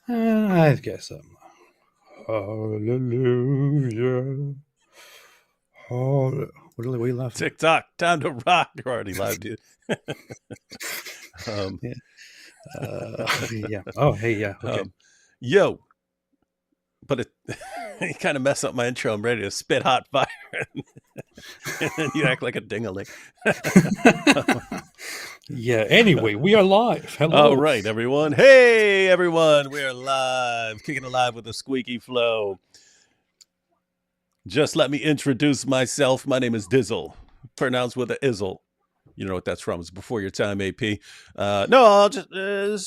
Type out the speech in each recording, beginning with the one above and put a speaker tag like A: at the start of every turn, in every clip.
A: I guess hallelujah. What are we laughing
B: TikTok, time to rock. You're already live, dude. um,
A: at? Yeah. Yeah. Oh, hey, yeah. Okay.
B: yo, but it you kind of mess up my intro. I'm ready to spit hot fire, and then you act like a dingaling.
A: Yeah. Anyway, we are live.
B: All
A: Hello.
B: right, everyone. Hey, everyone. We are live, kicking it live with a squeaky flow. Just let me introduce myself. My name is Dizzle, pronounced with a izzle. You know what that's from. It's before your time, AP. No, I'll just,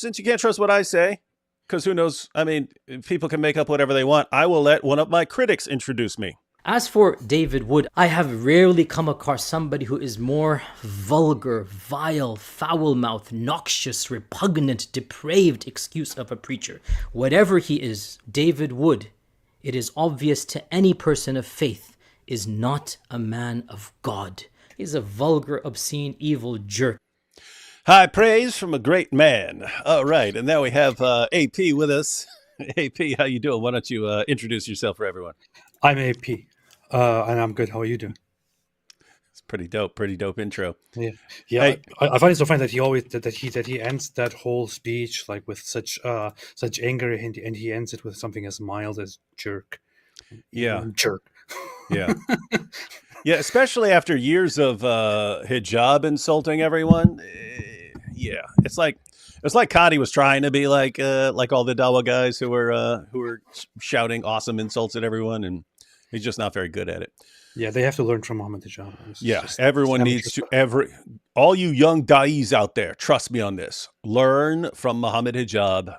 B: since you can't trust what I say, because who knows? I mean, people can make up whatever they want. I will let one of my critics introduce me.
C: As for David Wood, I have rarely come across somebody who is more vulgar, vile, foul-mouthed, noxious, repugnant, depraved excuse of a preacher. Whatever he is, David Wood, it is obvious to any person of faith, is not a man of God. He's a vulgar, obscene, evil jerk.
B: High praise from a great man. All right, and now we have AP with us. AP, how you doing? Why don't you introduce yourself for everyone?
A: I'm AP, and I'm good. How are you doing?
B: It's pretty dope intro.
A: Yeah. Yeah.
B: Hey,
A: I find it so funny that he always that he ends that whole speech like with such anger, and he ends it with something as mild as jerk.
B: yeah,
A: Jerk.
B: yeah. Yeah, especially after years of hijab insulting everyone. Yeah, it's like Kadi was trying to be like all the Dawa guys who were shouting awesome insults at everyone, and he's just not very good at it.
A: Yeah, they have to learn from Mohammed Hijab.
B: Yeah, everyone needs to all you young da'is out there, trust me on this. Learn from Mohammed Hijab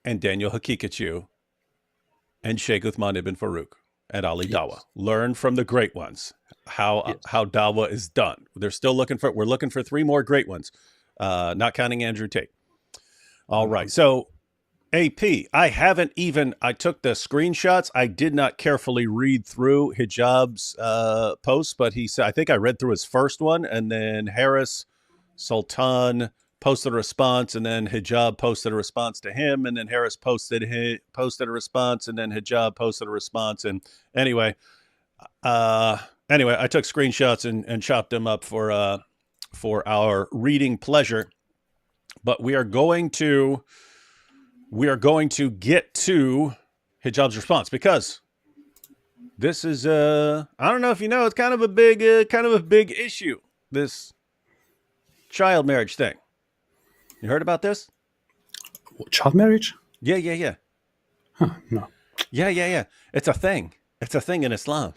B: and Daniel Hakikachu and Sheikh Uthman ibn Farouk and Ali
A: Yes.
B: Dawa. Learn from the great ones
A: Yes.
B: how Dawa is done. We're looking for three more great ones, not counting Andrew Tate. All right, so AP, I took the screenshots. I did not carefully read through Hijab's post, but he said, I think I read through his first one, and then Harris Sultan posted a response, and then Hijab posted a response to him, and then Harris posted a response, and then Hijab posted a response. And anyway, I took screenshots and chopped them up for our reading pleasure. But we are going to get to Hijab's response, because this is I don't know if you know, it's kind of a big issue, this child marriage thing. You heard about this?
A: Child marriage?
B: Yeah.
A: Huh, no.
B: Yeah. It's a thing. It's a thing in Islam.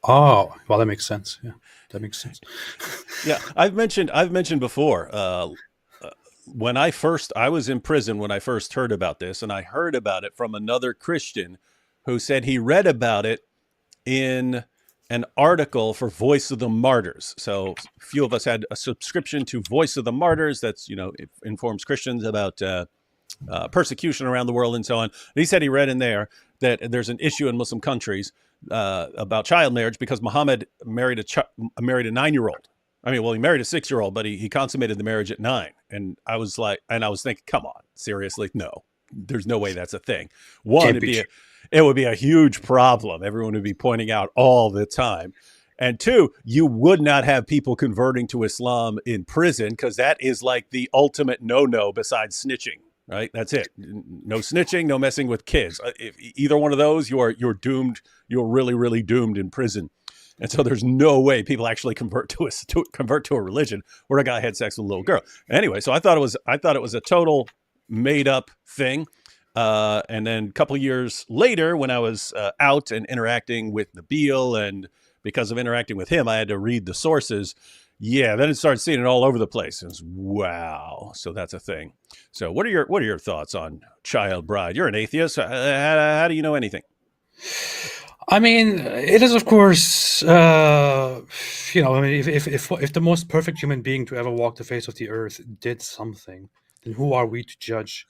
A: Oh, well, that makes sense. Yeah, that makes sense.
B: Yeah, I've mentioned before. When I was in prison when I first heard about this, and I heard about it from another Christian who said he read about it in an article for Voice of the Martyrs. So a few of us had a subscription to Voice of the Martyrs. That's, it informs Christians about persecution around the world and so on. And he said he read in there that there's an issue in Muslim countries about child marriage because Muhammad married a 9-year-old. I mean, well, he married a 6-year-old, but he consummated the marriage at 9. And I was thinking, come on, seriously? No, there's no way that's a thing. One, it would be a huge problem. Everyone would be pointing out all the time. And two, you would not have people converting to Islam in prison, because that is like the ultimate no-no besides snitching, right? That's it. No snitching, no messing with kids. If either one of those, you're doomed. You're really, really doomed in prison. And so there's no way people actually convert to a religion where a guy had sex with a little girl. Anyway, so I thought it was a total made up thing. And then a couple years later, when I was out and interacting with Nabil, and because of interacting with him, I had to read the sources. Yeah, then it started seeing it all over the place. It was, wow. So that's a thing. So what are your thoughts on child bride? You're an atheist. How do you know anything?
A: I mean, it is, of course, I mean, if the most perfect human being to ever walk the face of the earth did something, then who are we to judge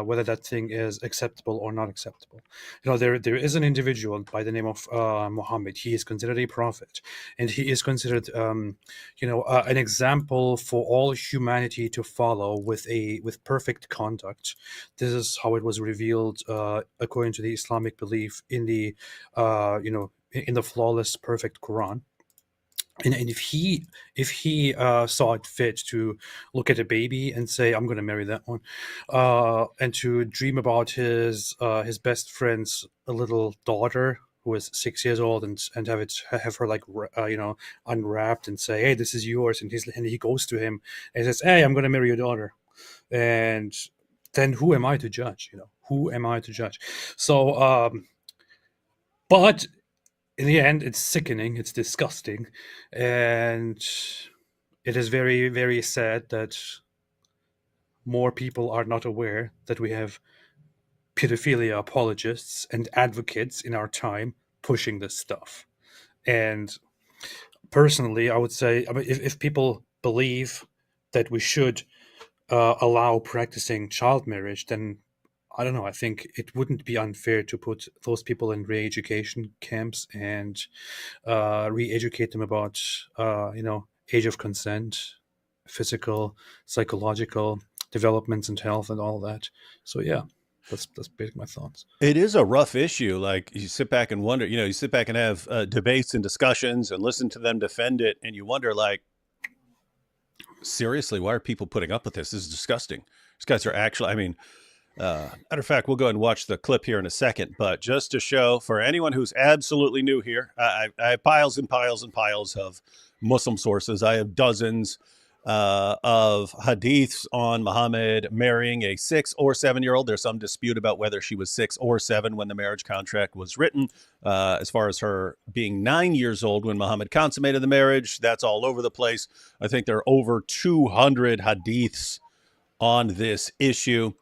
A: whether that thing is acceptable or not acceptable. There is an individual by the name of Muhammad. He is considered a prophet, and he is considered an example for all humanity to follow with perfect conduct. This is how it was revealed according to the Islamic belief in the in the flawless, perfect Quran. And if he saw it fit to look at a baby and say, "I'm going to marry that one," and to dream about his best friend's a little daughter who is 6 years old, and have her like unwrapped and say, "Hey, this is yours," and he goes to him and says, "Hey, I'm going to marry your daughter," and then who am I to judge? Who am I to judge? So, but in the end, it's sickening, it's disgusting, and it is very, very sad that more people are not aware that we have pedophilia apologists and advocates in our time pushing this stuff. And personally, I would say, if people believe that we should allow practicing child marriage, then I don't know. I think it wouldn't be unfair to put those people in re-education camps and re-educate them about, age of consent, physical, psychological developments and health and all that. So yeah, that's basically my thoughts.
B: It is a rough issue. Like, you sit back and wonder, you sit back and have debates and discussions and listen to them defend it. And you wonder, like, seriously, why are people putting up with this? This is disgusting. These guys are actually, matter of fact, we'll go and watch the clip here in a second, but just to show for anyone who's absolutely new here, I have piles and piles and piles of Muslim sources. I have dozens of hadiths on Muhammad marrying a 6 or 7-year-old. There's some dispute about whether she was 6 or 7 when the marriage contract was written. As far as her being 9 years old when Muhammad consummated the marriage, that's all over the place. I think there are over 200 hadiths on this issue.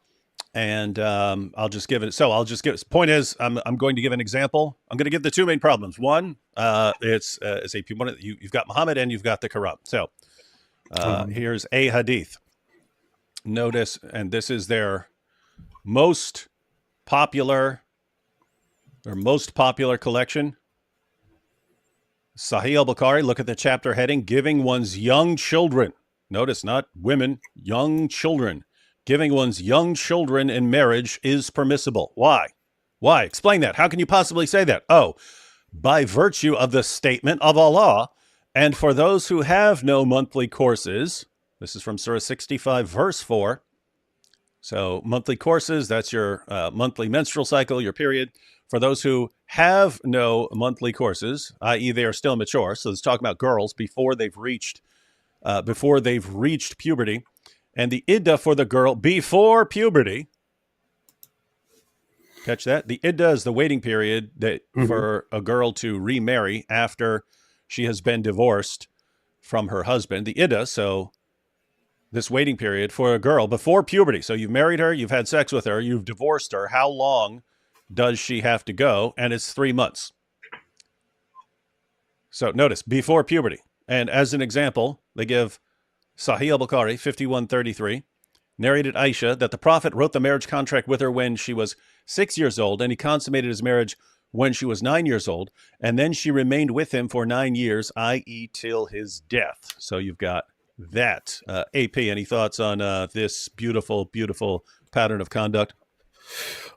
B: And I'll just give it. Point is, I'm going to give an example. I'm going to give the two main problems. One, you've got Muhammad and you've got the Quran. So here's a hadith. Notice, and this is their most popular collection. Sahih al-Bukhari. Look at the chapter heading: giving one's young children. Notice, not women, young children. Giving one's young children in marriage is permissible. Why? Why? Explain that. How can you possibly say that? Oh, by virtue of the statement of Allah, and for those who have no monthly courses, this is from Surah 65, verse 4. So monthly courses, that's your monthly menstrual cycle, your period. For those who have no monthly courses, i.e. they are still mature, so let's talk about girls before they've reached puberty. And the iddah for the girl before puberty, catch that? The iddah is the waiting period that for a girl to remarry after she has been divorced from her husband. The iddah, so this waiting period for a girl before puberty. So you've married her, you've had sex with her, you've divorced her. How long does she have to go? And it's 3 months. So notice, before puberty. And as an example, they give Sahih al-Bukhari 5133, narrated Aisha that the Prophet wrote the marriage contract with her when she was 6 years old, and he consummated his marriage when she was 9 years old, and then she remained with him for 9 years, i.e. till his death. So you've got that. AP, any thoughts on this beautiful, beautiful pattern of conduct?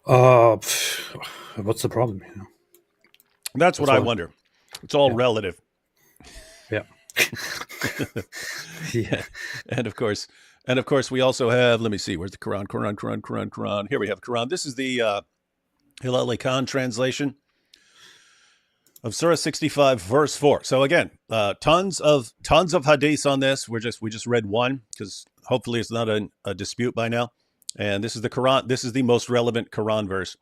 A: What's the problem?
B: That's what I wonder. It's all relative.
A: Yeah.
B: Yeah. And of course, we also have, let me see, where's the Quran? Here we have Quran. This is the Hilal Khan translation of Surah 65, verse 4. So again, tons of hadiths on this. We just read one because hopefully it's not a dispute by now. And this is the Quran. This is the most relevant Quran verse.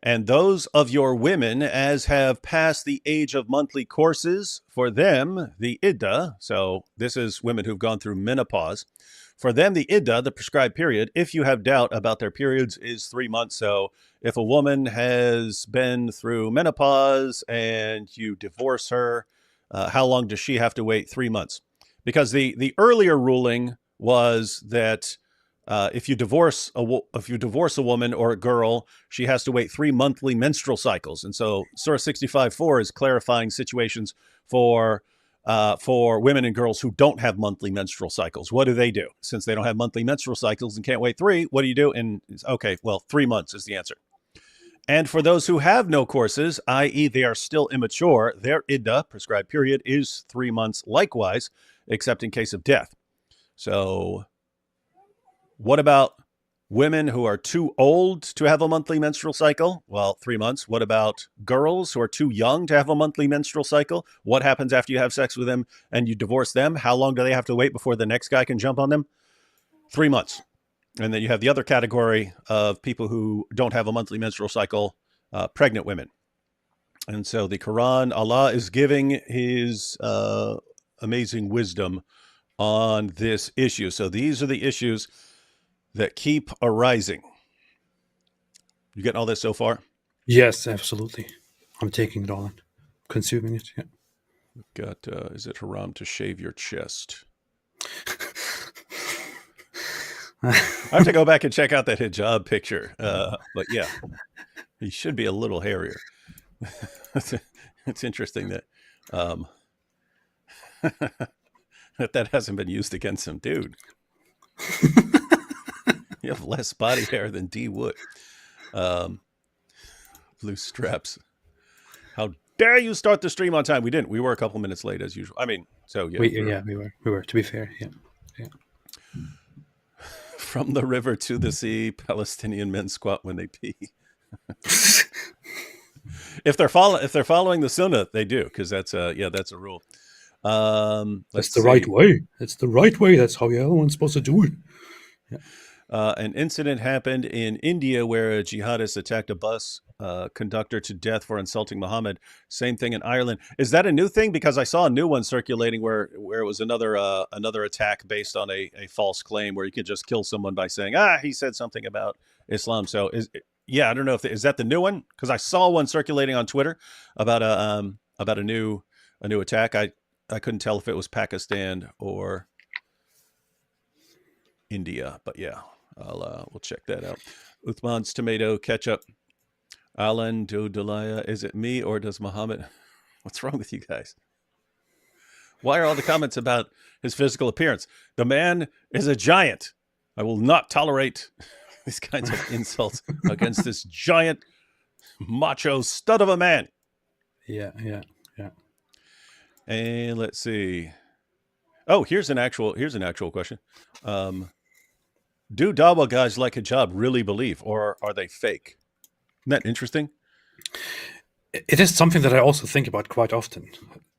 B: And those of your women as have passed the age of monthly courses, for them, the iddah, so this is women who've gone through menopause, for them, the iddah, the prescribed period, if you have doubt about their periods, is 3 months. So if a woman has been through menopause and you divorce her, how long does she have to wait? 3 months. Because the earlier ruling was that if you divorce a woman or a girl, she has to wait 3 monthly menstrual cycles. And so Surah 65:4 is clarifying situations for women and girls who don't have monthly menstrual cycles. What do? Since they don't have monthly menstrual cycles and can't wait 3, what do you do? And okay, well, 3 months is the answer. And for those who have no courses, i.e. they are still immature, their iddah, prescribed period, is 3 months likewise, except in case of death. So what about women who are too old to have a monthly menstrual cycle? Well, 3 months. What about girls who are too young to have a monthly menstrual cycle? What happens after you have sex with them and you divorce them? How long do they have to wait before the next guy can jump on them? 3 months. And then you have the other category of people who don't have a monthly menstrual cycle, pregnant women. And so the Quran, Allah is giving his amazing wisdom on this issue. So these are the issues that keep arising. You getting all this so far?
A: Yes, absolutely. I'm taking it all in, consuming it. Yeah.
B: Got, is it haram to shave your chest? I have to go back and check out that hijab picture. But yeah, he should be a little hairier. It's interesting that that hasn't been used against him, dude. You have less body hair than D Wood. Blue straps. How dare you start the stream on time? We didn't. We were a couple minutes late as usual. I mean, so yeah.
A: We were. To be fair, yeah.
B: From the river to the sea, Palestinian men squat when they pee. If they're following the sunnah, they do, because that's a rule.
A: That's the right way. It's the right way. That's how everyone's supposed to do it. Yeah.
B: An incident happened in India where a jihadist attacked a bus conductor to death for insulting Muhammad. Same thing in Ireland. Is that a new thing? Because I saw a new one circulating where it was another attack based on a false claim where you could just kill someone by saying, he said something about Islam. So I don't know is that the new one? Because I saw one circulating on Twitter about a new attack. I couldn't tell if it was Pakistan or India, but yeah, we'll check that out. Uthman's tomato ketchup. Alan Dodalaya, is it me or does Muhammad? What's wrong with you guys? Why are all the comments about his physical appearance? The man is a giant. I will not tolerate these kinds of insults against this giant macho stud of a man.
A: Yeah.
B: And let's see. Oh, here's an actual question. Do Dawa guys like hijab really believe, or are they fake? Isn't that interesting?
A: It is something that I also think about quite often,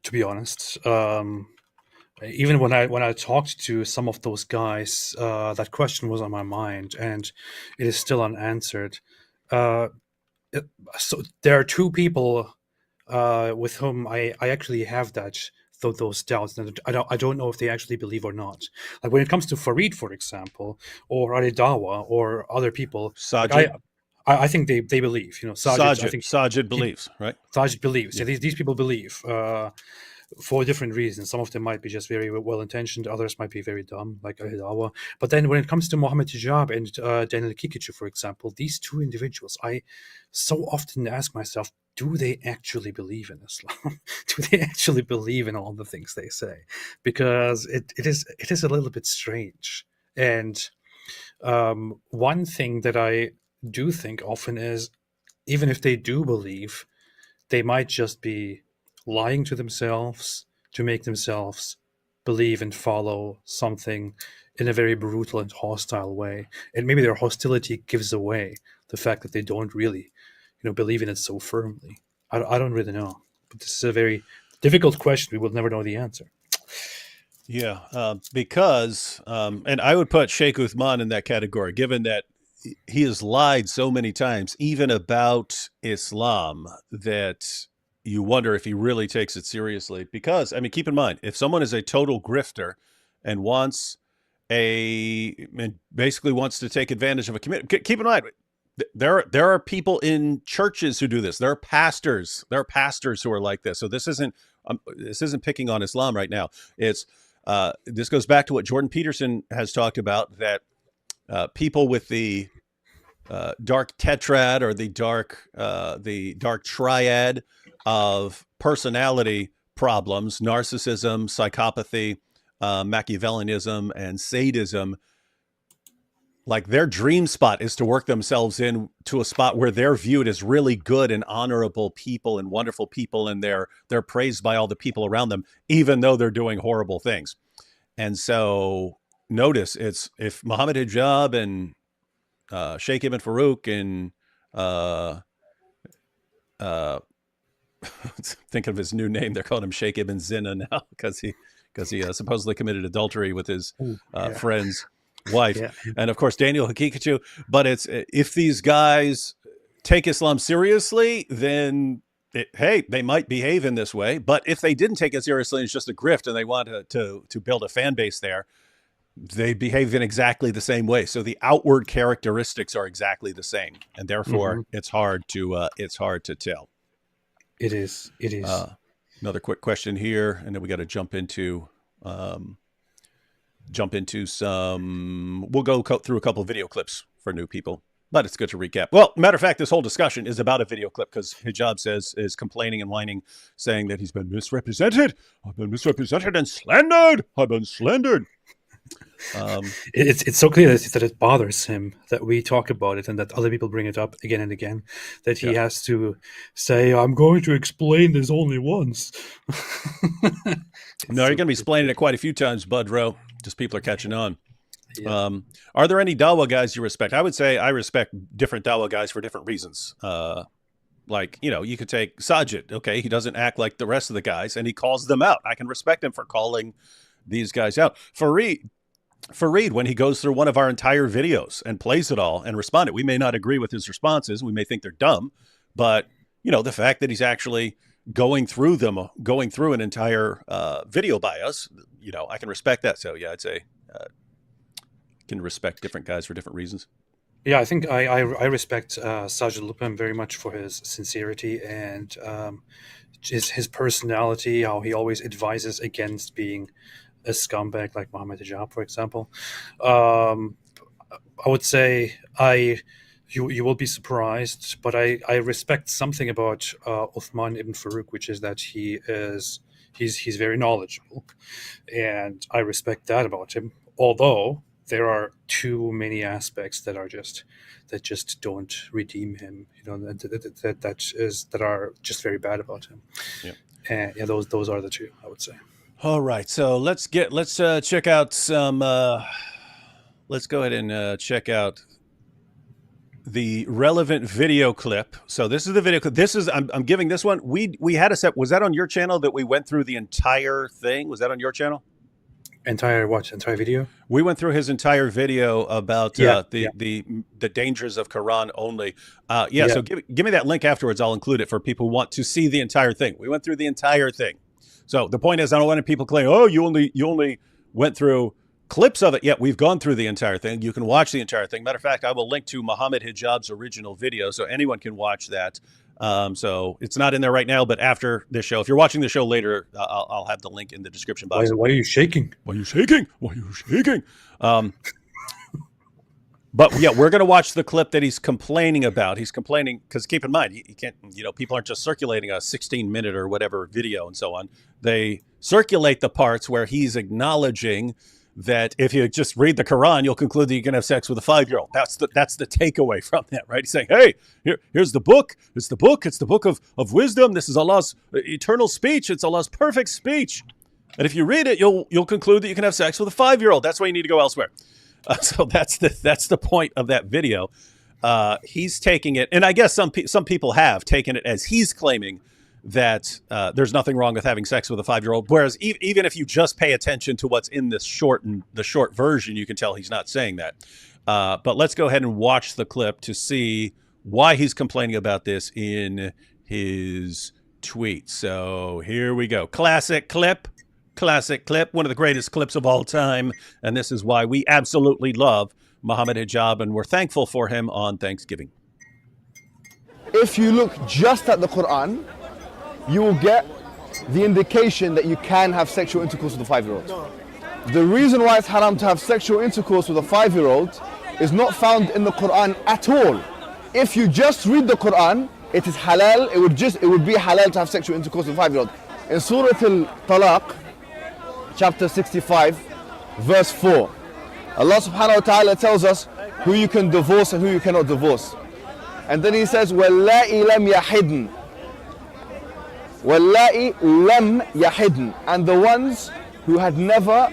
A: to be honest. Even when I talked to some of those guys, that question was on my mind, and it is still unanswered. So there are two people with whom I actually have those doubts, and I don't know if they actually believe or not. Like when it comes to Farid, for example, or Ali Dawa or other people,
B: Sajid.
A: I think they believe. Sajid. I think
B: Sajid believes, right?
A: Sajid believes.
B: Yeah.
A: These people believe for different reasons. Some of them might be just very well intentioned. Others might be very dumb, like Ali Dawa. But then when it comes to Mohammed Hijab and Daniel Kikichu, for example, these two individuals, I so often ask myself, do they actually believe in Islam? Do they actually believe in all the things they say? Because it is a little bit strange. And one thing that I do think often is, even if they do believe, they might just be lying to themselves to make themselves believe and follow something in a very brutal and hostile way. And maybe their hostility gives away the fact that they don't really believe in it so firmly. I don't really know, but this is a very difficult question. We will never know the answer.
B: Yeah, because and I would put Sheikh Uthman in that category, given that he has lied so many times, even about Islam, that you wonder if he really takes it seriously. Because, I mean, keep in mind, if someone is a total grifter and basically wants to take advantage of a community, keep in mind, there are people in churches who do this. There are pastors who are like this. So this isn't picking on Islam right now. It's this goes back to what Jordan Peterson has talked about, that people with the dark tetrad or the dark triad of personality problems, narcissism, psychopathy, Machiavellianism, and sadism, like their dream spot is to work themselves into a spot where they're viewed as really good and honorable people and wonderful people, and they're praised by all the people around them, even though they're doing horrible things. And so notice if Mohammed Hijab and Sheikh Ibn Farouk and thinking of his new name, they're calling him Sheikh Ibn Zina now because he supposedly committed adultery with his friend's wife, and of course Daniel Hakikachu. But it's, if these guys take Islam seriously, then they might behave in this way. But if they didn't take it seriously, it's just a grift, and they want to build a fan base there, they behave in exactly the same way. So the outward characteristics are exactly the same, and therefore it's hard to tell.
A: It is.
B: Another quick question here, and then we got to jump into some. We'll go through a couple of video clips for new people, but it's good to recap. Well, matter of fact, this whole discussion is about a video clip because Hijab is complaining and whining, saying that he's been misrepresented. I've been misrepresented and slandered. I've been slandered.
A: It's so clear that it bothers him that we talk about it and that other people bring it up again and again, that he has to say, I'm going to explain this only once.
B: No, you're going to be explaining it quite a few times, Budro. Just people are catching on.
A: Yeah.
B: Are there any Dawah guys you respect? I would say I respect different Dawah guys for different reasons. Like, you could take Sajid. Okay, he doesn't act like the rest of the guys, and he calls them out. I can respect him for calling these guys out. Fareed, when he goes through one of our entire videos and plays it all and responded, we may not agree with his responses. We may think they're dumb, but the fact that he's actually going through an entire video by us, I can respect that. So yeah, I'd say can respect different guys for different reasons.
A: Yeah, I think I respect Sajid Lupin very much for his sincerity and his personality, how he always advises against being a scumbag like Mohammed Hijab, for example. I would say you will be surprised, but I respect something about Uthman ibn Farouk, which is that he's very knowledgeable, and I respect that about him. Although there are too many aspects that just don't redeem him, that are just very bad about him.
B: Yeah.
A: And those are the two, I would say.
B: All right, so let's check out some. Let's go ahead and check out the relevant video clip. So this is the video clip. This is I'm giving this one. We had a set. Was that on your channel that we went through the entire thing? Was that on your channel?
A: Entire video?
B: We went through his entire video about the dangers of Quran only. So give me that link afterwards. I'll include it for people who want to see the entire thing. We went through the entire thing. So the point is, I don't want people claim, oh, you only went through clips of it. Yeah, we've gone through the entire thing. You can watch the entire thing. Matter of fact, I will link to Mohammed Hijab's original video, so anyone can watch that. So it's not in there right now, but after this show, if you're watching the show later, I'll have the link in the description box.
A: Why are you shaking?
B: Why are you shaking? But yeah, we're going to watch the clip that he's complaining about. He's complaining because keep in mind, you can't, people aren't just circulating a 16-minute or whatever video and so on. They circulate the parts where he's acknowledging that if you just read the Quran, you'll conclude that you can have sex with a 5-year-old. That's the takeaway from that, right? He's saying, hey, here's the book. It's the book. It's the book of wisdom. This is Allah's eternal speech. It's Allah's perfect speech. And if you read it, you'll conclude that you can have sex with a 5-year-old. That's why you need to go elsewhere. So that's the point of that video. He's taking it, and I guess some people have taken it as he's claiming that there's nothing wrong with having sex with a 5-year-old. Whereas even if you just pay attention to what's in the short version, you can tell he's not saying that. But let's go ahead and watch the clip to see why he's complaining about this in his tweet. So here we go. Classic clip, one of the greatest clips of all time. And this is why we absolutely love Mohammed Hijab, and we're thankful for him on Thanksgiving.
D: If you look just at the Quran, you will get the indication that you can have sexual intercourse with a 5-year-old. The reason why it's haram to have sexual intercourse with a 5-year-old is not found in the Quran at all. If you just read the Quran, it is halal. It would be halal to have sexual intercourse with a 5-year-old. In Surah Al-Talaq, chapter 65, verse 4, Allah subhanahu wa ta'ala tells us who you can divorce and who you cannot divorce. And then he says, وَاللَّائِ لَمْ يَحِدْنَ. وَاللَّائِ لَمْ يَحِدْنَ. And the ones who had never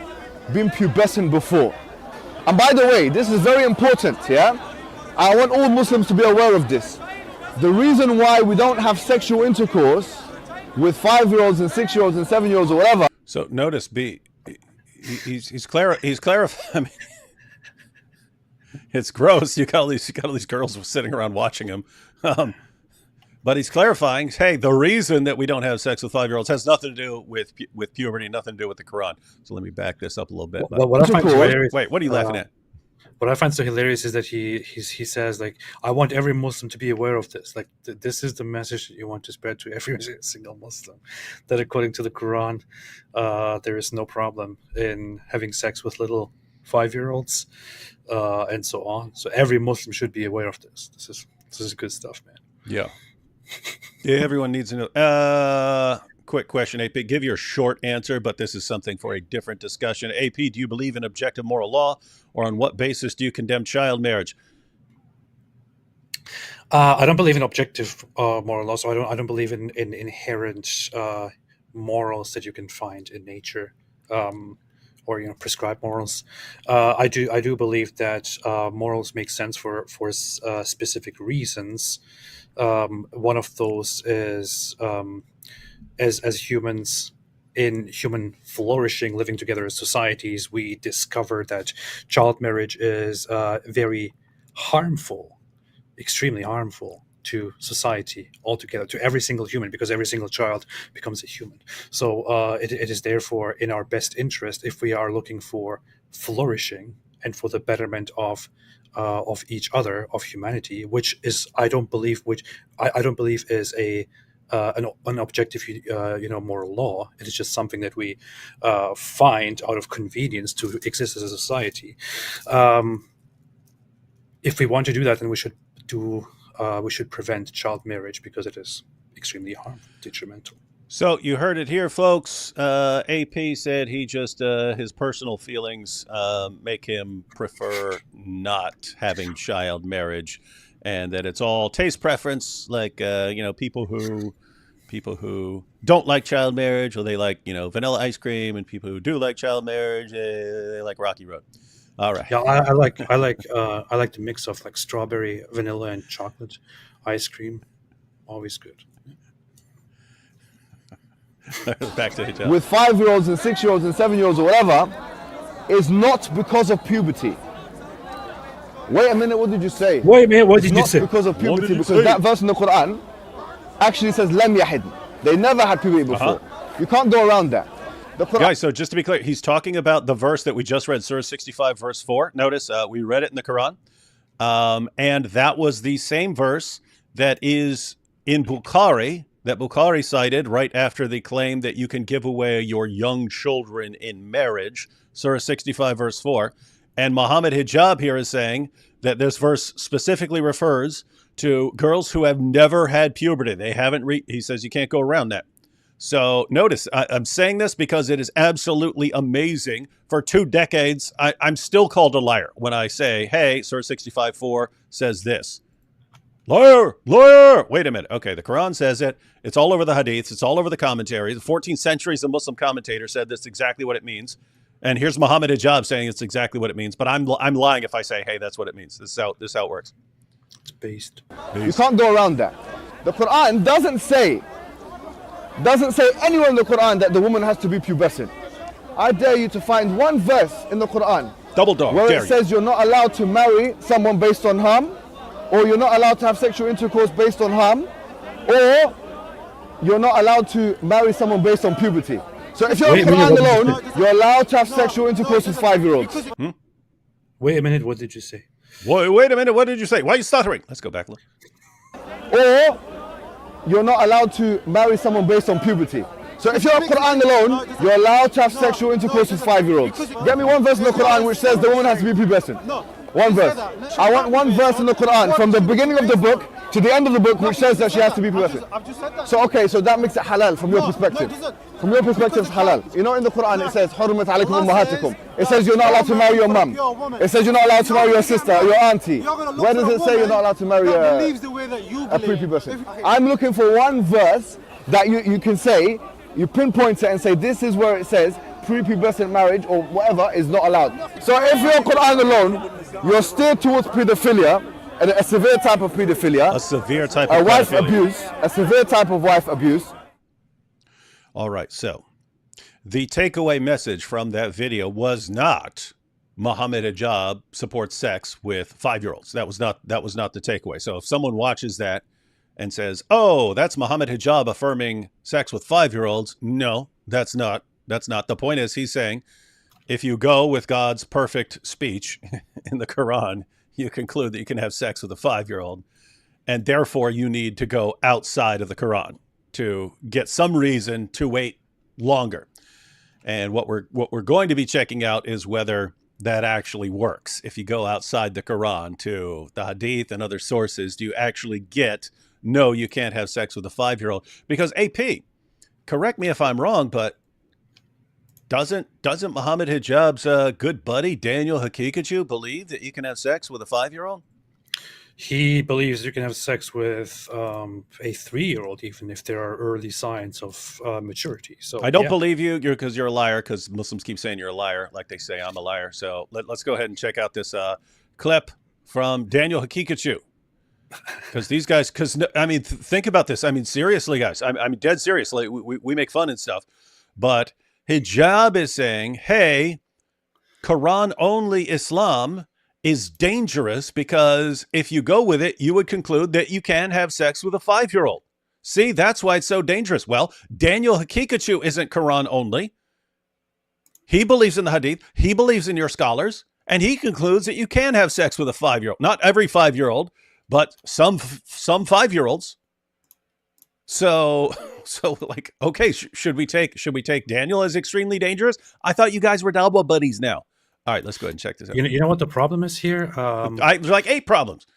D: been pubescent before. And by the way, this is very important, yeah? I want all Muslims to be aware of this. The reason why we don't have sexual intercourse with 5-year-olds and 6-year-olds and 7-year-olds or whatever.
B: So notice, B, he's clarifying. It's gross. You got all these girls sitting around watching him. But he's clarifying, hey, the reason that we don't have sex with 5-year-olds has nothing to do with puberty, nothing to do with the Quran. So let me back this up a little bit.
A: What I find hilarious,
B: wait, what are you laughing at?
A: What I find so hilarious is that he says, like, I want every Muslim to be aware of this. Like, this is the message that you want to spread to every single Muslim, that according to the Quran, there is no problem in having sex with little 5-year-olds, and so on. So every Muslim should be aware of this. This is good stuff, man.
B: Yeah. Yeah, everyone needs to know. Quick question, AP. Give your short answer, but this is something for a different discussion. AP, do you believe in objective moral law, or on what basis do you condemn child marriage?
A: I don't believe in objective moral law, so I don't believe in inherent morals that you can find in nature, or prescribed morals. I do believe that morals make sense for specific reasons. One of those is as humans, in human flourishing, living together as societies, we discover that child marriage is very harmful, extremely harmful to society altogether, to every single human, because every single child becomes a human. So it is therefore in our best interest, if we are looking for flourishing and for the betterment of each other, of humanity, which is I don't believe is an objective moral law. It is just something that we find out of convenience to exist as a society. If we want to do that, then we should prevent child marriage, because it is extremely harmful, detrimental.
B: So you heard it here, folks. AP said he just his personal feelings make him prefer not having child marriage, and that it's all taste preference. Like people who don't like child marriage, or they like vanilla ice cream, and people who do like child marriage, they like Rocky Road. All right.
A: Yeah, I like the mix of like strawberry, vanilla, and chocolate ice cream. Always good.
B: Back to Hijab.
D: With 5-year-olds and 6-year-olds and 7-year-olds or whatever, is not because of puberty. Wait a minute, what did you say?
A: Wait a minute, what did you
D: It's
A: say?
D: not because of puberty,
B: What did you
D: because
B: say?
D: that verse in the Quran actually says lam yahidn. They never had puberty before. You can't go around that. The Quran,
B: Guys, so just to be clear, he's talking about the verse that we just read, Surah 65, verse 4. Notice we read it in the Quran. And that was the same verse that is in Bukhari, that Bukhari cited right after the claim that you can give away your young children in marriage, Surah 65, verse 4. And Mohammed Hijab here is saying that this verse specifically refers to girls who have never had puberty. They haven't he says you can't go around that. So notice, I'm saying this because it is absolutely amazing. For 2 decades, I'm still called a liar when I say, hey, Surah 65:4 says this. Liar! Liar! Wait a minute. Okay, the Quran says it. It's all over the hadiths. It's all over the commentaries. The 14th centuries, a Muslim commentator said that's exactly what it means. And here's Mohammed Hijab saying it's exactly what it means. But I'm lying if I say, hey, that's what it means. This is how it works.
A: It's based.
D: you can't go around that. The Quran doesn't say anywhere in the Quran that the woman has to be pubescent. I dare you to find one verse in the Quran
B: Double dog.
D: where
B: Dare
D: it says you're not allowed to marry someone based on harm, or you're not allowed to have sexual intercourse based on harm, or you're not allowed to marry someone based on puberty. So if you're in Quran alone, you're allowed to have sexual intercourse with 5-year-olds.
A: Wait a minute, what did you say?
B: Wait a minute. What did you say? Why are you stuttering? Let's go back. Look.
D: Or you're not allowed to marry someone based on puberty. So if you're in Quran alone, you're allowed to have sexual intercourse with 5-year-olds. Get me one verse in the Quran which says the woman has to be pubescent. One verse. I want one verse in the Quran from the beginning of the book to the end of the book which says that she has to be pubescent.
E: I've just said that.
D: So okay, so that makes it halal from your perspective.
E: No, it doesn't.
D: From your perspective, it's halal. You know, in the Quran it says, "Hurumat alaykum ummahatukum." It says you're not allowed to marry your mum. It says you're not allowed to marry your sister, your auntie. Where does it say you're not allowed to marry a prepubescent? I'm looking for one verse that you can say, you pinpoint it and say this is where it says prepubescent marriage or whatever is not allowed. So if you're Quran alone, you're steered towards pedophilia, a severe type of pedophilia,
B: A severe type of
D: wife
B: pedophilia.
D: abuse, a severe type of wife abuse.
B: All right, so the takeaway message from that video was not Mohammed Hijab supports sex with 5-year-olds. That was not the takeaway. So if someone watches that and says, "Oh, that's Mohammed Hijab affirming sex with 5-year-olds," no, that's not. The point is, he's saying, if you go with God's perfect speech in the Quran, you conclude that you can have sex with a 5-year-old, and therefore you need to go outside of the Quran to get some reason to wait longer. And what we're going to be checking out is whether that actually works. If you go outside the Quran to the Hadith and other sources, do you actually get, no, you can't have sex with a 5-year-old? Because AP, correct me if I'm wrong, but doesn't Mohammed Hijab's good buddy Daniel Hakikachu believe that you can have sex with a 5-year-old?
A: He believes you can have sex with a 3-year-old, even if there are early signs of maturity. So
B: I don't
A: yeah.
B: believe you because you're a liar, because Muslims keep saying you're a liar, like they say I'm a liar. So let's go ahead and check out this clip from Daniel Hakikachu. Because these guys, think about this. I mean, seriously, guys, I'm dead serious. Like, we make fun and stuff, but Hijab is saying, hey, Quran-only Islam is dangerous because if you go with it, you would conclude that you can have sex with a 5-year-old. See, that's why it's so dangerous. Well, Daniel Hakikachu isn't Quran only. He believes in the Hadith. He believes in your scholars. And he concludes that you can have sex with a 5-year-old. Not every 5-year-old, but some 5-year-olds. So like, okay, should we take Daniel as extremely dangerous? I thought you guys were Dalwa buddies now. All right, let's go ahead and check this out.
A: You know what the problem is here?
B: There's like 8 problems.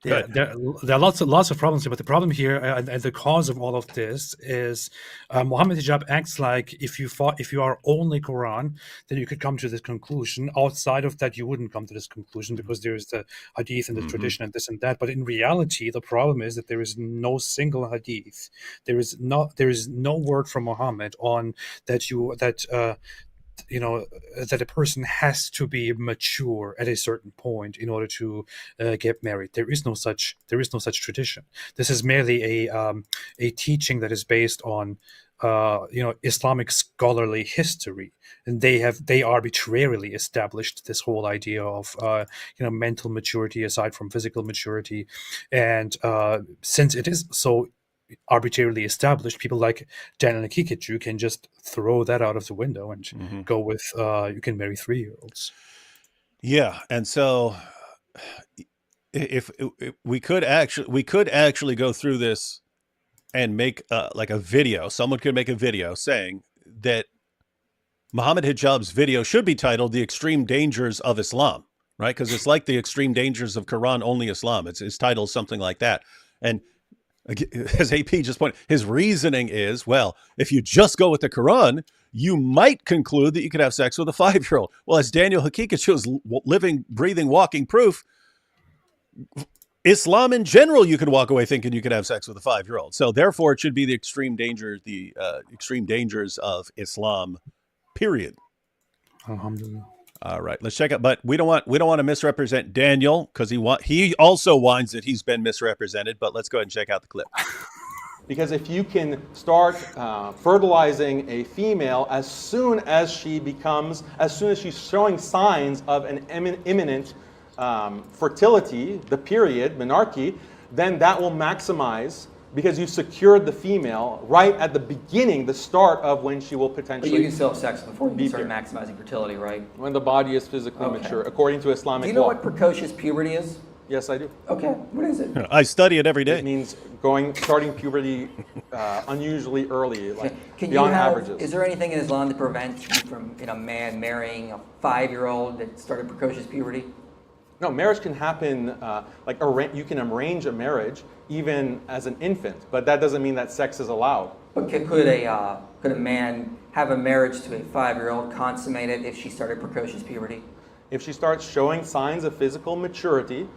A: Yeah, there are lots of problems here, but the problem here and the cause of all of this is Mohammed Hijab acts like if you are only Quran, then you could come to this conclusion. Outside of that, you wouldn't come to this conclusion because there is the Hadith and the tradition and this and that. But in reality, the problem is that there is no single Hadith. There is no word from Muhammad on that that a person has to be mature at a certain point in order to get married. There is no such tradition. This is merely a teaching that is based on Islamic scholarly history, and they arbitrarily established this whole idea of mental maturity aside from physical maturity, and since it is so arbitrarily established, people like Daniel Hakikachu can just throw that out of the window and go with you can marry 3-year-olds.
B: Yeah, and so if we could actually go through this and make like a video. Someone could make a video saying that Mohammed Hijab's video should be titled "The Extreme Dangers of Islam," right? Because it's like the extreme dangers of Quran-only Islam. It's titled something like that, and as AP just pointed, his reasoning is, well, if you just go with the Quran, you might conclude that you could have sex with a 5-year-old. Well, as Daniel Hakikachu is living, breathing, walking proof, Islam in general, you could walk away thinking you could have sex with a 5-year-old. So therefore, it should be the extreme dangers of Islam, period.
A: Alhamdulillah.
B: All right, let's check out. But we don't want to misrepresent Daniel because he also whines that he's been misrepresented. But let's go ahead and check out the clip.
E: Because if you can start fertilizing a female as soon as she's showing signs of an imminent fertility, the period, menarche, then that will maximize, because you secured the female right at the beginning, the start of when she will potentially.
F: But you can still have sex before you start maximizing fertility, right?
E: When the body is physically mature, according to Islamic law.
F: Do you know what precocious puberty is?
E: Yes, I do.
F: Okay, what is it?
B: I study it every
E: It
B: day.
E: means starting puberty unusually early, like
F: Can you
E: beyond
F: have?
E: averages.
F: Is there anything in Islam that prevents you from a man marrying a 5-year-old that started precocious puberty?
E: No, marriage can happen, you can arrange a marriage even as an infant, but that doesn't mean that sex is allowed.
F: But could a man have a marriage to a 5-year-old consummated if she started precocious puberty?
E: If she starts showing signs of physical maturity,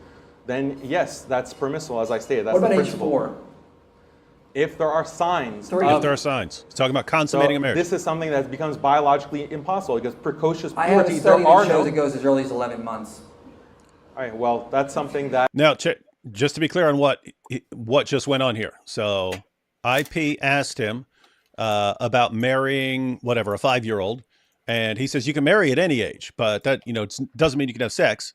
E: then yes, that's permissible, as I stated. That's
F: What about
E: the
F: age
E: principle.
F: 4?
E: If there are signs
F: Three.
B: If there are signs. It's talking about consummating a marriage.
E: this is something that becomes biologically impossible because precocious
F: I have
E: puberty,
F: a study
E: there are
F: that shows
E: no...
F: it goes as early as 11 months.
E: All right, well, that's something that...
B: Now, just to be clear on what just went on here. So IP asked him about marrying, whatever, a 5-year-old. And he says, you can marry at any age, but that, doesn't mean you can have sex.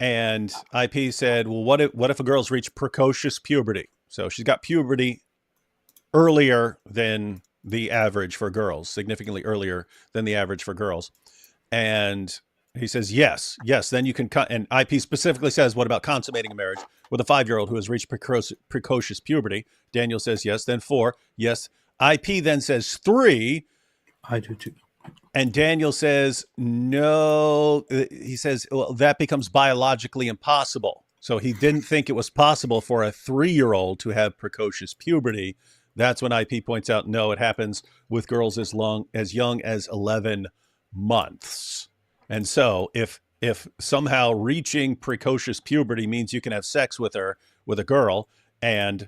B: And IP said, well, what if a girl's reached precocious puberty? So she's got puberty earlier than the average for girls, significantly earlier than the average for girls. And he says, yes, then you can and IP specifically says, what about consummating a marriage with a 5-year-old who has reached precocious puberty? Daniel says, yes. Then 4, yes. IP then says 3.
A: I do too.
B: And Daniel says, no. He says, well, that becomes biologically impossible. So he didn't think it was possible for a 3-year-old to have precocious puberty. That's when IP points out, no, it happens with girls as young as 11 months. And so if somehow reaching precocious puberty means you can have sex with a girl, and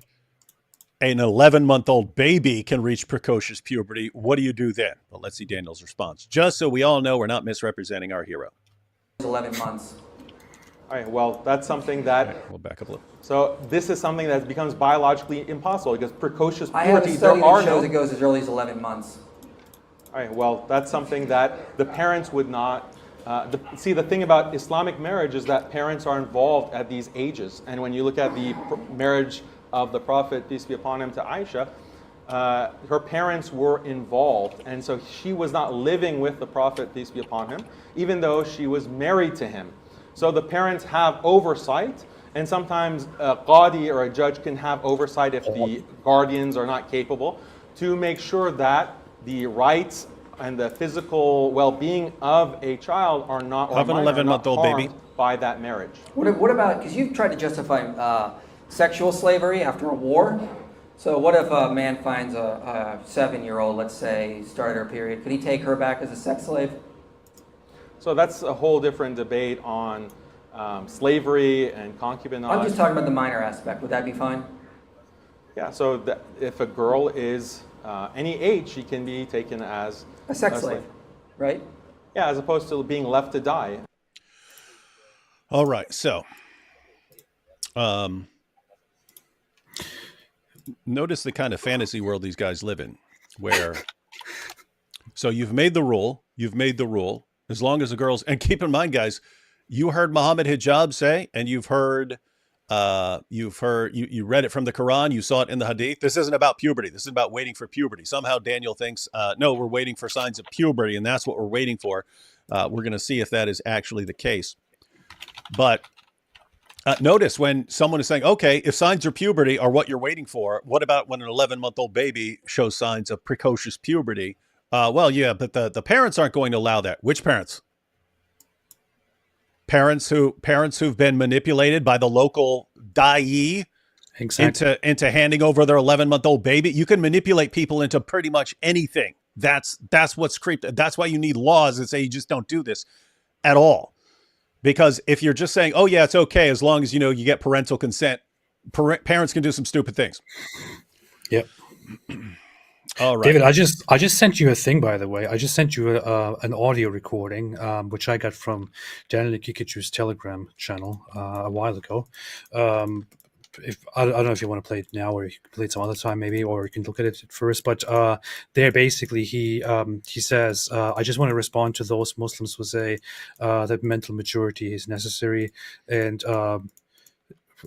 B: an 11-month-old baby can reach precocious puberty, what do you do then? Well, let's see Daniel's response. Just so we all know we're not misrepresenting our hero.
F: 11 months.
E: All right, well, that's something that...
B: We'll back up a little.
E: So this is something that becomes biologically impossible because precocious
F: I have
E: puberty,
F: a study
E: there are
F: that shows
E: no...
F: it goes as early as 11 months.
E: All right, well, that's something that the parents would not... see, the thing about Islamic marriage is that parents are involved at these ages. And when you look at the marriage of the Prophet, peace be upon him, to Aisha, her parents were involved. And so she was not living with the Prophet, peace be upon him, even though she was married to him. So the parents have oversight, and sometimes a qadi or a judge can have oversight if the guardians are not capable to make sure that the rights and the physical well-being of a child are not, or
B: Of an
E: minor, are not
B: 11-month-old baby.
E: harmed by that marriage.
F: What about, because you've tried to justify sexual slavery after a war. So what if a man finds a 7-year-old, let's say, started her period? Could he take her back as a sex slave?
E: So that's a whole different debate on slavery and concubinage.
F: I'm just talking about the minor aspect. Would that be fine?
E: Yeah, so that if a girl is any age, she can be taken as
F: A sex slave, right?
E: Yeah, as opposed to being left to die.
B: All right, so notice the kind of fantasy world these guys live in, where so you've made the rule, as long as the girls, and keep in mind, guys, you heard Mohammed Hijab say, and you read it from the Quran, you saw it in the Hadith. This isn't about puberty. This is about waiting for puberty. Somehow Daniel thinks, no, we're waiting for signs of puberty, and that's what we're waiting for. We're going to see if that is actually the case. But notice when someone is saying, okay, if signs of puberty are what you're waiting for, what about when an 11-month-old baby shows signs of precocious puberty? Well, yeah, but the parents aren't going to allow that. Which parents? Parents who've been manipulated by the local da'i into handing over their 11-month-old baby. You can manipulate people into pretty much anything. That's what's creeped. That's why you need laws that say you just don't do this at all. Because if you're just saying, oh yeah, it's okay as long as you get parental consent, parents can do some stupid things.
A: Yep.
B: All right,
A: David, I just sent you a thing, by the way. I just sent you an audio recording, which I got from Daniel Kikichu's Telegram channel a while ago. I don't know if you want to play it now, or you can play it some other time, maybe, or you can look at it first. But there, basically, he says, "I just want to respond to those Muslims who say that mental maturity is necessary, and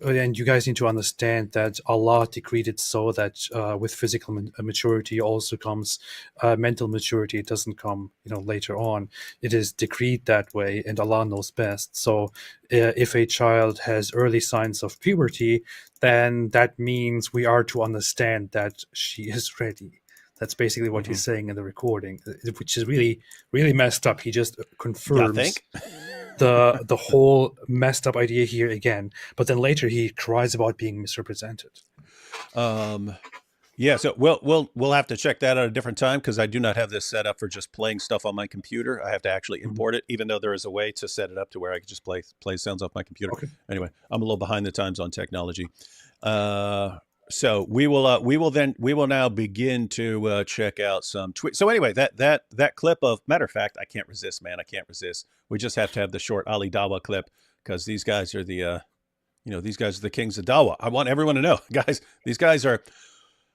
A: And you guys need to understand that Allah decreed it so that with physical maturity also comes mental maturity. It doesn't come, later on. It is decreed that way, and Allah knows best. So, if a child has early signs of puberty, then that means we are to understand that she is ready. That's basically what he's saying in the recording, which is really, really messed up. He just confirms the whole messed up idea here again, but then later he cries about being misrepresented.
B: Yeah, so we'll have to check that out at a different time, because I do not have this set up for just playing stuff on my computer. I have to actually import it, even though there is a way to set it up to where I can just play sounds off my computer. Okay. Anyway, I'm a little behind the times on technology. So we will now begin to check out some tweets. So anyway, that clip of, matter of fact, I can't resist, man. I can't resist. We just have to have the short Ali Dawah clip, because these guys are the these guys are the kings of Dawah. I want everyone to know, guys, these guys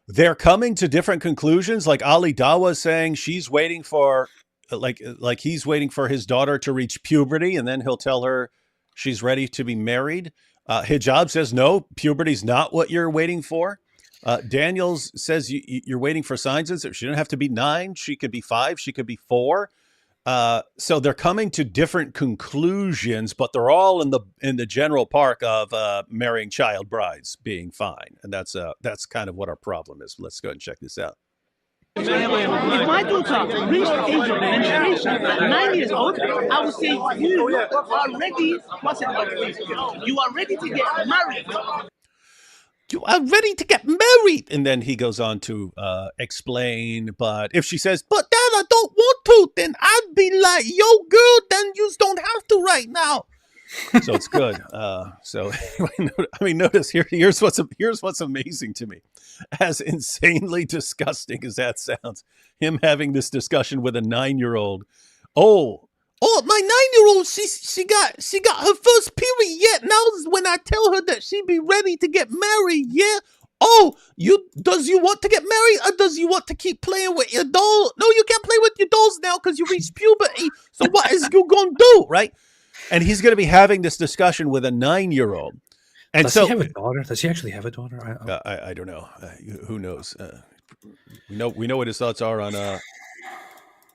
B: they're coming to different conclusions. Like Ali Dawah saying she's waiting for, like he's waiting for his daughter to reach puberty, and then he'll tell her she's ready to be married. Hijab says, no, puberty's not what you're waiting for. Daniels says you're waiting for signs. She doesn't have to be 9. She could be 5. She could be 4. So they're coming to different conclusions, but they're all in the general park of marrying child brides being fine. And that's kind of what our problem is. Let's go ahead and check this out.
G: If my daughter reached the age of menstruation at 9 years old, I would say you are ready. You are ready to get married.
B: You are ready to get married. And then he goes on to explain. But if she says, but Dad, I don't want to, then I'd be like, yo, girl, then you don't have to right now. So it's good. So notice here's what's amazing to me. As insanely disgusting as that sounds, him having this discussion with a 9-year-old. Oh, my 9-year-old, she got her first period yet. Now is when I tell her that she be ready to get married, yeah? Oh, does you want to get married, or does you want to keep playing with your doll? No, you can't play with your dolls now because you reached puberty. So what is you gonna do, right? And he's going to be having this discussion with a 9-year-old. And
A: does he have a daughter? Does he actually have a daughter?
B: I don't know. Who knows? We know what his thoughts are on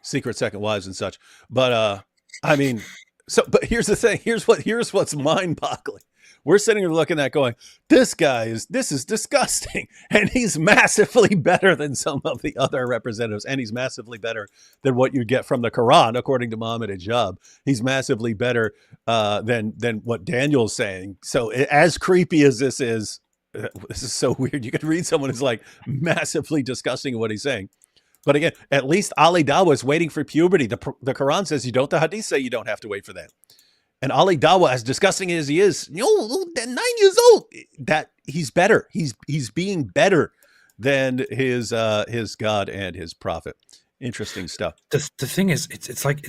B: secret second wives and such. But but here's the thing. Here's what's mind-boggling. We're sitting here looking at going, this is disgusting. And he's massively better than some of the other representatives. And he's massively better than what you get from the Quran, according to Mohammed Hijab. He's massively better than what Daniel's saying. So as creepy as this is so weird. You can read someone who's like massively disgusting in what he's saying. But again, at least Ali Dawah is waiting for puberty. The Quran says you don't. The Hadith say you don't have to wait for that. And Ali Dawah, as disgusting as he is, 9 years old, that he's better. He's being better than his God and his prophet. Interesting stuff.
A: The thing is, it's like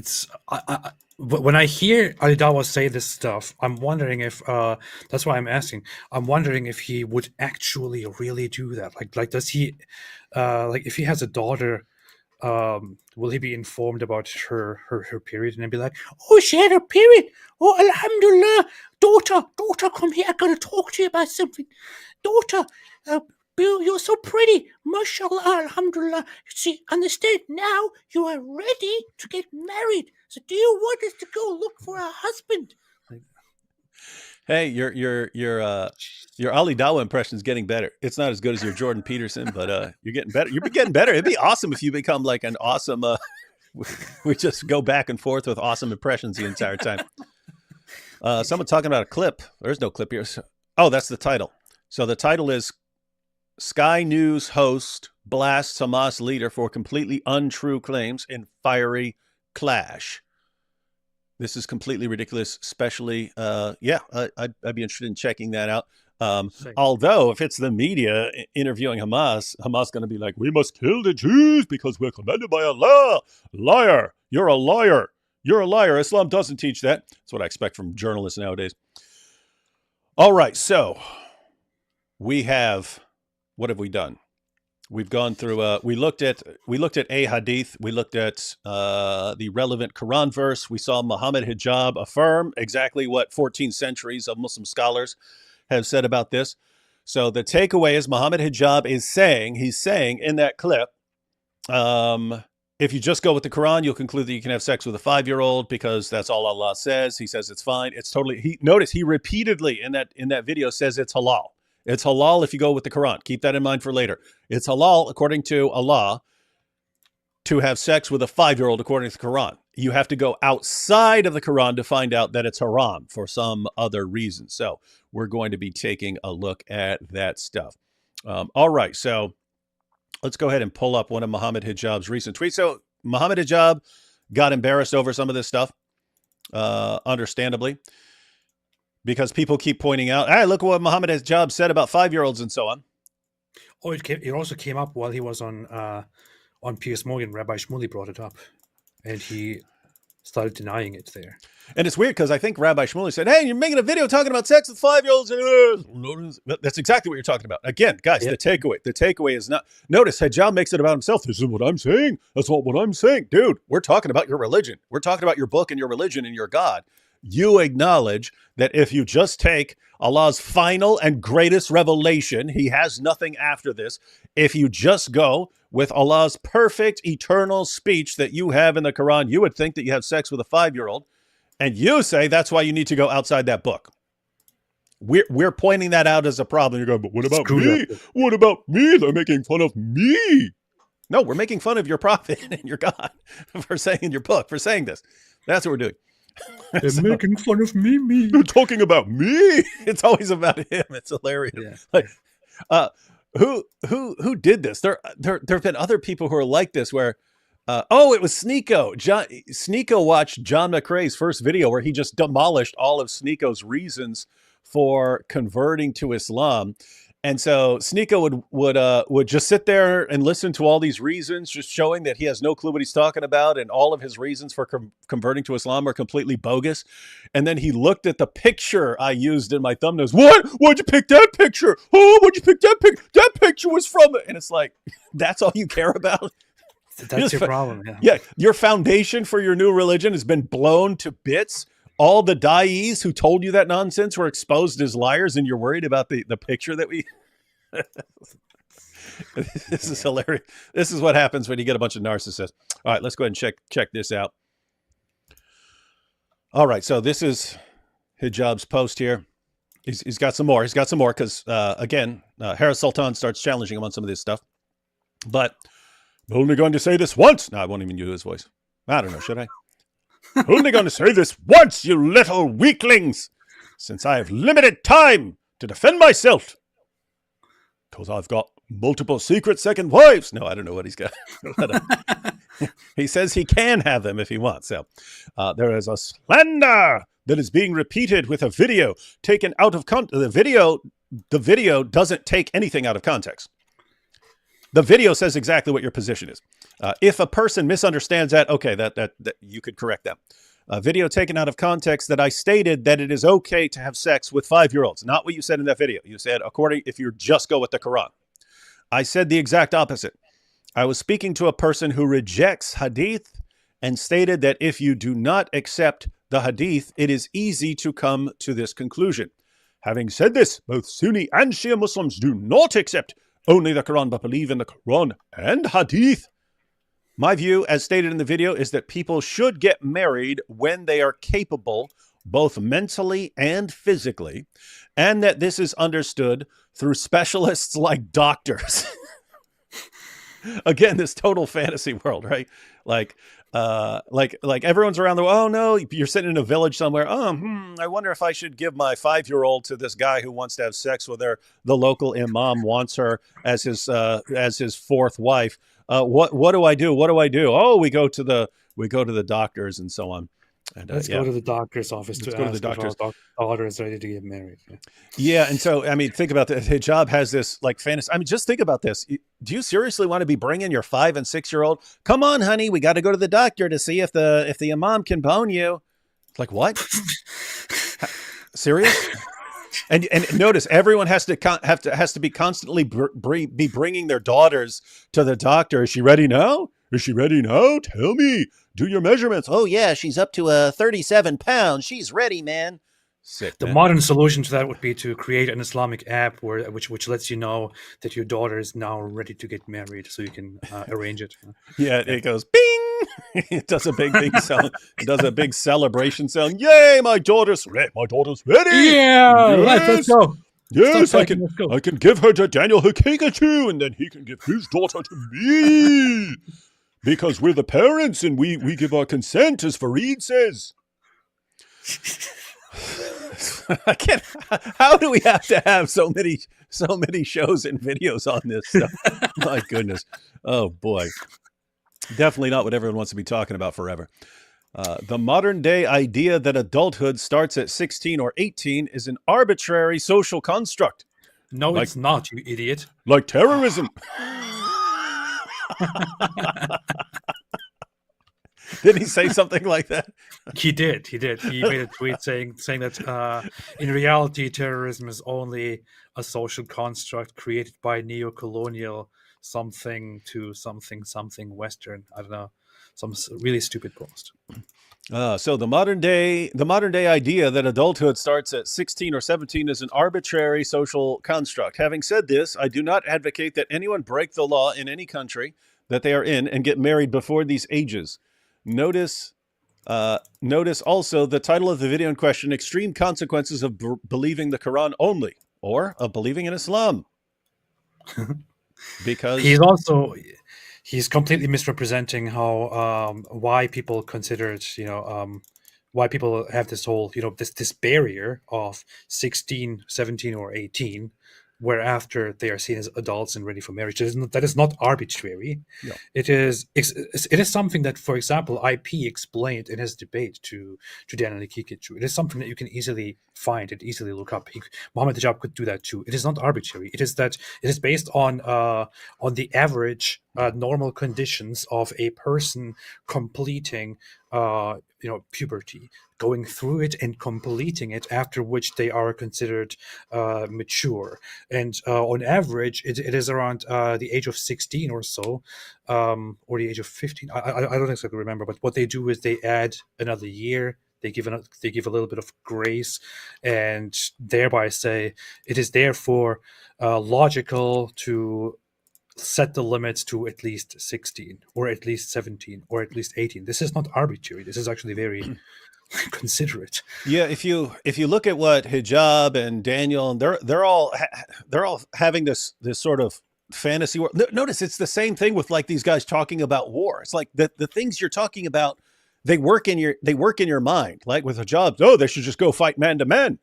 A: when I hear Ali Dawah say this stuff, I'm wondering if that's why I'm asking. I'm wondering if he would actually really do that. Like does he if he has a daughter? Will he be informed about her period and then be like, oh, she had her period. Oh, alhamdulillah. Daughter, come here. I gotta talk to you about something. Daughter, Bill, you're so pretty. MashaAllah, alhamdulillah. See, understand, now you are ready to get married. So do you want us to go look for a husband?
B: Hey, your Ali Dawah impression is getting better. It's not as good as your Jordan Peterson, but you're getting better. You're getting better. It'd be awesome if you become like an awesome. We just go back and forth with awesome impressions the entire time. Someone talking about a clip. There's no clip here. Oh, that's the title. So the title is Sky News host blasts Hamas leader for completely untrue claims in fiery clash. This is completely ridiculous, especially, I'd be interested in checking that out. Although, if it's the media interviewing Hamas going to be like, we must kill the Jews because we're commanded by Allah. Liar. You're a liar. You're a liar. Islam doesn't teach that. That's what I expect from journalists nowadays. All right, so what have we done? We've gone through. We looked at a hadith. We looked at the relevant Quran verse. We saw Mohammed Hijab affirm exactly what 14 centuries of Muslim scholars have said about this. So the takeaway is Mohammed Hijab is saying, he's saying in that clip, if you just go with the Quran, you'll conclude that you can have sex with a 5-year-old because that's all Allah says. He says it's fine. It's totally, notice he repeatedly in that video says it's halal. It's halal if you go with the Quran. Keep that in mind for later. It's halal, according to Allah, to have sex with a 5-year-old according to the Quran. You have to go outside of the Quran to find out that it's haram for some other reason. So we're going to be taking a look at that stuff. All right, so let's go ahead and pull up one of Mohammed Hijab's recent tweets. So Mohammed Hijab got embarrassed over some of this stuff, understandably, because people keep pointing out, hey, look what Mohammed Hijab said about 5-year-olds and so on.
A: Oh, it also came up while he was on Piers Morgan. Rabbi Shmuley brought it up, and he started denying it there.
B: And it's weird because I think Rabbi Shmuley said, hey, you're making a video talking about sex with 5-year-olds. That's exactly what you're talking about. Again, guys, the takeaway is not, notice Hijab makes it about himself. This is what I'm saying. That's not what I'm saying. Dude, we're talking about your religion. We're talking about your book and your religion and your God. You acknowledge that if you just take Allah's final and greatest revelation, he has nothing after this. If you just go with Allah's perfect eternal speech that you have in the Quran, you would think that you have sex with a 5-year-old. And you say that's why you need to go outside that book. We're pointing that out as a problem. You're going, but what about me? What about me? They're making fun of me. No, we're making fun of your prophet and your God for saying in your book, for saying this. That's what we're doing.
A: They're making fun of me.
B: They're talking about me. It's always about him. It's hilarious.
A: Yeah.
B: Like, who did this? There have been other people who are like this where, it was Sneeko. Sneeko watched John McRae's first video where he just demolished all of Sneeko's reasons for converting to Islam. And so Sneeko would just sit there and listen to all these reasons, just showing that he has no clue what he's talking about, and all of his reasons for converting to Islam are completely bogus. And then he looked at the picture I used in my thumbnails. What? Why'd you pick that picture? Oh, why'd you pick that picture? That picture was from it. And it's like, that's all you care about?
A: That's your problem.
B: Yeah, your foundation for your new religion has been blown to bits. All the da'is who told you that nonsense were exposed as liars, and you're worried about the picture that we... This is hilarious. This is what happens when you get a bunch of narcissists. All right, let's go ahead and check this out. All right, so this is Hijab's post here. He's got some more. He's got some more because, again, Harris Sultan starts challenging him on some of this stuff. But I'm only going to say this once. No, I won't even use his voice. I don't know, should I? Only going to say this once, you little weaklings, since I have limited time to defend myself. Because I've got multiple secret second wives. No, I don't know what he's got. He says he can have them if he wants. So there is a slander that is being repeated with a video taken out of context. The video doesn't take anything out of context. The video says exactly what your position is. If a person misunderstands that, okay, that you could correct them. A video taken out of context that I stated that it is okay to have sex with 5-year-olds. Not what you said in that video. You said, if you just go with the Quran. I said the exact opposite. I was speaking to a person who rejects hadith and stated that if you do not accept the hadith, it is easy to come to this conclusion. Having said this, both Sunni and Shia Muslims do not accept only the Quran, but believe in the Quran and hadith. My view, as stated in the video, is that people should get married when they are capable, both mentally and physically, and that this is understood through specialists like doctors. Again, this total fantasy world, right? Like everyone's around the world. Oh no, you're sitting in a village somewhere. I wonder if I should give my 5-year-old to this guy who wants to have sex with her. The local imam wants her as his fourth wife. What do I do? What do I do? Oh, we go to the doctors and so on. And,
A: Let's go to the doctor's office to ask if our daughter is ready to get married.
B: Yeah, and so, I mean, think about that. Hijab has this, like, fantasy. I mean, just think about this. Do you seriously want to be bringing your 5- and 6-year-old? Come on, honey, we got to go to the doctor to see if the imam can bone you. Like, what? Serious? And notice, everyone has to be constantly be bringing their daughters to the doctor. Is she ready now? Is she ready now? Tell me. Do your measurements. Oh, yeah, she's up to 37 pounds. She's ready, man. Sick,
A: The
B: man.
A: modern solution to that would be to create an Islamic app which lets you know that your daughter is now ready to get married, so you can arrange it.
B: Yeah, it goes bing. It does a big sound. It does a big celebration sound. Yay, my daughter's ready. My daughter's ready.
A: Yeah, let's
B: Yes.
A: go.
B: Yes,
A: Stop
B: I
A: talking,
B: can.
A: let's go.
B: I can give her to Daniel Hikikachu, and then he can give his daughter to me, because we're the parents and we give our consent, as Fareed says. I can't. How do we have to have so many shows and videos on this stuff? My goodness. Oh boy. Definitely not what everyone wants to be talking about forever. The modern day idea that adulthood starts at 16 or 18 is an arbitrary social construct.
A: No, it's not, you idiot.
B: Like terrorism. Did he say something like that?
A: He did. He made a tweet saying that in reality, terrorism is only a social construct created by neo-colonial something to something Western. I don't know, some really stupid post.
B: So the modern day idea that adulthood starts at 16 or 17 is an arbitrary social construct. Having said this, I do not advocate that anyone break the law in any country that they are in and get married before these ages. Notice also the title of the video in question: Extreme Consequences of Believing the Quran Only, or of believing in Islam. Because
A: he's completely misrepresenting how why people consider it, why people have this whole, this barrier of 16, 17, or 18, where after they are seen as adults and ready for marriage. That is not arbitrary.
B: No.
A: It is something that, for example, IP explained in his debate to Daniel Hikikachu. It is something that you can easily find and easily look up. Mohammed Hijab could do that too. It is not arbitrary. It is based on the average normal conditions of a person completing puberty, going through it and completing it, after which they are considered mature. And on average, it is around the age of 16 or so, or the age of 15. I don't exactly remember, but what they do is they add another year. They give a little bit of grace, and thereby say it is therefore logical to set the limits to at least 16 or at least 17 or at least 18. This is not arbitrary. This is actually very considerate.
B: Yeah, if you look at what Hijab and Daniel, and they're all having this sort of fantasy world. Notice it's the same thing with like these guys talking about war. It's like the things you're talking about, they work in your mind. Like with Hijab, they should just go fight man to man.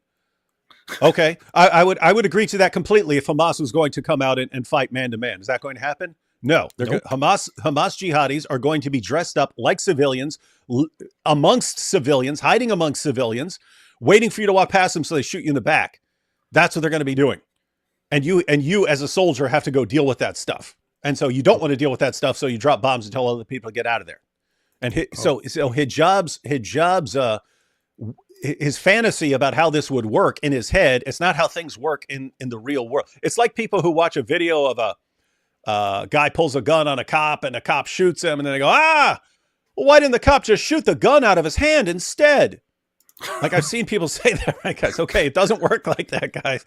B: Okay, I would agree to that completely if Hamas was going to come out and fight man to man. Is that going to happen? No.
A: Nope.
B: Hamas jihadis are going to be dressed up like civilians, amongst civilians, hiding amongst civilians, waiting for you to walk past them so they shoot you in the back. That's what they're going to be doing. And you as a soldier have to go deal with that stuff. And so you don't want to deal with that stuff, so you drop bombs and tell other people to get out of there. And so Hijab's his fantasy about how this would work in his head, it's not how things work in the real world. It's like people who watch a video of a guy pulls a gun on a cop and a cop shoots him, and then they go, well, why didn't the cop just shoot the gun out of his hand instead? Like, I've seen people say that, right, guys? Okay, it doesn't work like that, guys.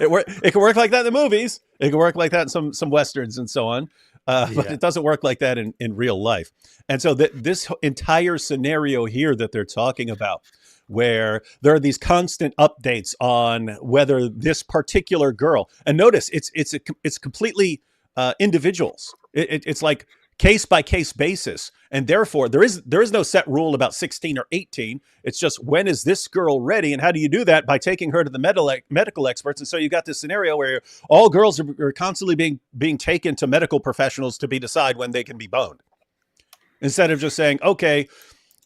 B: It can work like that in the movies. It can work like that in some Westerns and so on. But it doesn't work like that in real life. And so this entire scenario here that they're talking about, where there are these constant updates on whether this particular girl, and notice it's completely individuals. It's like case by case basis, and therefore there is no set rule about 16 or 18. It's just, when is this girl ready, and how do you do that? By taking her to the medical experts. And so you got this scenario where all girls are constantly being taken to medical professionals to decide when they can be boned, instead of just saying, okay,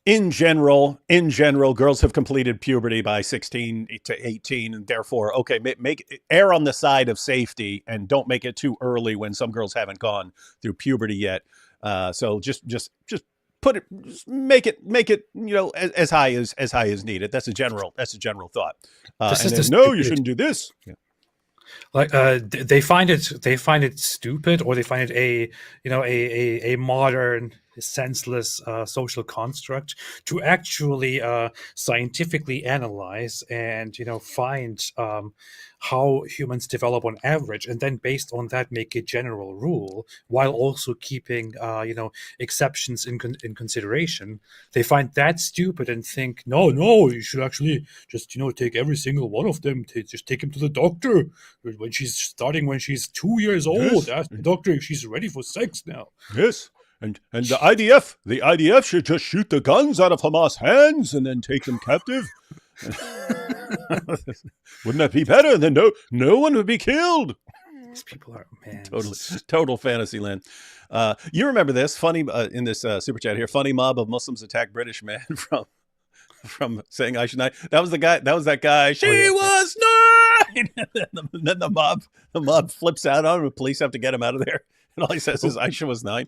B: in general, girls have completed puberty by 16 to 18, and therefore, okay, err on the side of safety and don't make it too early when some girls haven't gone through puberty yet. So just make it as high as needed. That's a general thought. You shouldn't do this. Yeah.
A: Like they find it stupid, or they find it a modern senseless social construct to actually scientifically analyze and find how humans develop on average, and then based on that make a general rule while also keeping exceptions in consideration. They find that stupid and think, no, you should actually just take every single one of them, just take him to the doctor when she's 2 years old.
B: Yes.
A: Ask the doctor if she's ready for sex now.
B: Yes. And the IDF should just shoot the guns out of Hamas' hands and then take them captive. Wouldn't that be better? Then no one would be killed.
A: These people are, man,
B: Total fantasy land. You remember this funny in this super chat here? Funny mob of Muslims attack British man from saying I should not. That was that guy. She was 9. And then the mob flips out on him. The police have to get him out of there, and all he says is Aisha was 9.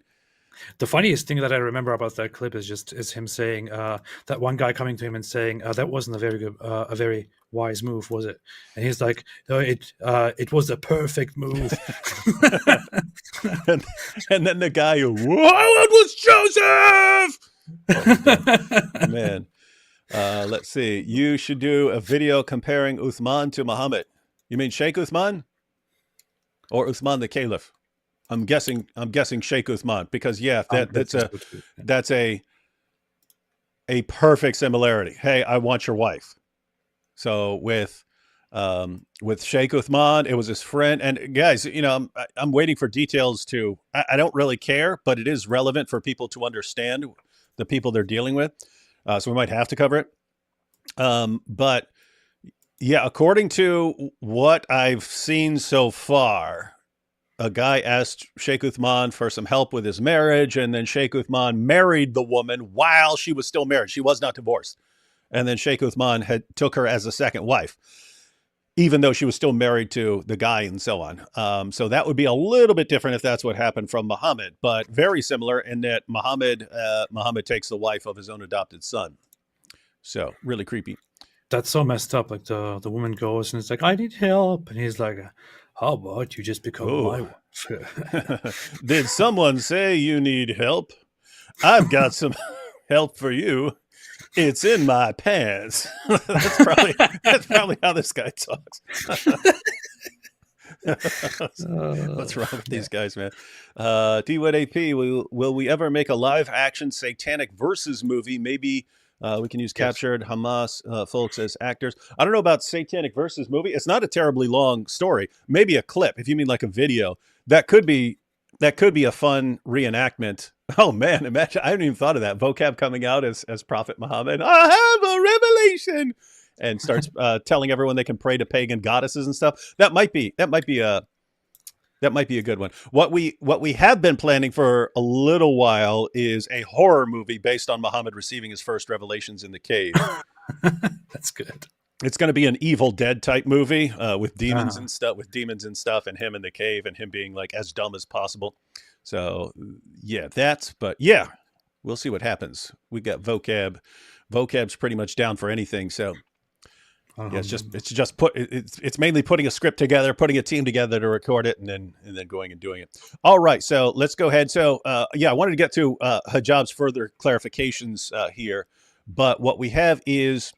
A: The funniest thing that I remember about that clip is him saying that one guy coming to him and saying that wasn't a very wise move, was it? And he's like, no, it was a perfect move.
B: and then the guy who, it was Joseph. Man, let's see. You should do a video comparing Uthman to Muhammad. You mean Sheikh Uthman or Uthman the Caliph? I'm guessing Sheikh Uthman, because that's a perfect similarity. Hey, I want your wife. So with Sheikh Uthman, it was his friend. And guys, I'm waiting for details I don't really care, but it is relevant for people to understand the people they're dealing with. So we might have to cover it. But yeah, according to what I've seen so far, a guy asked Sheikh Uthman for some help with his marriage, and then Sheikh Uthman married the woman while she was still married. She was not divorced. And then Sheikh Uthman took her as a second wife, even though she was still married to the guy and so on. So that would be a little bit different if that's what happened from Muhammad, but very similar in that Muhammad takes the wife of his own adopted son. So really creepy.
A: That's so messed up. Like the woman goes and it's like, I need help. And he's like, how about you just become my wife?
B: Did someone say you need help? I've got some help for you. It's in my pants. That's probably how this guy talks. What's wrong with these guys, man? D-Wood AP, will we ever make a live action satanic versus movie? Maybe we can use captured Hamas folks as actors. I don't know about satanic versus movie. It's not a terribly long story. Maybe a clip, if you mean like a video. That could be a fun reenactment. Oh man, imagine, I hadn't even thought of that. Vocab coming out as Prophet Muhammad. I have a revelation, and starts telling everyone they can pray to pagan goddesses and stuff. That might be a good one. What we have been planning for a little while is a horror movie based on Muhammad receiving his first revelations in the cave.
A: That's good.
B: It's going to be an Evil Dead type movie with demons and stuff, and him in the cave, and him being like as dumb as possible. So yeah, we'll see what happens. We got vocab. Vocab's pretty much down for anything. So yeah, it's mainly putting a script together, putting a team together to record it, and then going and doing it. All right, so let's go ahead. So I wanted to get to Hijab's further clarifications here, but what we have is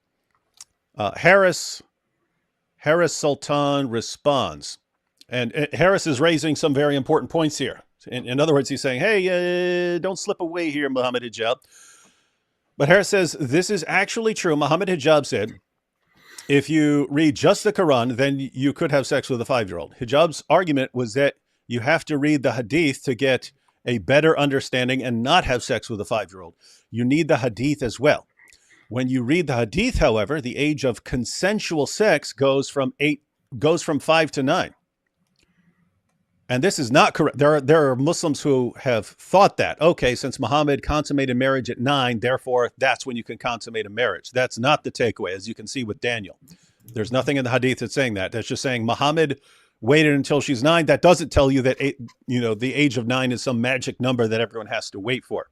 B: Harris Sultan responds, and Harris is raising some very important points here. In other words, he's saying, hey, don't slip away here, Mohammed Hijab. But Harris says, this is actually true. Mohammed Hijab said, if you read just the Quran, then you could have sex with a 5-year-old. Hijab's argument was that you have to read the Hadith to get a better understanding and not have sex with a 5-year-old. You need the Hadith as well. When you read the Hadith, however, the age of consensual sex goes from 5 to 9. And this is not correct. There are Muslims who have thought that, okay, since Muhammad consummated marriage at 9, therefore that's when you can consummate a marriage. That's not the takeaway, as you can see with Daniel. There's nothing in the Hadith that's saying that. That's just saying Muhammad waited until she's 9. That doesn't tell you that the age of 9 is some magic number that everyone has to wait for.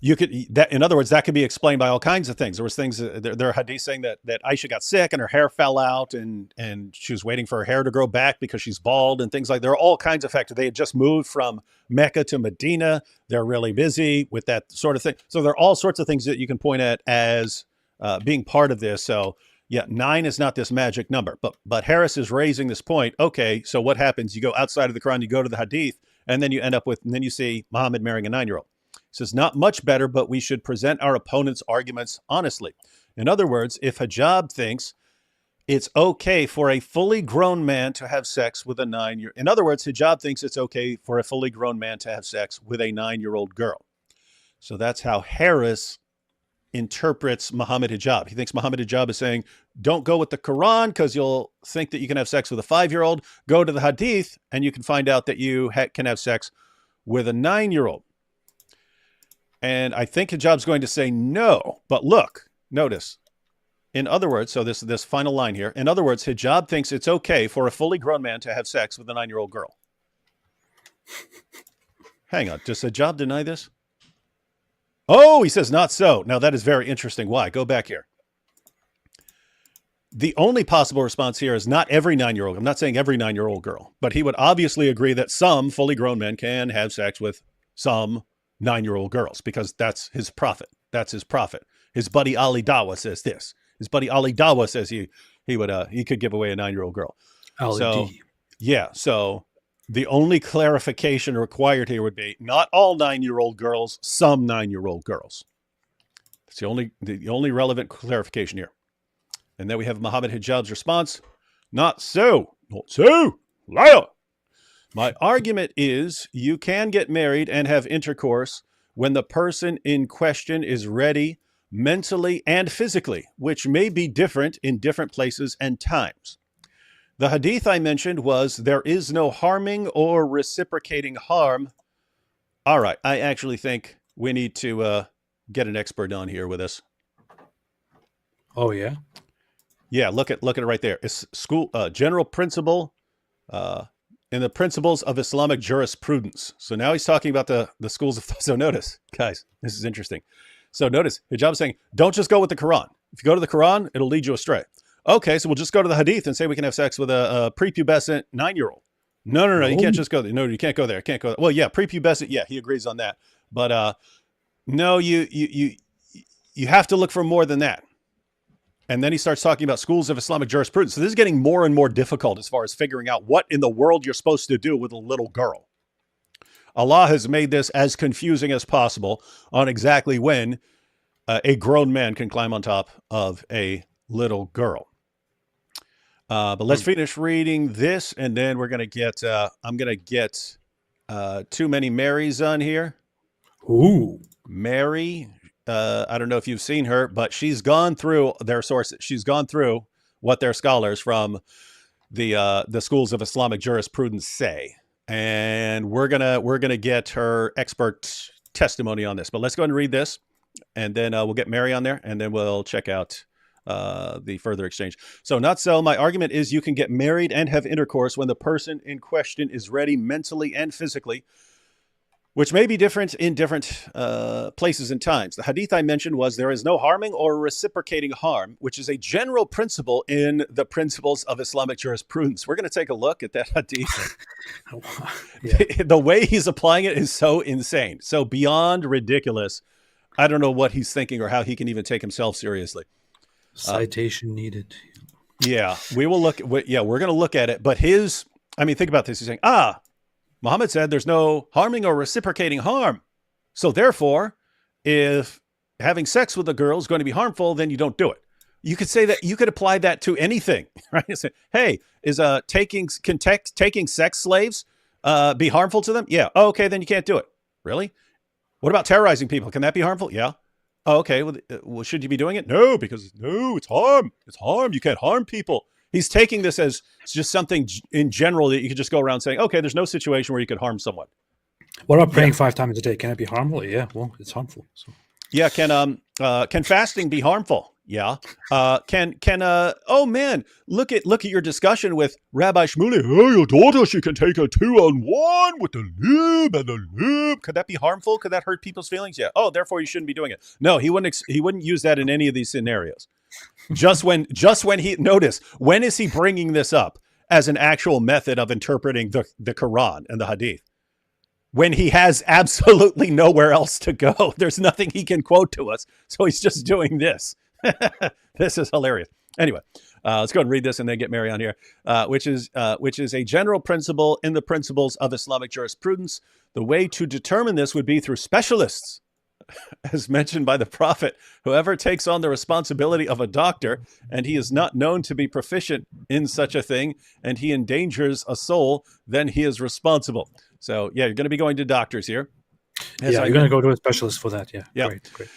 B: You could that, in other words, that could be explained by all kinds of things. There was things, there are hadiths saying that Aisha got sick and her hair fell out, and she was waiting for her hair to grow back because she's bald and things like. There are all kinds of factors. They had just moved from Mecca to Medina. They're really busy with that sort of thing. So there are all sorts of things that you can point at as being part of this. So yeah, 9 is not this magic number, but Harris is raising this point. Okay, so what happens? You go outside of the Quran, you go to the hadith, and then you end up with, and then you see Muhammad marrying a 9-year-old. He says, not much better, but we should present our opponent's arguments honestly. In other words, if Hijab thinks it's okay for a fully grown man to have sex with a 9-year-old. In other words, Hijab thinks it's okay for a fully grown man to have sex with a 9-year-old girl. So that's how Harris interprets Mohammed Hijab. He thinks Mohammed Hijab is saying, don't go with the Quran because you'll think that you can have sex with a 5-year-old. Go to the Hadith and you can find out that you can have sex with a 9-year-old. And I think Hijab's going to say no. But look, notice. In other words, so this final line here. In other words, Hijab thinks it's okay for a fully grown man to have sex with a 9-year-old girl. Hang on. Does Hijab deny this? Oh, he says not so. Now that is very interesting. Why? Go back here. The only possible response here is not every 9-year-old. I'm not saying every 9-year-old girl, but he would obviously agree that some fully grown men can have sex with some 9-year-old girls because that's his prophet. That's his prophet. His buddy Ali Dawa says this. His buddy Ali Dawa says he could give away a 9-year-old girl. So the only clarification required here would be not all 9-year-old girls, some 9-year-old girls. That's the only relevant clarification here. And then we have Mohammed Hijab's response. Not so. Not so. Liar. My argument is you can get married and have intercourse when the person in question is ready mentally and physically, which may be different in different places and times. The hadith I mentioned was, there is no harming or reciprocating harm. All right, I actually think we need to get an expert on here with us.
A: Oh, yeah?
B: Yeah, look at it right there. It's general principle in the principles of Islamic jurisprudence. So now he's talking about the schools of thought. So notice, guys, this is interesting. So notice, Hijab is saying, don't just go with the Quran. If you go to the Quran, it'll lead you astray. Okay, so we'll just go to the Hadith and say we can have sex with a prepubescent 9-year-old. No, you can't just go there. No, you can't go there. Can't go there. Well, yeah, prepubescent, yeah, he agrees on that. But no, you have to look for more than that. And then he starts talking about schools of Islamic jurisprudence. So this is getting more and more difficult as far as figuring out what in the world you're supposed to do with a little girl. Allah has made this as confusing as possible on exactly when a grown man can climb on top of a little girl. But let's finish reading this, and then we're going to get, I'm going to get too many Marys on here.
A: Ooh.
B: Mary, I don't know if you've seen her, but she's gone through their sources. She's gone through what their scholars from the schools of Islamic jurisprudence say. And we're gonna get her expert testimony on this. But let's go ahead and read this, and then we'll get Mary on there, and then we'll check out the further exchange. So not so. My argument is you can get married and have intercourse when the person in question is ready mentally and physically, which may be different in different places and times. The hadith I mentioned was, there is no harming or reciprocating harm, which is a general principle in the principles of Islamic jurisprudence. We're going to take a look at that hadith. Yeah. The way he's applying it is so insane, so beyond ridiculous. I don't know what he's thinking or how he can even take himself seriously.
A: Citation needed.
B: Yeah, we will look. We're going to look at it. But think about this. He's saying, Muhammad said there's no harming or reciprocating harm. So therefore, if having sex with a girl is going to be harmful, then you don't do it. You could say that, you could apply that to anything, right? Say, hey, taking sex slaves be harmful to them? Yeah. Oh, okay, then you can't do it. Really? What about terrorizing people? Can that be harmful? Yeah. Oh, okay. Well, should you be doing it? No, because it's harm. It's harm. You can't harm people. He's taking this as just something in general that you could just go around saying, okay, there's no situation where you could harm someone.
A: What about praying 5 times a day? Can it be harmful? Yeah, well, it's harmful. So.
B: Yeah, can fasting be harmful? Yeah. Oh man, look at your discussion with Rabbi Shmuley. Oh, your daughter, she can take a 2-on-1 with the lube and the lube. Could that be harmful? Could that hurt people's feelings? Yeah. Oh, therefore you shouldn't be doing it. No, he wouldn't use that in any of these scenarios. Just when he notice, when is he bringing this up as an actual method of interpreting the Quran and the Hadith? When he has absolutely nowhere else to go. There's nothing he can quote to us. So he's just doing this. This is hilarious. Anyway, let's go and read this and then get Mary on here, which is a general principle in the principles of Islamic jurisprudence. The way to determine this would be through specialists. As mentioned by the Prophet, whoever takes on the responsibility of a doctor and he is not known to be proficient in such a thing and he endangers a soul, then he is responsible. So, yeah, you're going to be going to doctors here.
A: You're going to go to a specialist for that. Yeah. Great.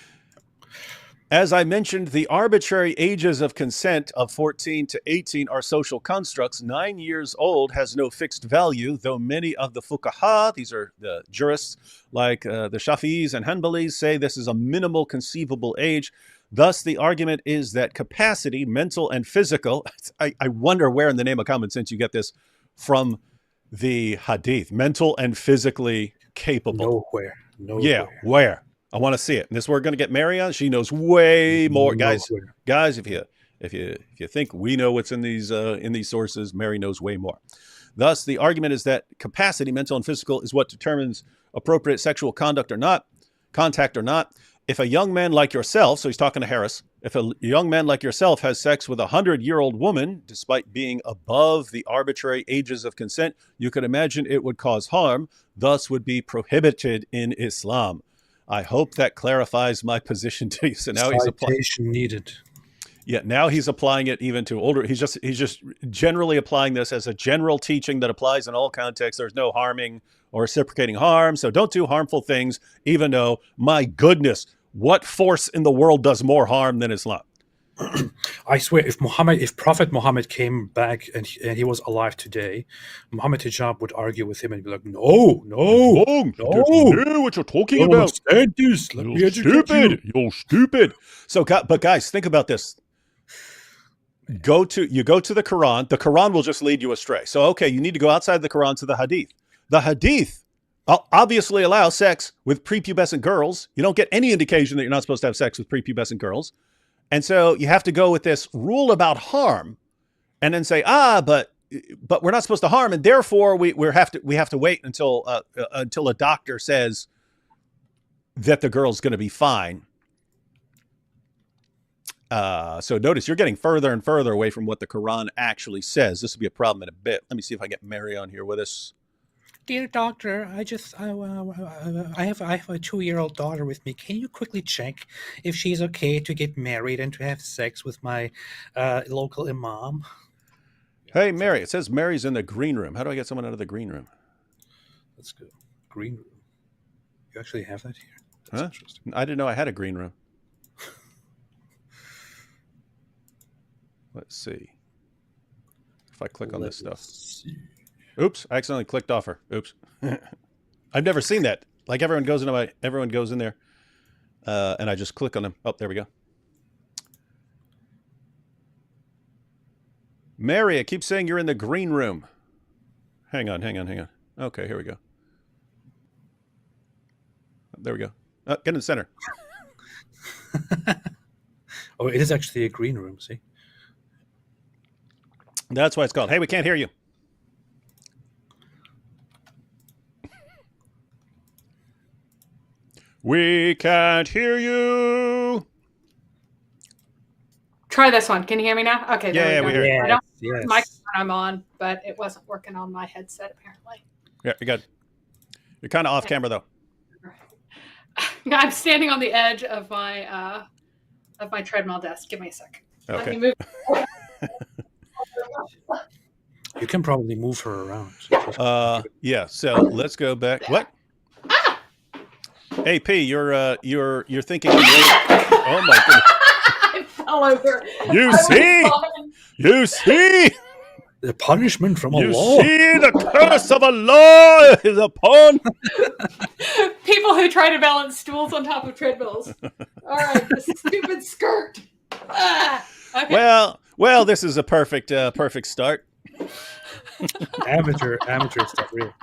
B: As I mentioned, the arbitrary ages of consent of 14 to 18 are social constructs. 9 years old has no fixed value, though many of the fuqaha, these are the jurists like the Shafi'is and Hanbalis, say this is a minimal conceivable age. Thus, the argument is that capacity, mental and physical, I wonder where in the name of common sense you get this from the Hadith, mental and physically capable.
A: Nowhere.
B: Yeah, where? I want to see it. And this we're going to get Mary on. She knows way more, guys. If you think we know what's in these sources, Mary knows way more. Thus, the argument is that capacity, mental and physical, is what determines appropriate sexual contact or not. If a young man like yourself, so he's talking to Harris, if a young man like yourself has sex with a 100-year-old woman, despite being above the arbitrary ages of consent, you could imagine it would cause harm, thus would be prohibited in Islam. I hope that clarifies my position to you. So now he's applying.
A: Needed.
B: Yeah, now he's applying it even to older. He's just generally applying this as a general teaching that applies in all contexts. There's no harming or reciprocating harm. So don't do harmful things, even though, my goodness, what force in the world does more harm than Islam?
A: I swear, if Prophet Muhammad came back and he was alive today, Mohammed Hijab would argue with him and be like, no,
B: what you're talking about.
A: This.
B: You're stupid. So, but guys, think about this. You go to the Quran. The Quran will just lead you astray. So, okay, you need to go outside the Quran to the Hadith. The Hadith obviously allow sex with prepubescent girls. You don't get any indication that you're not supposed to have sex with prepubescent girls. And so you have to go with this rule about harm and then say, but we're not supposed to harm. And therefore we have to wait until a doctor says that the girl's going to be fine. So notice you're getting further and further away from what the Quran actually says. This will be a problem in a bit. Let me see if I get Mary on here with us.
A: Dear doctor, I have a 2-year-old daughter with me. Can you quickly check if she's okay to get married and to have sex with my local imam?
B: Hey, Mary, it says Mary's in the green room. How do I get someone out of the green room?
A: Let's go. Green room. You actually have that here?
B: That's interesting. I didn't know I had a green room. Let's see. If I click on this stuff. Oops, I accidentally clicked off her. Oops. I've never seen that. Like everyone goes in there. And I just click on them. Oh, there we go. Mary, I keep saying you're in the green room. Hang on. Okay, here we go. There we go. Get in the center.
A: Oh, it is actually a green room, see?
B: That's why it's called. Hey, we can't hear you. We can't hear you.
H: Try this one. Can you hear me now? Okay.
B: Yeah, we hear you.
H: I don't know the microphone I'm on, but it wasn't working on my headset apparently.
B: Yeah, you're good. You're kind of off camera though.
H: I'm standing on the edge of my treadmill desk. Give me a second.
B: Okay.
H: Let me move.
A: You can probably move her around.
B: Yeah. So let's go back. What? Hey, P, you're thinking. Oh my goodness!
H: I fell over.
B: You see.
A: The punishment from Allah.
B: You see, the curse of Allah is upon
H: people who try to balance stools on top of treadmills. All right, the stupid skirt. Okay.
B: Well, this is a perfect start.
A: Amateur stuff, really.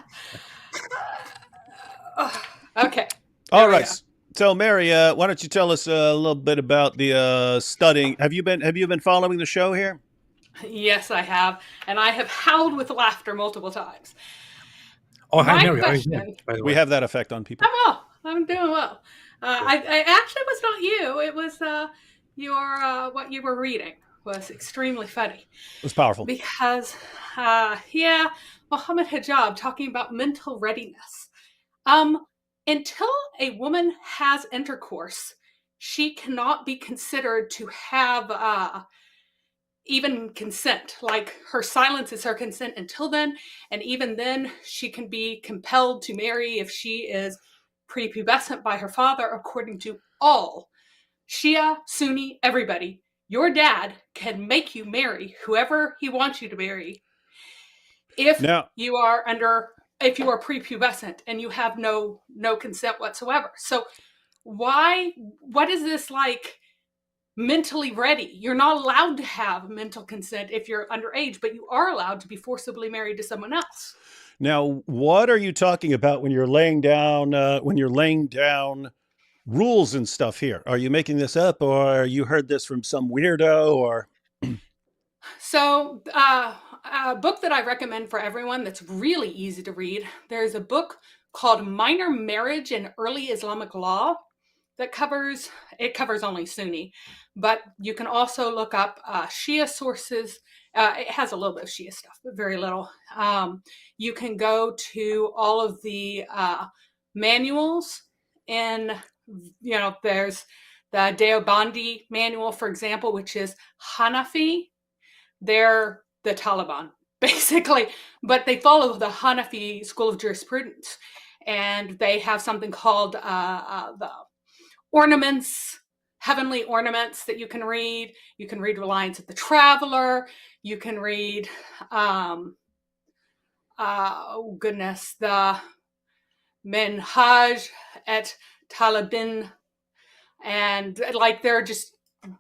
H: Okay.
B: All
H: There we
B: right.
H: go.
B: So, Mary, why don't you tell us a little bit about the studying? Have you been following the show here?
H: Yes, I have, and I have howled with laughter multiple times.
A: Oh, hi,
H: My
A: Mary. How are you
H: question.
A: doing, by the
B: We
A: way?
B: have that effect on people.
H: I'm well. I'm doing well. I actually was not you. It was your what you were reading was extremely funny
B: It was powerful.
H: because Mohammed Hijab talking about mental readiness. Until a woman has intercourse, she cannot be considered to have even consent. Like her silence is her consent until then, and even then she can be compelled to marry if she is prepubescent by her father, according to all Shia, Sunni, everybody. Your dad can make you marry whoever he wants you to marry if
B: Now,
H: you are prepubescent and you have no consent whatsoever. So what is this like mentally ready? You're not allowed to have mental consent if you're underage, but you are allowed to be forcibly married to someone else.
B: Now, what are you talking about when you're laying down rules and stuff here? Are you making this up, or you heard this from some weirdo, or?
H: So, a book that I recommend for everyone that's really easy to read, there's a book called Minor Marriage in Early Islamic Law that covers only Sunni, but you can also look up Shia sources. It has a little bit of Shia stuff, but very little. You can go to all of the manuals, and there's the Deobandi manual, for example, which is Hanafi. They're the Taliban, basically, but they follow the Hanafi school of jurisprudence, and they have something called the ornaments, heavenly ornaments that you can read. You can read Reliance of the Traveler. You can read, the Minhaj et Talibin, and like there are just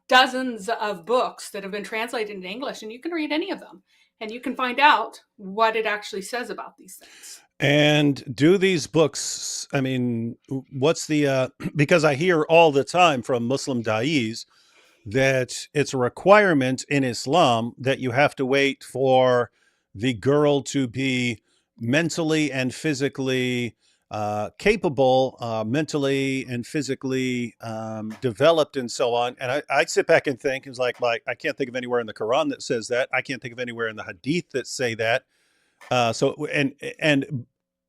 H: dozens of books that have been translated into English, and you can read any of them, and you can find out what it actually says about these things.
B: And do these books, I mean, what's the, because I hear all the time from Muslim da'is that it's a requirement in Islam that you have to wait for the girl to be mentally and physically capable, mentally and physically developed, and so on. And I sit back and think, it's like I can't think of anywhere in the Quran that says that. I can't think of anywhere in the Hadith that say that.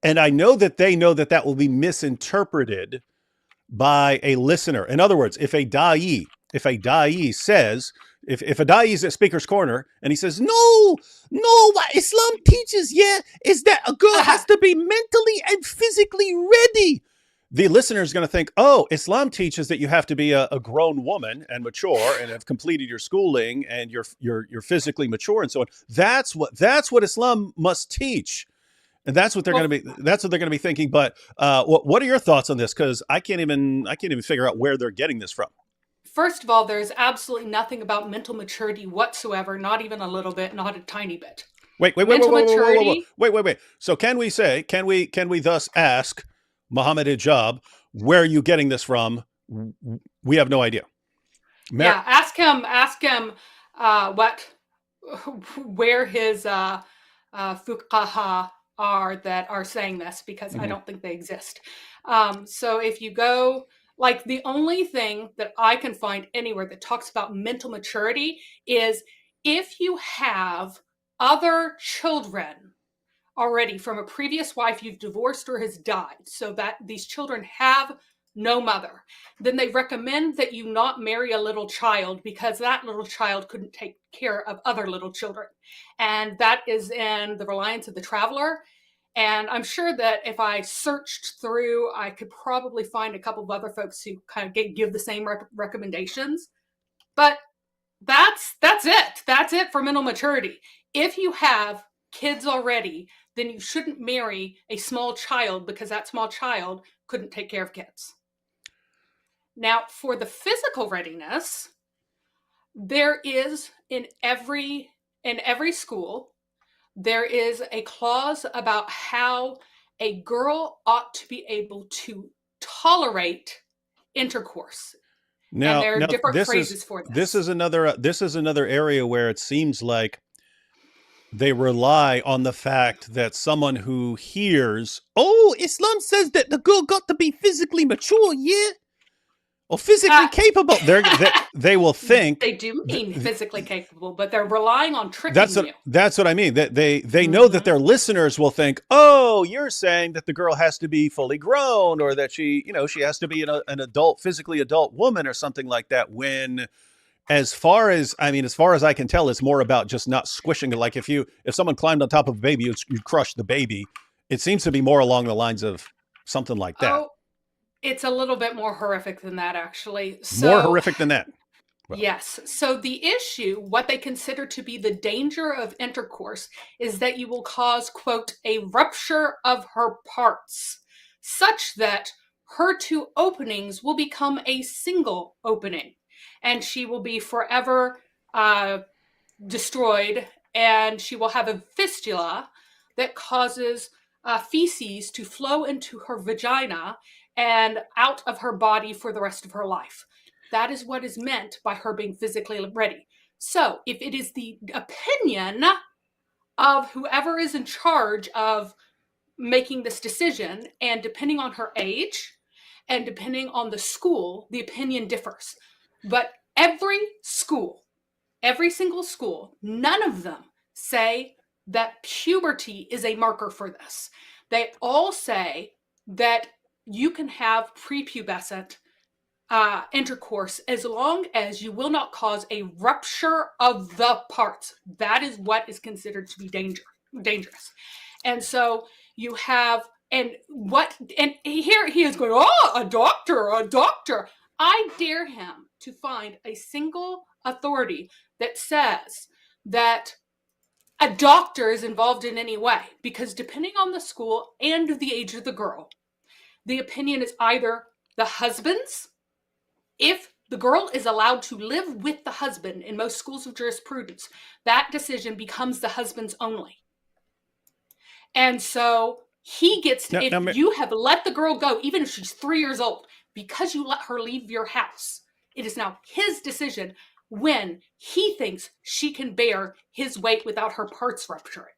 B: And I know that they know that that will be misinterpreted by a listener. In other words, if a da'i says, if a da'i is at Speaker's Corner and he says, no, what Islam teaches, is that a girl has to be mentally and physically ready. The listener is going to think, oh, Islam teaches that you have to be a grown woman and mature and have completed your schooling and you're physically mature and so on. That's what Islam must teach. And that's what they're going to be thinking. But what are your thoughts on this? Because I can't even figure out where they're getting this from.
H: First of all, there's absolutely nothing about mental maturity whatsoever, not even a little bit, not a tiny bit.
B: Wait. So can we thus ask Mohammed Hijab, where are you getting this from? We have no idea.
H: Yeah, ask him where his fuqaha are that are saying this, because I don't think they exist. So if you go, like, the only thing that I can find anywhere that talks about mental maturity is if you have other children already from a previous wife you've divorced or has died, so that these children have no mother, then they recommend that you not marry a little child, because that little child couldn't take care of other little children. And that is in the Reliance of the Traveler. And I'm sure that if I searched through, I could probably find a couple of other folks who kind of give the same recommendations. But that's it. That's it for mental maturity. If you have kids already, then you shouldn't marry a small child, because that small child couldn't take care of kids. Now, for the physical readiness, there is in every school, there is a clause about how a girl ought to be able to tolerate intercourse. And there are different phrases for this.
B: This is another area where it seems like they rely on the fact that someone who hears, oh, Islam says that the girl got to be physically mature, yeah, or physically capable. They will think
H: they do mean physically capable, but they're relying on tricking you.
B: That's what I mean. That they know that their listeners will think, oh, you're saying that the girl has to be fully grown, or that she has to be an adult, physically adult woman, or something like that. When, as far as I can tell, it's more about just not squishing it. Like if someone climbed on top of a baby, you'd crush the baby. It seems to be more along the lines of something like that.
H: Oh, it's a little bit more horrific than that, actually.
B: More horrific than that.
H: Well, yes. So the issue, what they consider to be the danger of intercourse, is that you will cause, quote, a rupture of her parts, such that her two openings will become a single opening, and she will be forever destroyed, and she will have a fistula that causes feces to flow into her vagina and out of her body for the rest of her life. That is what is meant by her being physically ready. So if it is the opinion of whoever is in charge of making this decision, and depending on her age and depending on the school, the opinion differs. But every single school, none of them say that puberty is a marker for this. They all say that you can have prepubescent intercourse as long as you will not cause a rupture of the parts. That is what is considered to be dangerous. And so you have, and here he is going, oh, a doctor. I dare him to find a single authority that says that a doctor is involved in any way, because depending on the school and the age of the girl, the opinion is either the husband's. If the girl is allowed to live with the husband in most schools of jurisprudence, that decision becomes the husband's only. And so he gets, if you have let the girl go, even if she's 3 years old, because you let her leave your house, it is now his decision when he thinks she can bear his weight without her parts rupturing.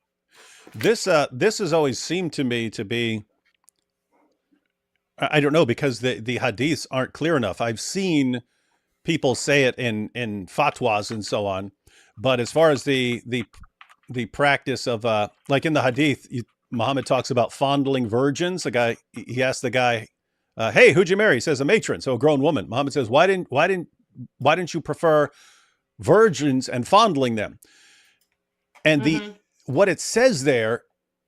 B: This has always seemed to me to be, I don't know, because the hadiths aren't clear enough. I've seen people say it in fatwas and so on, but as far as the practice of like in the hadith, Muhammad talks about fondling virgins. He asked the guy, "Hey, who'd you marry?" He says, "A matron," so a grown woman. Muhammad says, "Why didn't you prefer virgins and fondling them?" And what it says there.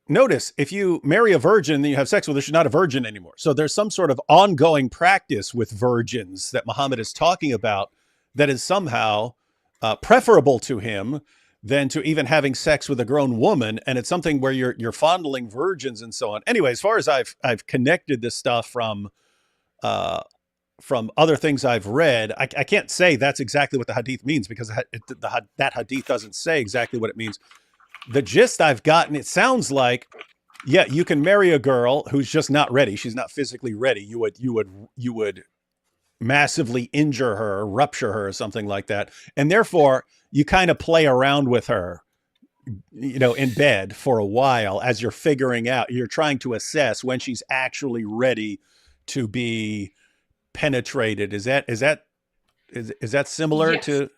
B: Notice, if you marry a virgin, then you have sex with her, she's not a virgin anymore. So there's some sort of ongoing practice with virgins that Muhammad is talking about that is somehow preferable to him than to even having sex with a grown woman. And it's something where you're fondling virgins and so on. Anyway, as far as I've connected this stuff from other things I've read, I can't say that's exactly what the hadith means, because that hadith doesn't say exactly what it means. The gist I've gotten, it sounds like, yeah, you can marry a girl who's just not ready. She's not physically ready. You would massively injure her, rupture her, or something like that. And therefore, you kind of play around with her, in bed for a while as you're figuring out, you're trying to assess when she's actually ready to be penetrated. Is that similar to?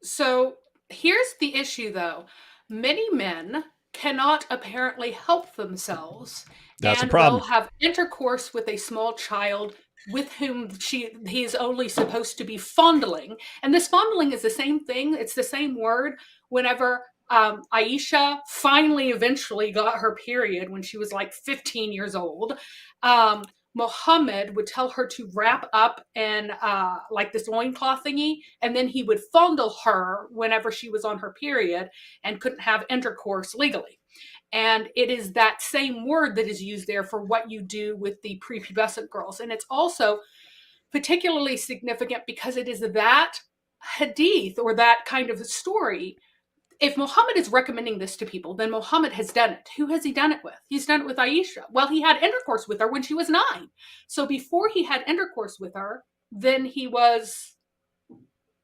H: So here's the issue, though. Many men cannot apparently help themselves.
B: That's
H: and
B: a problem.
H: will have intercourse with a small child with whom he's only supposed to be fondling. And this fondling is the same thing. It's the same word. Whenever Aisha finally eventually got her period when she was like 15 years old, Muhammad would tell her to wrap up in like this loincloth thingy, and then he would fondle her whenever she was on her period and couldn't have intercourse legally. And it is that same word that is used there for what you do with the prepubescent girls. And it's also particularly significant because it is that hadith or that kind of a story, if Muhammad is recommending this to people, then Muhammad has done it. Who has he done it with? He's done it with Aisha. Well, he had intercourse with her when she was 9. So before he had intercourse with her, then he was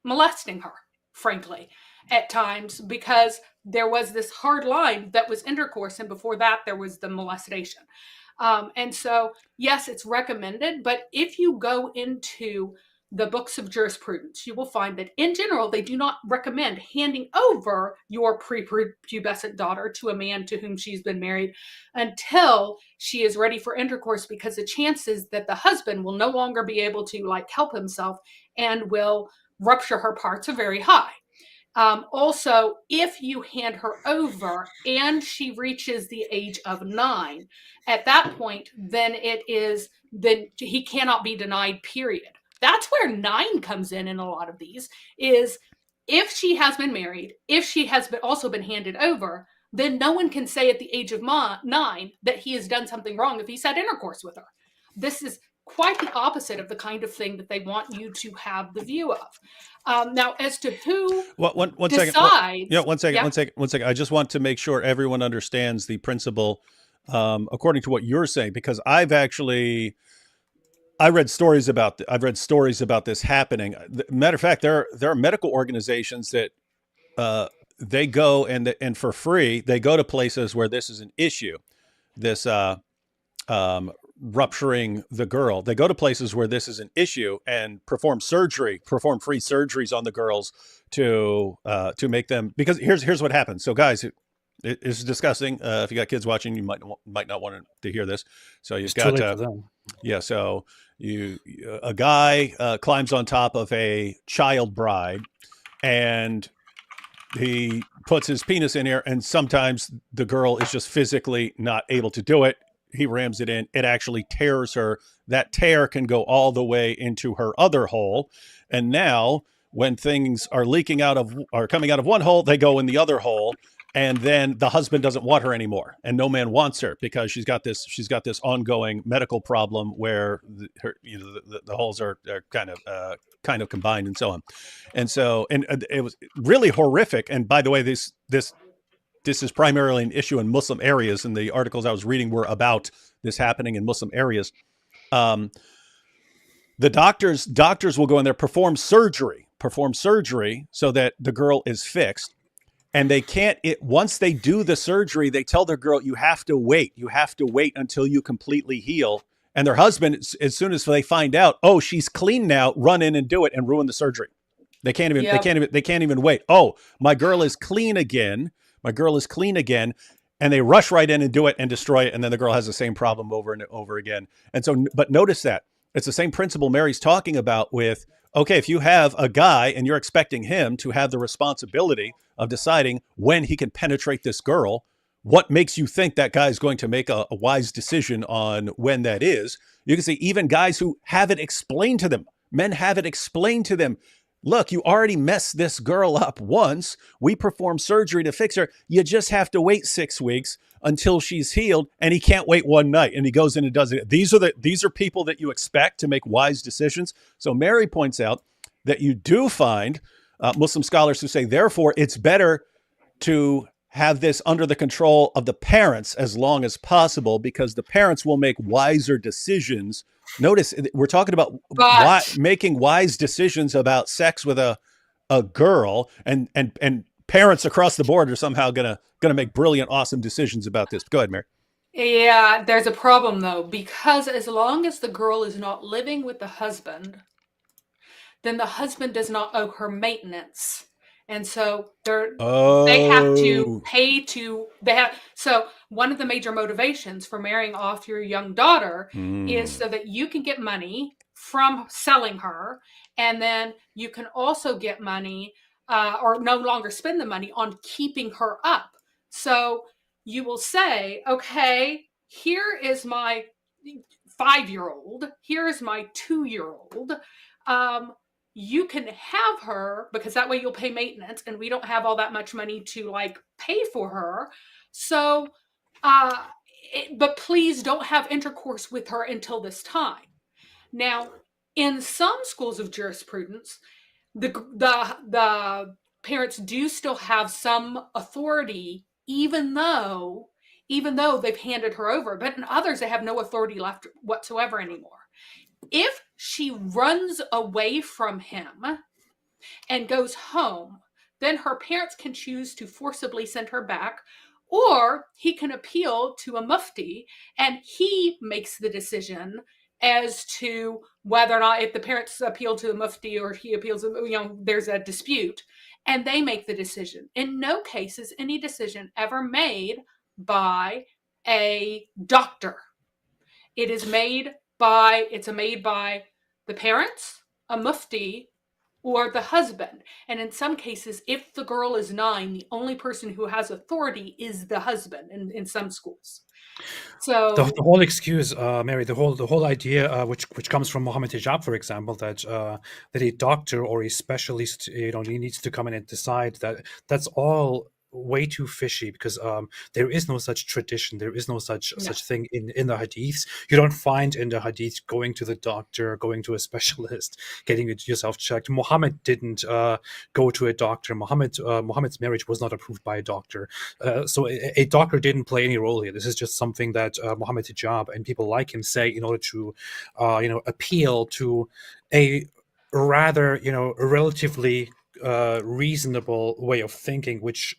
H: molesting her, frankly, at times, because there was this hard line that was intercourse, and before that there was the molestation. And so, yes, it's recommended, but if you go into the books of jurisprudence, you will find that in general, they do not recommend handing over your prepubescent daughter to a man to whom she's been married until she is ready for intercourse, because the chances that the husband will no longer be able to like help himself and will rupture her parts are very high. Also, if you hand her over and she reaches the age of 9, at that point, then he cannot be denied, period. That's where 9 comes in a lot of these, is if she has been married, if she has also been handed over, then no one can say at the age of 9 that he has done something wrong if he's had intercourse with her. This is quite the opposite of the kind of thing that they want you to have the view of. Now, as to who
B: one
H: decides...
B: second. Yeah, one second. I just want to make sure everyone understands the principle according to what you're saying, because I read stories about this happening. Matter of fact, there are medical organizations that they go and for free they go to places where this is an issue. This rupturing the girl. They go to places where this is an issue and perform free surgeries on the girls to make them, because here's what happens. So guys, it's disgusting. If you got kids watching, you might not want to hear this. So you've got so a guy climbs on top of a child bride and he puts his penis in here, and sometimes the girl is just physically not able to do it. He rams it in. It actually tears her. That tear can go all the way into her other hole. And now when things are coming out of one hole, they go in the other hole. And then the husband doesn't want her anymore, and no man wants her because she's got this ongoing medical problem where the holes are kind of combined and so on. And so, and it was really horrific. And by the way, this is primarily an issue in Muslim areas, and the articles I was reading were about this happening in Muslim areas. The doctors will go in there, perform surgery so that the girl is fixed. And they can't, once they do the surgery, they tell their girl, you have to wait until you completely heal. And their husband, as soon as they find out, oh, she's clean now, run in and do it and ruin the surgery. They can't even wait. Oh, my girl is clean again. And they rush right in and do it and destroy it. And then the girl has the same problem over and over again. And so, but notice that it's the same principle Mary's talking about with, okay, if you have a guy and you're expecting him to have the responsibility of deciding when he can penetrate this girl, what makes you think that guy is going to make a wise decision on when that is? You can see even guys who have it explained to them, men have it explained to them. Look, you already messed this girl up once. We performed surgery to fix her. You just have to wait 6 weeks until she's healed. And he can't wait one night. And he goes in and does it. These are people that you expect to make wise decisions. So Mary points out that you do find Muslim scholars who say, therefore, it's better to have this under the control of the parents as long as possible, because the parents will make wiser decisions. Notice we're talking about making wise decisions about sex with a girl, and parents across the board are somehow gonna make brilliant, awesome decisions about this. Go ahead, Mary.
H: Yeah, there's a problem though, because as long as the girl is not living with the husband, then the husband does not owe her maintenance. And so they have to pay so one of the major motivations for marrying off your young daughter is so that you can get money from selling her, and then you can also get money or no longer spend the money on keeping her up. So you will say, okay, here is my 5-year-old, here is my 2-year-old. You can have her because that way you'll pay maintenance, and we don't have all that much money to like pay for her. So, but please don't have intercourse with her until this time. Now, in some schools of jurisprudence, the parents do still have some authority, even though they've handed her over. But in others, they have no authority left whatsoever anymore. If she runs away from him and goes home, then her parents can choose to forcibly send her back, or he can appeal to a mufti, and he makes the decision as to whether or not, if the parents appeal to the mufti or he appeals, there's a dispute, and they make the decision. In no case is any decision ever made by a doctor. It is made by the parents, a mufti, or the husband. And in some cases, if the girl is 9, the only person who has authority is the husband in some schools. So
A: the whole excuse, Mary, the whole idea, which comes from Mohammed Hijab, for example, that a doctor or a specialist, he needs to come in and decide that's all way too fishy, because there is no such tradition, there is no such thing in the hadiths. You don't find in the hadith going to the doctor, going to a specialist, getting it yourself checked. Muhammad didn't go to a doctor. Muhammad's marriage was not approved by a doctor, so a doctor didn't play any role here. This is just something that Mohammed Hijab and people like him say in order to appeal to a rather relatively reasonable way of thinking, which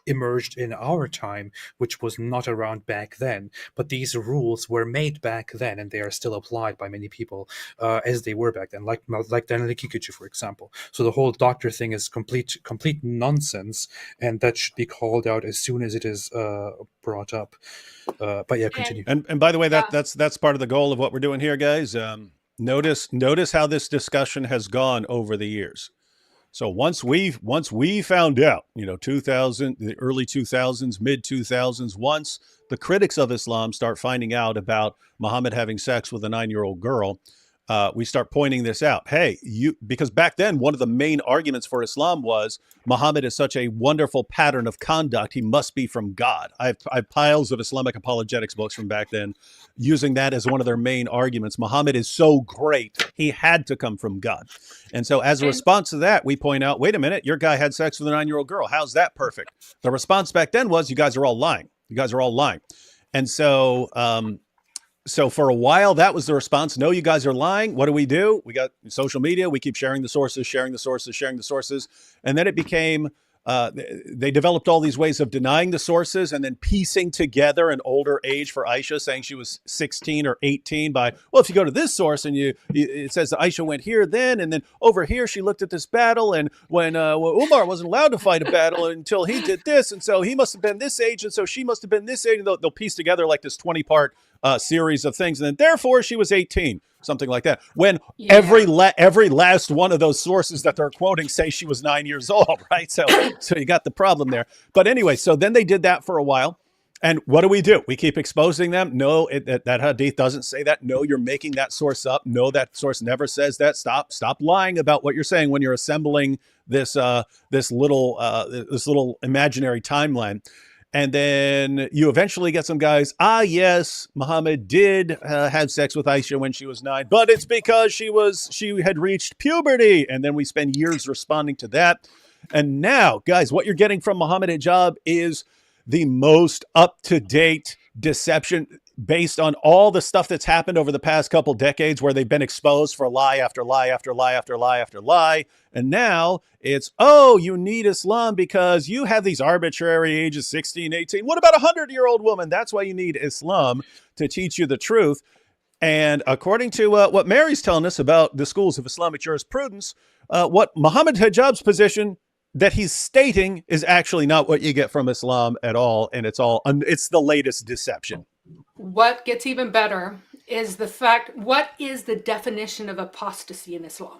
A: emerged in our time, which was not around back then. But these rules were made back then, and they are still applied by many people as they were back then, like Daniel Kikuchi, for example. So the whole doctor thing is complete nonsense, and that should be called out as soon as it is brought up. But yeah, continue.
B: And by the way, that's part of the goal of what we're doing here, guys. Notice how this discussion has gone over the years. So once we found out, 2000, the early 2000s, mid 2000s, once the critics of Islam start finding out about Muhammad having sex with a 9-year-old girl, we start pointing this out. Hey, because back then, one of the main arguments for Islam was Muhammad is such a wonderful pattern of conduct. He must be from God. I have piles of Islamic apologetics books from back then using that as one of their main arguments. Muhammad is so great. He had to come from God. And so as a response to that, we point out, wait a minute, your guy had sex with a 9-year-old girl. How's that perfect? The response back then was, you guys are all lying. You guys are all lying. And so, so for a while, that was the response. No, you guys are lying. What do? We got social media. We keep sharing the sources. And then it became, they developed all these ways of denying the sources and then piecing together an older age for Aisha, saying she was 16 or 18 by, well, if you go to this source and it says that Aisha went here then, and then over here she looked at this battle, and when Umar wasn't allowed to fight a battle until he did this, and so he must have been this age, and so she must have been this age, and they'll piece together like this 20-part series of things, and then therefore she was 18, something like that. When every last one of those sources that they're quoting say she was 9 years old, right? So you got the problem there. But anyway, so then they did that for a while, and what do? We keep exposing them. No, that hadith doesn't say that. No, you're making that source up. No, that source never says that. Stop lying about what you're saying when you're assembling this little imaginary timeline. And then you eventually get some guys, yes, Muhammad did have sex with Aisha when she was 9, but it's because she had reached puberty. And then we spend years responding to that. And now, guys, what you're getting from Mohammed Hijab is the most up-to-date deception based on all the stuff that's happened over the past couple decades, where they've been exposed for lie after lie after lie after lie after lie. And now it's, you need Islam because you have these arbitrary ages, 16, 18. What about a 100-year-old woman? That's why you need Islam, to teach you the truth. And according to what Mary's telling us about the schools of Islamic jurisprudence, what Mohammed Hijab's position that he's stating is actually not what you get from Islam at all. And it's the latest deception.
H: What gets even better is the fact, what is the definition of apostasy in Islam?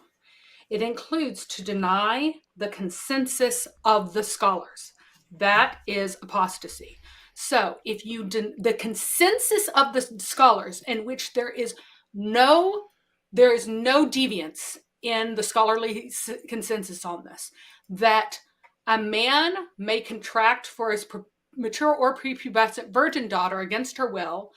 H: It includes to deny the consensus of the scholars. That is apostasy. So if you the consensus of the scholars, in which there is no deviance in the scholarly consensus on this, that a man may contract for his mature or prepubescent virgin daughter against her will,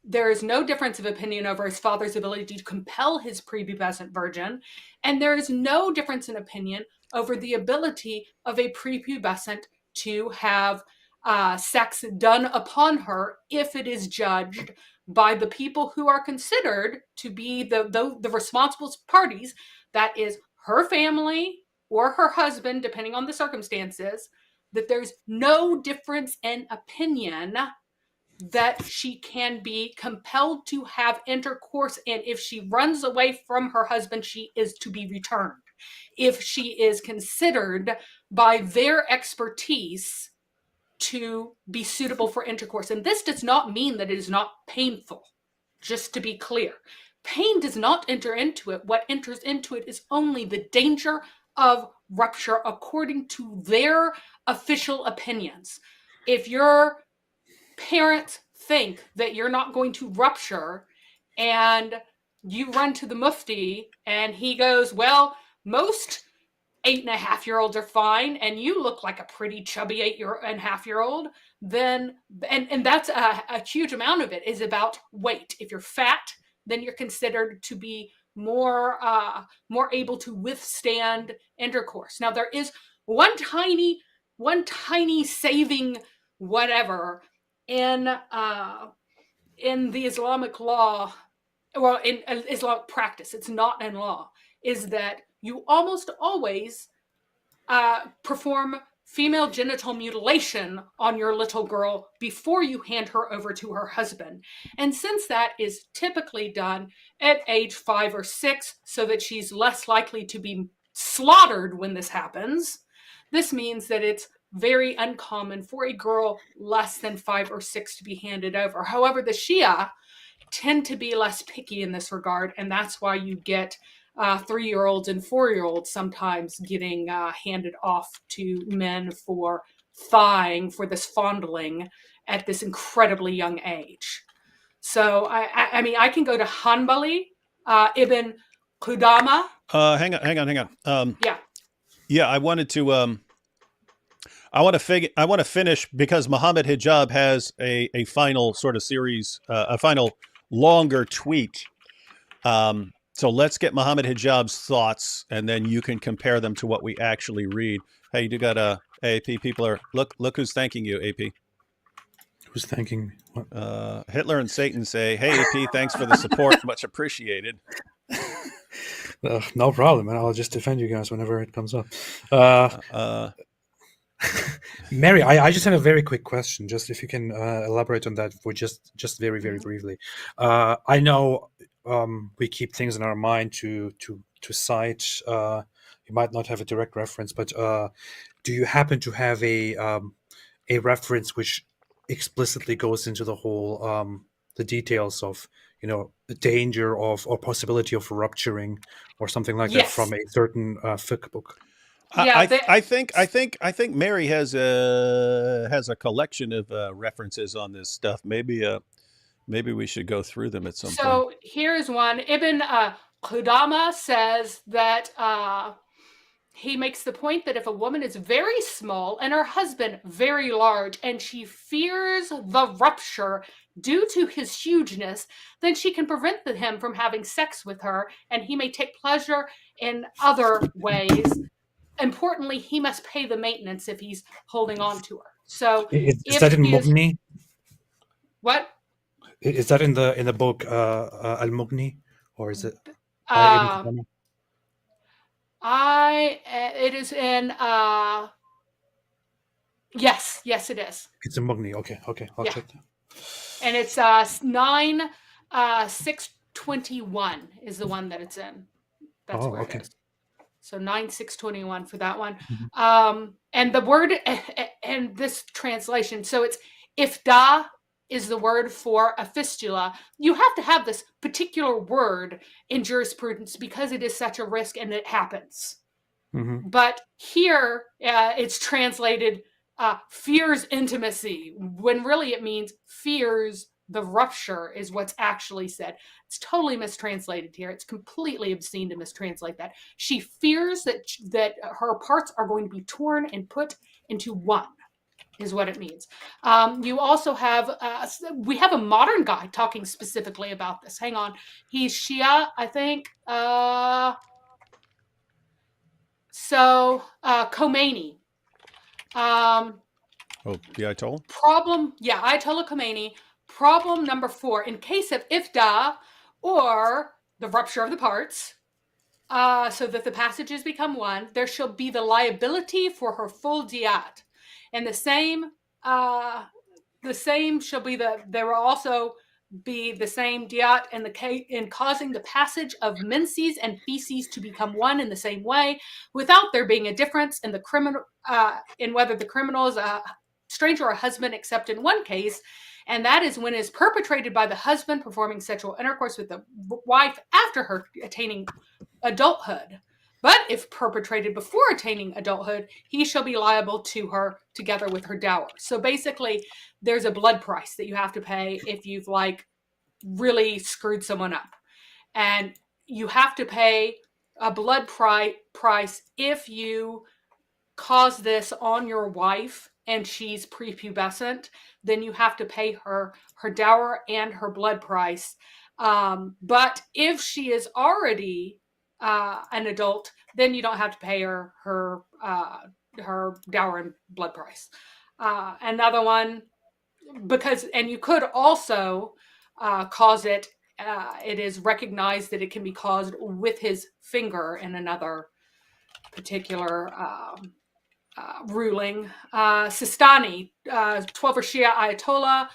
H: there is no difference of opinion over his father's ability to compel his prepubescent virgin, and there is no difference in opinion over the ability of a prepubescent to have sex done upon her if it is judged by the people who are considered to be the responsible parties, that is her family or her husband, depending on the circumstances, that there's no difference in opinion that she can be compelled to have intercourse, and if she runs away from her husband, she is to be returned. If she is considered by their expertise to be suitable for intercourse. And this does not mean that it is not painful, just to be clear. Pain does not enter into it. What enters into it is only the danger of rupture according to their official opinions. If your parents think that you're not going to rupture and you run to the mufti and he goes, well, most 8.5-year-olds are fine and you look like a pretty chubby 8.5-year-old, then and that's a huge amount of it is about weight. If you're fat, then you're considered to be more able to withstand intercourse. Now there is one tiny saving whatever in the Islamic law, well, in Islamic practice, it's not in law, is that you almost always perform female genital mutilation on your little girl before you hand her over to her husband. And since that is typically done at age 5 or 6, so that she's less likely to be slaughtered when this happens, this means that it's very uncommon for a girl less than 5 or 6 to be handed over. However, the Shia tend to be less picky in this regard, and that's why you get 3-year-olds and 4-year-olds sometimes getting handed off to men for thawing, for this fondling at this incredibly young age. So, I mean, I can go to Hanbali, Ibn Qudama.
B: Hang on. Yeah, I want to finish because Mohammed Hijab has a final sort of series, a final longer tweet. So let's get Mohammed Hijab's thoughts, and then you can compare them to what we actually read. Hey, you got AP people are look who's thanking you, AP.
A: Who's thanking me? What?
B: Hitler and Satan say, "Hey, AP, thanks for the support, much appreciated."
A: No problem, and I'll just defend you guys whenever it comes up. Mary, I just had a very quick question. Just if you can elaborate on that for just very briefly. I know we keep things in our mind to cite. You might not have a direct reference, but do you happen to have a reference which explicitly goes into the whole the details of the danger of or possibility of rupturing or something like that from a certain fiqh book?
B: I think Mary has a collection of references on this stuff. Maybe we should go through them at some point.
H: So here's one. Ibn Qudama says that he makes the point that if a woman is very small and her husband very large and she fears the rupture due to his hugeness, then she can prevent him from having sex with her, and he may take pleasure in other ways. Importantly, he must pay the maintenance if he's holding on to her. So
A: is that in Mughni?
H: What?
A: Is that in the book Al-Mughni, or is it?
H: It is in. Yes, it is.
A: It's in Mughni. Okay, I'll check that.
H: And it's 9621 is the one that it's in. That's where it is. So 9621 for that one.
A: Mm-hmm.
H: And the word and this translation, so it's ifda is the word for a fistula. You have to have this particular word in jurisprudence because it is such a risk and it happens.
A: Mm-hmm.
H: But here it's translated fears intimacy, when really it means fears the rupture is what's actually said. It's totally mistranslated here. It's completely obscene to mistranslate that. She fears that her parts are going to be torn and put into one, is what it means. You also have, we have a modern guy talking specifically about this. Hang on. He's Shia, I think. Khomeini.
B: Oh, the Ayatollah?
H: Ayatollah Khomeini. Problem number 4, in case of ifda or the rupture of the parts, so that the passages become one, there shall be the liability for her full diyat. And the same shall be there will also be the same diyat in causing the passage of menses and feces to become one in the same way, without there being a difference in the criminal, in whether the criminal is a stranger or a husband, except in one case, and that is when it is perpetrated by the husband performing sexual intercourse with the wife after her attaining adulthood. But if perpetrated before attaining adulthood, he shall be liable to her together with her dower. So basically, there's a blood price that you have to pay if you've really screwed someone up. And you have to pay a blood price if you cause this on your wife and she's prepubescent, then you have to pay her dower and her blood price. But if she is already an adult, then you don't have to pay her dower and blood price. Another one, and you could also cause it. It is recognized that it can be caused with his finger in another particular ruling. Sistani, 12er Shia Ayatollah,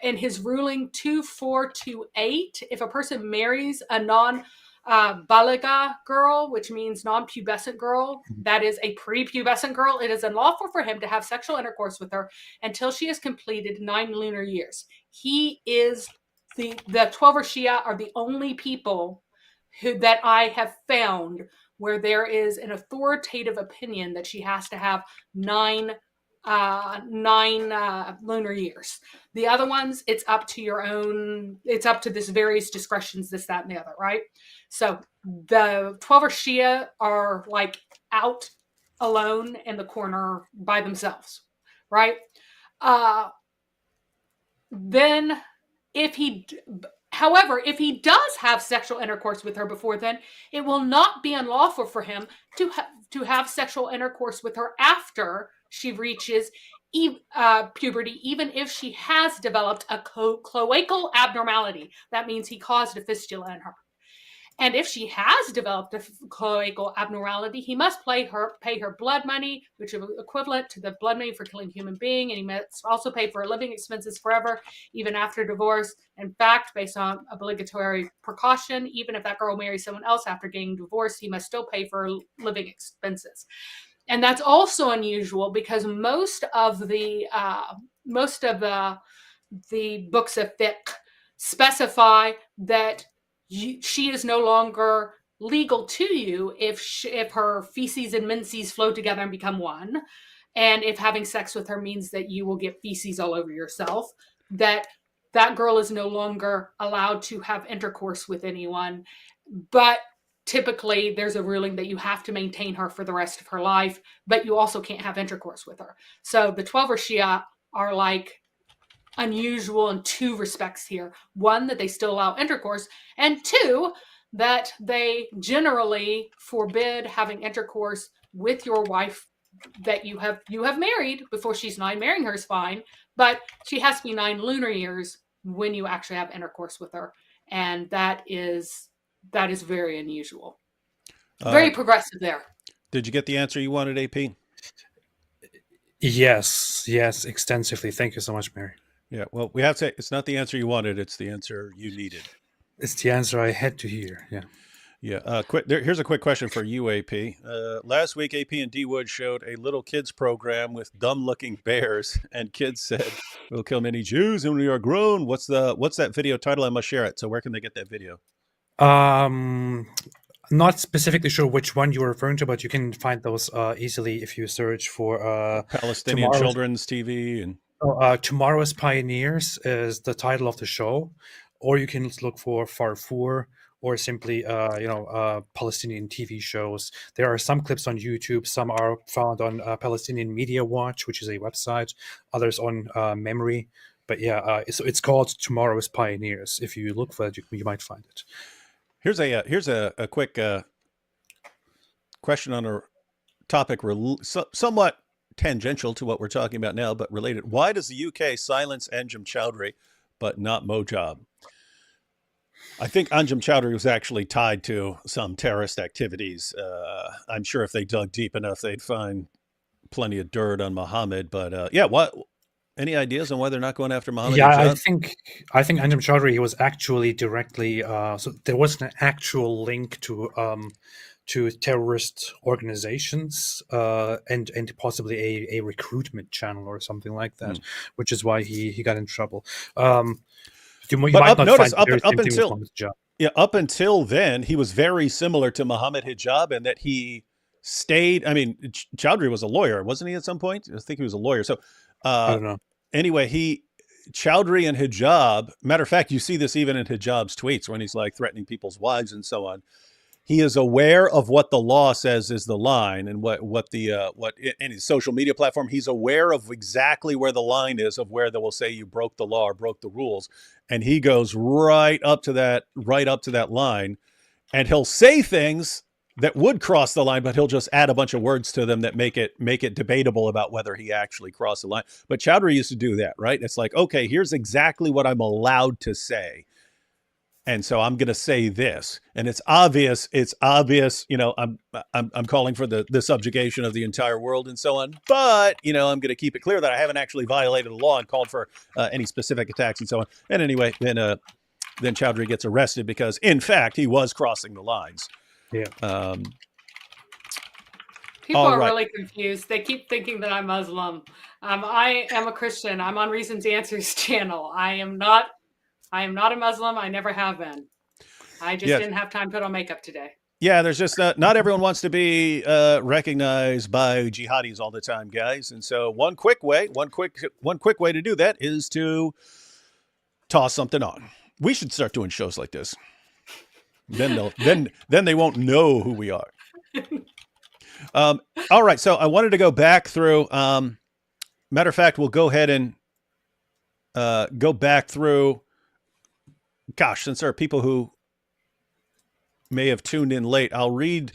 H: in his ruling 2428, if a person marries a non-balaga girl, which means non-pubescent girl, that is a prepubescent girl, it is unlawful for him to have sexual intercourse with her until she has completed 9 lunar years. He is the 12er Shia are the only people that I have found where there is an authoritative opinion that she has to have 9 lunar years. The other ones, it's up to this various discretions, this, that, and the other, right? So the 12er Shia are out alone in the corner by themselves, right? Then however, if he does have sexual intercourse with her before then, it will not be unlawful for him to have sexual intercourse with her after she reaches puberty, even if she has developed a cloacal abnormality. That means he caused a fistula in her. And if she has developed a cloacal abnormality, he must pay her blood money, which is equivalent to the blood money for killing a human being, and he must also pay for her living expenses forever, even after divorce. In fact, based on obligatory precaution, even if that girl marries someone else after getting divorced, he must still pay for her living expenses. And that's also unusual because most of the books of fiqh specify that she is no longer legal to you if her feces and menses flow together and become one, and if having sex with her means that you will get feces all over yourself, that girl is no longer allowed to have intercourse with anyone. But typically there's a ruling that you have to maintain her for the rest of her life, but you also can't have intercourse with her. So the 12er Shia are unusual in 2 respects here. 1, that they still allow intercourse, and 2, that they generally forbid having intercourse with your wife that you have married before she's 9. Marrying her is fine, but she has to be 9 lunar years when you actually have intercourse with her, and that is very unusual. Very progressive there.
B: Did you get the answer you wanted, AP?
A: Yes, extensively. Thank you so much, Mary.
B: Yeah, well, we have to say it's not the answer you wanted, it's the answer you needed.
A: It's the answer I had to hear, yeah.
B: Yeah, here's a quick question for you, AP. Last week, AP and D-Wood showed a little kids program with dumb-looking bears, and kids said, "We'll kill many Jews when we are grown." What's that video title? I must share it. So where can they get that video?
A: Not specifically sure which one you're referring to, but you can find those easily if you search for
B: Palestinian Children's TV and...
A: Tomorrow's Pioneers is the title of the show, or you can look for Farfour or simply Palestinian TV shows. There are some clips on YouTube. Some are found on Palestinian Media Watch, which is a website. Others on Memory. But yeah, it's called Tomorrow's Pioneers. If you look for it, you might find it.
B: Here's a quick question on a topic somewhat tangential to what we're talking about now, but related. Why does the UK silence Anjem Choudary, but not Mojab? I think Anjem Choudary was actually tied to some terrorist activities. I'm sure if they dug deep enough, they'd find plenty of dirt on Mohammed. But what? Any ideas on why they're not going after Mohammed?
A: Yeah,
B: Hijab?
A: I think Anjem Choudary, he was actually directly. So there was an actual link to terrorist organizations and possibly a recruitment channel or something like that, which is why he got in trouble. You might not
B: notice
A: find
B: up until then, he was very similar to Mohammed Hijab in that he stayed. I mean, Choudary was a lawyer, wasn't he? At some point, I think he was a lawyer. So.
A: I don't know.
B: Anyway, Choudary and Hijab, matter of fact, you see this even in Hijab's tweets when he's like threatening people's wives and so on. He is aware of what the law says is the line, and what in his social media platform, he's aware of exactly where the line is of where they will say you broke the law or broke the rules. And he goes right up to that line, and he'll say things that would cross the line, but he'll just add a bunch of words to them that make it debatable about whether he actually crossed the line. But Choudary used to do that, right? It's like, okay, here's exactly what I'm allowed to say. And so I'm going to say this, and it's obvious, I'm calling for the subjugation of the entire world and so on. But, I'm going to keep it clear that I haven't actually violated the law and called for any specific attacks and so on. And anyway, then Choudary gets arrested because in fact, he was crossing the lines.
A: Yeah.
H: People are really confused. They keep thinking that I'm Muslim. I am a Christian. I'm on Reasons Answers channel. I am not a Muslim. I never have been. I just didn't have time to put on makeup today.
B: Yeah, there's just not everyone wants to be recognized by jihadis all the time, guys. And so one quick way to do that is to toss something on. We should start doing shows like this. Then they won't know who we are. All right. So I wanted to go back through. Matter of fact, we'll go ahead and go back through. Gosh, since there are people who may have tuned in late, I'll read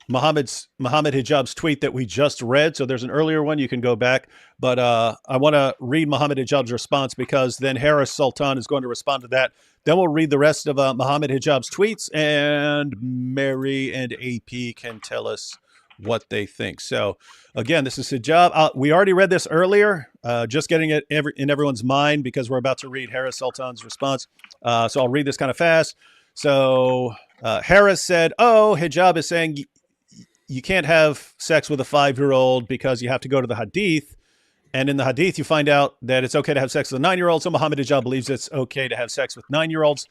B: Mohammed Hijab's tweet that we just read. So there's an earlier one. You can go back. But I want to read Mohammed Hijab's response because then Harris Sultan is going to respond to that. Then we'll read the rest of Mohammed Hijab's tweets, and Mary and AP can tell us what they think. So again, this is Hijab. We already read this earlier, just getting it in everyone's mind because we're about to read Harris Sultan's response. So I'll read this kind of fast. So Harris said, Hijab is saying you can't have sex with a 5-year-old because you have to go to the Hadith. And in the Hadith, you find out that it's okay to have sex with a 9-year-old. So Mohammed Hijab believes it's okay to have sex with 9-year-olds,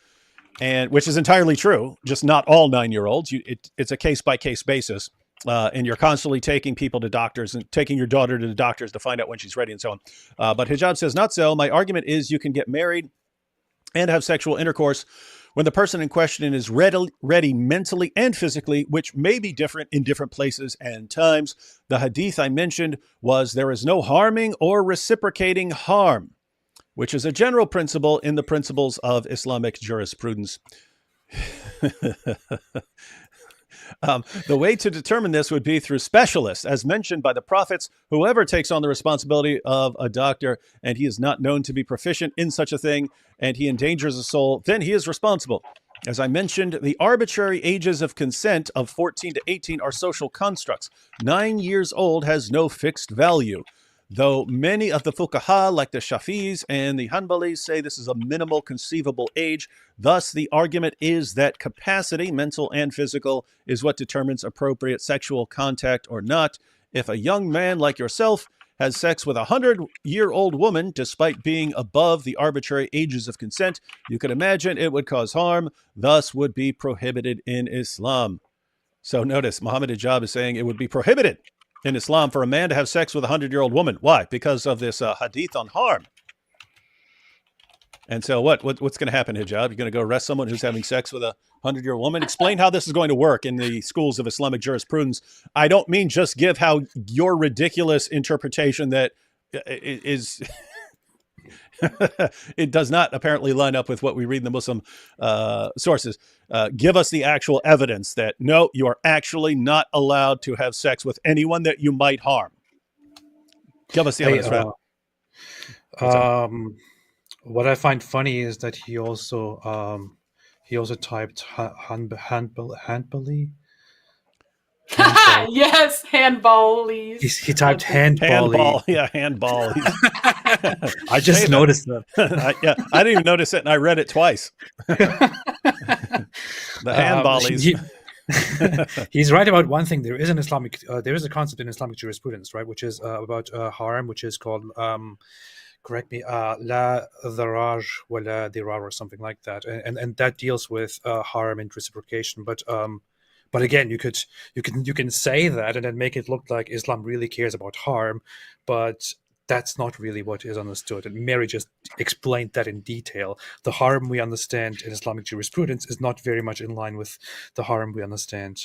B: and which is entirely true. Just not all 9-year-olds. It's a case-by-case basis. And you're constantly taking people to doctors and taking your daughter to the doctors to find out when she's ready and so on. But Hijab says, not so. My argument is you can get married and have sexual intercourse when the person in question is ready mentally and physically, which may be different in different places and times. The hadith I mentioned was there is no harming or reciprocating harm, which is a general principle in the principles of Islamic jurisprudence. The way to determine this would be through specialists, as mentioned by the prophets. Whoever takes on the responsibility of a doctor and he is not known to be proficient in such a thing and he endangers a soul, then he is responsible. As I mentioned, the arbitrary ages of consent of 14 to 18 are social constructs. 9 years old has no fixed value. Though many of the fuqaha, like the Shafi'is and the Hanbalis, say this is a minimal conceivable age. Thus, the argument is that capacity, mental and physical, is what determines appropriate sexual contact or not. If a young man like yourself has sex with a 100-year-old woman, despite being above the arbitrary ages of consent, you can imagine it would cause harm, thus would be prohibited in Islam. So notice, Mohammed Hijab is saying it would be prohibited in Islam for a man to have sex with a 100-year-old woman. Why? Because of this hadith on harm. And so what's going to happen, Hijab? You're going to go arrest someone who's having sex with a 100-year-old woman? Explain how this is going to work in the schools of Islamic jurisprudence. I don't mean just give how your ridiculous interpretation that is it does not apparently line up with what we read in the Muslim sources. Give us the actual evidence that, no, you are actually not allowed to have sex with anyone that you might harm. Give us the evidence for that.
A: What I find funny is that he also typed handbally.
H: Yes, handballies.
A: He typed handball.
B: Yeah, handball.
A: I just noticed that.
B: I didn't even notice it, and I read it twice. The handballies.
A: He's right about one thing. There is an Islamic. There is a concept in Islamic jurisprudence, right, which is about harm, which is called. Correct me, la darar wa la dirar or something like that, and that deals with harm and reciprocation. But again, you can say that and then make it look like Islam really cares about harm, but that's not really what is understood. And Mary just explained that in detail. The harm we understand in Islamic jurisprudence is not very much in line with the harm we understand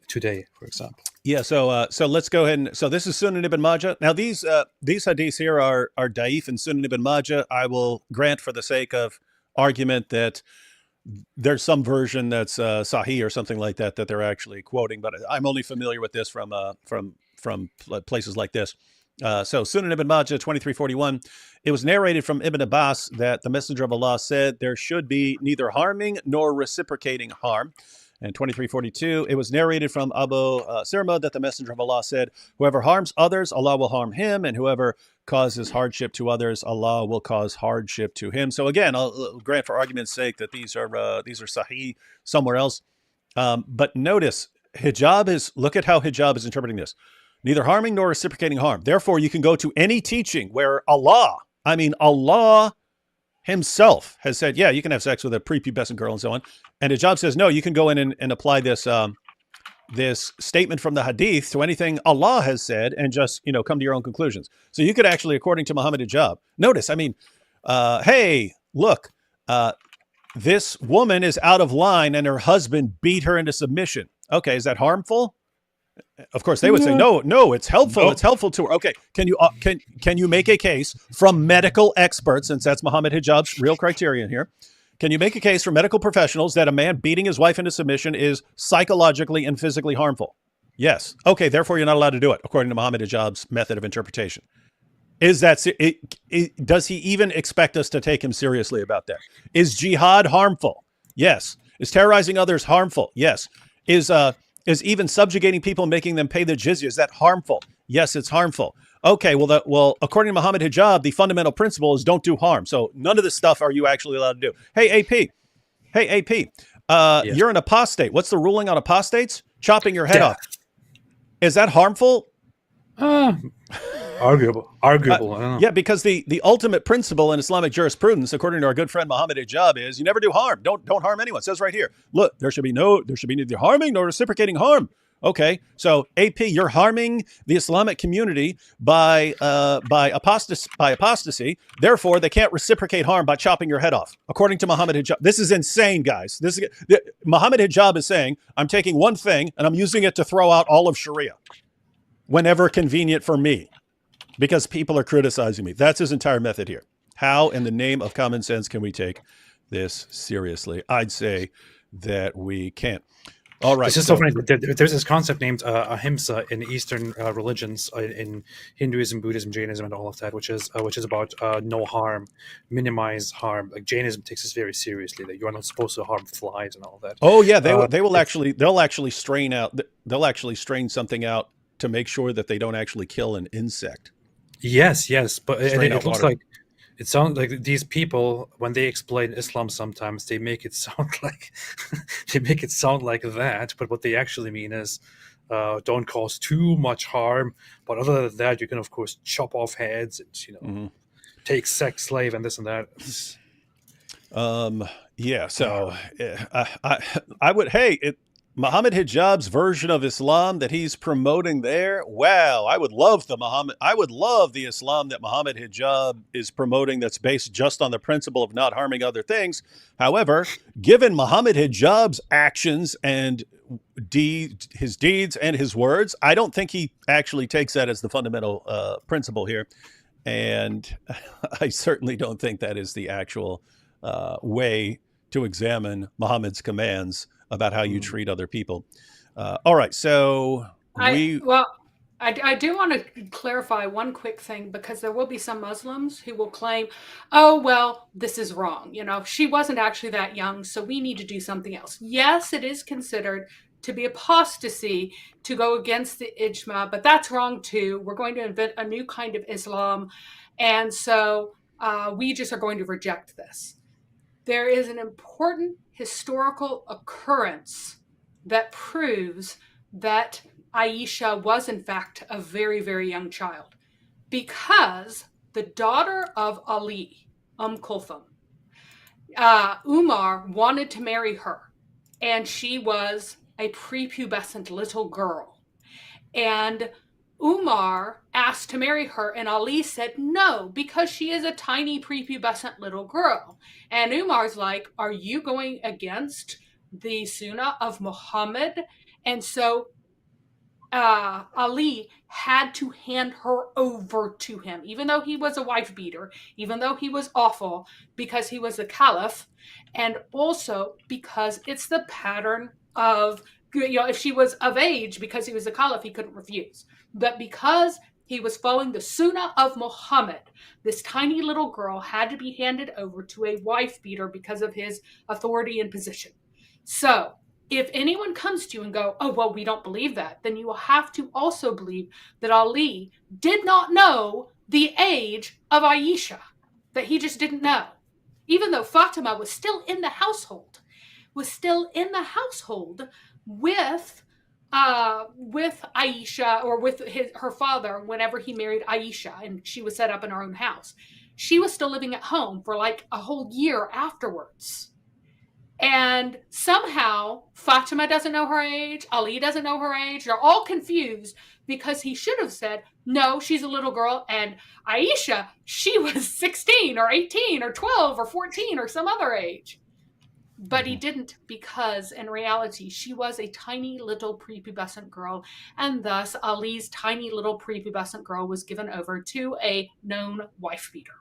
A: today, for example.
B: Yeah, so let's go ahead and so this is Sunan ibn Majah. Now these hadiths here are da'if in Sunan ibn Majah. I will grant for the sake of argument that there's some version that's Sahih or something like that they're actually quoting, but I'm only familiar with this from places like this. So Sunan ibn Majah 2341, it was narrated from Ibn Abbas that the Messenger of Allah said there should be neither harming nor reciprocating harm. And 2342, it was narrated from Abu Sirma that the Messenger of Allah said, whoever harms others, Allah will harm him, and whoever causes hardship to others, Allah will cause hardship to him. So again, I'll grant for argument's sake that these are Sahih somewhere else. But notice, look at how Hijab is interpreting this. Neither harming nor reciprocating harm. Therefore, you can go to any teaching where Allah himself has said, yeah, you can have sex with a prepubescent girl and so on. And Hijab says, no, you can go in and apply this this statement from the hadith to anything Allah has said and just, come to your own conclusions. So you could actually, according to Mohammed Hijab, notice, hey, look, this woman is out of line and her husband beat her into submission. Okay, is that harmful? Of course, they would say, no, it's helpful. Nope. It's helpful to her. Okay, can you make a case from medical experts, since that's Mohammed Hijab's real criterion here? Can you make a case for medical professionals that a man beating his wife into submission is psychologically and physically harmful? Yes. Okay, therefore you're not allowed to do it, according to Mohammed Hijab's method of interpretation. Does he even expect us to take him seriously about that? Is jihad harmful? Yes. Is terrorizing others harmful? Yes. Is even subjugating people and making them pay the jizya, is that harmful? Yes, it's harmful. Okay, well, according to Mohammed Hijab, the fundamental principle is don't do harm. So none of this stuff are you actually allowed to do. Hey, AP,
A: Yeah.
B: You're an apostate. What's the ruling on apostates? Chopping your head off. Is that harmful?
A: Arguable. I don't know.
B: Yeah, because the ultimate principle in Islamic jurisprudence, according to our good friend Mohammed Hijab, is you never do harm. Don't harm anyone. It says right here. Look, there should be neither harming nor reciprocating harm. Okay, so AP, you're harming the Islamic community by apostasy. Therefore, they can't reciprocate harm by chopping your head off. According to Mohammed Hijab, this is insane, guys. Mohammed Hijab is saying, I'm taking one thing and I'm using it to throw out all of Sharia whenever convenient for me, because people are criticizing me. That's his entire method here. How, in the name of common sense, can we take this seriously? I'd say that we can't. All right.
A: It's just so funny. There's this concept named ahimsa in Eastern religions, in Hinduism, Buddhism, Jainism, and all of that, which is about no harm, minimize harm. Like Jainism takes this very seriously, that you are not supposed to harm flies and all that.
B: Oh yeah, they'll actually strain something out to make sure that they don't actually kill an insect.
A: Yes, but it looks
B: water.
A: it sounds like these people, when they explain Islam, sometimes they make it sound like that. But what they actually mean is, don't cause too much harm. But other than that, you can of course chop off heads and take sex slave and this and that.
B: Yeah. So I would. Hey, Mohammed Hijab's version of Islam that he's promoting there. Wow, I would love the Islam that Mohammed Hijab is promoting that's based just on the principle of not harming other things. However, given Mohammed Hijab's actions and his deeds and his words, I don't think he actually takes that as the fundamental principle here. And I certainly don't think that is the actual way to examine Muhammad's commands about how you treat other people. All right, so
H: I do want to clarify one quick thing, because there will be some Muslims who will claim, oh, well, this is wrong. You know, she wasn't actually that young, so we need to do something else. Yes, it is considered to be apostasy to go against the ijma, but that's wrong too. We're going to invent a new kind of Islam. And so we just are going to reject this. There is an important historical occurrence that proves that Aisha was in fact a very, very young child, because the daughter of Ali, Kulthum, Umar wanted to marry her, and she was a prepubescent little girl. And Umar asked to marry her, and Ali said no, because she is a tiny prepubescent little girl. And Umar's like, are you going against the sunnah of Muhammad? And so Ali had to hand her over to him, even though he was a wife beater, even though he was awful, because he was the caliph, and also because it's the pattern of, you know, if she was of age, because he was the caliph, he couldn't refuse. But because he was following the sunnah of Muhammad, this tiny little girl had to be handed over to a wife beater because of his authority and position. So if anyone comes to you and go, oh, well, we don't believe that, then you will have to also believe that Ali did not know the age of Aisha, that he just didn't know. Even though Fatima was still in the household, with Aisha, or with her father whenever he married Aisha, and she was set up in her own house. She was still living at home for like a whole year afterwards. And somehow Fatima doesn't know her age, Ali doesn't know her age. They're all confused because he should have said, no, she's a little girl. And Aisha, she was 16 or 18 or 12 or 14 or some other age. But he didn't, because in reality, she was a tiny little prepubescent girl. And thus Ali's tiny little prepubescent girl was given over to a known wife beater.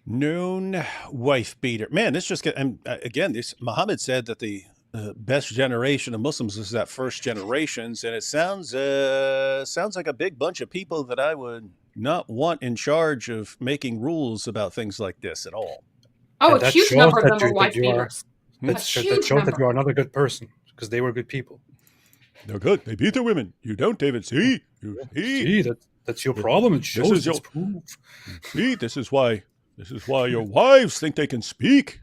B: Known wife beater. Man, this just again, this Muhammad said that the best generation of Muslims is that first generations, and it sounds like a big bunch of people that I would not want in charge of making rules about things like this at all.
H: Oh, a huge number of them are wife beaters.
A: That shows that you are not a good person, because they were good people.
B: They're good. They beat their women. You don't, David. See?
A: See, that's your problem. It shows it's proof.
B: See, this is why your wives think they can speak.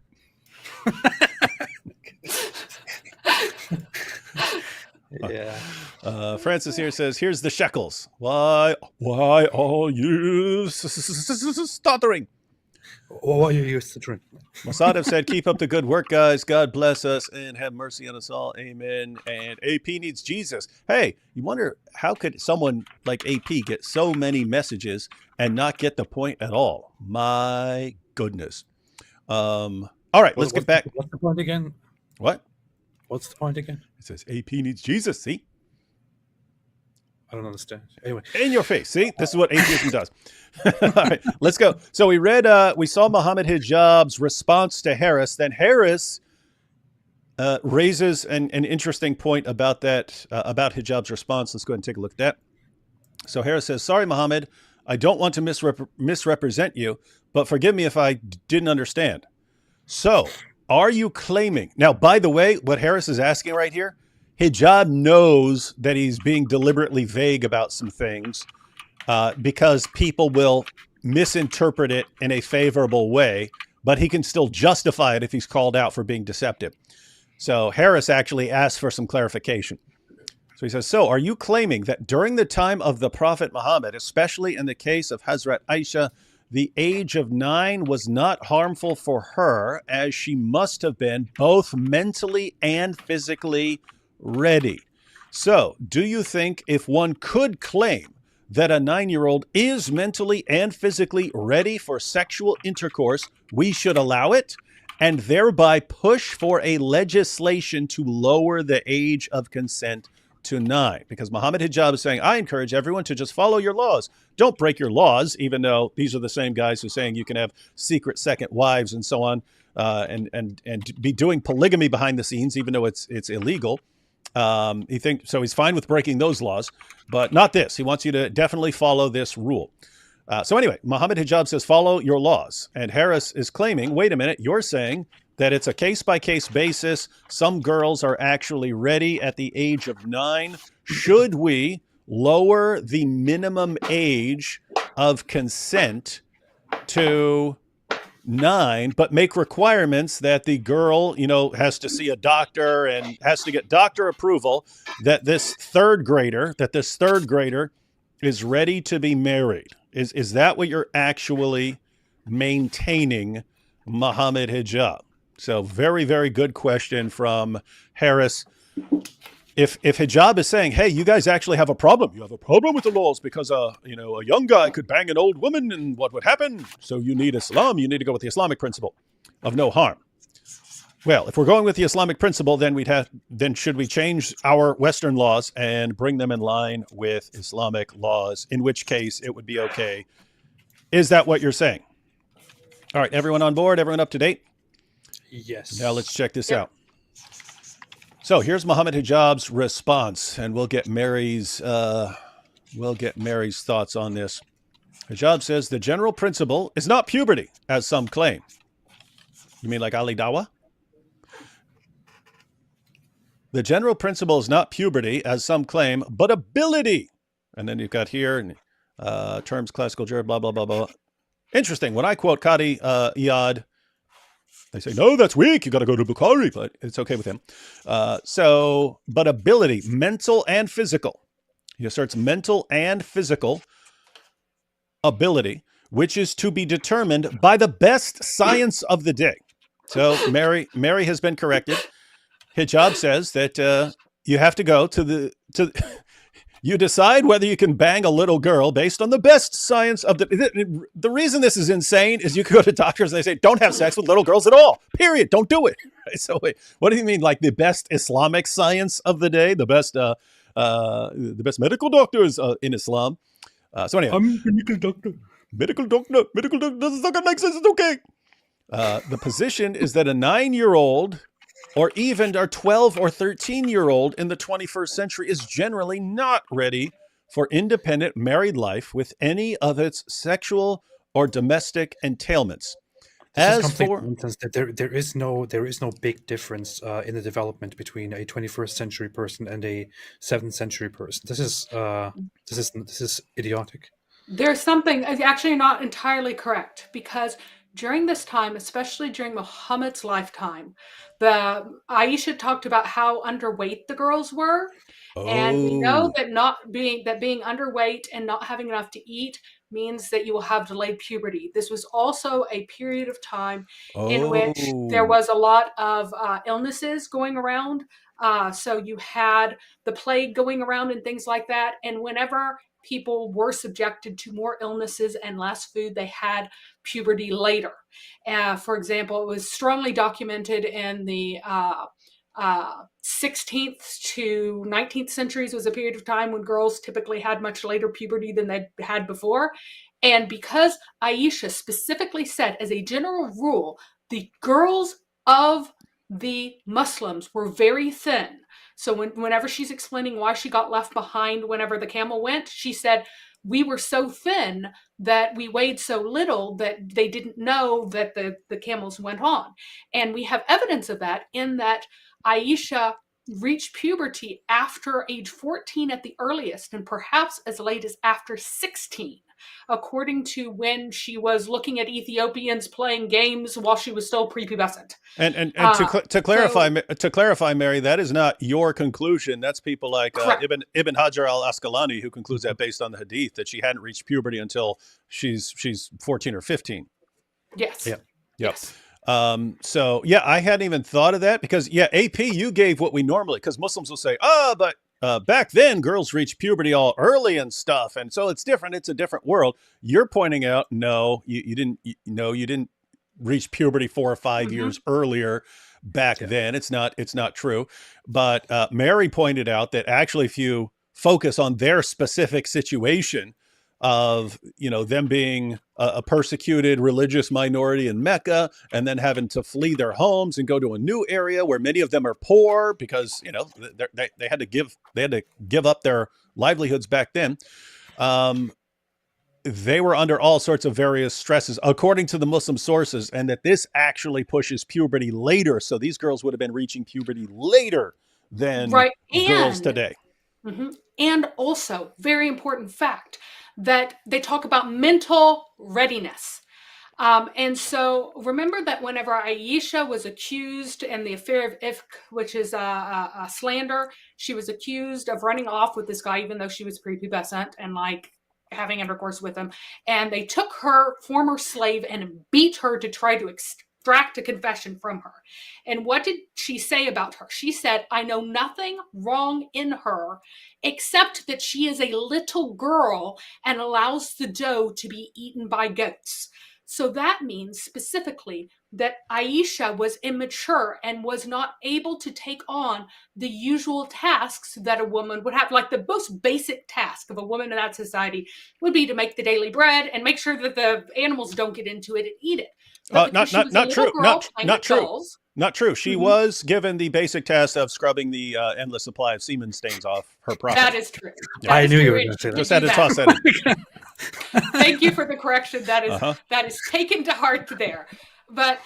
A: Yeah.
B: Francis here says, here's the shekels. Why are you stuttering?
A: Why are you stuttering?
B: Mossad said, keep up the good work, guys. God bless us and have mercy on us all. Amen. And AP needs Jesus. Hey, you wonder how could someone like AP get so many messages and not get the point at all? My goodness. All right, let's get back.
A: What's the point again?
B: What?
A: What's the point again?
B: It says AP needs Jesus. See?
A: I don't understand. Anyway.
B: In your face. See? This is what atheism does. All right, let's go. So we saw Mohammed Hijab's response to Harris. Then Harris raises an interesting point about that, about Hijab's response. Let's go ahead and take a look at that. So Harris says, sorry, Mohammed, I don't want to misrepresent you, but forgive me if I didn't understand. So are you claiming, now, by the way, what Harris is asking right here, Hijab knows that he's being deliberately vague about some things because people will misinterpret it in a favorable way, but he can still justify it if he's called out for being deceptive. So Harris actually asked for some clarification. So he says, so are you claiming that during the time of the Prophet Muhammad, especially in the case of Hazrat Aisha, the age of 9 was not harmful for her, as she must have been both mentally and physically ready. So, do you think if one could claim that a 9-year-old is mentally and physically ready for sexual intercourse, we should allow it and thereby push for a legislation to lower the age of consent to 9? Because Mohammed Hijab is saying, I encourage everyone to just follow your laws. Don't break your laws, even though these are the same guys who are saying you can have secret second wives and so on, and be doing polygamy behind the scenes, even though it's illegal. He's fine with breaking those laws, but not this. He wants you to definitely follow this rule. So anyway, Mohammed Hijab says, follow your laws. And Harris is claiming, wait a minute, you're saying that it's a case-by-case basis. Some girls are actually ready at the age of 9. Should we lower the minimum age of consent to 9, but make requirements that the girl, has to see a doctor and has to get doctor approval that this third grader is ready to be married? Is that what you're actually maintaining, Mohammed Hijab? So very, very good question from Harris. If Hijab is saying, hey, you guys actually have a problem. You have a problem with the laws because, a young guy could bang an old woman and what would happen? So you need Islam. You need to go with the Islamic principle of no harm. Well, if we're going with the Islamic principle, then should we change our Western laws and bring them in line with Islamic laws, in which case it would be okay? Is that what you're saying? All right, everyone on board? Everyone up to date?
A: Yes.
B: Now let's check this out. So here's Mohammed Hijab's response, and we'll get Mary's thoughts on this. Hijab says the general principle is not puberty, as some claim. You mean like Ali Dawa? The general principle is not puberty, as some claim, but ability. And then you've got here terms, classical juror, blah, blah, blah, blah. Interesting. When I quote Qadi Iyad, they say, no, that's weak. You got to go to Bukhari, but it's okay with him. But ability, mental and physical. He asserts mental and physical ability, which is to be determined by the best science of the day. So Mary has been corrected. Hijab says that you have to go to you decide whether you can bang a little girl based on the best science of the reason this is insane is you can go to doctors and they say, don't have sex with little girls at all, period. Don't do it. So wait, what do you mean? Like the best Islamic science of the day, the best medical doctors in Islam. So anyway, I'm a medical doctor. Medical doctor doesn't make sense. It's okay. The position is that a 9-year-old or even our 12 or 13-year-old in the 21st century is generally not ready for independent married life with any of its sexual or domestic entailments. As for
A: that there is no big difference in the development between a 21st century person and a 7th century person. This is idiotic.
H: There's something actually not entirely correct, because during this time, especially during Muhammad's lifetime, Aisha talked about how underweight the girls were. And we know that being underweight and not having enough to eat means that you will have delayed puberty. This was also a period of time in which there was a lot of illnesses going around. So you had the plague going around and things like that. And whenever people were subjected to more illnesses and less food, they had puberty later. For example, it was strongly documented in the 16th to 19th centuries was a period of time when girls typically had much later puberty than they'd had before. And because Aisha specifically said, as a general rule, the girls of the Muslims were very thin. So whenever she's explaining why she got left behind whenever the camel went, she said, we were so thin that we weighed so little that they didn't know that the camels went on. And we have evidence of that in that Aisha reached puberty after age 14 at the earliest, and perhaps as late as after 16. according to when she was looking at Ethiopians playing games while she was still prepubescent.
B: And to clarify, Mary, that is not your conclusion. That's people like Ibn Hajar al-Asqalani, who concludes that based on the hadith that she hadn't reached puberty until she's 14 or 15.
H: Yes.
B: Yeah.
H: Yes.
B: So yeah, I hadn't even thought of that because AP, you gave what we normally, because Muslims will say, but back then girls reached puberty all early and stuff, and so it's different. It's a different world. You're pointing out, no, you didn't reach puberty 4 or 5 years earlier back then. It's not true. But Mary pointed out that actually, if you focus on their specific situation of, them being a persecuted religious minority in Mecca and then having to flee their homes and go to a new area where many of them are poor because, they had to give up their livelihoods back then. They were under all sorts of various stresses, according to the Muslim sources, and that this actually pushes puberty later. So these girls would have been reaching puberty later than girls today.
H: And also, very important fact, that they talk about mental readiness. And so remember that whenever Aisha was accused in the affair of Ifk, which is a slander, she was accused of running off with this guy, even though she was prepubescent and having intercourse with him. And they took her former slave and beat her to try to extract a confession from her. And what did she say about her? She said, I know nothing wrong in her except that she is a little girl and allows the dough to be eaten by goats. So that means specifically that Aisha was immature and was not able to take on the usual tasks that a woman would have. Like the most basic task of a woman in that society would be to make the daily bread and make sure that the animals don't get into it and eat it.
B: Not true. Not true. She was given the basic task of scrubbing the endless supply of semen stains off her property.
H: That is true.
B: Yeah.
A: I knew you were going to say that.
B: Just had to toss that in.
H: Thank you for the correction. That is taken to heart there. But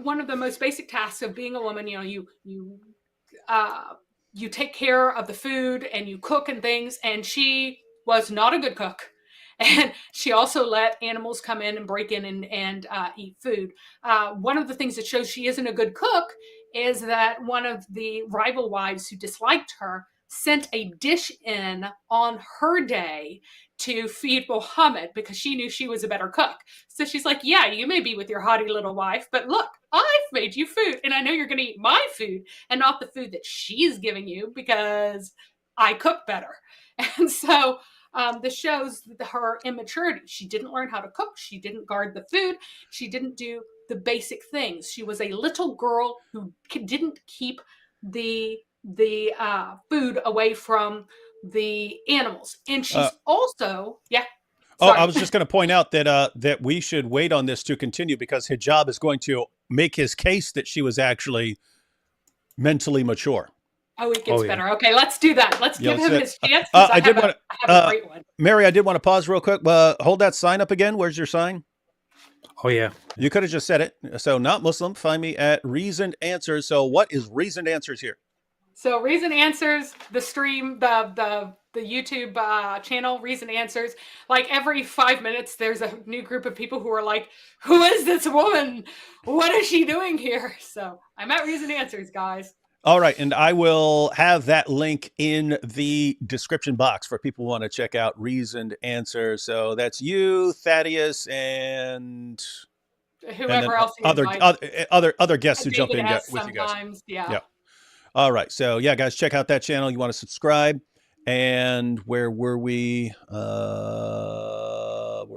H: one of the most basic tasks of being a woman, you take care of the food and you cook and things. And she was not a good cook. And she also let animals come in and break in and eat food. One of the things that shows she isn't a good cook is that one of the rival wives who disliked her sent a dish in on her day to feed Muhammad because she knew she was a better cook. So she's like, yeah, you may be with your haughty little wife, but look, I've made you food. And I know you're going to eat my food and not the food that she's giving you because I cook better. And so this shows her immaturity. She didn't learn how to cook. She didn't guard the food. She didn't do the basic things. She was a little girl who didn't keep the food away from the animals. And she's also,
B: I was just going to point out that we should wait on this to continue because Hijab is going to make his case that she was actually mentally mature.
H: Oh, it gets better. Okay, let's do that. Let's give him his chance. I have a great one.
B: Mary, I did want to pause real quick. Hold that sign up again. Where's your sign?
A: Oh, yeah.
B: You could have just said it. So not Muslim. Find me at Reasoned Answers. So what is Reasoned Answers here?
H: So Reasoned Answers, the stream, the YouTube channel, Reasoned Answers. Like every 5 minutes, there's a new group of people who are like, who is this woman? What is she doing here? So I'm at Reasoned Answers, guys.
B: All right. And I will have that link in the description box for people who want to check out Reasoned Answers. So that's you, Thaddeus, and
H: whoever else.
B: Other guests who jump in with you guys.
H: Yeah.
B: All right. So yeah, guys, check out that channel. You want to subscribe. And where were we? Were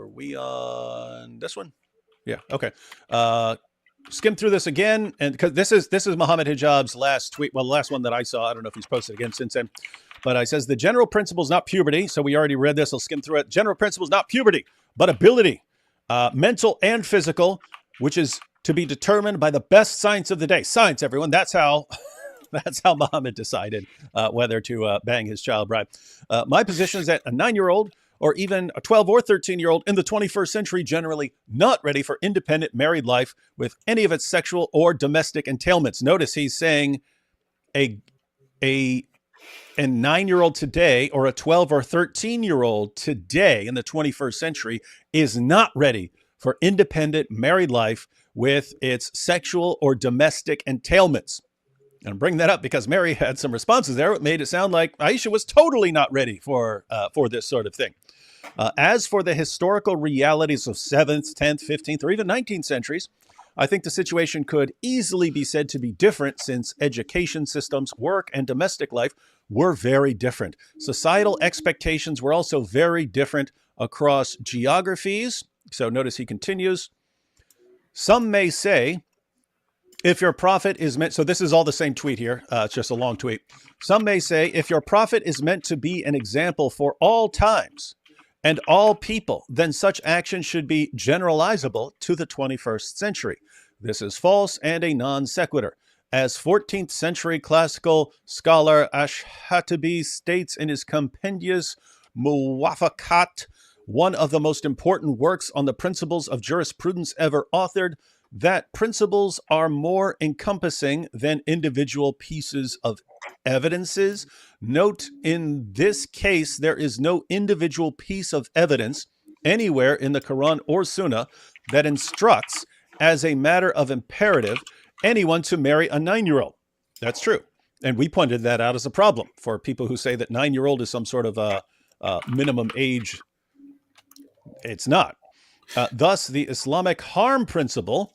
B: we on this one? Yeah. Okay. Skim through this again, and because this is Mohammed Hijab's last tweet. Well, the last one that I saw. I don't know if he's posted again since then. But I says the general principle is not puberty. So we already read this. I'll skim through it. General principle is not puberty, but ability, mental and physical, which is to be determined by the best science of the day. Science, everyone. That's how Muhammad decided whether to bang his child bride. My position is that a 9-year-old or even a 12 or 13-year-old in the 21st century generally not ready for independent married life with any of its sexual or domestic entailments. Notice he's saying a A 9-year-old today or a 12 or 13-year-old today in the 21st century is not ready for independent married life with its sexual or domestic entailments. And I'm bringing that up because Mary had some responses there. It made it sound like Aisha was totally not ready for this sort of thing. As for the historical realities of 7th, 10th, 15th, or even 19th centuries, I think the situation could easily be said to be different since education systems, work, and domestic life were very different. Societal expectations were also very different across geographies. So notice he continues. Some may say, if your prophet is meant, so this is all the same tweet here, it's just a long tweet. Some may say, if your prophet is meant to be an example for all times and all people, then such action should be generalizable to the 21st century. This is false and a non sequitur. As 14th century classical scholar Ash-Hatibi states in his compendious Muwafakat, one of the most important works on the principles of jurisprudence ever authored, that principles are more encompassing than individual pieces of evidences. Note, in this case, there is no individual piece of evidence anywhere in the Quran or Sunnah that instructs, as a matter of imperative, anyone to marry a 9-year-old. That's true. And we pointed that out as a problem for people who say that 9-year-old is some sort of a minimum age. It's not. Thus, the Islamic harm principle,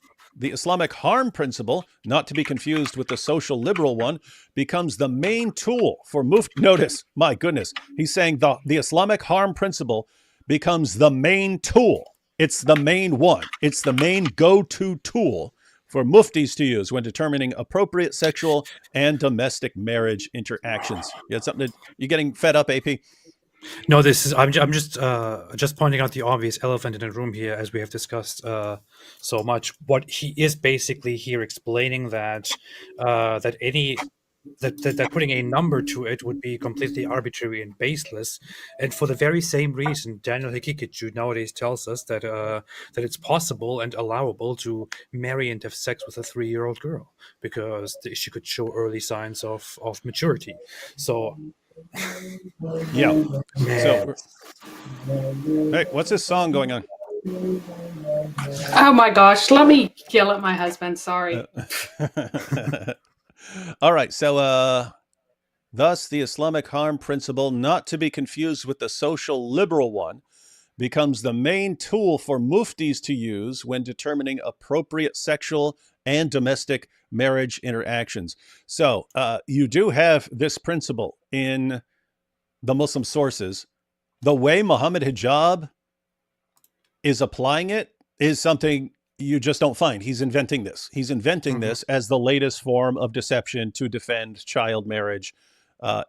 B: not to be confused with the social liberal one, becomes the main tool for Notice, my goodness, he's saying the Islamic harm principle becomes the main tool. It's the main one. It's the main go-to tool for muftis to use when determining appropriate sexual and domestic marriage interactions. You had something you're getting fed up, AP?
A: No, I'm just pointing out the obvious elephant in the room here, as we have discussed so much. What he is basically here explaining that that putting a number to it would be completely arbitrary and baseless, and for the very same reason, Daniel Hikikiju nowadays tells us that that it's possible and allowable to marry and have sex with a 3-year-old girl because she could show early signs of maturity. So.
B: Yeah. So, hey, what's this song going on?
H: Oh my gosh, let me yell at my husband. Sorry.
B: All right. So, thus, the Islamic harm principle, not to be confused with the social liberal one, becomes the main tool for muftis to use when determining appropriate sexual and domestic marriage interactions. So you do have this principle in the Muslim sources. The way Mohammed Hijab is applying it is something you just don't find. He's inventing this. He's inventing this as the latest form of deception to defend child marriage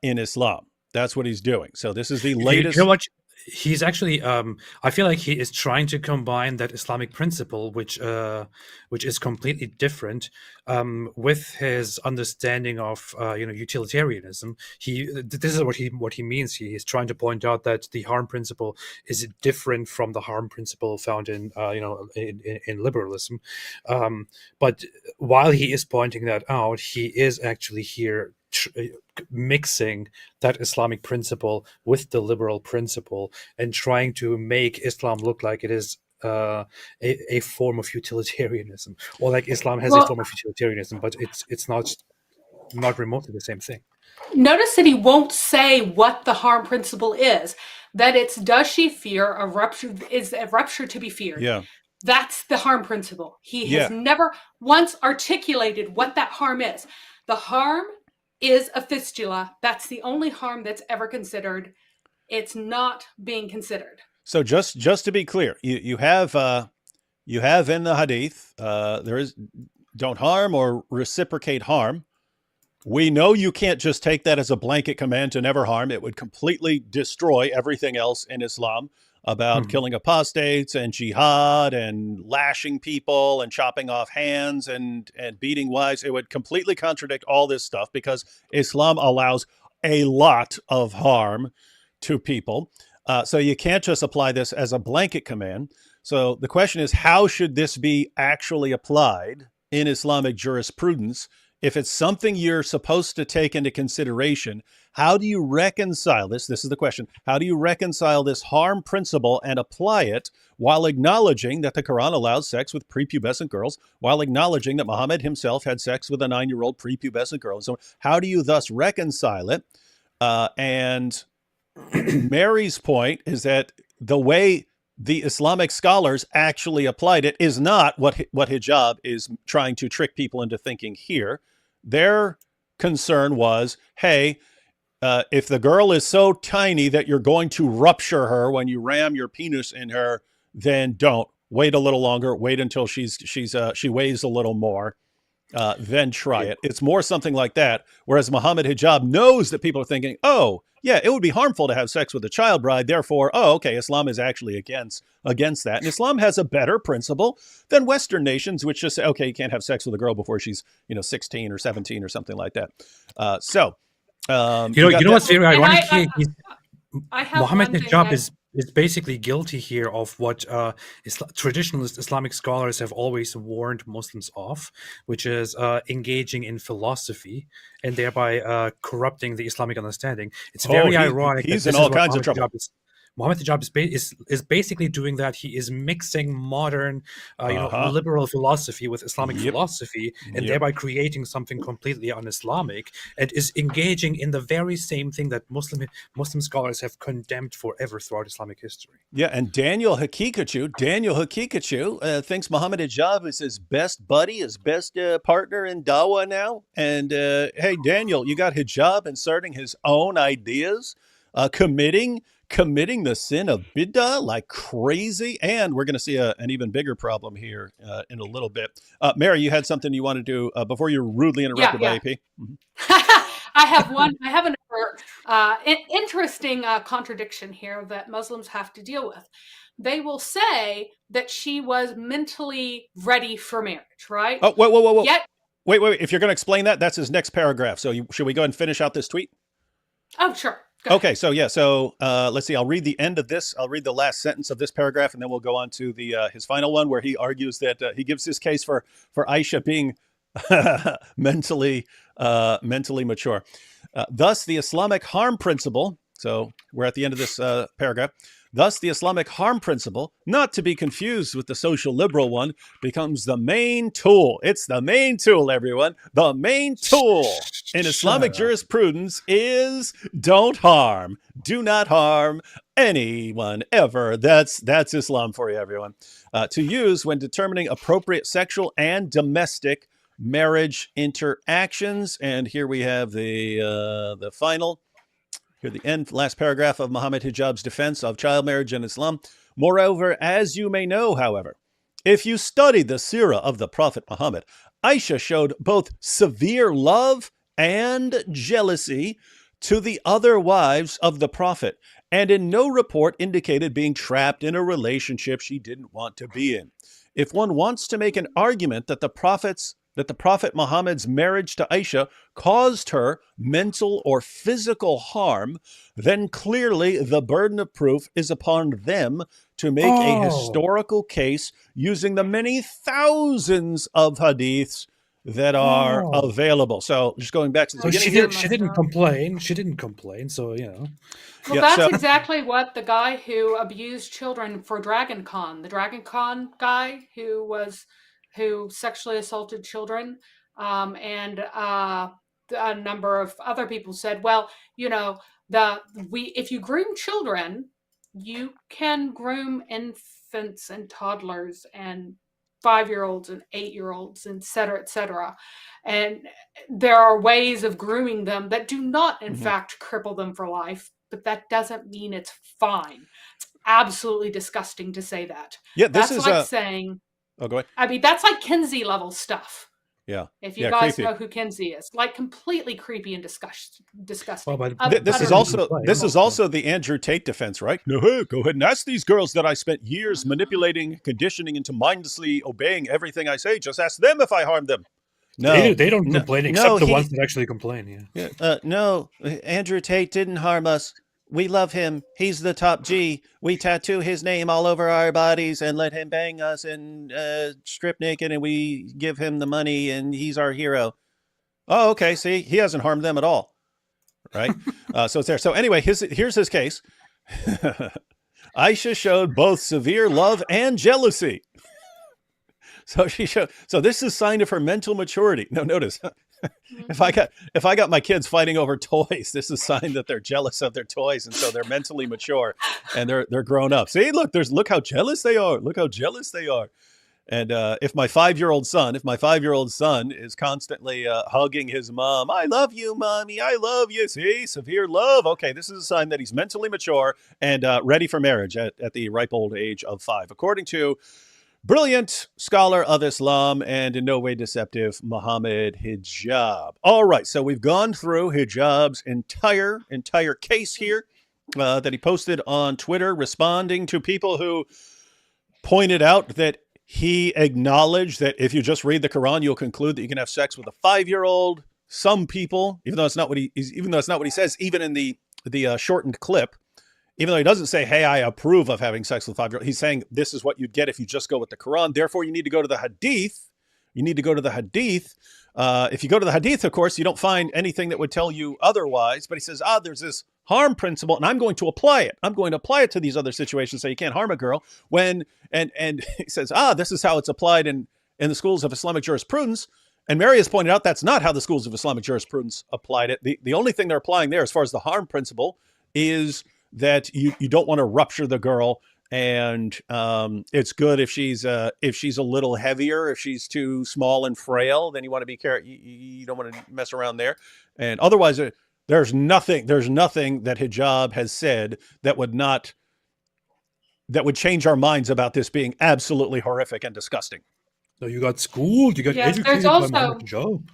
B: in Islam. That's what he's doing. So this is the latest.
A: You know what? He's actually, I feel like he is trying to combine that Islamic principle, which is completely different, with his understanding of utilitarianism. This is what he means. He is trying to point out that the harm principle is different from the harm principle found in liberalism. But while he is pointing that out, he is actually here mixing that Islamic principle with the liberal principle and trying to make Islam look like it is a form of utilitarianism, or like Islam has a form of utilitarianism, but it's not remotely the same thing.
H: Notice that he won't say what the harm principle is. That it's, does she fear a rupture? Is a rupture to be feared?
B: Yeah.
H: That's the harm principle. He has never once articulated what that harm is. The harm is a fistula. That's the only harm that's ever considered. It's not being considered.
B: So just to be clear, you have in the hadith, there is don't harm or reciprocate harm. We know you can't just take that as a blanket command to never harm. It would completely destroy everything else in Islam about killing apostates and jihad and lashing people and chopping off hands and beating wives. It would completely contradict all this stuff because Islam allows a lot of harm to people. So you can't just apply this as a blanket command. So the question is, how should this be actually applied in Islamic jurisprudence if it's something you're supposed to take into consideration, how do you reconcile this? This is the question. How do you reconcile this harm principle and apply it while acknowledging that the Quran allows sex with prepubescent girls, while acknowledging that Muhammad himself had sex with a 9-year-old prepubescent girl? So how do you thus reconcile it? And Mary's point is that the way the Islamic scholars actually applied it is not what hijab is trying to trick people into thinking here. Their concern was, hey, if the girl is so tiny that you're going to rupture her when you ram your penis in her, then don't. Wait a little longer. Wait until she weighs a little more. Then try it. It's more something like that. Whereas Mohammed Hijab knows that people are thinking, oh, yeah, it would be harmful to have sex with a child bride. Therefore, oh, okay, Islam is actually against that. And Islam has a better principle than Western nations, which just say, okay, you can't have sex with a girl before she's 16 or 17 or something like that.
A: You know what's very ironic here?
H: I have
A: Mohammed
H: one thing
A: Hijab
H: that-
A: is basically guilty here of what traditionalist Islamic scholars have always warned Muslims of, which is engaging in philosophy and thereby corrupting the Islamic understanding. It's very ironic.
B: He's in all kinds of trouble.
A: Mohammed Hijab is basically doing that. He is mixing modern, liberal philosophy with Islamic philosophy, and thereby creating something completely un-Islamic, and is engaging in the very same thing that Muslim scholars have condemned forever throughout Islamic history.
B: Yeah, and Daniel Hakikachu thinks Mohammed Hijab is his best buddy, his best partner in Dawah now. And hey, Daniel, you got Hijab inserting his own ideas, committing the sin of bid'ah like crazy. And we're going to see an even bigger problem here in a little bit. Mary, you had something you wanted to do before you're rudely interrupted by AP? Mm-hmm.
H: I have another interesting contradiction here that Muslims have to deal with. They will say that she was mentally ready for marriage, right?
B: Oh, whoa. Wait. If you're going to explain that, that's his next paragraph. So should we go ahead and finish out this tweet?
H: Oh, sure.
B: Okay, so let's see. I'll read the end of this. I'll read the last sentence of this paragraph, and then we'll go on to his final one, where he argues that he gives his case for Aisha being mentally mature. Thus, the Islamic harm principle. So we're at the end of this paragraph. Thus, the Islamic harm principle, not to be confused with the social liberal one, becomes the main tool. It's the main tool, everyone. The main tool in Islamic jurisprudence is don't harm. Do not harm anyone ever. That's Islam for you, everyone. To use when determining appropriate sexual and domestic marriage interactions. And here we have the final. Here, the end, last paragraph of Mohammed Hijab's defense of child marriage in Islam. Moreover, as you may know, however, if you study the seerah of the Prophet Muhammad, Aisha showed both severe love and jealousy to the other wives of the Prophet, and in no report indicated being trapped in a relationship she didn't want to be in. If one wants to make an argument that the Prophet Muhammad's marriage to Aisha caused her mental or physical harm, then clearly the burden of proof is upon them to make a historical case using the many thousands of hadiths that are available. So just going back to the beginning.
A: She didn't complain. She didn't complain. So,
H: Well, that's exactly what the guy who abused children for Dragon Con, the Dragon Con guy who sexually assaulted children, and a number of other people said, well, if you groom children, you can groom infants and toddlers and 5-year-olds and 8-year-olds, et cetera, and there are ways of grooming them that do not, in fact, cripple them for life. But that doesn't mean it's fine. It's absolutely disgusting to say that.
B: Yeah,
H: that's like saying.
B: Oh, go ahead.
H: I mean, that's like Kinsey level stuff.
B: Yeah.
H: If you guys know who Kinsey is, like completely creepy and disgusting.
B: Well, this is also the Andrew Tate defense, right? No, go ahead and ask these girls that I spent years manipulating, conditioning into mindlessly obeying everything I say. Just ask them if I harmed them.
A: No, they don't complain except the ones that actually complain.
B: No, Andrew Tate didn't harm us. We love him. He's the top G. We tattoo his name all over our bodies and let him bang us and strip naked, and we give him the money, and he's our hero. Oh, okay. See, he hasn't harmed them at all, right? So it's there. So anyway, here's his case. Aisha showed both severe love and jealousy. So this is a sign of her mental maturity. No, notice, if I got my kids fighting over toys, this is a sign that they're jealous of their toys, and so they're mentally mature and they're grown up. See, look how jealous they are. Look how jealous they are. And if my 5-year-old son is constantly hugging his mom, I love you, mommy, I love you. See, severe love. Okay, this is a sign that he's mentally mature and ready for marriage at the ripe old age of 5, according to brilliant scholar of Islam and in no way deceptive Mohammed Hijab. All right, so we've gone through Hijab's entire case here that he posted on Twitter, responding to people who pointed out that he acknowledged that if you just read the Quran, you'll conclude that you can have sex with a 5-year-old. Some people, even though it's not what he says, even in the shortened clip, even though he doesn't say, hey, I approve of having sex with 5-year-olds, he's saying this is what you'd get if you just go with the Quran. Therefore, you need to go to the Hadith. You need to go to the Hadith. If you go to the Hadith, of course, you don't find anything that would tell you otherwise. But he says, there's this harm principle, and I'm going to apply it. I'm going to apply it to these other situations so you can't harm a girl. And he says, this is how it's applied in the schools of Islamic jurisprudence. And Mary has pointed out that's not how the schools of Islamic jurisprudence applied it. The only thing they're applying there as far as the harm principle is that you don't want to rupture the girl, and it's good if she's a little heavier. If she's too small and frail, then you want to be careful. You don't want to mess around there. And otherwise, there's nothing that Hijab has said that would change our minds about this being absolutely horrific and disgusting.
A: No, you got schooled. You got
H: Yes,
A: educated
H: there's
A: by
H: also
A: Mohammed Hijab.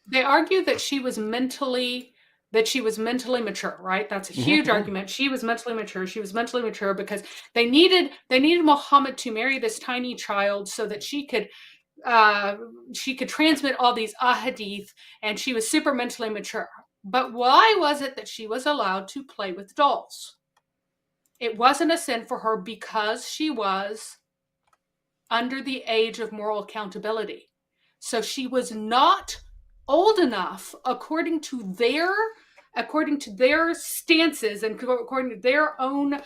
H: they argue that she was mentally mature, right? That's a huge argument. She was mentally mature. She was mentally mature because they needed Muhammad to marry this tiny child so that she could transmit all these ahadith, and she was super mentally mature. But why was it that she was allowed to play with dolls? It wasn't a sin for her because she was under the age of moral accountability. So she was not old enough, according to their stances and according to their own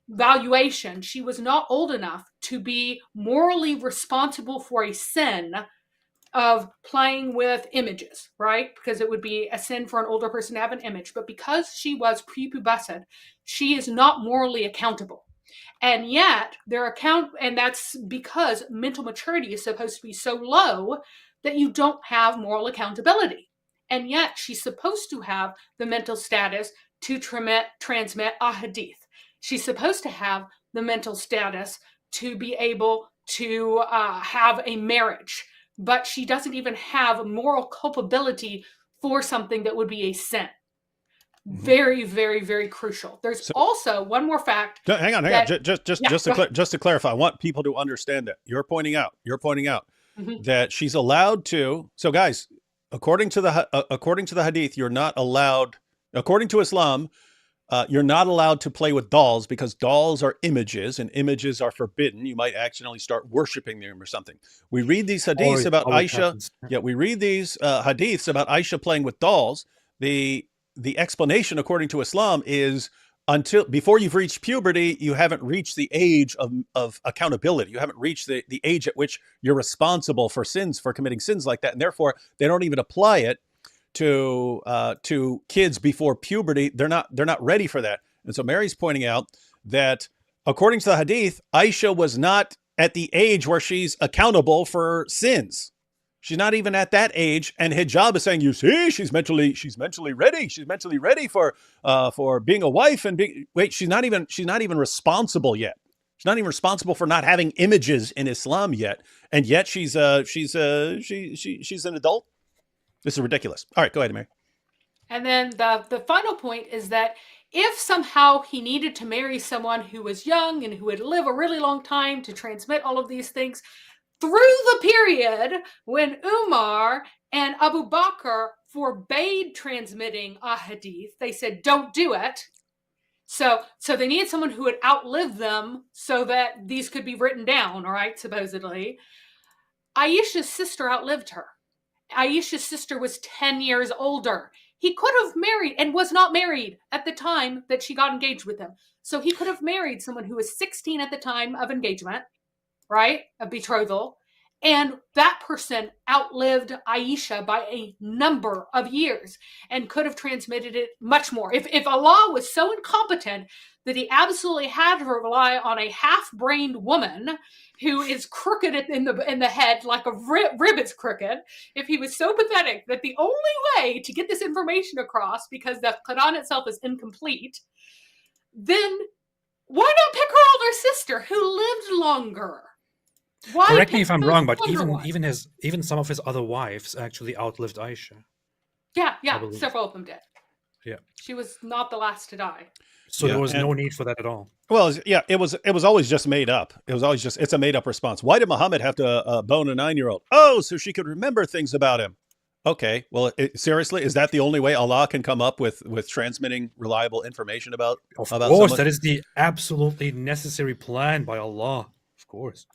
H: valuation. She was not old enough to be morally responsible for a sin of playing with images, right? Because it would be a sin for an older person to have an image. But because she was prepubescent, she is not morally accountable. And yet and that's because mental maturity is supposed to be so low that you don't have moral accountability. And yet she's supposed to have the mental status to transmit a hadith. She's supposed to have the mental status to be able to have a marriage, but she doesn't even have moral culpability for something that would be a sin. Very, very, very crucial. There's also one more fact.
B: Hang on. Just to clarify, I want people to understand that you're pointing out that she's allowed to. So, guys, according to the Hadith, you're not allowed. According to Islam, you're not allowed to play with dolls because dolls are images, and images are forbidden. You might accidentally start worshiping them or something. We read these hadiths about Aisha. Yeah, we read these hadiths about Aisha playing with dolls. The explanation, according to Islam, is before you've reached puberty, you haven't reached the age of accountability. You haven't reached the age at which you're responsible for committing sins like that, and therefore they don't even apply it to kids before puberty. They're not ready for that. And so Mary's pointing out that according to the Hadith, Aisha was not at the age where she's accountable for sins. She's not even at that age, and Hijab is saying, "You see, she's mentally ready. She's mentally ready for being a wife and being." Wait, she's not even responsible yet. She's not even responsible for not having images in Islam yet, and yet she's an adult. This is ridiculous. All right, go ahead, Mary.
H: And then the final point is that if somehow he needed to marry someone who was young and who would live a really long time to transmit all of these things, through the period when Umar and Abu Bakr forbade transmitting a hadith, they said, don't do it. So they needed someone who would outlive them so that these could be written down, all right, supposedly. Aisha's sister outlived her. Aisha's sister was 10 years older. He could have married and was not married at the time that she got engaged with him. So he could have married someone who was 16 at the time of engagement, right? Of betrothal. And that person outlived Aisha by a number of years and could have transmitted it much more. If Allah was so incompetent that he absolutely had to rely on a half-brained woman who is crooked in the head, like a rib is crooked, if he was so pathetic that the only way to get this information across, because the Quran itself is incomplete, then why not pick her older sister who lived longer? Why
A: Correct me
H: pick
A: if I'm
H: the
A: wrong, but
H: younger one?
A: even some of his other wives actually outlived Aisha.
H: Yeah,
A: believe.
H: several of them did.
A: Yeah.
H: She was not the last to die.
A: So
B: Yeah,
A: there was
B: and-
A: no need for that at all.
B: Well, yeah, it was always just made up. It was always just, it's a made up response. Why did Muhammad have to bone a 9-year-old? Oh, so she could remember things about him. Okay, well, seriously, is that the only way Allah can come up with transmitting reliable information about
A: Of
B: about
A: course,
B: someone?
A: that is the absolutely necessary plan by Allah. Of course.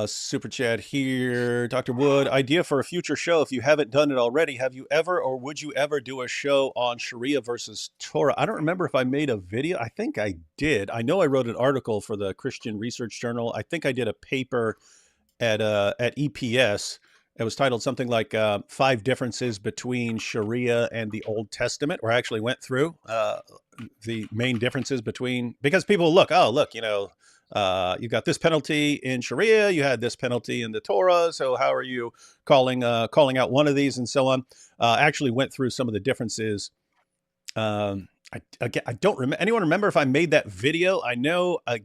B: Super chat here, Dr. Wood. Idea for a future show. If you haven't done it already, have you ever or would you ever do a show on Sharia versus Torah? I don't remember if I made a video. I think I did. I know I wrote an article for the Christian Research Journal. I think I did a paper at EPS. It was titled something like 5 Differences Between Sharia and the Old Testament, where I actually went through the main differences between, because people look, you got this penalty in Sharia, you had this penalty in the Torah, so how are you calling out one of these and so on? Actually went through some of the differences. I don't remember. Anyone remember if I made that video? I know I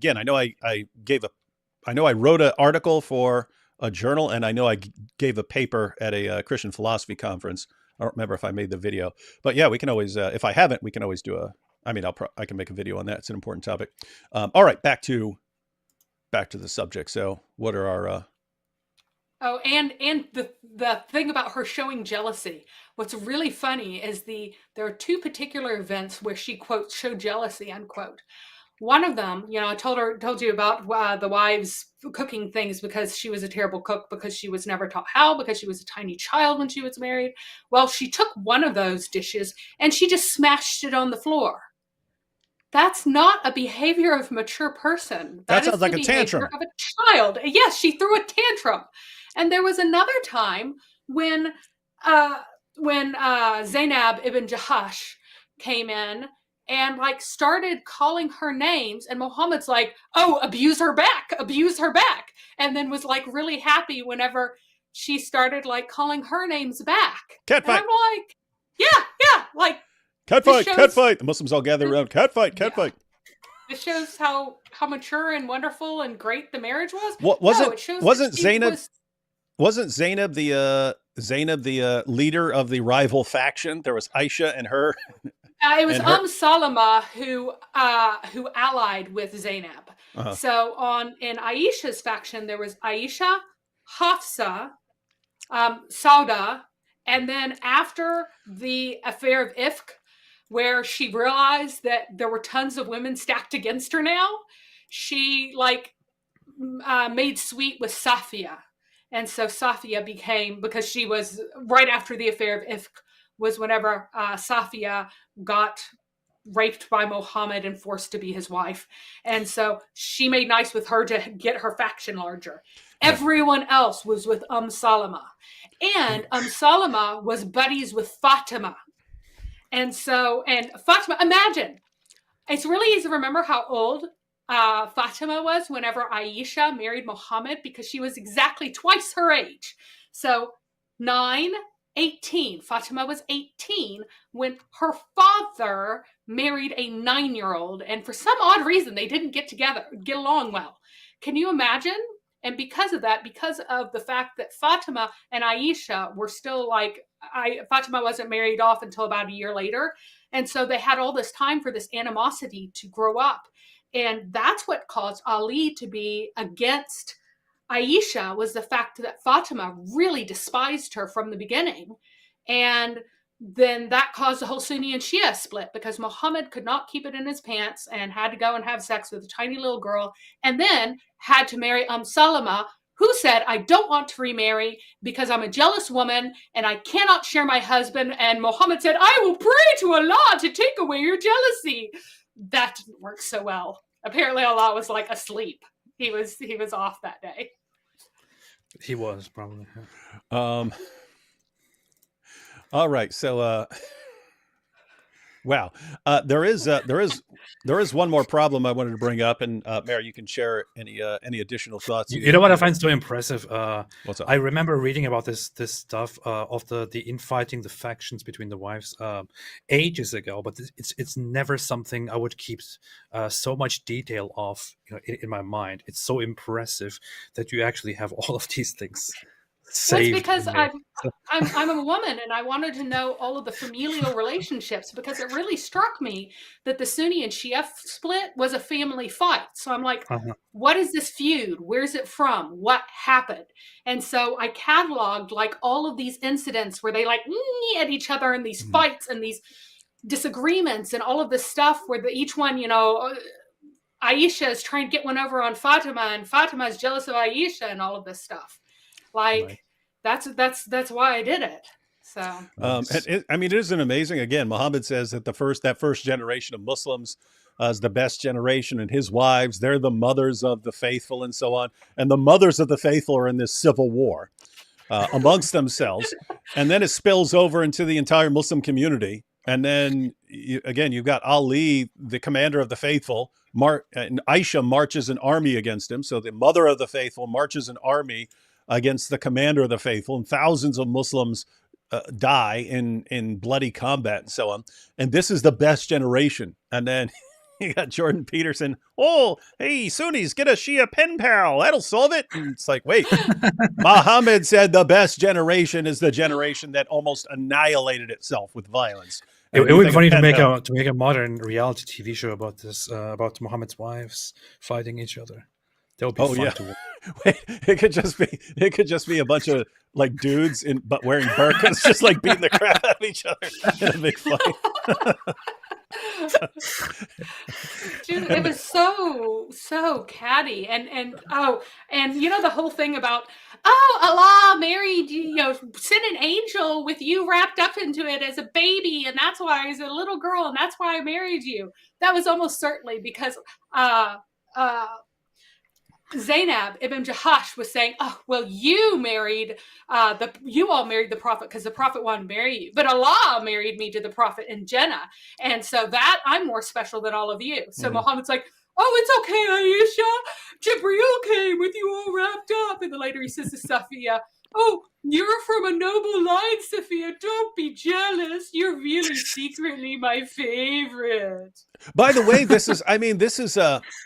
B: wrote an article for a journal, and I know I gave a paper at a Christian philosophy conference. I don't remember if I made the video, but yeah, we can always, if I haven't, we can always do I can make a video on that. It's an important topic. All right, back to the subject. So what are our
H: Oh, and the thing about her showing jealousy. What's really funny is there are 2 particular events where she, quote, showed jealousy, unquote. One of them, I told you about the wives cooking things because she was a terrible cook, because she was never taught how, because she was a tiny child when she was married. Well, she took one of those dishes and she just smashed it on the floor. That's not a behavior of a mature person.
B: That
H: is
B: sounds like
H: the
B: a tantrum.
H: behavior of a child. Yes, she threw a tantrum. And there was another time when Zainab ibn Jahash came in and started calling her names, and Muhammad's like, "Oh, abuse her back," and then was really happy whenever she started calling her names back.
B: Cat
H: And
B: fight.
H: I'm like, yeah,
B: Cat
H: This
B: fight,
H: shows-
B: cat fight. The Muslims all gather around. Cat fight, cat
H: Yeah.
B: fight.
H: It shows how mature and wonderful and great the marriage was.
B: What
H: No, it shows
B: wasn't
H: that she
B: Zainab
H: was-
B: wasn't Zainab the leader of the rival faction? There was Aisha and her.
H: it was
B: and her-
H: Salama who allied with Zainab.
B: Uh-huh.
H: So in Aisha's faction there was Aisha, Hafsa, Sauda, and then after the affair of Ifk, where she realized that there were tons of women stacked against her now, she made sweet with Safia. And so Safia became, because she was right after the affair of Ifk, was whenever Safia got raped by Muhammad and forced to be his wife. And so she made nice with her to get her faction larger. Everyone else was with Salama. And Salama was buddies with Fatima. And Fatima, imagine, it's really easy to remember how old Fatima was whenever Aisha married Muhammad, because she was exactly twice her age. So 9, 18. Fatima was 18 when her father married a 9-year-old, and for some odd reason they didn't get along well. Can you imagine? And because of the fact that Fatima and Aisha were still Fatima wasn't married off until about a year later. And so they had all this time for this animosity to grow up. And that's what caused Ali to be against Aisha, was the fact that Fatima really despised her from the beginning. And then that caused the whole Sunni and Shia split, because Muhammad could not keep it in his pants and had to go and have sex with a tiny little girl, and then had to marry Salama, who said, I don't want to remarry because I'm a jealous woman and I cannot share my husband. And Muhammad said, I will pray to Allah to take away your jealousy. That didn't work so well. Apparently Allah was like asleep. He was off that day.
A: He was probably.
B: All right. So, wow. There is one more problem I wanted to bring up, and Mary, you can share any additional thoughts.
A: You know what I find so impressive?
B: What's up?
A: I remember reading about this stuff of the infighting, the factions between the wives ages ago, but it's never something I would keep so much detail of, in my mind. It's so impressive that you actually have all of these things saved.
H: Well, it's because
A: in there.
H: I'm a woman and I wanted to know all of the familial relationships, because it really struck me that the Sunni and Shia split was a family fight. So I'm like, what is this feud? Where's it from? What happened? And so I cataloged like all of these incidents where they like at each other in these fights and these disagreements and all of this stuff where each one, Aisha is trying to get one over on Fatima and Fatima is jealous of Aisha and all of this stuff. Like, that's why I did it. So,
B: it isn't amazing. Again, Muhammad says that that first generation of Muslims is the best generation, and his wives, they're the mothers of the faithful, and so on. And the mothers of the faithful are in this civil war amongst themselves, and then it spills over into the entire Muslim community. And then you've got Ali, the commander of the faithful, and Aisha marches an army against him. So the mother of the faithful marches an army against the commander of the faithful, and thousands of Muslims die in bloody combat and so on. And this is the best generation. And then you got Jordan Peterson. Oh, hey, Sunnis, get a Shia pen pal. That'll solve it. And it's like, wait, Muhammad said the best generation is the generation that almost annihilated itself with violence.
A: It would be funny to make a modern reality TV show about this, about Muhammad's wives fighting each other. That would be fun to watch.
B: Wait, it could just be a bunch of like dudes but wearing burqas, just like beating the crap out of each other in a big fight.
H: Dude, it was so catty, and the whole thing about Allah married sent an angel with you wrapped up into it as a baby, and that's why he's a little girl, and that's why I married you. That was almost certainly because Zainab ibn Jahash was saying, oh, well, you all married the Prophet because the Prophet wanted to marry you. But Allah married me to the Prophet in Jannah. And so that I'm more special than all of you. So Muhammad's like, oh, it's okay, Aisha. Jibreel came with you all wrapped up. And then later he says to Safiya, oh, you're from a noble line, Safiya. Don't be jealous. You're really secretly my favorite.
B: By the way, this is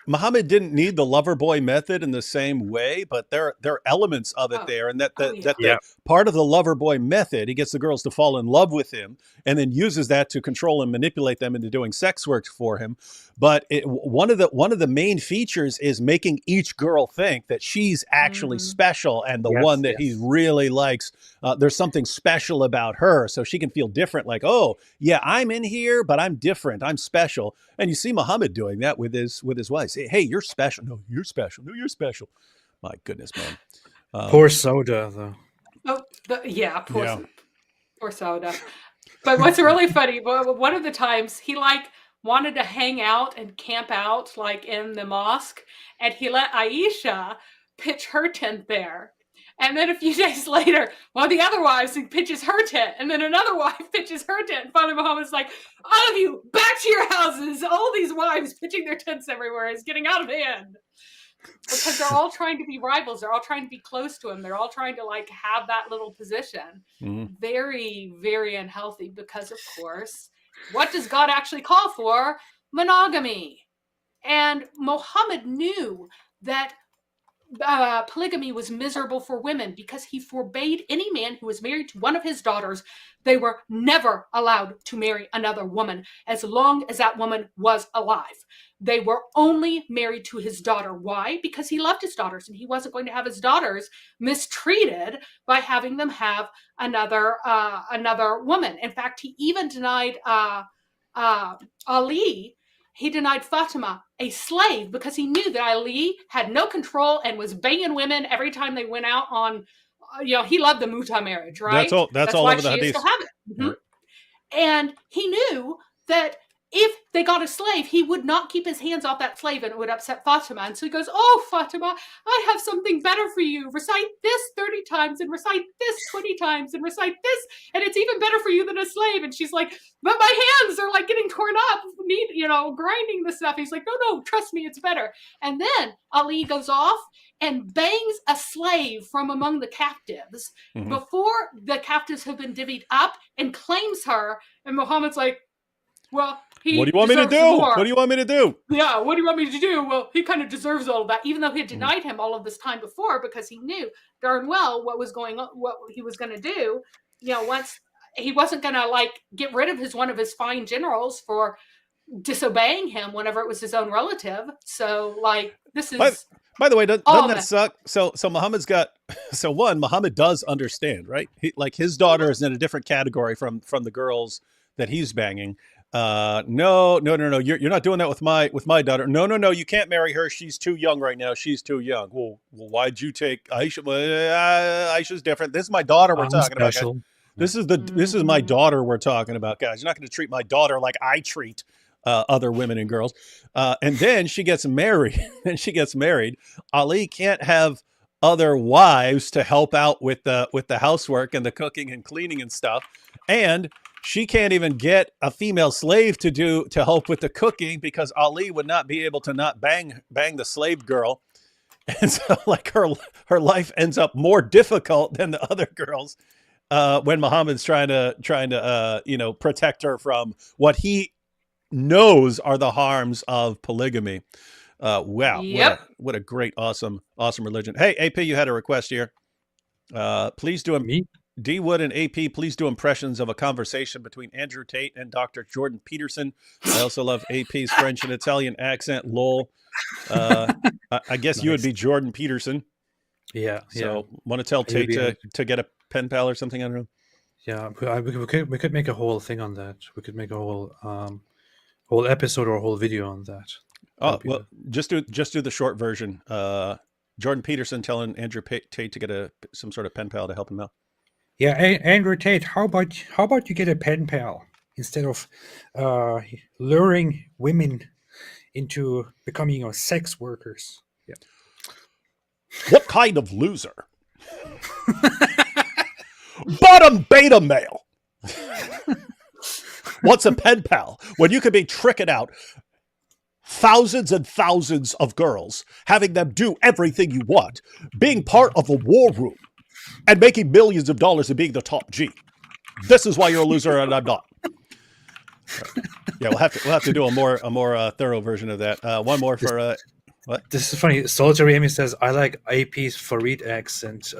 B: Muhammad didn't need the lover boy method in the same way, but there are elements of it there. And that part of the lover boy method, he gets the girls to fall in love with him and then uses that to control and manipulate them into doing sex work for him. But one of the main features is making each girl think that she's actually special, and the one that he really likes, there's something special about her, so she can feel different. Like, oh yeah, I'm in here, but I'm different. I'm special. And you see Muhammad doing that with his wives. Hey, you're special. No, you're special. No, you're special. My goodness, man.
A: Poor Soda, though.
H: Oh, poor Soda. But what's really funny, one of the times he wanted to hang out and camp out in the mosque, and he let Aisha pitch her tent there. And then a few days later, one of the other wives pitches her tent, and then another wife pitches her tent. And finally, Muhammad's like, all of you, back to your houses. All these wives pitching their tents everywhere is getting out of hand. Because they're all trying to be rivals. They're all trying to be close to him. They're all trying to have that little position. Very, very unhealthy, because, of course, what does God actually call for? Monogamy. And Muhammad knew that polygamy was miserable for women, because he forbade any man who was married to one of his daughters. They were never allowed to marry another woman as long as that woman was alive. They were only married to his daughter. Why? Because he loved his daughters, and he wasn't going to have his daughters mistreated by having them have another woman. In fact, he even denied Ali he denied Fatima a slave because he knew that Ali had no control and was banging women every time they went out on, he loved the muta marriage, right?
B: That's all
H: why
B: over the
H: she used
B: hadith.
H: to have it. Mhm. And he knew that if they got a slave, he would not keep his hands off that slave and it would upset Fatima. And so he goes, oh, Fatima, I have something better for you. Recite this 30 times and recite this 20 times and recite this. And it's even better for you than a slave. And she's like, but my hands are like getting torn up, grinding the stuff. He's like, no, trust me, it's better. And then Ali goes off and bangs a slave from among the captives before the captives have been divvied up and claims her. And Muhammad's like, well,
B: what do you want me to do?
H: More.
B: What do you want me to do?
H: Yeah, what do you want me to do? Well, he kind of deserves all of that, even though he had denied him all of this time before, because he knew darn well what was going on, what he was going to do. Once he wasn't going to get rid of one of his fine generals for disobeying him whenever it was his own relative. So this is.
B: By the way, doesn't that suck? So Muhammad's got. So Muhammad does understand, right? His daughter is in a different category from the girls that he's banging. No, you're not doing that with my daughter. No, you can't marry her. She's too young right now. She's too young. Well, why'd you take Aisha? Aisha's different. This is my daughter we're talking
A: special.
B: about, guys. This is my daughter we're talking about, guys. You're not going to treat my daughter like I treat other women and girls. And then she gets married. Ali can't have other wives to help out with the housework and the cooking and cleaning and stuff. And she can't even get a female slave to help with the cooking because Ali would not be able to not bang the slave girl. And so her life ends up more difficult than the other girls when Muhammad's trying to protect her from what he knows are the harms of polygamy. Wow.
H: Yep.
B: What a great, awesome religion. Hey, AP, you had a request here. Please do
A: Me?
B: D. Wood and AP, please do impressions of a conversation between Andrew Tate and Dr. Jordan Peterson. I also love AP's French and Italian accent. Lol. I guess nice. You would be Jordan Peterson.
A: Yeah.
B: So want to tell Tate to get a pen pal or something? I don't know.
A: Yeah, we could make a whole thing on that. We could make a whole episode or a whole video on that.
B: Oh well, just do the short version. Jordan Peterson telling Andrew Tate to get some sort of pen pal to help him out.
A: Yeah, Andrew Tate, how about you get a pen pal instead of luring women into becoming sex workers? Yeah.
B: What kind of loser? Bottom beta male. What's a pen pal when you could be tricking out thousands and thousands of girls, having them do everything you want, being part of a war room, and making millions of dollars and being the top G? This is why you're a loser and I'm not. Yeah, we'll have to do a more thorough version of that. One more for what?
A: This is funny. Solitary Amy says, I like AP's Farid accent,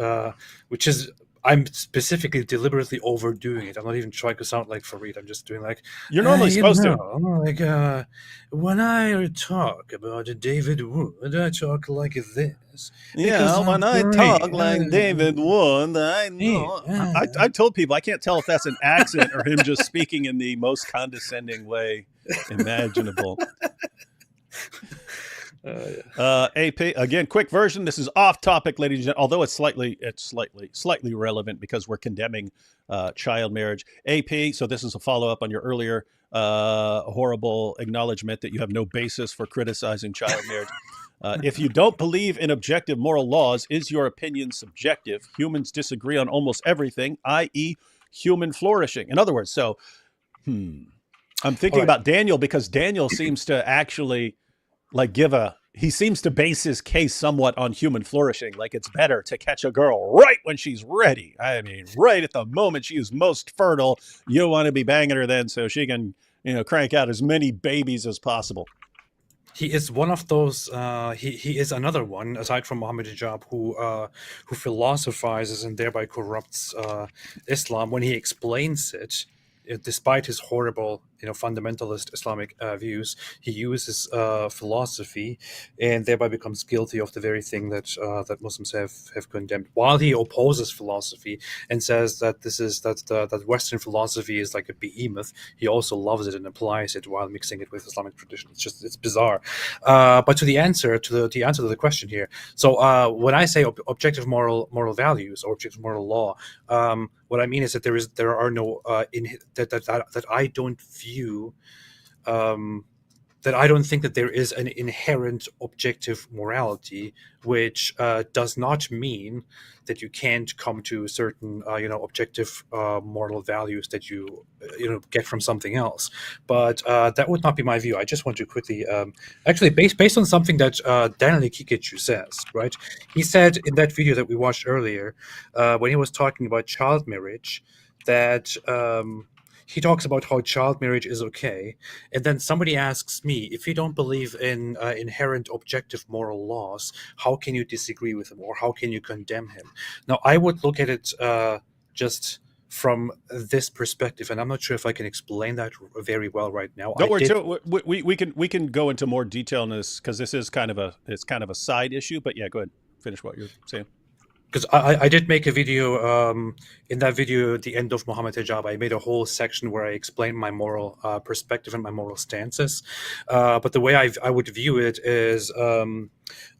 A: which is, I'm specifically deliberately overdoing it. I'm not even trying to sound like Farid. I'm just doing
B: you're normally supposed to.
A: When I talk about David Wood, I talk like this.
B: Yeah, when I talk like David Wood, I know.
A: Yeah.
B: I told people I can't tell if that's an accent or him just speaking in the most condescending way imaginable. AP again, quick version. This is off topic, ladies and gentlemen, although it's slightly relevant because we're condemning child marriage. AP, so this is a follow up on your earlier horrible acknowledgement that you have no basis for criticizing child marriage. If you don't believe in objective moral laws, is your opinion subjective? Humans disagree on almost everything, i.e., human flourishing. In other words, so I'm thinking about Daniel because Daniel seems to actually he seems to base his case somewhat on human flourishing. Like it's better to catch a girl right when she's ready. I mean, right at the moment she is most fertile. You want to be banging her then so she can, crank out as many babies as possible.
A: He is one of those. He is another one aside from Mohammed Hijab who philosophizes and thereby corrupts Islam when he explains it, despite his horrible fundamentalist Islamic views, he uses philosophy, and thereby becomes guilty of the very thing that Muslims have condemned. While he opposes philosophy and says that that Western philosophy is like a behemoth, he also loves it and applies it while mixing it with Islamic tradition. It's bizarre. But to the answer to the question here, so when I say objective moral values or objective moral law, what I mean is that there are no that I don't view. That I don't think that there is an inherent objective morality, which does not mean that you can't come to certain, objective moral values that you get from something else. But that would not be my view. I just want to quickly, actually, based on something that Daniel Kikichu says, right? He said in that video that we watched earlier, when he was talking about child marriage, that. He talks about how child marriage is okay, and then somebody asks me, if you don't believe in inherent objective moral laws, how can you disagree with him, or how can you condemn him? Now, I would look at it just from this perspective, and I'm not sure if I can explain that very well right now.
B: Don't worry, we can go into more detail on this, because this is kind of a side issue. But yeah, go ahead, finish what you're saying.
A: Because I did make a video, in that video, at the end of Mohammed Hijab, I made a whole section where I explained my moral perspective and my moral stances. But the way I would view it is, I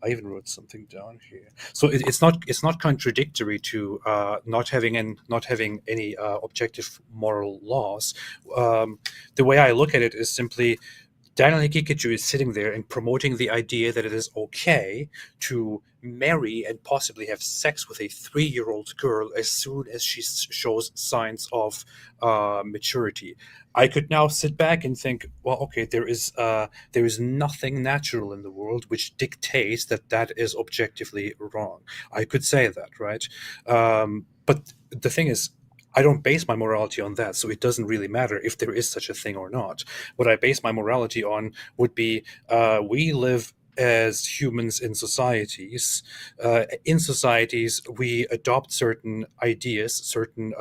A: even wrote something down here. So it's not contradictory to not having any objective moral laws. The way I look at it is simply, Daniel Kikichu is sitting there and promoting the idea that it is okay to marry and possibly have sex with a 3-year-old girl as soon as she shows signs of maturity. I could now sit back and think, well, okay, there is nothing natural in the world which dictates that is objectively wrong. I could say that, right? But the thing is, I don't base my morality on that, so it doesn't really matter if there is such a thing or not. What I base my morality on would be, we live as humans in societies. In societies, we adopt certain ideas, certain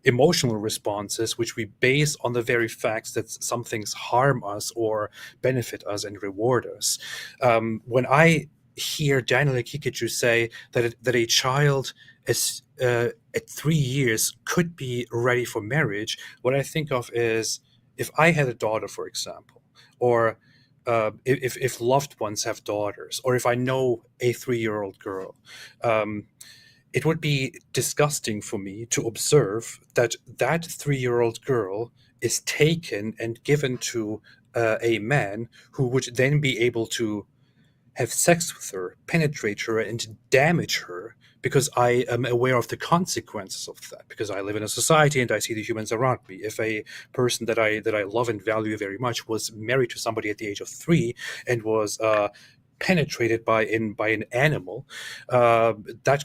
A: emotional responses, which we base on the very facts that some things harm us or benefit us and reward us. When I hear Daniel Kikichu say that a child is at 3 years could be ready for marriage, what I think of is, if I had a daughter, for example, or if loved ones have daughters, or if I know a 3-year-old girl, it would be disgusting for me to observe that 3-year-old girl is taken and given to a man who would then be able to have sex with her, penetrate her, and damage her, because I am aware of the consequences of that, because I live in a society and I see the humans around me. If a person that I love and value very much was married to somebody at the age of 3 and was penetrated by an animal, that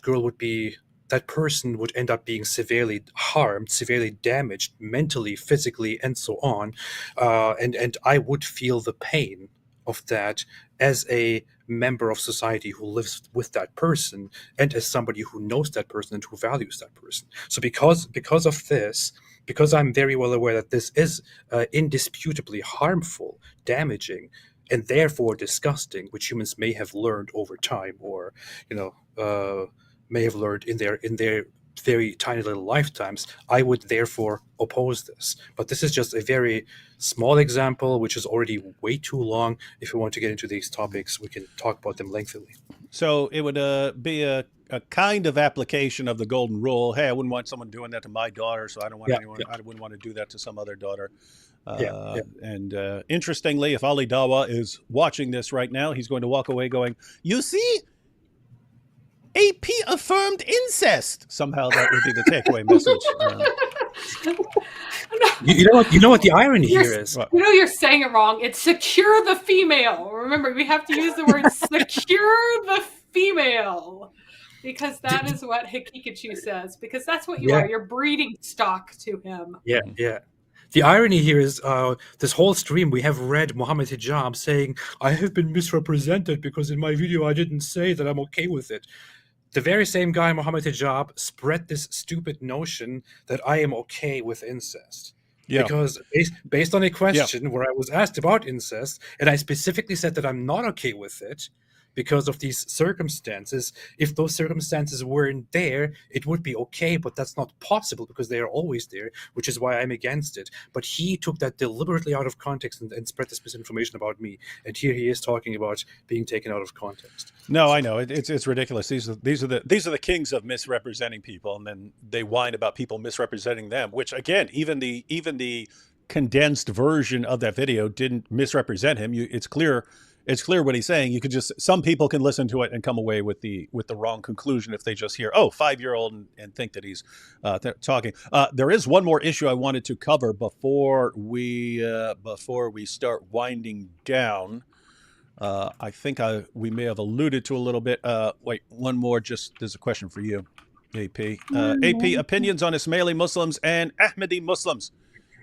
A: person would end up being severely harmed, severely damaged, mentally, physically, and so on. And I would feel the pain of that as a member of society who lives with that person, and as somebody who knows that person and who values that person. So because of this, because I'm very well aware that this is indisputably harmful, damaging, and therefore disgusting, which humans may have learned over time, or may have learned in their very tiny little lifetimes, I would therefore oppose this. But this is just a very small example, which is already way too long. If we want to get into these topics, we can talk about them lengthily.
B: So it would be a kind of application of the golden rule. Hey, I wouldn't want someone doing that to my daughter, so I don't want anyone. I wouldn't want to do that to some other daughter. And interestingly, if Ali Dawa is watching this right now, he's going to walk away going, "You see, AP affirmed incest." Somehow that would be the takeaway message.
A: You know what the irony here is?
H: You're saying it wrong. It's secure the female. Remember, we have to use the word secure the female, because that is what Hikikachu says, because that's what you are. You're breeding stock to him.
A: Yeah. The irony here is, this whole stream we have read Mohammed Hijab saying, I have been misrepresented because in my video I didn't say that I'm okay with it. The very same guy, Mohammed Hijab, spread this stupid notion that I am okay with incest.
B: Yeah.
A: Because based on a question where I was asked about incest, and I specifically said that I'm not okay with it because of these circumstances. If those circumstances weren't there, it would be okay, but that's not possible because they are always there, which is why I'm against it. But he took that deliberately out of context and spread this misinformation about me. And here he is talking about being taken out of context.
B: No, I know it's ridiculous. These are the kings of misrepresenting people, and then they whine about people misrepresenting them. Which again, even the condensed version of that video didn't misrepresent him. It's clear what he's saying. You could just, some people can listen to it and come away with the wrong conclusion if they just hear, oh, 5-year-old and think that he's talking. There is one more issue I wanted to cover before we start winding down. I think we may have alluded to a little bit. Wait, one more. There's a question for you, AP. AP, opinions on Ismaili Muslims and Ahmadi Muslims.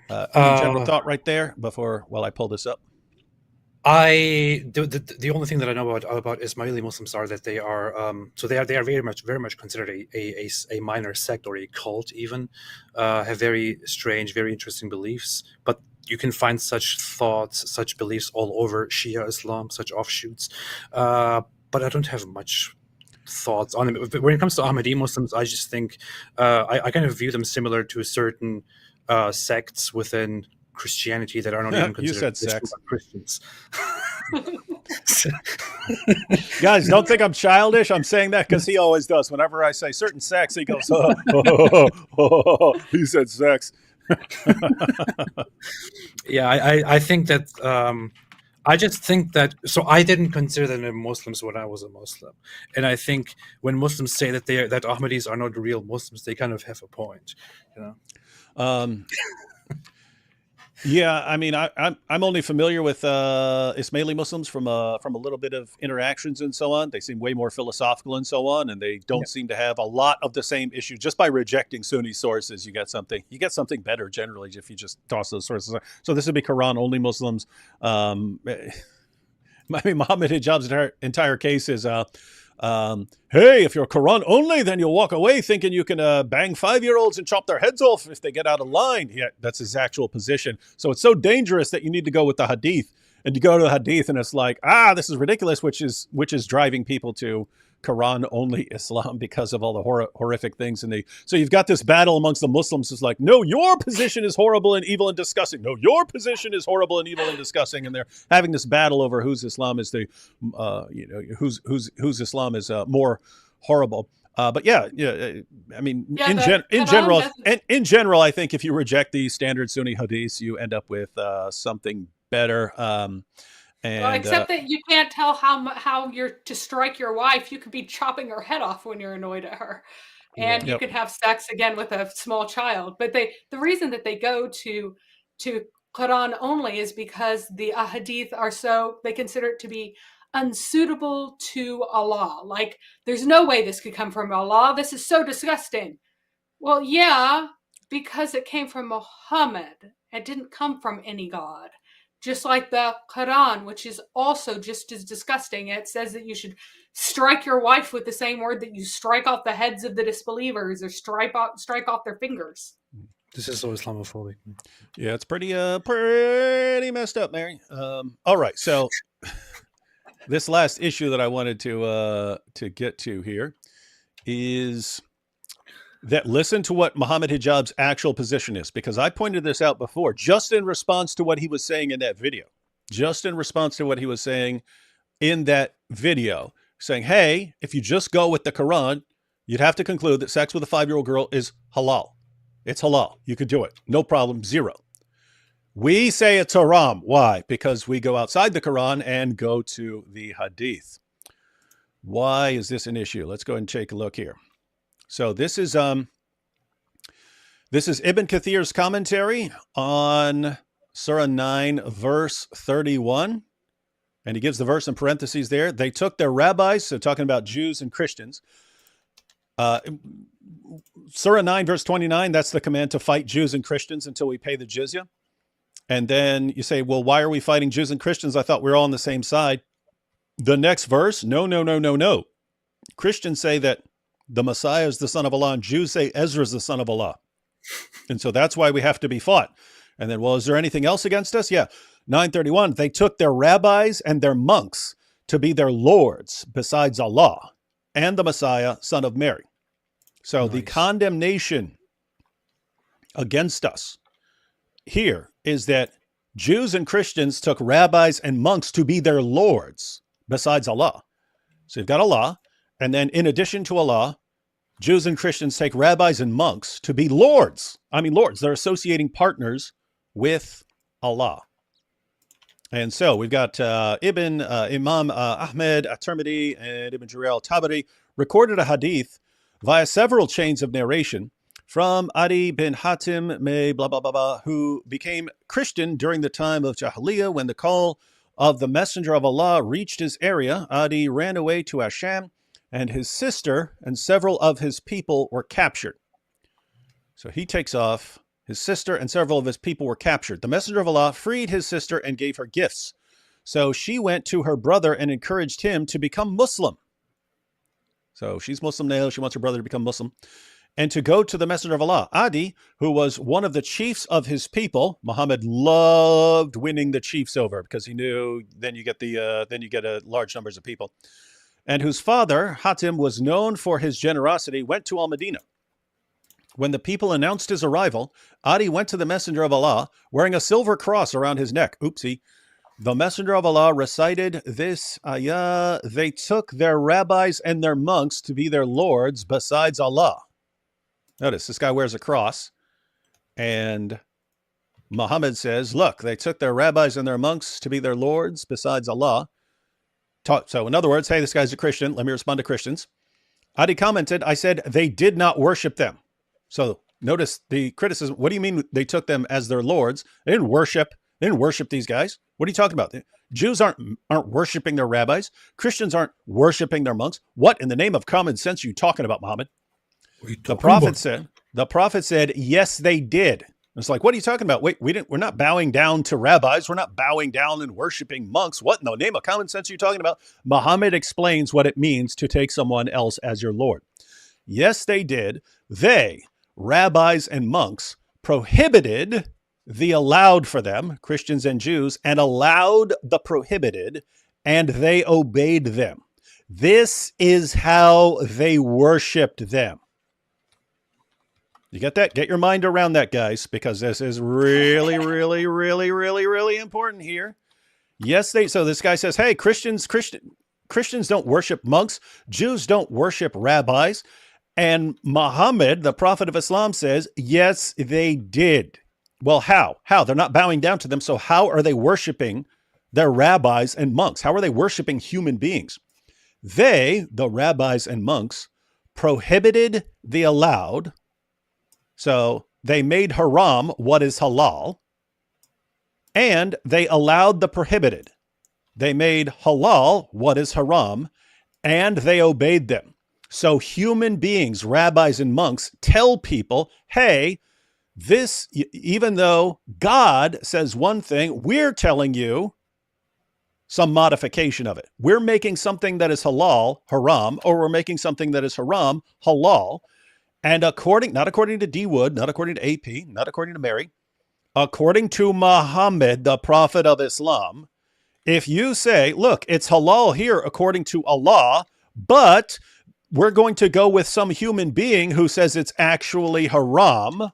B: Any general thought right there while I pull this up?
A: The only thing that I know about Ismaili Muslims are that they are they are very much considered a minor sect or a cult, even have very strange, very interesting beliefs. But you can find such thoughts, such beliefs all over Shia Islam, such offshoots. But I don't have much thoughts on them. When it comes to Ahmadi Muslims, I just think I kind of view them similar to certain sects within Christianity that are not even considered Christians.
B: Guys, don't think I'm childish. I'm saying that because he always does. Whenever I say certain sex, he goes, oh, he said sex.
A: Yeah, I think that I just think that, so I didn't consider them Muslims when I was a Muslim, and I think when Muslims say that that Ahmadis are not real Muslims, they kind of have a point, you know.
B: Yeah, I mean, I'm only familiar with Ismaili Muslims from a little bit of interactions and so on. They seem way more philosophical and so on, and they don't seem to have a lot of the same issues. Just by rejecting Sunni sources, you get something better generally if you just toss those sources. So this would be Quran only Muslims. I mean, Mohammed Hijab's entire case is. Hey, if you're Quran only, then you'll walk away thinking you can bang 5-year-olds and chop their heads off if they get out of line. Yeah, that's his actual position. So it's so dangerous that you need to go with the hadith. And you go to the hadith and it's like, this is ridiculous, which is driving people to Quran only Islam because of all the horrific things. So you've got this battle amongst the Muslims. It's like, no, your position is horrible and evil and disgusting. No, your position is horrible and evil and disgusting. And they're having this battle over whose Islam is whose Islam is more horrible. But yeah. I mean, in general, I think if you reject the standard Sunni hadiths, you end up with something better.
H: Except that you can't tell how you're to strike your wife. You could be chopping her head off when you're annoyed at her, and you could have sex again with a small child. But the reason that they go to Quran only is because the ahadith they consider it to be unsuitable to Allah. Like, there's no way this could come from Allah. This is so disgusting. Well, yeah, because it came from Muhammad. It didn't come from any god. Just like the Quran, which is also just as disgusting. It says that you should strike your wife with the same word that you strike off the heads of the disbelievers or strike off their fingers.
A: This is so Islamophobic.
B: Yeah, it's pretty messed up, Mary. All right, so this last issue that I wanted to get to here is that listen to what Mohammed Hijab's actual position is, because I pointed this out before, just in response to what he was saying in that video, saying, hey, if you just go with the Quran, you'd have to conclude that sex with a 5-year-old girl is halal. It's halal. You could do it. No problem. 0. We say it's haram. Why? Because we go outside the Quran and go to the hadith. Why is this an issue? Let's go and take a look here. So this is Ibn Kathir's commentary on Surah 9, verse 31. And he gives the verse in parentheses there. They took their rabbis, so talking about Jews and Christians. Surah 9, verse 29, that's the command to fight Jews and Christians until we pay the jizya. And then you say, well, why are we fighting Jews and Christians? I thought we were all on the same side. The next verse, no. Christians say that the Messiah is the son of Allah, and Jews say Ezra is the son of Allah. And so that's why we have to be fought. And then, well, is there anything else against us? Yeah. 931, they took their rabbis and their monks to be their lords besides Allah and the Messiah, son of Mary. So the condemnation against us here is that Jews and Christians took rabbis and monks to be their lords besides Allah. So you've got Allah, and then in addition to Allah, Jews and Christians take rabbis and monks to be lords. I mean, lords. They're associating partners with Allah. And so we've got Imam Ahmed at-Tirmidhi and Ibn Jarir al-Tabari recorded a hadith via several chains of narration from Adi bin Hatim, may blah, blah, blah, blah, who became Christian during the time of Jahiliyyah. When the call of the Messenger of Allah reached his area, Adi ran away to Asham, and his sister and several of his people were captured. So he takes off. His sister and several of his people were captured. The Messenger of Allah freed his sister and gave her gifts. So she went to her brother and encouraged him to become Muslim. So she's Muslim now. She wants her brother to become Muslim and to go to the Messenger of Allah. Adi, who was one of the chiefs of his people, Muhammad loved winning the chiefs over because he knew then you get large numbers of people, and whose father, Hatim, was known for his generosity, went to Al-Madinah. When the people announced his arrival, Adi went to the Messenger of Allah wearing a silver cross around his neck. Oopsie. The Messenger of Allah recited this ayah, they took their rabbis and their monks to be their lords besides Allah. Notice, this guy wears a cross, and Muhammad says, look, they took their rabbis and their monks to be their lords besides Allah. So in other words, hey, this guy's a Christian. Let me respond to Christians. Adi commented, I said, they did not worship them. So notice the criticism. What do you mean they took them as their lords? They didn't worship these guys. What are you talking about? Jews aren't worshiping their rabbis. Christians aren't worshiping their monks. What in the name of common sense are you talking about, Muhammad? The prophet said, yes, they did. It's like, what are you talking about? Wait, we're not bowing down to rabbis. We're not bowing down and worshiping monks. What in the name of common sense are you talking about? Muhammad explains what it means to take someone else as your Lord. Yes, they did. They, rabbis and monks, prohibited the allowed for them, Christians and Jews, and allowed the prohibited, and they obeyed them. This is how they worshiped them. You get that? Get your mind around that, guys, because this is really, really, really, really, really important here. Yes, so this guy says, hey, Christians don't worship monks. Jews don't worship rabbis. And Muhammad, the Prophet of Islam, says, yes, they did. Well, how? How? They're not bowing down to them. So how are they worshiping their rabbis and monks? How are they worshiping human beings? They, the rabbis and monks, prohibited the allowed. So they made haram what is halal, and they allowed the prohibited. They made halal what is haram, and they obeyed them. So human beings, rabbis and monks, tell people, hey, this, even though God says one thing, we're telling you some modification of it. We're making something that is halal, haram, or we're making something that is haram, halal. And not according to D. Wood, not according to AP, not according to Mary, according to Muhammad, the Prophet of Islam, if you say, look, it's halal here according to Allah, but we're going to go with some human being who says it's actually haram,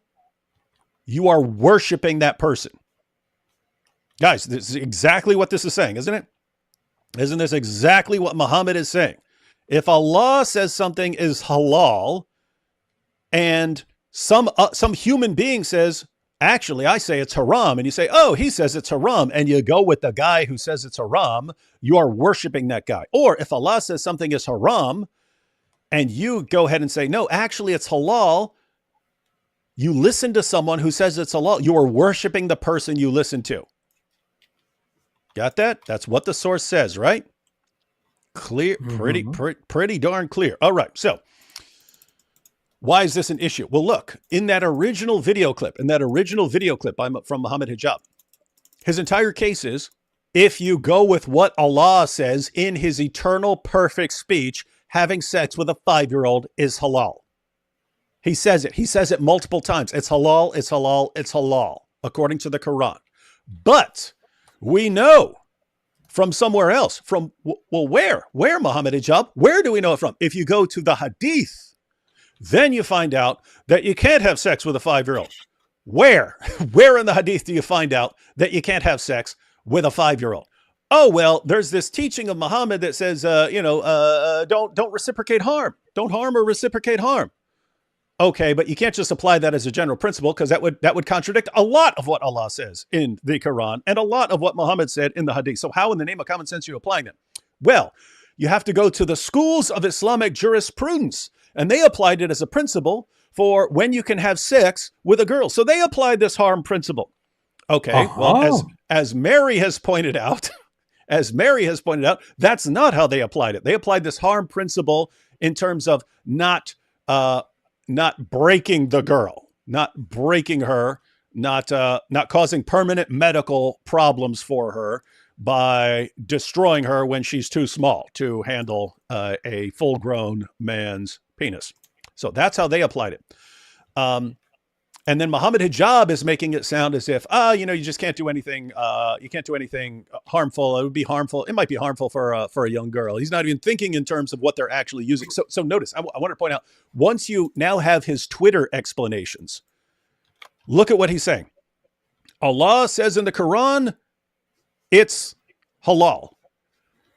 B: you are worshiping that person. Guys, this is exactly what this is saying, isn't it? Isn't this exactly what Muhammad is saying? If Allah says something is halal, and some human being says, actually, I say it's haram, and you say, oh, he says it's haram, and you go with the guy who says it's haram, you are worshiping that guy. Or if Allah says something is haram, and you go ahead and say, no, actually it's halal, you listen to someone who says it's halal, you are worshiping the person you listen to. Got that? That's what the source says, right? Clear, pretty darn clear. All right, so why is this an issue? Well, look, in that original video clip from Mohammed Hijab, his entire case is, if you go with what Allah says in his eternal perfect speech, having sex with a 5-year-old is halal. He says it. He says it multiple times. It's halal, it's halal, it's halal. according to the Quran. But we know from somewhere else, where, Mohammed Hijab? Where do we know it from? If you go to the Hadith, then you find out that you can't have sex with a 5-year-old. Where in the Hadith do you find out that you can't have sex with a 5-year-old? Oh, well, there's this teaching of Muhammad that says, don't reciprocate harm. Don't harm or reciprocate harm. Okay, but you can't just apply that as a general principle, because that would contradict a lot of what Allah says in the Quran and a lot of what Muhammad said in the Hadith. So how in the name of common sense are you applying that? Well, you have to go to the schools of Islamic jurisprudence, and they applied it as a principle for when you can have sex with a girl. So they applied this harm principle. Okay, well, as Mary has pointed out, that's not how they applied it. They applied this harm principle in terms of not breaking the girl, not breaking her, not causing permanent medical problems for her by destroying her when she's too small to handle a full-grown man's penis. So that's how they applied it. And then Mohammed Hijab is making it sound as if, you just can't do anything. You can't do anything harmful. It would be harmful. It might be harmful for a young girl. He's not even thinking in terms of what they're actually using. So notice, I want to point out, once you now have his Twitter explanations, look at what he's saying. Allah says in the Quran, it's halal.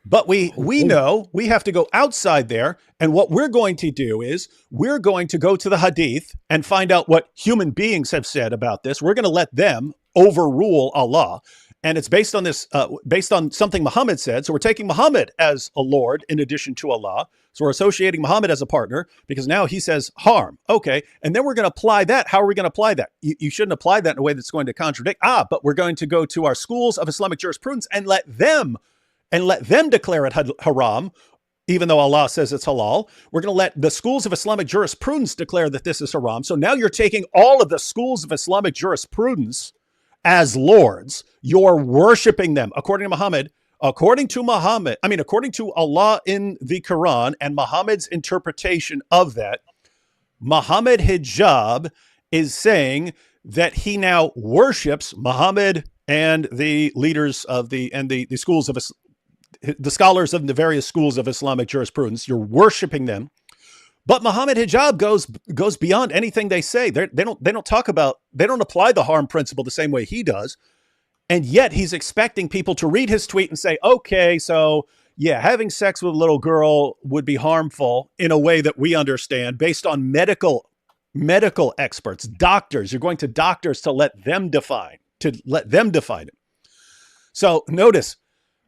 B: But we know we have to go outside there. And what we're going to do is we're going to go to the Hadith and find out what human beings have said about this. We're going to let them overrule Allah. And it's based on this, based on something Muhammad said. So we're taking Muhammad as a Lord in addition to Allah. So we're associating Muhammad as a partner because now he says harm. Okay. And then we're going to apply that. How are we going to apply that? You shouldn't apply that in a way that's going to contradict. But we're going to go to our schools of Islamic jurisprudence and let them declare it haram, even though Allah says it's halal. We're going to let the schools of Islamic jurisprudence declare that this is haram. So now you're taking all of the schools of Islamic jurisprudence as lords. You're worshiping them according to Allah in the Quran and Muhammad's interpretation of that. Mohammed Hijab is saying that he now worships Muhammad and the leaders of the schools of the scholars of the various schools of Islamic jurisprudence. You're worshiping them, but Mohammed Hijab goes beyond anything they say. They don't apply the harm principle the same way he does, and yet he's expecting people to read his tweet and say, okay, so yeah, having sex with a little girl would be harmful in a way that we understand based on medical experts, doctors. You're going to doctors to let them define it. So notice,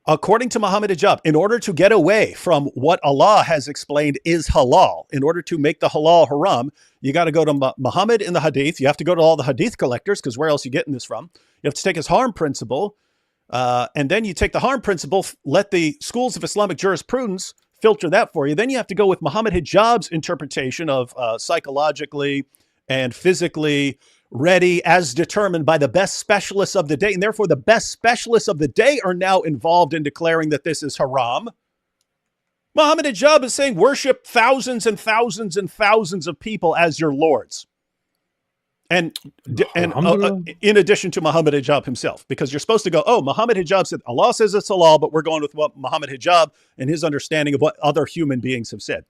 B: according to Mohammed Hijab, in order to get away from what Allah has explained is halal, in order to make the halal haram, you got to go to Muhammad in the Hadith. You have to go to all the Hadith collectors, because where else are you getting this from? You have to take his harm principle, and then you take the harm principle, let the schools of Islamic jurisprudence filter that for you. Then you have to go with Mohammed Hijab's interpretation of psychologically and physically ready as determined by the best specialists of the day. And therefore, the best specialists of the day are now involved in declaring that this is haram. Mohammed Hijab is saying worship thousands and thousands and thousands of people as your lords. And in addition to Mohammed Hijab himself, because you're supposed to go, Mohammed Hijab said, Allah says it's halal, but we're going with what Mohammed Hijab and his understanding of what other human beings have said.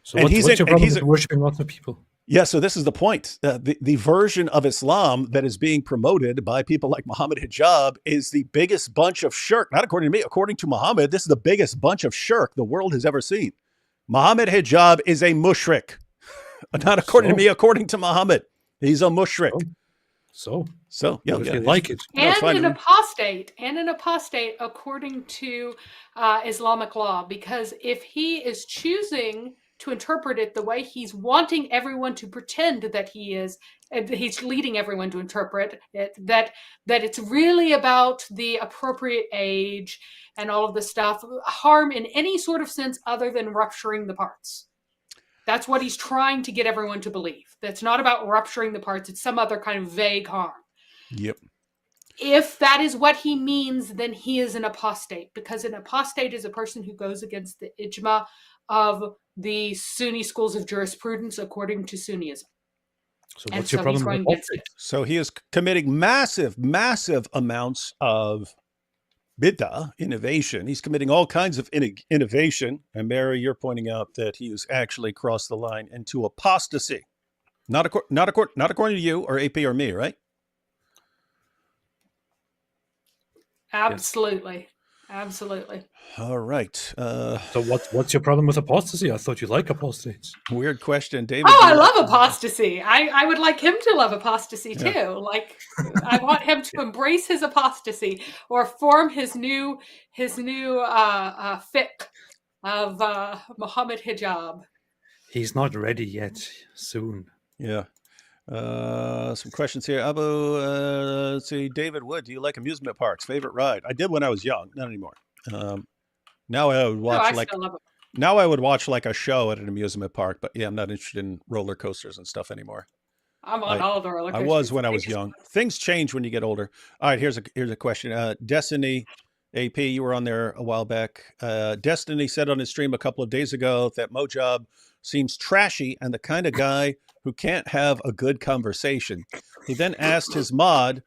A: So what's your problem with worshiping lots of people?
B: Yeah, so this is the point. The version of Islam that is being promoted by people like Mohammed Hijab is the biggest bunch of shirk. Not according to me, according to Muhammad, this is the biggest bunch of shirk the world has ever seen. Mohammed Hijab is a mushrik. Not according to me, according to Muhammad. He's a mushrik.
A: So
B: yeah,
A: if you like it.
H: And an apostate according to Islamic law, because if he is choosing to interpret it the way he's wanting everyone to pretend that he's leading everyone to interpret it, that it's really about the appropriate age and all of this stuff, harm in any sort of sense other than rupturing the parts. That's what he's trying to get everyone to believe. That's not about rupturing the parts. It's some other kind of vague harm.
B: Yep.
H: If that is what he means, then he is an apostate, because an apostate is a person who goes against the ijma of the Sunni schools of jurisprudence according to Sunnism.
A: So
H: And
A: what's your
H: so he's
A: problem
H: going
A: with
H: against it.
B: So he is committing massive, massive amounts of bid'ah, innovation. He's committing all kinds of innovation. And Mary, you're pointing out that he has actually crossed the line into apostasy. Not according to you or AP or me, right?
H: Absolutely. Absolutely.
B: All right.
A: So what's your problem with apostasy? I thought you like apostates.
B: Weird question, David.
H: Oh, I love apostasy. I would like him to love apostasy too.
B: Yeah.
H: Like, I want him to embrace his apostasy or form his new fiqh of Mohammed Hijab.
A: He's not ready yet. Soon.
B: Yeah. Some questions here. Abu, let's see. David Wood, do you like amusement parks? Favorite ride? I did when I was young, not anymore. Now I would watch
H: Still love it.
B: now I would watch like a show at an amusement park, but yeah, I'm not interested in roller coasters and stuff anymore.
H: I'm on all the roller
B: I
H: coasters.
B: was when I was young. Things change when you get older. All right, here's a question. Destiny, AP, you were on there a while back. Destiny said on his stream a couple of days ago that Mojab seems trashy and the kind of guy who can't have a good conversation. He then asked his mod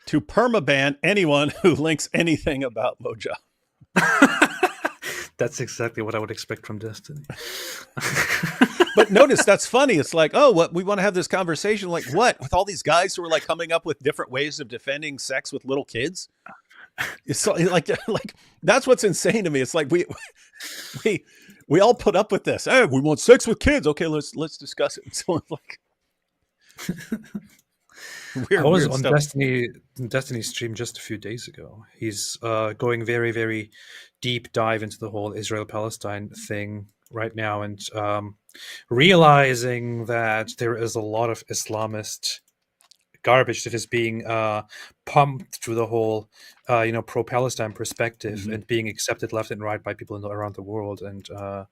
B: to permaban anyone who links anything about Mojab.
A: That's exactly what I would expect from Destiny.
B: But notice that's funny. It's like, oh, what we want to have this conversation. Like what? With all these guys who are like coming up with different ways of defending sex with little kids. It's like that's what's insane to me. It's like we all put up with this. Hey, we want sex with kids. Okay, let's discuss it. And so like
A: I was on Destiny's stream just a few days ago. He's going very, very deep dive into the whole Israel-Palestine thing right now, and realizing that there is a lot of Islamist garbage that is being pumped through the whole pro-Palestine perspective and being accepted left and right by people around the world. And I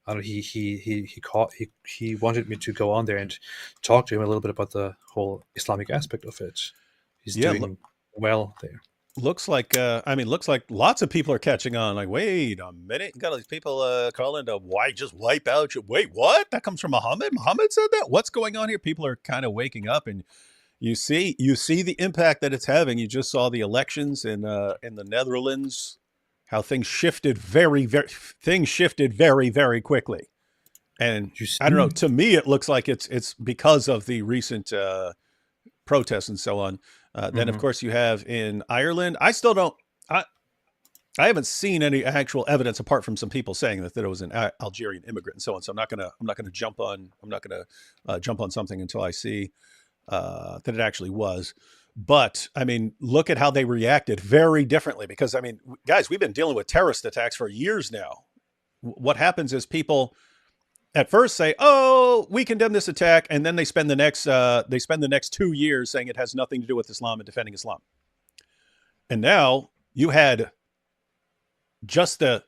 A: don't know, he wanted me to go on there and talk to him a little bit about the whole Islamic aspect of it. He's doing well there.
B: Looks like lots of people are catching on. Like, wait a minute, you got all these people calling to just wipe out your. Wait, what? That comes from Muhammad? Muhammad said that? What's going on here? People are kind of waking up, and you see the impact that it's having. You just saw the elections in the Netherlands, how things shifted very, very quickly. And I don't know. To me, it looks like it's because of the recent protests and so on. Then, of course, you have in Ireland. I still don't. I haven't seen any actual evidence apart from some people saying that it was an Algerian immigrant and so on. So I'm not gonna jump on something until I see that it actually was. But I mean, look at how they reacted very differently. Because I mean, guys, we've been dealing with terrorist attacks for years now. What happens is people at first say, "Oh, we condemn this attack," and then they spend the next 2 years saying it has nothing to do with Islam and defending Islam. And now you had just the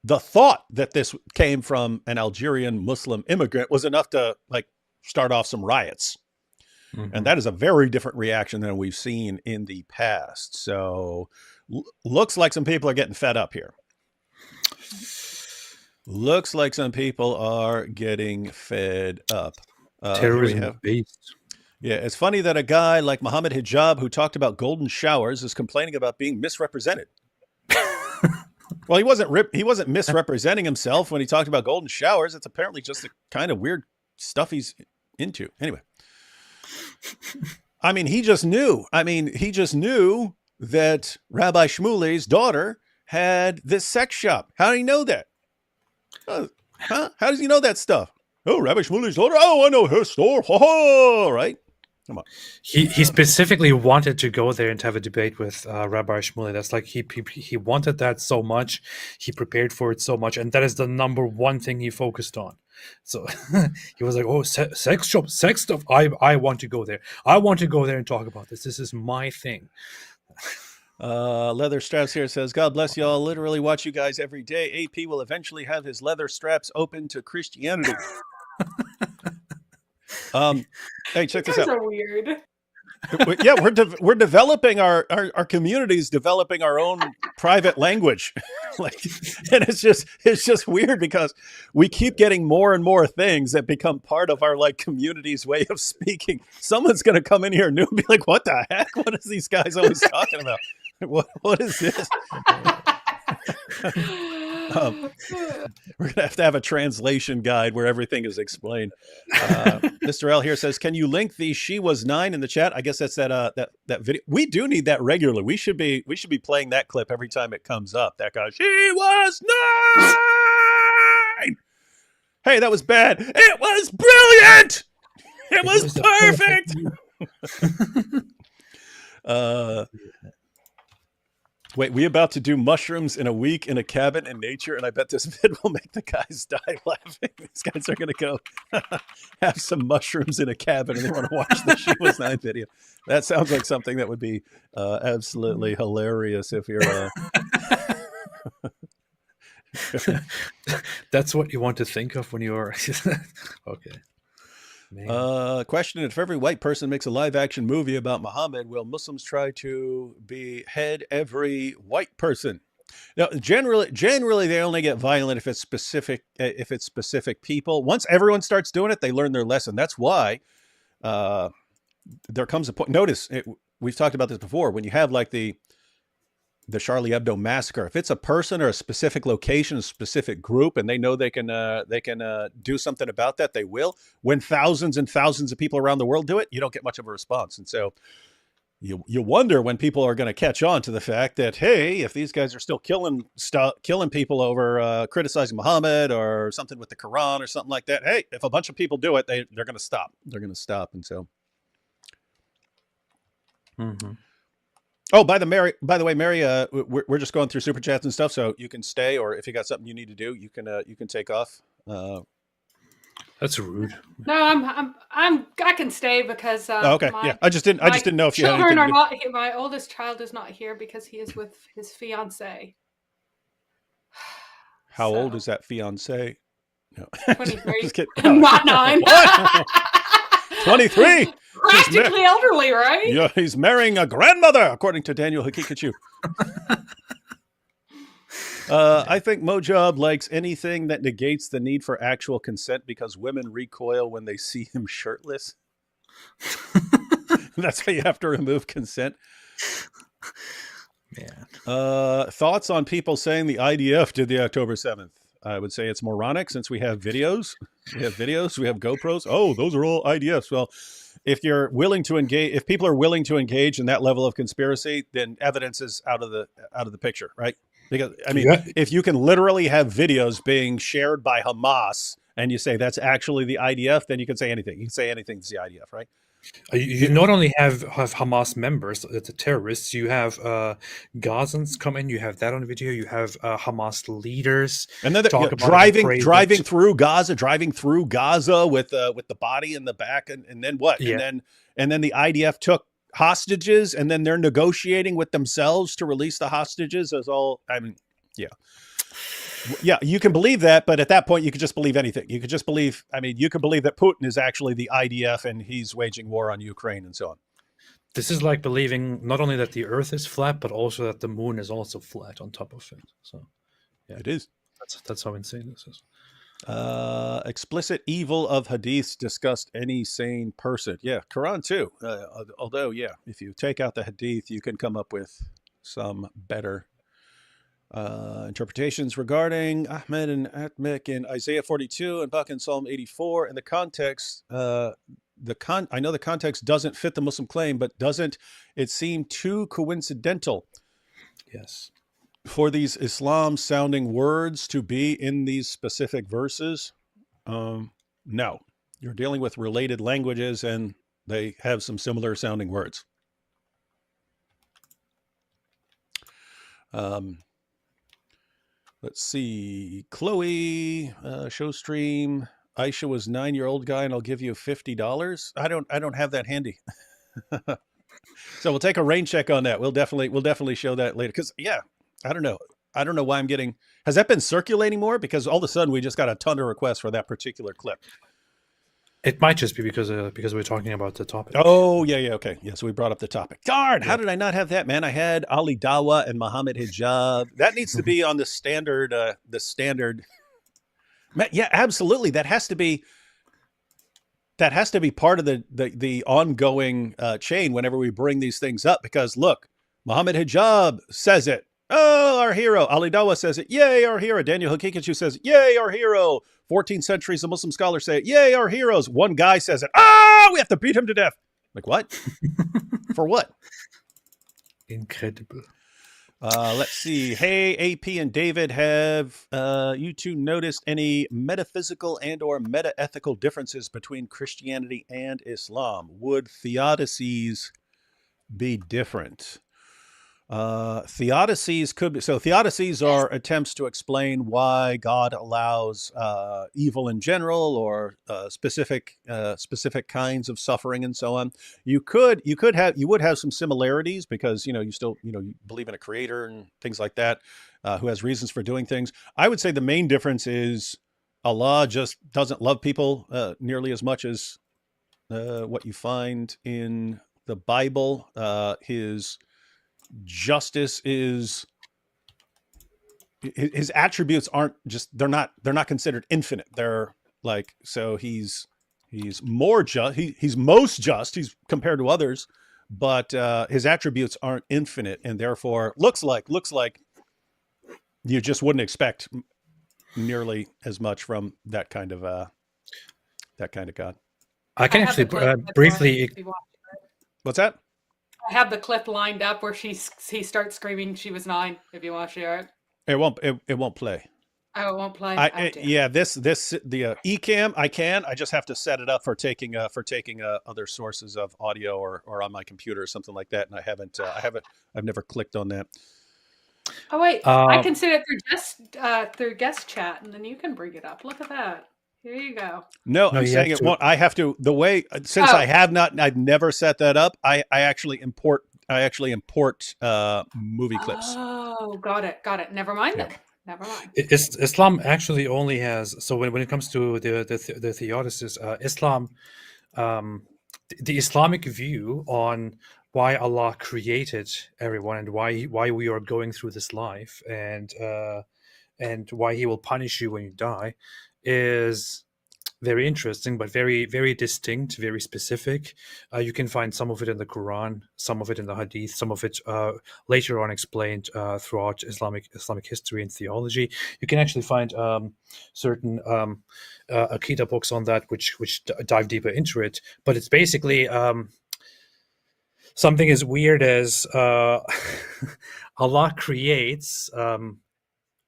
B: thought that this came from an Algerian Muslim immigrant was enough to like start off some riots. And that is a very different reaction than we've seen in the past. So looks like some people are getting fed up here. Looks like some people are getting fed up.
A: Terrorism based.
B: Yeah, it's funny that a guy like Mohammed Hijab, who talked about golden showers, is complaining about being misrepresented. Well, he wasn't misrepresenting himself when he talked about golden showers. It's apparently just the kind of weird stuff he's into. Anyway, I mean, he just knew. That Rabbi Shmuley's daughter had this sex shop. How did he know that? How does he know that stuff? Oh, Rabbi Shmuley's daughter. Oh, I know her store. Ha-ha, right? Come on.
A: He specifically wanted to go there and have a debate with Rabbi Shmuley. That's like he wanted that so much. He prepared for it so much, and that is the number one thing he focused on. So he was like, "Oh, sex shop, sex stuff. I want to go there. I want to go there and talk about this. This is my thing."
B: Leather Straps here says, "God bless you all. Literally watch you guys every day. AP will eventually have his leather straps open to Christianity." Hey, check this out.
H: Those are weird.
B: Yeah, we're developing our communities, developing our own private language. Like, and it's just weird because we keep getting more and more things that become part of our like community's way of speaking. Someone's going to come in here new and be like, "What the heck? What is these guys always talking about? What is this?" We're going to have a translation guide where everything is explained. Mr. L here says, can you link the She Was 9 in the chat? I guess that's that video. We do need that regularly. We should be playing that clip every time it comes up. That guy, she was 9. Hey, that was bad. It was brilliant. It was perfect. Wait, we about to do mushrooms in a week in a cabin in nature, and I bet this vid will make the guys die laughing. These guys are going to go have some mushrooms in a cabin, and they want to watch the She Was 9 video. That sounds like something that would be absolutely hilarious if you're...
A: That's what you want to think of when you're... Okay.
B: Question: if every white person makes a live-action movie about Muhammad, will Muslims try to behead every white person? Now, generally, they only get violent if it's specific people. Once everyone starts doing it, they learn their lesson. That's why there comes a point. Notice we've talked about this before. When you have like the Charlie Hebdo massacre, if it's a person or a specific location, a specific group, and they know they can do something about that, they will. When thousands and thousands of people around the world do it, you don't get much of a response. And so you wonder when people are going to catch on to the fact that, hey, if these guys are still killing people over criticizing Muhammad or something with the Quran or something like that, hey, if a bunch of people do it, they're going to stop. They're going to stop. And so. Mm-hmm. Oh, by the way, Mary, we're just going through super chats and stuff, so you can stay, or if you got something you need to do, you can take off.
A: That's rude.
H: No, I can stay because.
B: Okay, yeah, I just didn't know if you had
H: children
B: anything
H: are
B: to do.
H: not. My oldest child is not here because he is with his fiance.
B: How old is that fiance? No.
H: 23.
B: Just kidding.
H: Not 9.
B: 23.
H: Practically elderly, right?
B: Yeah, he's marrying a grandmother, according to Daniel Hakikachu. I think Mojab likes anything that negates the need for actual consent because women recoil when they see him shirtless. That's why you have to remove consent.
A: Man.
B: Thoughts on people saying the IDF did the October 7th? I would say it's moronic since we have videos. We have GoPros. Oh, those are all IDFs. Well, if you're willing to engage, if people are willing to engage in that level of conspiracy, then evidence is out of the picture, right? Because I mean, if you can literally have videos being shared by Hamas and you say that's actually the IDF, then you can say anything. You can say anything's the IDF, right?
A: You not only have Hamas members, the terrorists, you have Gazans come in. You have that on video. You have Hamas leaders,
B: and then driving through Gaza with the body in the back, and then what? Yeah. And then the IDF took hostages, and then they're negotiating with themselves to release the hostages. As all, I mean, yeah. Yeah, you can believe that, but at that point, you could just believe anything. You could just believe, you could believe that Putin is actually the IDF and he's waging war on Ukraine and so on.
A: This is like believing not only that the Earth is flat, but also that the moon is also flat on top of it. So, yeah,
B: it is.
A: That's how insane this is.
B: Explicit evil of hadiths disgust any sane person. Yeah, Quran too. Although, yeah, if you take out the hadith, you can come up with some better interpretations regarding Ahmed and Atmik in Isaiah 42 and Buck in Psalm 84. In the context, I know the context doesn't fit the Muslim claim, but doesn't it seem too coincidental?
A: Yes.
B: For these Islam-sounding words to be in these specific verses? No. You're dealing with related languages, and they have some similar sounding words. Let's see. Chloe, show stream. Aisha was 9-year-old guy, and I'll give you $50. I don't have that handy. So we'll take a rain check on that. We'll definitely show that later. Because yeah, I don't know why I'm getting. Has that been circulating more? Because all of a sudden we just got a ton of requests for that particular clip.
A: It might just be because we're talking about the topic.
B: Oh, yeah, okay. Yeah, so we brought up the topic. Darn, how
A: Yeah.
B: did I not have that, man? I had Ali Dawa and Mohammed Hijab. That needs to be on the standard. Yeah, absolutely. That has to be part of the ongoing chain whenever we bring these things up. Because look, Mohammed Hijab says it. Oh, our hero. Ali Dawa says it. Yay, our hero. Daniel Hakikichu says, yay, our hero. 14 centuries of Muslim scholars say, yay, our heroes. One guy says it. Ah, we have to beat him to death. Like, what? For what?
A: Incredible.
B: Let's see. Hey, AP and David, have you two noticed any metaphysical and or meta-ethical differences between Christianity and Islam? Would theodicies be different? Theodicies could be. So theodicies are attempts to explain why God allows evil in general, or specific kinds of suffering and so on. You would have some similarities, because you still you believe in a creator and things like that, who has reasons for doing things. I would say the main difference is Allah just doesn't love people nearly as much as what you find in the Bible. His justice is, his attributes aren't just, they're not considered infinite. They're like, so he's more just, he's most just, he's compared to others, but his attributes aren't infinite, and therefore looks like you just wouldn't expect nearly as much from that kind of God.
A: I can actually briefly.
B: What's that?
H: I have the clip lined up where he starts screaming she was 9. If you want to share it,
B: it won't play.
H: Oh, it won't play.
B: Yeah, the eCam I just have to set it up for taking other sources of audio or on my computer or something like that, and I've never clicked on that.
H: Oh wait, I can set it through guest chat, and then you can bring it up. Look at that. Here you go.
B: No, I'm saying it won't. I have to, the way, since I've never set that up. I actually import movie clips.
H: Oh, got it. Never mind then. Never mind.
A: Islam actually only has, so when it comes to the theodicies, Islam, the Islamic view on why Allah created everyone and why we are going through this life, and why He will punish you when you die, is very interesting, but very, very distinct, very specific. You can find some of it in the Quran, some of it in the Hadith, some of it later on explained throughout Islamic history and theology. You can actually find certain Aqidah books on that, which dive deeper into it. But it's basically something as weird as Allah creates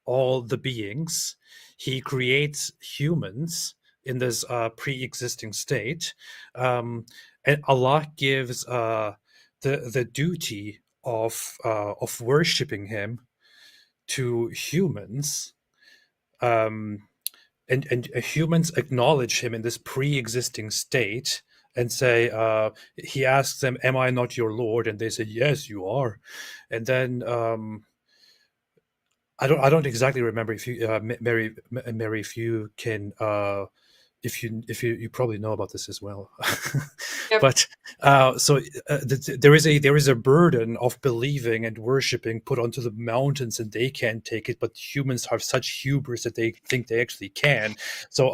A: all the beings. He creates humans in this pre-existing state, and Allah gives the duty of worshiping Him to humans, and humans acknowledge Him in this pre-existing state and say, He asks them, "Am I not your Lord?" And they say, "Yes, you are." And then I don't exactly remember if you, Mary, if you can, if you probably know about this as well.
H: Yep.
A: But there is a burden of believing and worshiping put onto the mountains, and they can't take it. But humans have such hubris that they think they actually can. So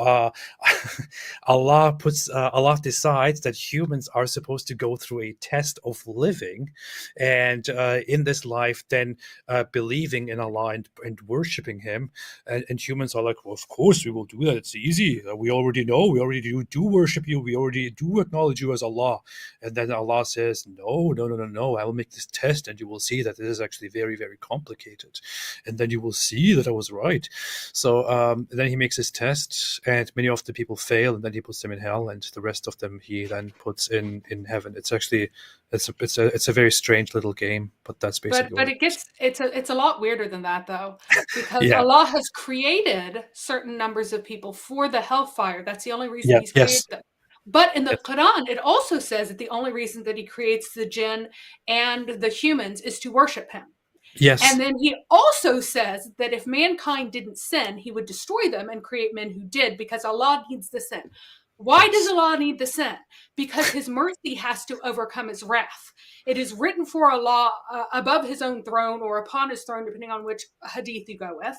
A: Allah decides that humans are supposed to go through a test of living, and in this life, then believing in Allah and worshiping Him. And humans are like, well, of course we will do that. It's easy. We already know. We already do worship you. We already do acknowledge you as Allah. And then Allah says, no. I will make this test, and you will see that this is actually very, very complicated. And then you will see that I was right. So then He makes His test, and many of the people fail, and then He puts them in hell, and the rest of them He then puts in heaven. It's actually it's a very strange little game, but that's basically.
H: But it's a lot weirder than that, though, because Allah has created certain numbers of people for the hellfire. That's the only reason He's created them. But in the Quran, it also says that the only reason that He creates the jinn and the humans is to worship Him.
A: Yes.
H: And then He also says that if mankind didn't sin, He would destroy them and create men who did, because Allah needs the sin. Why does
A: Yes.
H: Allah need the sin? Because his mercy has to overcome his wrath. It is written for Allah above his own throne or upon his throne, depending on which hadith you go with,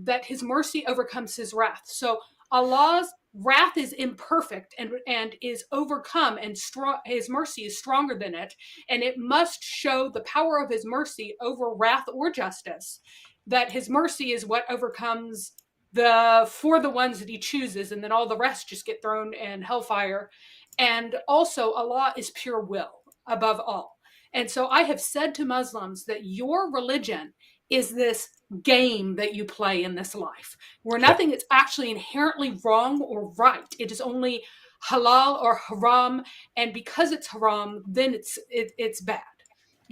H: that his mercy overcomes his wrath. So Allah's wrath is imperfect and is overcome, and his mercy is stronger than it, and it must show the power of his mercy over wrath or justice, that his mercy is what overcomes for the ones that he chooses, and then all the rest just get thrown in hellfire. And also Allah is pure will above all. And so I have said to Muslims that your religion is this game that you play in this life, where nothing is actually inherently wrong or right. It is only halal or haram, and because it's haram, then it's bad.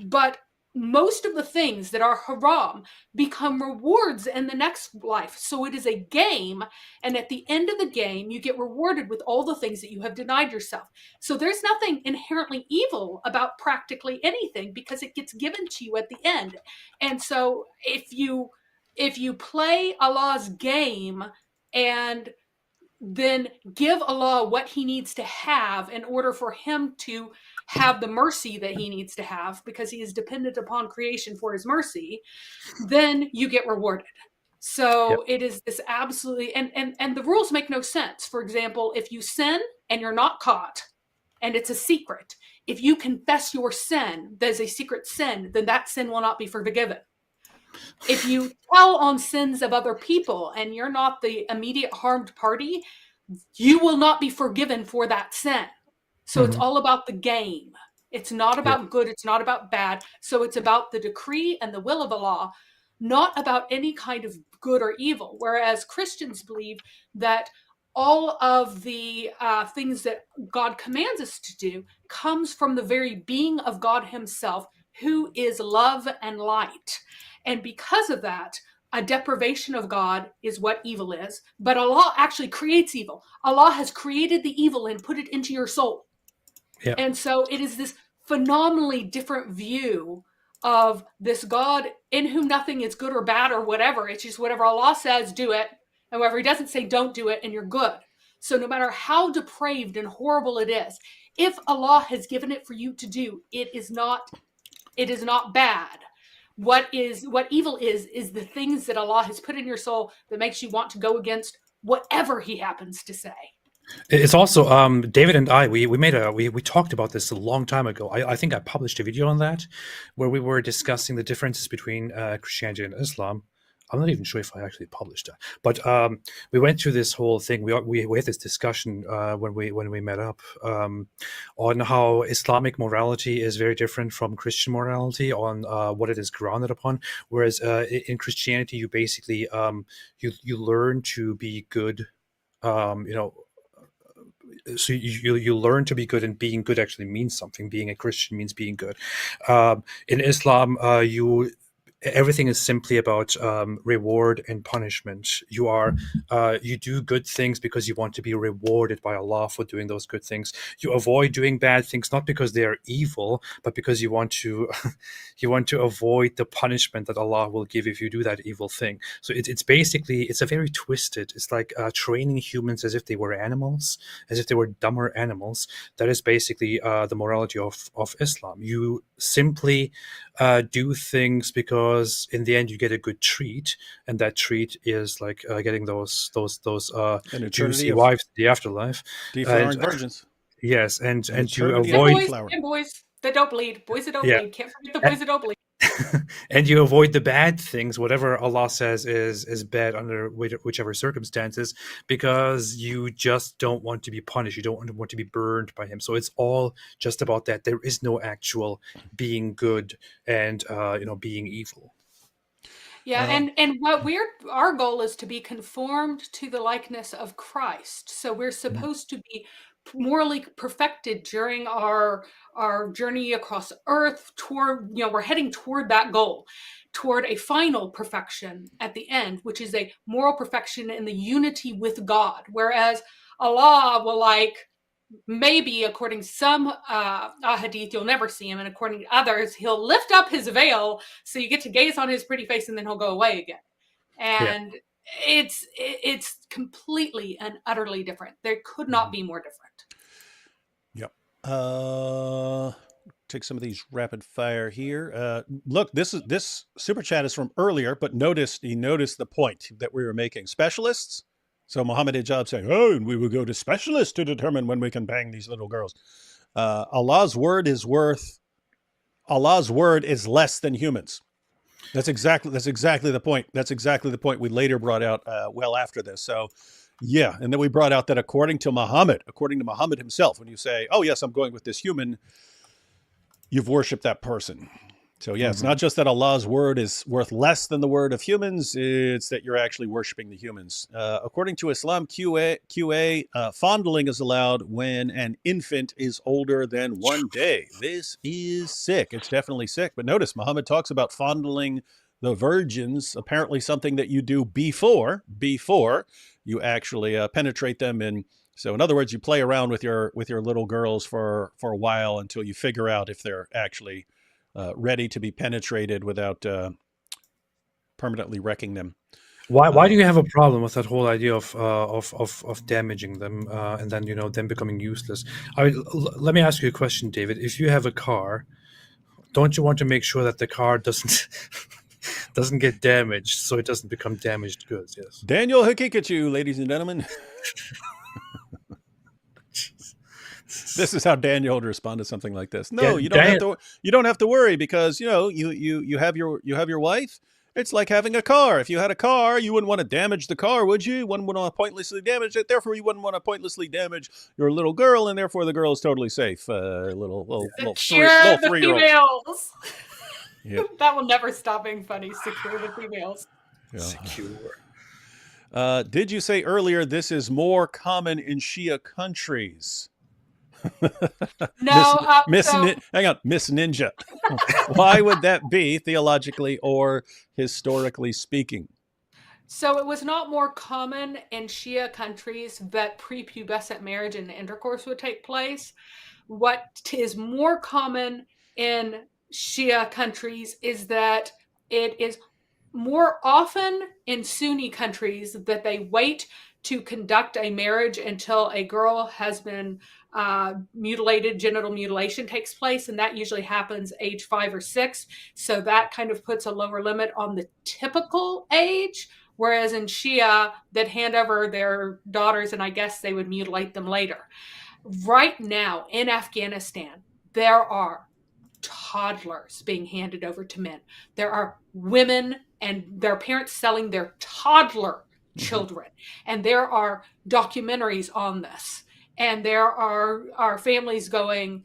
H: But most of the things that are haram become rewards in the next life. So it is a game, and at the end of the game, you get rewarded with all the things that you have denied yourself. So there's nothing inherently evil about practically anything, because it gets given to you at the end. And so if you play Allah's game and then give Allah what he needs to have in order for him to have the mercy that he needs to have, because he is dependent upon creation for his mercy, then you get rewarded. So it is this absolutely, and the rules make no sense. For example, if you sin and you're not caught and it's a secret, if you confess your sin, there's a secret sin, then that sin will not be forgiven. If you tell on sins of other people and you're not the immediate harmed party, you will not be forgiven for that sin. So it's all about the game. It's not about good. It's not about bad. So it's about the decree and the will of Allah, not about any kind of good or evil. Whereas Christians believe that all of the things that God commands us to do comes from the very being of God himself, who is love and light. And because of that, a deprivation of God is what evil is. But Allah actually creates evil. Allah has created the evil and put it into your soul.
A: Yeah.
H: And so it is this phenomenally different view of this God in whom nothing is good or bad or whatever. It's just whatever Allah says, do it. And whatever he doesn't say, don't do it, and you're good. So no matter how depraved and horrible it is, if Allah has given it for you to do, it is not bad. What evil is the things that Allah has put in your soul that makes you want to go against whatever he happens to say.
A: It's also David and I we talked about this a long time ago. I think I published a video on that where we were discussing the differences between Christianity and Islam. I'm not even sure if I actually published that, but we went through this whole thing. We had this discussion when we met up on how Islamic morality is very different from Christian morality, on what it is grounded upon. Whereas in Christianity, you basically you learn to be good. So you learn to be good, and being good actually means something. Being a Christian means being good. In Islam, everything is simply about reward and punishment. You do good things because you want to be rewarded by Allah for doing those good things. You avoid doing bad things not because they are evil, but because you want to avoid the punishment that Allah will give if you do that evil thing. So it's basically a very twisted. It's like training humans as if they were animals, as if they were dumber animals. That is basically the morality of Islam. You simply do things because in the end you get a good treat, and that treat is like getting those juicy wives in the afterlife,
B: deflowering virgins.
A: Yes, and you
B: eternity of
A: avoid
B: deflower.
H: And boys that don't bleed. Boys that don't
A: Yeah.
H: bleed. Can't forget the boys that don't bleed.
A: and you avoid the bad things, whatever Allah says is bad under whichever circumstances, because you just don't want to be punished. You don't want to be burned by him. So it's all just about that. There is no actual being good and being evil.
H: Yeah, and what our goal is to be conformed to the likeness of Christ. So we're supposed to be morally perfected during our journey across earth toward, we're heading toward that goal, toward a final perfection at the end, which is a moral perfection in the unity with God. Whereas Allah will maybe according to some hadith, you'll never see him, and according to others, he'll lift up his veil so you get to gaze on his pretty face and then he'll go away again. And it's completely and utterly different. There could not be more different.
B: Yep. Take some of these rapid fire here. Look, this super chat is from earlier, but he noticed the point that we were making. Specialists. So Mohammed Hijab saying, "Oh, and we will go to specialists to determine when we can bang these little girls." Allah's word is less than humans. That's exactly the point. That's exactly the point we later brought out well after this. So, yeah, and then we brought out that according to Muhammad himself, when you say, "Oh yes, I'm going with this human," you've worshipped that person. So yeah, It's not just that Allah's word is worth less than the word of humans; it's that you're actually worshiping the humans. According to Islam QA, fondling is allowed when an infant is older than 1 day. This is sick. It's definitely sick. But notice Muhammad talks about fondling the virgins, apparently something that you do before you actually penetrate them. And so, in other words, you play around with your little girls for a while until you figure out if they're actually ready to be penetrated without permanently wrecking them.
A: Why do you have a problem with that whole idea of damaging them and then them becoming useless? Let me ask you a question, David. If you have a car, don't you want to make sure that the car doesn't get damaged, so it doesn't become damaged goods? Yes.
B: Daniel Hakikachu, ladies and gentlemen. This is how Daniel would respond to something like this. No, you don't have to worry because you have your wife. It's like having a car. If you had a car, you wouldn't want to damage the car, would you? You wouldn't want to pointlessly damage it. Therefore, you wouldn't want to pointlessly damage your little girl, and therefore the girl is totally safe. Little
H: Secure the
B: 3-year-old.
H: females.
B: Yep.
H: That will never stop being funny. Secure the females.
B: Yeah.
A: Secure.
B: Did you say earlier this is more common in Shia countries?
H: No,
B: Miss Ninja. Why would that be theologically or historically speaking?
H: So it was not more common in Shia countries that prepubescent marriage and intercourse would take place. What is more common in Shia countries is that it is more often in Sunni countries that they wait to conduct a marriage until a girl has been mutilated, genital mutilation takes place, and that usually happens age 5 or 6. So that kind of puts a lower limit on the typical age, whereas in Shia, that hand over their daughters, and I guess they would mutilate them later. Right now in Afghanistan, there are toddlers being handed over to men. There are women and their parents selling their toddler children. And there are documentaries on this. And there are families going,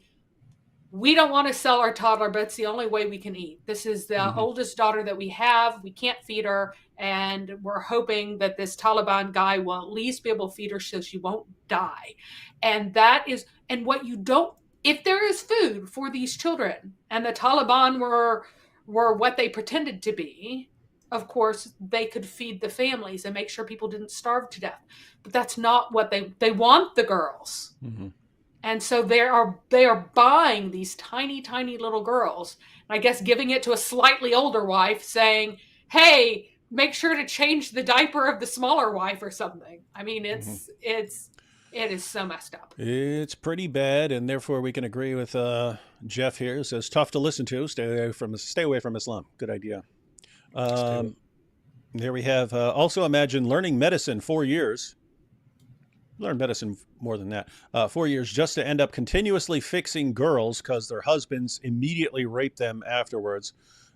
H: we don't want to sell our toddler, but it's the only way we can eat. This is the oldest daughter that we have. We can't feed her. And we're hoping that this Taliban guy will at least be able to feed her so she won't die. And that is, and what you don't, if there is food for these children and the Taliban were what they pretended to be, of course, they could feed the families and make sure people didn't starve to death. But that's not what they want the girls. And so they are buying these tiny, tiny little girls, and I guess giving it to a slightly older wife saying, hey, make sure to change the diaper of the smaller wife or something. I mean, it is so messed up.
B: It's pretty bad, and therefore we can agree with Jeff here. It says tough to listen to. Stay away from Islam. Good idea. There we have also imagine learning medicine 4 years. Learn medicine more than that. 4 years just to end up continuously fixing girls because their husbands immediately rape them afterwards.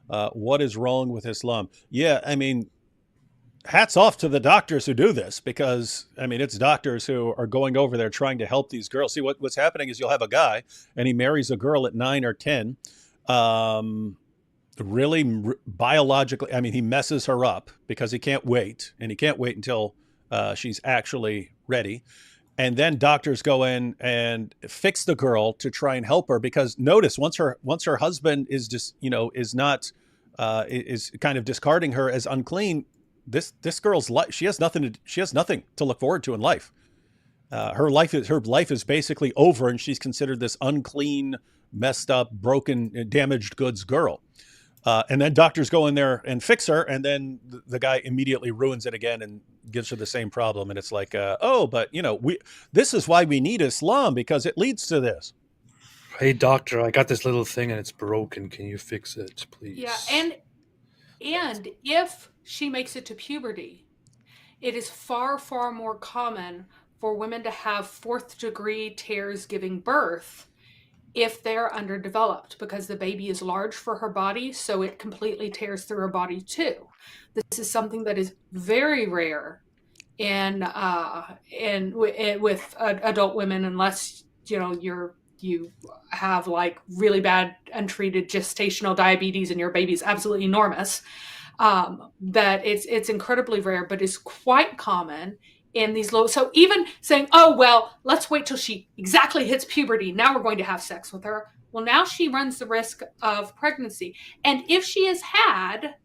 B: What is wrong with Islam? Yeah, I mean, hats off to the doctors who do this because, I mean, it's doctors who are going over there trying to help these girls. See, what's happening is you'll have a guy and he marries a girl at 9 or 10. Really biologically, I mean, he messes her up because he can't wait, and he can't wait until she's actually ready. And then doctors go in and fix the girl to try and help her because notice once her husband is just, is not, is kind of discarding her as unclean, this girl's life, she has nothing to look forward to in life. Her life is basically over, and she's considered this unclean, messed up, broken, damaged goods girl. And then doctors go in there and fix her, and then the guy immediately ruins it again and gives her the same problem. And it's like, oh, but this is why we need Islam, because it leads to this.
A: Hey doctor, I got this little thing and it's broken. Can you fix it, please?
H: Yeah, and if she makes it to puberty, it is far, far more common for women to have fourth-degree tears giving birth if they're underdeveloped, because the baby is large for her body, so it completely tears through her body too. This is something that is very rare with adult women, unless you have like really bad untreated gestational diabetes and your baby's absolutely enormous. That it's incredibly rare, but is quite common in these low. So even saying, oh, well, let's wait till she exactly hits puberty, now we're going to have sex with her. Well, now she runs the risk of pregnancy. And if she has had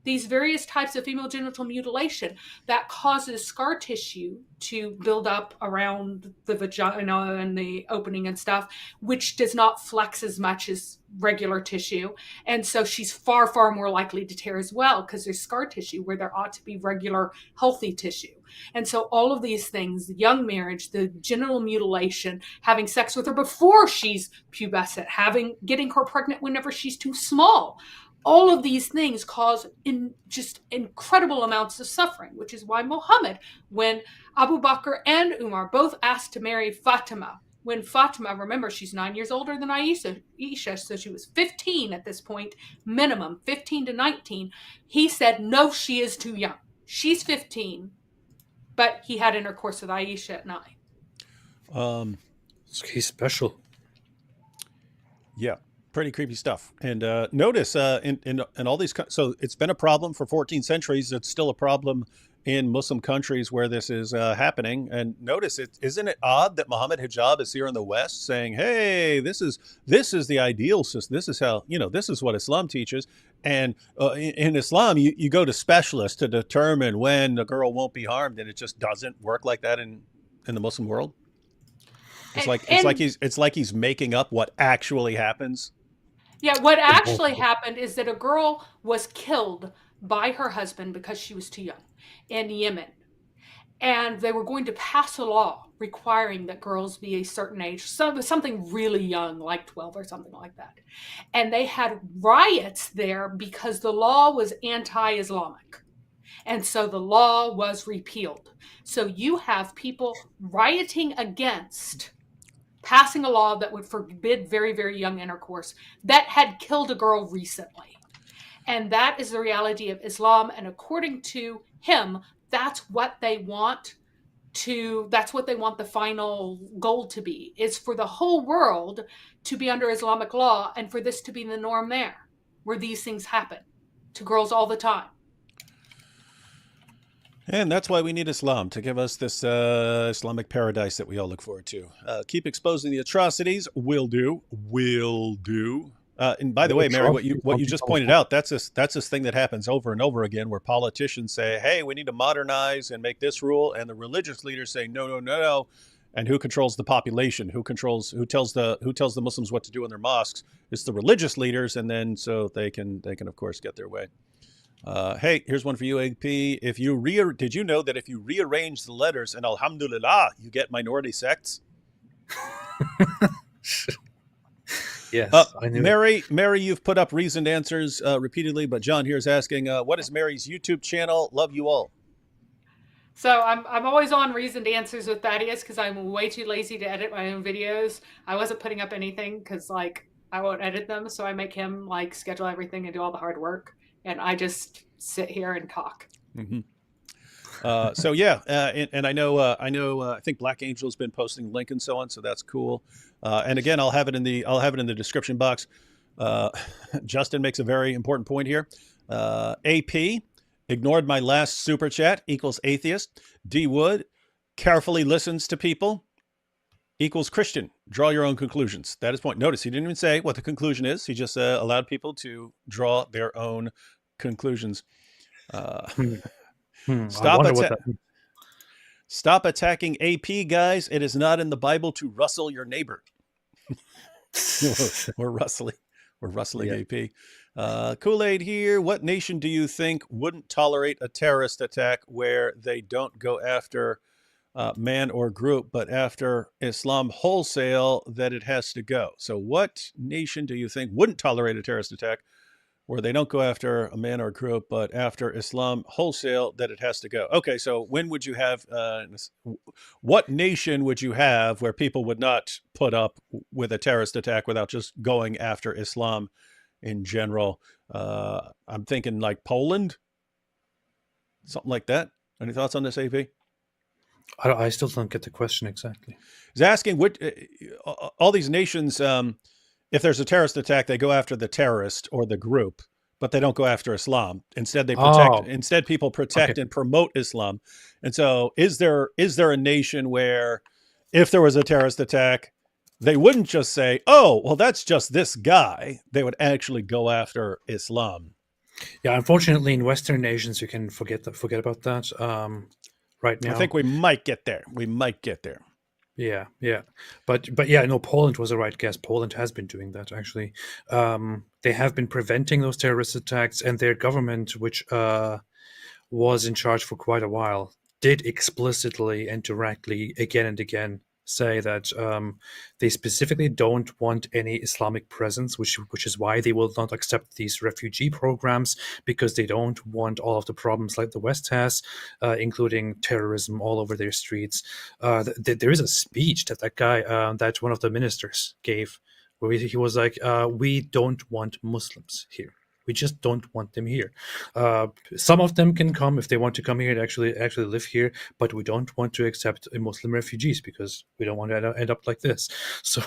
H: these various types of female genital mutilation, that causes scar tissue to build up around the vagina and the opening and stuff, which does not flex as much as regular tissue. And so she's far, far more likely to tear as well, because there's scar tissue where there ought to be regular, healthy tissue. And so all of these things, the young marriage, the genital mutilation, having sex with her before she's pubescent, getting her pregnant whenever she's too small, all of these things cause just incredible amounts of suffering, which is why Muhammad, when Abu Bakr and Umar both asked to marry Fatima, when Fatima, remember, she's 9 years older than Aisha, so she was 15 at this point, minimum, 15 to 19, he said, no, she is too young. She's 15, but he had intercourse with Aisha at 9.
A: He's special.
B: Yeah. Pretty creepy stuff. And notice in all these, so it's been a problem for 14 centuries. It's still a problem in Muslim countries where this is happening. And notice, isn't it odd that Mohammed Hijab is here in the West saying, hey, this is the ideal system. This is how, this is what Islam teaches. And in Islam, you go to specialists to determine when a girl won't be harmed. And it just doesn't work like that in the Muslim world. It's like he's making up what actually happens.
H: Yeah, what actually happened is that a girl was killed by her husband because she was too young in Yemen. And they were going to pass a law requiring that girls be a certain age, something really young, like 12 or something like that. And they had riots there because the law was anti-Islamic. And so the law was repealed. So you have people rioting against passing a law that would forbid very, very young intercourse that had killed a girl recently. And that is the reality of Islam. And according to him, that's what they want the final goal to be, is for the whole world to be under Islamic law and for this to be the norm there, where these things happen to girls all the time.
B: And that's why we need Islam, to give us this Islamic paradise that we all look forward to. Keep exposing the atrocities. Will do. And by the way, Mary, what you just pointed out, that's this thing that happens over and over again, where politicians say, hey, we need to modernize and make this rule. And the religious leaders say, no. And who controls the population? Who tells the Muslims what to do in their mosques? It's the religious leaders. And then so they can of course get their way. Hey, here's one for you, AP. Did you know that if you rearrange the letters in Alhamdulillah, you get minority sects?
A: Yes, I knew.
B: Mary, you've put up reasoned answers repeatedly, but John here is asking, what is Mary's YouTube channel? Love you all.
H: So I'm always on reasoned answers with Thaddeus because I'm way too lazy to edit my own videos. I wasn't putting up anything because I won't edit them, so I make him schedule everything and do all the hard work. And I just sit here and talk.
B: Mm-hmm. So yeah, and I know. I think Black Angel's been posting link and so on, so that's cool. And again, I'll have it in the description box. Justin makes a very important point here. AP ignored my last super chat equals atheist. D Wood carefully listens to people equals Christian. Draw your own conclusions. That is point. Notice he didn't even say what the conclusion is. He just allowed people to draw their own conclusions. Stop attacking AP, guys. It is not in the Bible to rustle your neighbor. We're rustling. We're rustling
A: Yeah.
B: AP. Kool-Aid here. What nation do you think wouldn't tolerate a terrorist attack where they don't go after man or group, but after Islam wholesale that it has to go? So what nation do you think wouldn't tolerate a terrorist attack where they don't go after a man or group, but after Islam wholesale that it has to go? Okay, so when would you have, what nation would you have where people would not put up with a terrorist attack without just going after Islam in general? I'm thinking like Poland, something like that. Any thoughts on this, AP?
A: I still don't get the question exactly.
B: He's asking what all these nations, if there's a terrorist attack, they go after the terrorist or the group, but they don't go after Islam. Instead, they protect.
A: Oh,
B: Instead, people protect
A: okay.
B: and promote Islam. And so, is there a nation where, if there was a terrorist attack, they wouldn't just say, "Oh, well, that's just this guy." They would actually go after Islam.
A: Yeah, unfortunately, in Western nations, you can forget about that. Right now,
B: I think we might get there. We might get there.
A: yeah, but yeah, no, Poland was the right guess. Poland has been doing that actually. They have been preventing those terrorist attacks, and their government, which was in charge for quite a while, did explicitly and directly again and again say that they specifically don't want any Islamic presence, which is why they will not accept these refugee programs, because they don't want all of the problems like the West has, including terrorism all over their streets. There is a speech that guy, that one of the ministers gave, where he was like, "We don't want Muslims here. We just don't want them here. Some of them can come if they want to come here and actually live here, but we don't want to accept Muslim refugees because we don't want to end up like this." So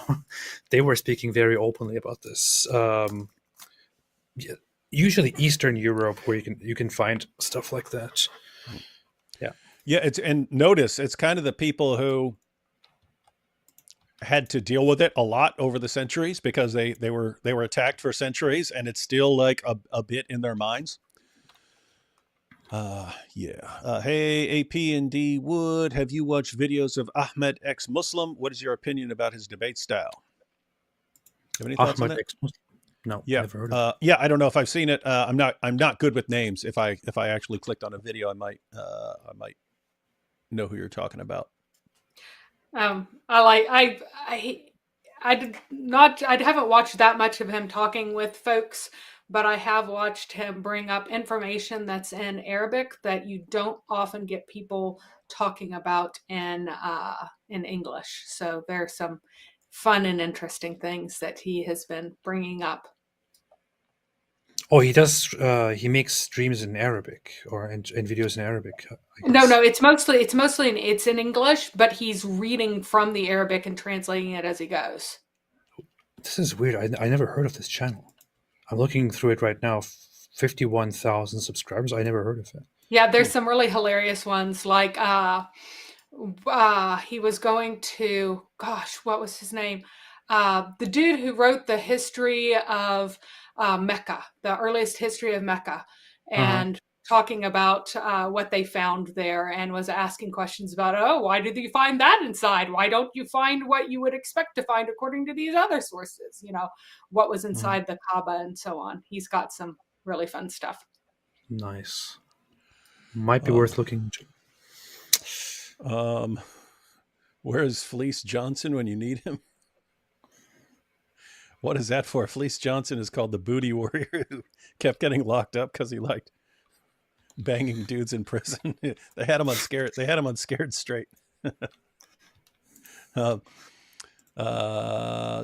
A: they were speaking very openly about this. Yeah, usually Eastern Europe, where you can find stuff like that.
B: Yeah, and notice it's kind of the people who had to deal with it a lot over the centuries, because they were attacked for centuries, and it's still like a bit in their minds. Hey, AP and D Wood, have you watched videos of Ahmed ex-Muslim? What is your opinion about his debate style? Have any thoughts on
A: Ahmed
B: that?
A: ex-Muslim? No,
B: Yeah,
A: never heard of it.
B: yeah. I don't know if I've seen it. I'm not good with names. If I actually clicked on a video, I might know who you're talking about.
H: I haven't watched that much of him talking with folks, but I have watched him bring up information that's in Arabic that you don't often get people talking about in English. So there's some fun and interesting things that he has been bringing up.
A: Oh, he does. He makes streams in Arabic and videos in Arabic.
H: No, it's in English, but he's reading from the Arabic and translating it as he goes.
A: This is weird. I never heard of this channel. I'm looking through it right now. 51,000 subscribers. I never heard of it.
H: Yeah, there's some really hilarious ones. Like he was going to, gosh, what was his name? The dude who wrote the history of Mecca, the earliest history of Mecca, and talking about what they found there, and was asking questions about, oh, why did you find that inside? Why don't you find what you would expect to find according to these other sources? You know, what was inside the Kaaba and so on. He's got some really fun stuff.
A: Nice. Might be worth looking into.
B: Where's Fleece Johnson when you need him? What is that for? Fleece Johnson is called the booty warrior who kept getting locked up because he liked banging dudes in prison. They had him on Scared. They had him on Scared Straight.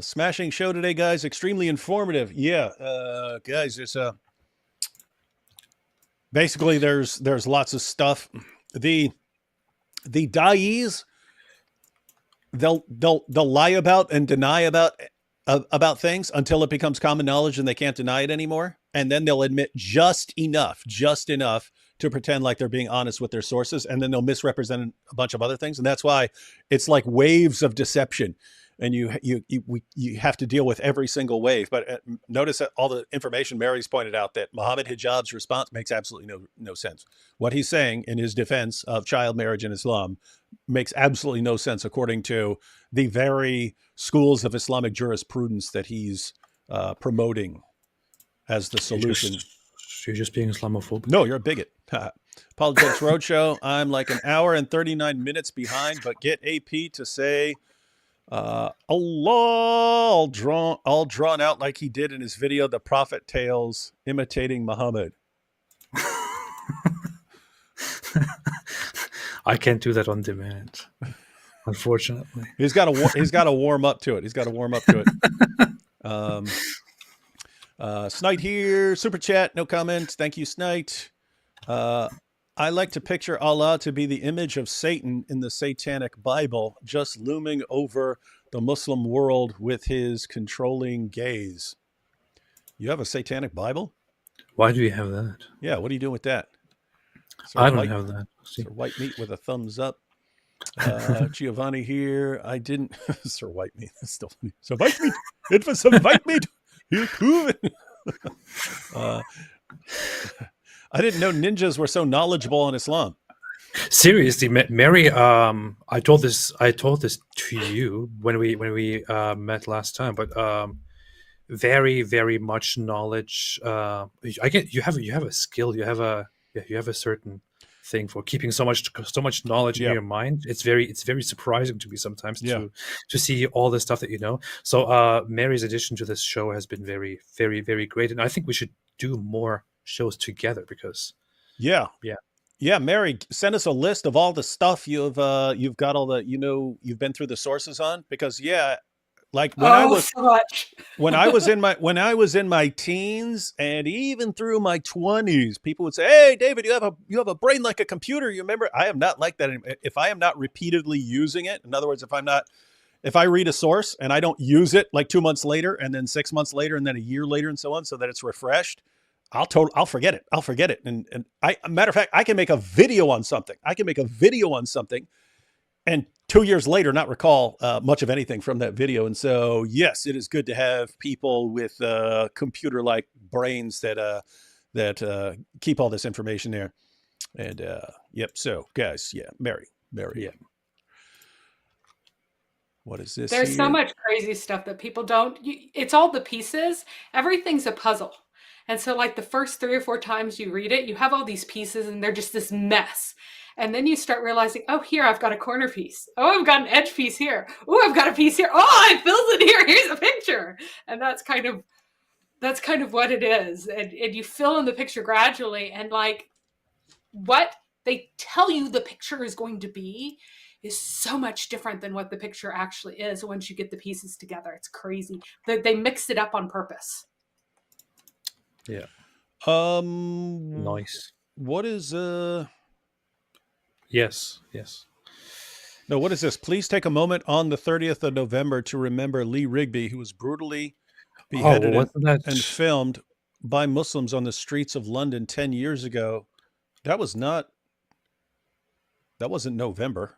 B: Smashing show today, guys. Extremely informative. Yeah, guys. It's basically there's lots of stuff. The da'is, they'll lie about and deny about things until it becomes common knowledge and they can't deny it anymore. And then they'll admit just enough to pretend like they're being honest with their sources. And then they'll misrepresent a bunch of other things. And that's why it's like waves of deception. And you have to deal with every single wave. But notice that all the information Mary's pointed out, that Mohammed Hijab's response makes absolutely no sense. What he's saying in his defense of child marriage in Islam makes absolutely no sense according to the very schools of Islamic jurisprudence that he's promoting as the solution.
A: You're just being Islamophobic.
B: No, you're a bigot. Apologetics Roadshow. I'm like an hour and 39 minutes behind, but get AP to say Allah all drawn out like he did in his video, The Prophet Tales, imitating Muhammad.
A: I can't do that on demand, unfortunately.
B: He's got to warm up to it. He's got to warm up to it. Snite here, super chat, no comment. Thank you, Snite. I like to picture Allah to be the image of Satan in the Satanic Bible, just looming over the Muslim world with his controlling gaze. You have a Satanic Bible?
A: Why do you have that?
B: Yeah, what are you doing with that?
A: I don't have that.
B: Sir White Meat with a thumbs up. Giovanni here. I didn't. Sir White Meat. That's still funny. Sir White Meat. It was some white meat. He'll prove it. I didn't know ninjas were so knowledgeable on Islam.
A: Seriously, Mary. I told this to you when we met last time, but very, very much knowledge. I get you have a skill. You have a certain thing for keeping so much knowledge in your mind. It's very surprising to me sometimes to see all the stuff that you know. So Mary's addition to this show has been very, very, very great, and I think we should do more shows together because
B: Mary, send us a list of all the stuff you've got, all the you've been through the sources on, because like when I was in my teens and even through my 20s, people would say, "Hey, David, you have a brain like a computer." You remember? I am not like that anymore. If I am not repeatedly using it, in other words, if I read a source and I don't use it like 2 months later and then 6 months later and then a year later and so on, so that it's refreshed, I'll forget it. And matter of fact, I can make a video on something. And 2 years later, not recall much of anything from that video. And so, yes, it is good to have people with computer-like brains that keep all this information there. And so guys, Mary. Yeah. What is this?
H: There's so much crazy stuff that people don't. It's all the pieces. Everything's a puzzle. And so like the first 3 or 4 times you read it, you have all these pieces and they're just this mess. And then you start realizing, oh, here, I've got a corner piece. Oh, I've got an edge piece here. Oh, I've got a piece here. Oh, it fills it here. Here's a picture. And that's kind of what it is. And you fill in the picture gradually. And like what they tell you the picture is going to be is so much different than what the picture actually is once you get the pieces together. It's crazy. They mix it up on purpose.
A: Yeah. Nice.
B: What is
A: Yes.
B: No, what is this? Please take a moment on the 30th of November to remember Lee Rigby, who was brutally beheaded and filmed by Muslims on the streets of London 10 years ago. That wasn't November.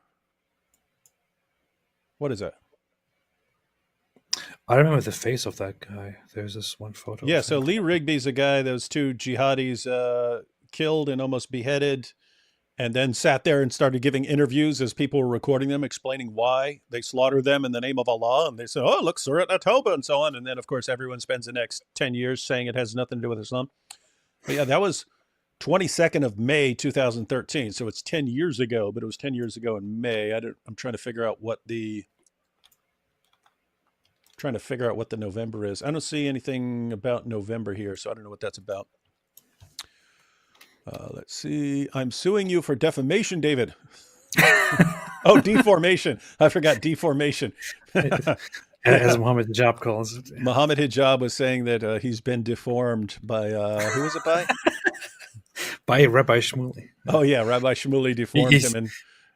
B: What is that?
A: I remember the face of that guy. There's this one photo.
B: Yeah, so Lee Rigby's a guy, those 2 jihadis killed and almost beheaded, and then sat there and started giving interviews as people were recording them, explaining why they slaughtered them in the name of Allah. And they said, oh, look, Surah At-Tawbah, and so on. And then, of course, everyone spends the next 10 years saying it has nothing to do with Islam. But yeah, that was 22nd of May, 2013. So it's 10 years ago, but it was 10 years ago in May. I'm trying to figure out what the November is. I don't see anything about November here, so I don't know what that's about. Let's see. I'm suing you for defamation, David. Oh, deformation. I forgot deformation.
A: As Mohammed Hijab calls it.
B: Mohammed Hijab was saying that he's been deformed by, who was it by?
A: By Rabbi Shmuley.
B: Oh, yeah. Rabbi Shmuley deformed him, and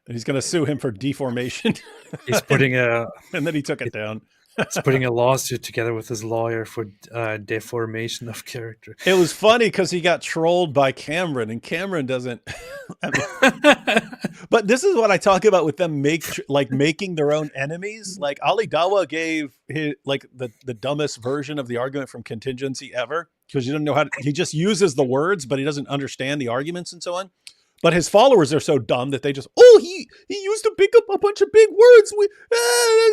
B: he's going to sue him for deformation.
A: He's putting
B: and then he took it down.
A: He's putting a lawsuit together with his lawyer for deformation of character.
B: It was funny because he got trolled by Cameron, and Cameron doesn't. But this is what I talk about with them making their own enemies. Like Ali Dawa gave the dumbest version of the argument from contingency ever, because you don't know he just uses the words, but he doesn't understand the arguments and so on. But his followers are so dumb that they just, he used a bunch of big words.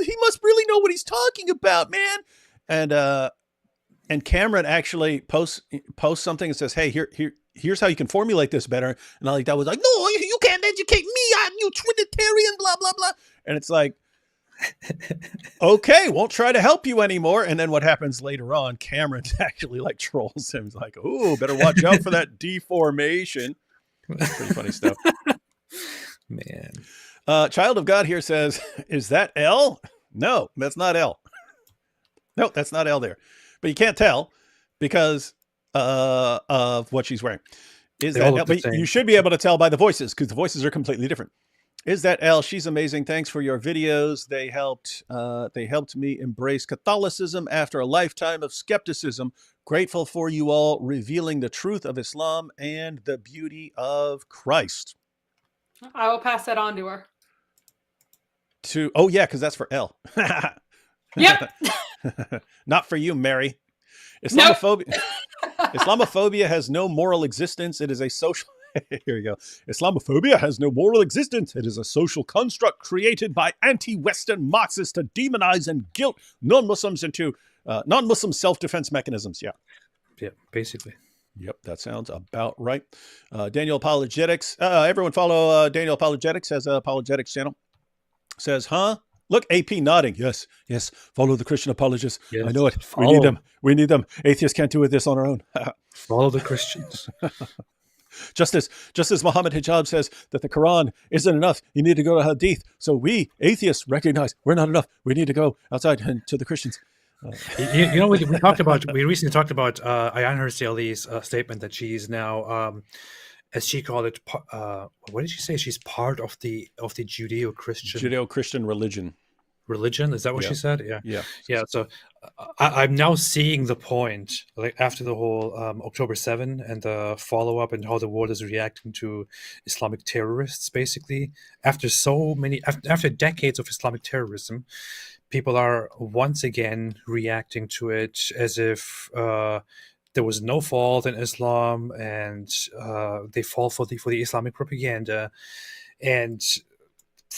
B: He must really know what he's talking about, man. And and Cameron actually posts something and says, "Hey, here's how you can formulate this better." And Ali Dawah was like, "No, you can't educate me. I'm you Trinitarian, blah blah blah." And it's like, okay, won't try to help you anymore. And then what happens later on? Cameron actually like trolls him. He's like, "Oh, better watch out for that deformation." Pretty funny stuff.
A: Man.
B: Child of God here says, "Is that L? No, that's not L. No, that's not L there. But you can't tell because of what she's wearing. Is that L? But you should be able to tell by the voices because the voices are completely different. Is that L? She's amazing. Thanks for your videos. They helped me embrace Catholicism after a lifetime of skepticism. Grateful for you all revealing the truth of Islam and the beauty of Christ."
H: I will pass that on to her.
B: Oh yeah, because that's for L.
H: Yep.
B: Not for you, Mary. Islamophobia. Nope. Islamophobia has no moral existence. It is a social. Here we go. Islamophobia has no moral existence. It is a social construct created by anti-Western Marxists to demonize and guilt non-Muslims into non-Muslim self-defense mechanisms. Yeah.
A: Yeah, basically.
B: Yep, that sounds about right. Daniel Apologetics. Everyone follow Daniel Apologetics, has an apologetics channel. Says, huh? Look, AP nodding. Yes, yes. Follow the Christian apologists. Yes, I know it. We need them. We need them. Atheists can't do this on our own.
A: Follow the Christians.
B: Just as Mohammed Hijab says that the Quran isn't enough, you need to go to Hadith. So we, atheists, recognize we're not enough. We need to go outside and to the Christians.
A: You know, we recently talked about Ayaan Hirsi Ali's statement that she's now, as she called it, what did she say? She's part of the Judeo-Christian
B: religion.
A: Religion? Is that what she said?
B: Yeah.
A: So I'm now seeing the point, like after the whole October 7 and the follow-up and how the world is reacting to Islamic terrorists, basically. After decades of Islamic terrorism, people are once again reacting to it as if there was no fault in Islam, and they fall for the Islamic propaganda. And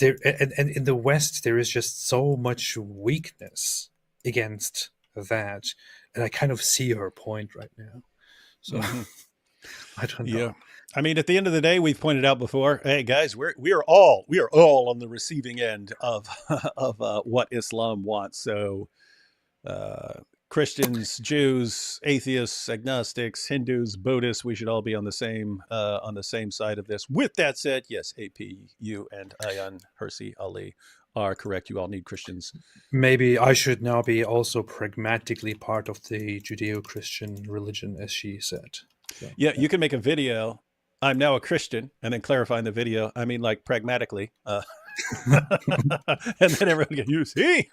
A: in the West, there is just so much weakness against that, and I kind of see her point right now. So I don't know.
B: Yeah, I mean, at the end of the day, we've pointed out before, hey guys, we are all on the receiving end of what Islam wants. So Christians, Jews, atheists, agnostics, Hindus, Buddhists, we should all be on the same side of this. With that said, yes, AP, you and Ayaan Hirsi Ali are correct. You all need Christians.
A: Maybe I should now be also pragmatically part of the Judeo-Christian religion, as she said. So,
B: yeah, you can make a video. I'm now a Christian, and then clarify in the video. I mean, like pragmatically. And then everyone can use he.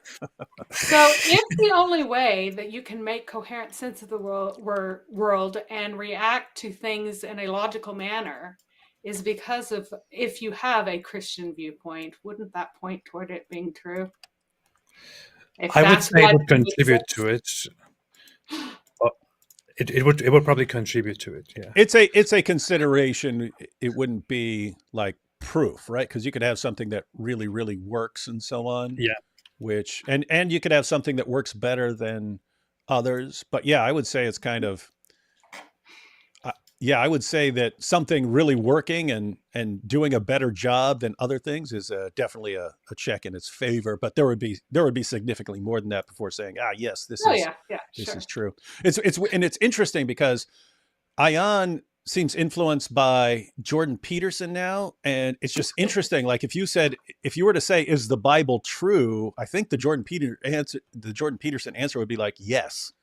H: So if the only way that you can make coherent sense of the world and react to things in a logical manner is because of, if you have a Christian viewpoint, wouldn't that point toward it being true?
A: I would say it would contribute to it. It would probably contribute to it. Yeah,
B: it's a consideration. It wouldn't be like proof, right? Because you could have something that really, really works and so on.
A: Yeah.
B: Which and you could have something that works better than others. But yeah, I would say it's kind of I would say that something really working and doing a better job than other things is definitely a check in its favor. But there would be significantly more than that before saying, yes, this is true. It's interesting because Ayaan seems influenced by Jordan Peterson now, and it's just interesting. Like if you were to say, is the Bible true? I think the Jordan Peterson answer would be like yes.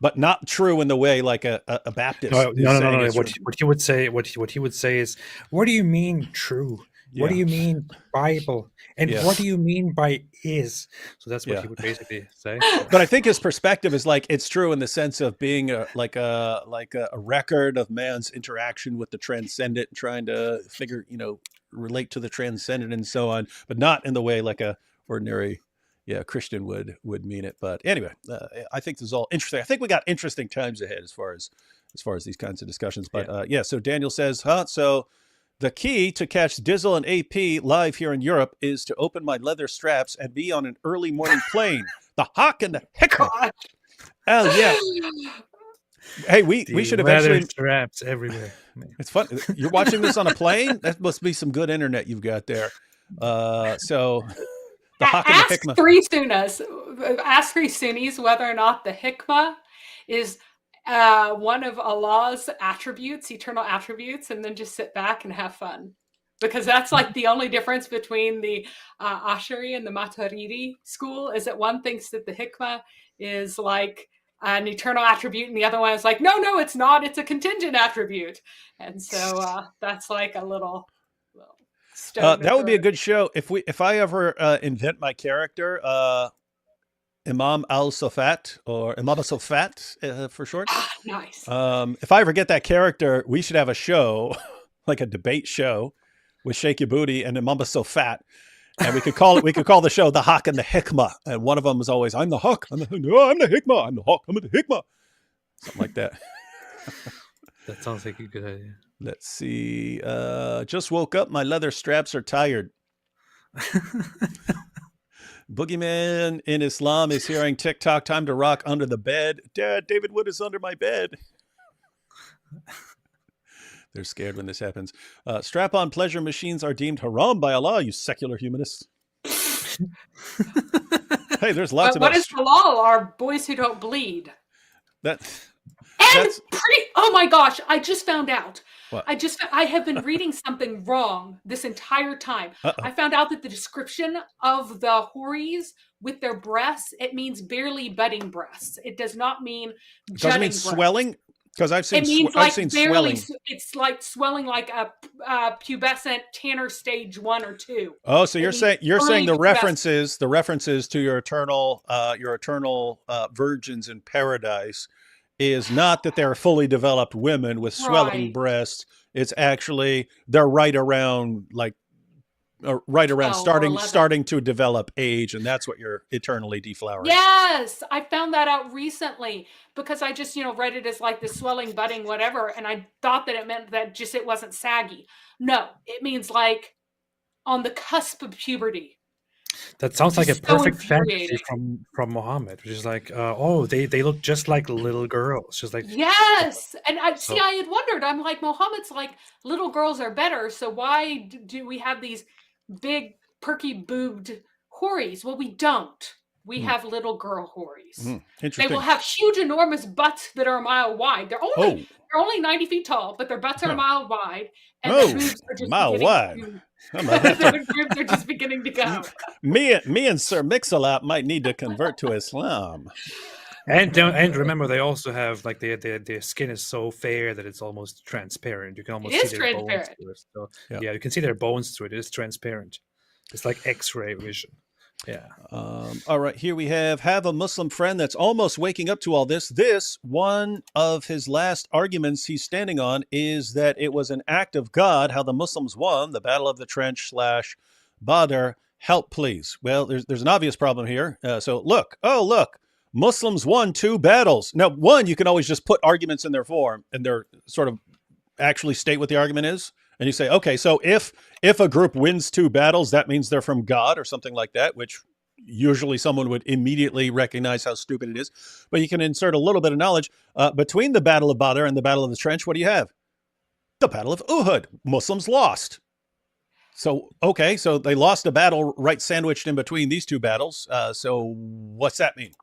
B: But not true in the way like a Baptist.
A: No. What he would say is, what do you mean true? What do you mean Bible? And what do you mean by is? So that's what he would basically say.
B: But I think his perspective is like it's true in the sense of being a record of man's interaction with the transcendent, trying to relate to the transcendent and so on, but not in the way like a ordinary Christian would mean it. But anyway, I think this is all interesting. I think we got interesting times ahead as far as these kinds of discussions. But so Daniel says, so the key to catch Dizzle and AP live here in Europe is to open my leather straps and be on an early morning plane. The Hawk and the Hickman. Oh yeah. Hey, we
A: The
B: should
A: leather
B: eventually.
A: straps everywhere.
B: It's fun. You're watching this on a plane. That must be some good internet you've got there. So the Hawk and the
H: Ask
B: Hikmah.
H: three Sunnis, ask three Sunnis whether or not the hikmah is one of Allah's attributes, eternal attributes, and then just sit back and have fun. Because that's like the only difference between the Ashari and the Maturidi school is that one thinks that the hikmah is like an eternal attribute, and the other one is like, no, it's not. It's a contingent attribute. And so that's like a little stone.
B: That would be a good show if I ever invent my character, Imam al-Safat, or Imam al-Safat for short.
H: Nice.
B: If I ever get that character, we should have a show, like a debate show, with Shake Your Booty and Imam al-Safat, and we could call the show the Hawk and the Hikmah. And one of them is always, I'm the Hawk, I'm the Hikmah, I'm the Hawk, I'm the Hikmah, something like that.
A: That sounds like a good idea.
B: Let's see. Just woke up. My leather straps are tired. Boogeyman in Islam is hearing TikTok. Time to rock under the bed. Dad, David Wood is under my bed. They're scared when this happens. Strap-on pleasure machines are deemed haram by Allah, you secular humanists. Hey, there's lots of...
H: What is halal are boys who don't bleed. Oh my gosh, I just found out.
B: What?
H: I have been reading something wrong this entire time. I found out that the description of the houris with their breasts, it means barely budding breasts. It does not mean jutting
B: Does it mean
H: breasts.
B: Swelling? Because I've seen
H: barely,
B: swelling.
H: It's like swelling like a pubescent Tanner stage 1 or 2.
B: Oh, so you're saying the
H: pubescent.
B: references to your eternal virgins in paradise is not that they're fully developed women with swelling breasts. It's actually they're right around starting to develop age, and that's what you're eternally deflowering.
H: Yes, I found that out recently because I just read it as like the swelling, budding, whatever, and I thought that it meant that just it wasn't saggy. No, it means like on the cusp of puberty.
A: That sounds like a perfect fantasy
H: infuriating.
A: from Mohammed, which is like, they look just like little girls, just like
H: Yes, and I had wondered. I'm like, Mohammed's like little girls are better, so why do we have these big perky boobed houris? Well, we don't. We have little girl houris.
B: Interesting.
H: They will have huge, enormous butts that are a mile wide. They're only 90 feet tall, but their butts are a mile wide, and their boobs are just
B: mile wide.
H: Their boobs are just beginning to go.
B: Me and Sir Mix-a-Lot might need to convert to Islam.
A: And remember, they also have like their skin is so fair that it's almost transparent. You can almost see their bones through it. So yeah, you can see their bones through it. It is transparent. It's like X-ray vision. Yeah.
B: All right. Here we have a Muslim friend that's almost waking up to all this. This one of his last arguments he's standing on is that it was an act of God how the Muslims won the Battle of the Trench / Badr. Help, please. Well, there's an obvious problem here. So look. Muslims won 2 battles. Now, one, you can always just put arguments in their form and they're sort of actually state what the argument is. And you say, okay, so if a group wins 2 battles, that means they're from God or something like that, which usually someone would immediately recognize how stupid it is. But you can insert a little bit of knowledge. Between the Battle of Badr and the Battle of the Trench, what do you have? The Battle of Uhud. Muslims lost. So, okay, so they lost a battle right sandwiched in between these 2 battles. So what's that mean?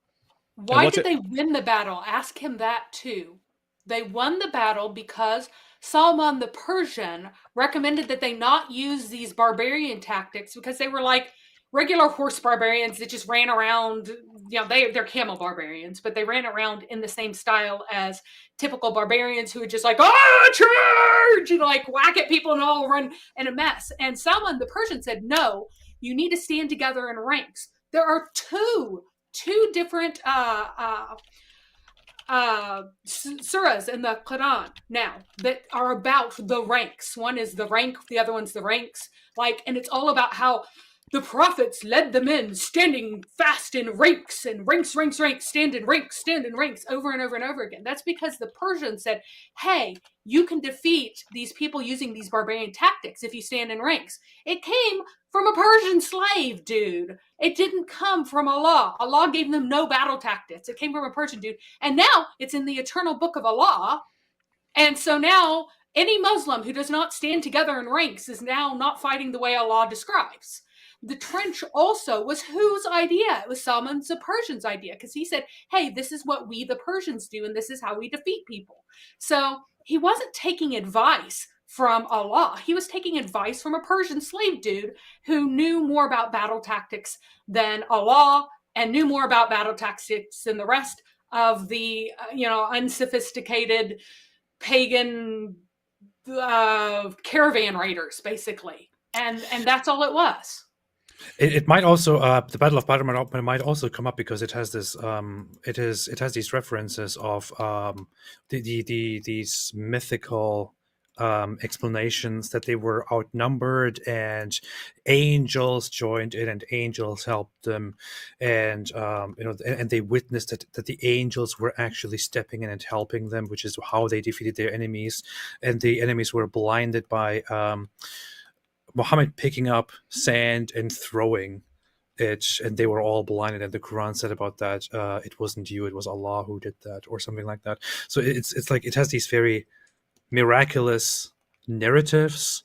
H: Why did they win the battle? Ask him that too. They won the battle because Salman the Persian recommended that they not use these barbarian tactics because they were like regular horse barbarians that just ran around. They're camel barbarians, but they ran around in the same style as typical barbarians who would just like, charge, and like whack at people and all run in a mess. And Salman the Persian said, no, you need to stand together in ranks. There are two different surahs in the Quran now that are about the ranks. One is the rank, the other one's the ranks. And it's all about how the prophets led the men standing fast in ranks and ranks, stand in ranks over and over and over again. That's because the Persians said, hey, you can defeat these people using these barbarian tactics if you stand in ranks. It came from a Persian slave, dude. It didn't come from Allah. Allah gave them no battle tactics. It came from a Persian dude. And now it's in the eternal book of Allah. And so now any Muslim who does not stand together in ranks is now not fighting the way Allah describes. The trench also was whose idea? It was Salman the Persian's idea, because he said, hey, this is what we the Persians do, and this is how we defeat people. So he wasn't taking advice from Allah. He was taking advice from a Persian slave dude who knew more about battle tactics than Allah and knew more about battle tactics than the rest of the unsophisticated pagan caravan raiders, basically. And that's all it was.
A: It might also the Battle of Badr might also come up because it has this it has these references of these mythical explanations that they were outnumbered and angels joined in and angels helped them, and and they witnessed that the angels were actually stepping in and helping them, which is how they defeated their enemies, and the enemies were blinded by Muhammad picking up sand and throwing it, and they were all blinded. And the Quran said about that, it wasn't you, it was Allah who did that, or something like that. So it's like it has these very miraculous narratives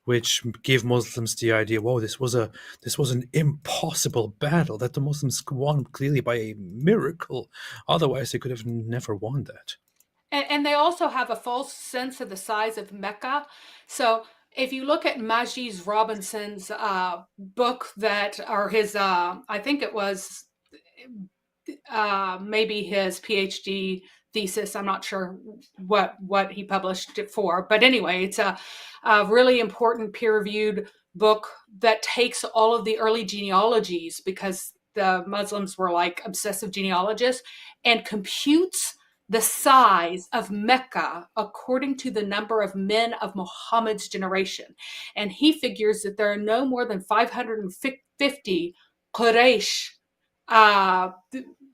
A: which give Muslims the idea, whoa, this was an impossible battle that the Muslims won clearly by a miracle. Otherwise, they could have never won that.
H: And they also have a false sense of the size of Mecca. So if you look at Majid Robinson's book or his, I think it was maybe his PhD thesis. I'm not sure what he published it for. But anyway, it's a really important peer-reviewed book that takes all of the early genealogies, because the Muslims were like obsessive genealogists, and computes the size of Mecca according to the number of men of Muhammad's generation. And he figures that there are no more than 550 Quraysh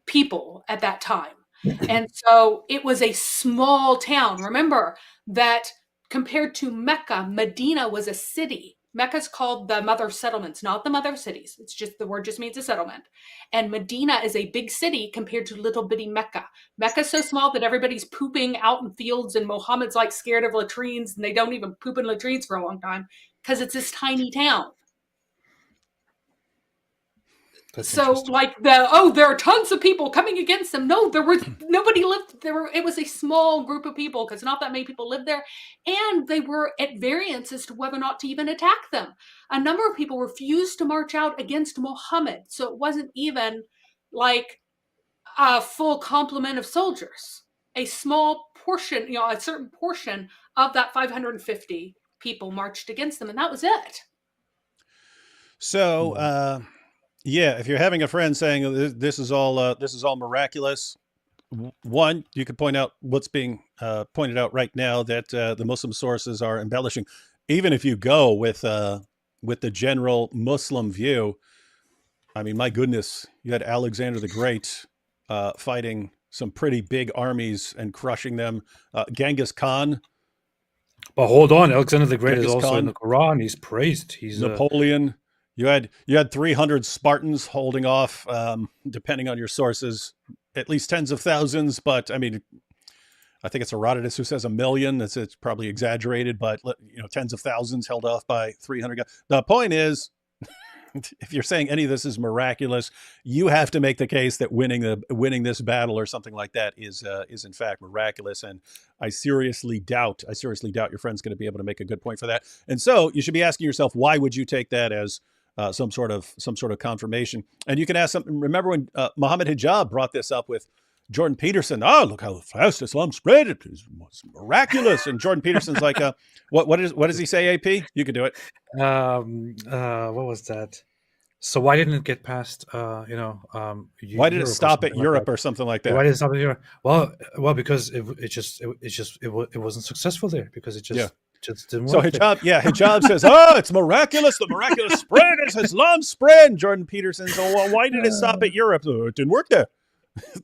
H: people at that time. And so it was a small town. Remember that compared to Mecca, Medina was a city. Mecca's called the mother of settlements, not the mother of cities. It's just, the word just means a settlement. And Medina is a big city compared to little bitty Mecca. Mecca's so small that everybody's pooping out in fields, and Muhammad's like scared of latrines, and they don't even poop in latrines for a long time because it's this tiny town. So like there are tons of people coming against them. No, nobody lived there. It was a small group of people, because not that many people lived there, and they were at variance as to whether or not to even attack them. A number of people refused to march out against Muhammad, so it wasn't even like a full complement of soldiers. A small portion, a certain portion of that 550 people marched against them, and that was it.
B: So. Yeah, if you're having a friend saying this is all miraculous, one, you could point out what's being pointed out right now, that the Muslim sources are embellishing. Even if you go with the general Muslim view, I mean, my goodness, you had Alexander the Great fighting some pretty big armies and crushing them. Genghis Khan.
A: But hold on, Alexander the Great is also in the Quran. He's praised. He's
B: Napoleon. You had 300 Spartans holding off, depending on your sources, at least tens of thousands. But I mean, I think it's Herodotus who says 1 million. It's probably exaggerated, but tens of thousands held off by 300 guys. The point is, if you're saying any of this is miraculous, you have to make the case that winning this battle or something like that is in fact miraculous. And I seriously doubt your friend's going to be able to make a good point for that. And so you should be asking yourself, why would you take that as some sort of confirmation? And you can ask something. Remember when Mohammed Hijab brought this up with Jordan Peterson? Oh, look how fast Islam spread! It's miraculous. And Jordan Peterson's like, what does he say? AP, you could do it.
A: What was that? So why didn't it get past? Why
B: did it stop at Europe or something like that?
A: Why did it stop at Europe? Well, because it wasn't successful there, because it just Just didn't
B: So
A: work there.
B: Hijab says, "Oh, it's miraculous. The miraculous spread is Islam's spread." And Jordan Peterson says, "Well, why did it stop at Europe? It didn't work there."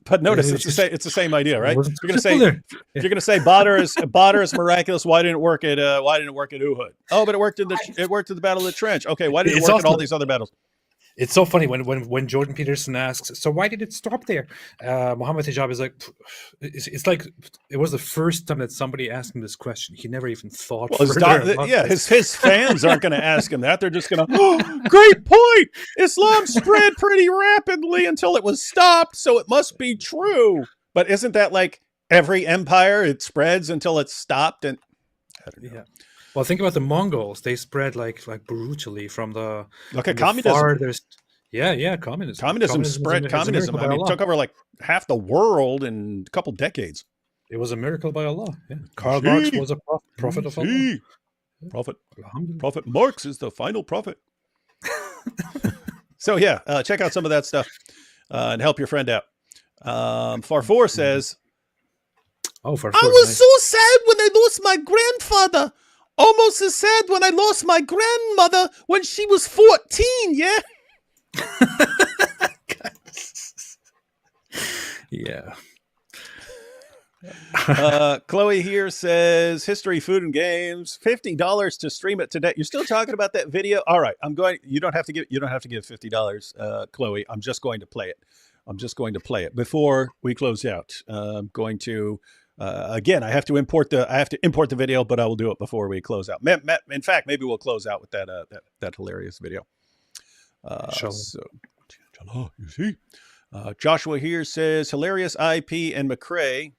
B: But notice it's the same idea, right?
A: Wasn't
B: You're gonna
A: successful
B: say
A: there.
B: if you're gonna say Badr is miraculous. Why didn't it work at Uhud? Oh, but it worked at the Battle of the Trench. Okay, why didn't it
A: It's
B: work at all
A: also-
B: these other battles?
A: It's so funny when Jordan Peterson asks, so why did it stop there? Mohammed Hijab is like, it's like it was the first time that somebody asked him this question. He never even thought.
B: Well,
A: further about this.
B: his fans aren't going to ask him that. They're just going to, oh, great point. Islam spread pretty rapidly until it was stopped, so it must be true. But isn't that like every empire? It spreads until it's stopped, and I don't know.
A: Yeah. Well, think about the Mongols. They spread like brutally from the
B: Look at
A: from the
B: communism.
A: farthest- Yeah, communism.
B: Communism spread.
A: is a
B: Communism.
A: miracle by
B: I mean,
A: Allah.
B: took over like half the world in a couple decades.
A: It was a miracle by Allah. Yeah. Karl Marx was a prophet of Allah.
B: See? Prophet Marx is the final prophet. So yeah, check out some of that stuff and help your friend out. Farfour says,
A: Oh, for
B: I was so sad when I lost my grandfather. Almost as sad when I lost my grandmother when she was 14, yeah?
A: Yeah.
B: Chloe here says, history, food, and games, $50 to stream it today. You're still talking about that video? All right, you don't have to give $50, Chloe. I'm just going to play it. Before we close out. I'm going to again, I have to import the video, but I will do it before we close out. In fact, maybe we'll close out with that hilarious video. So, you see, Joshua here says, hilarious IP and McCrae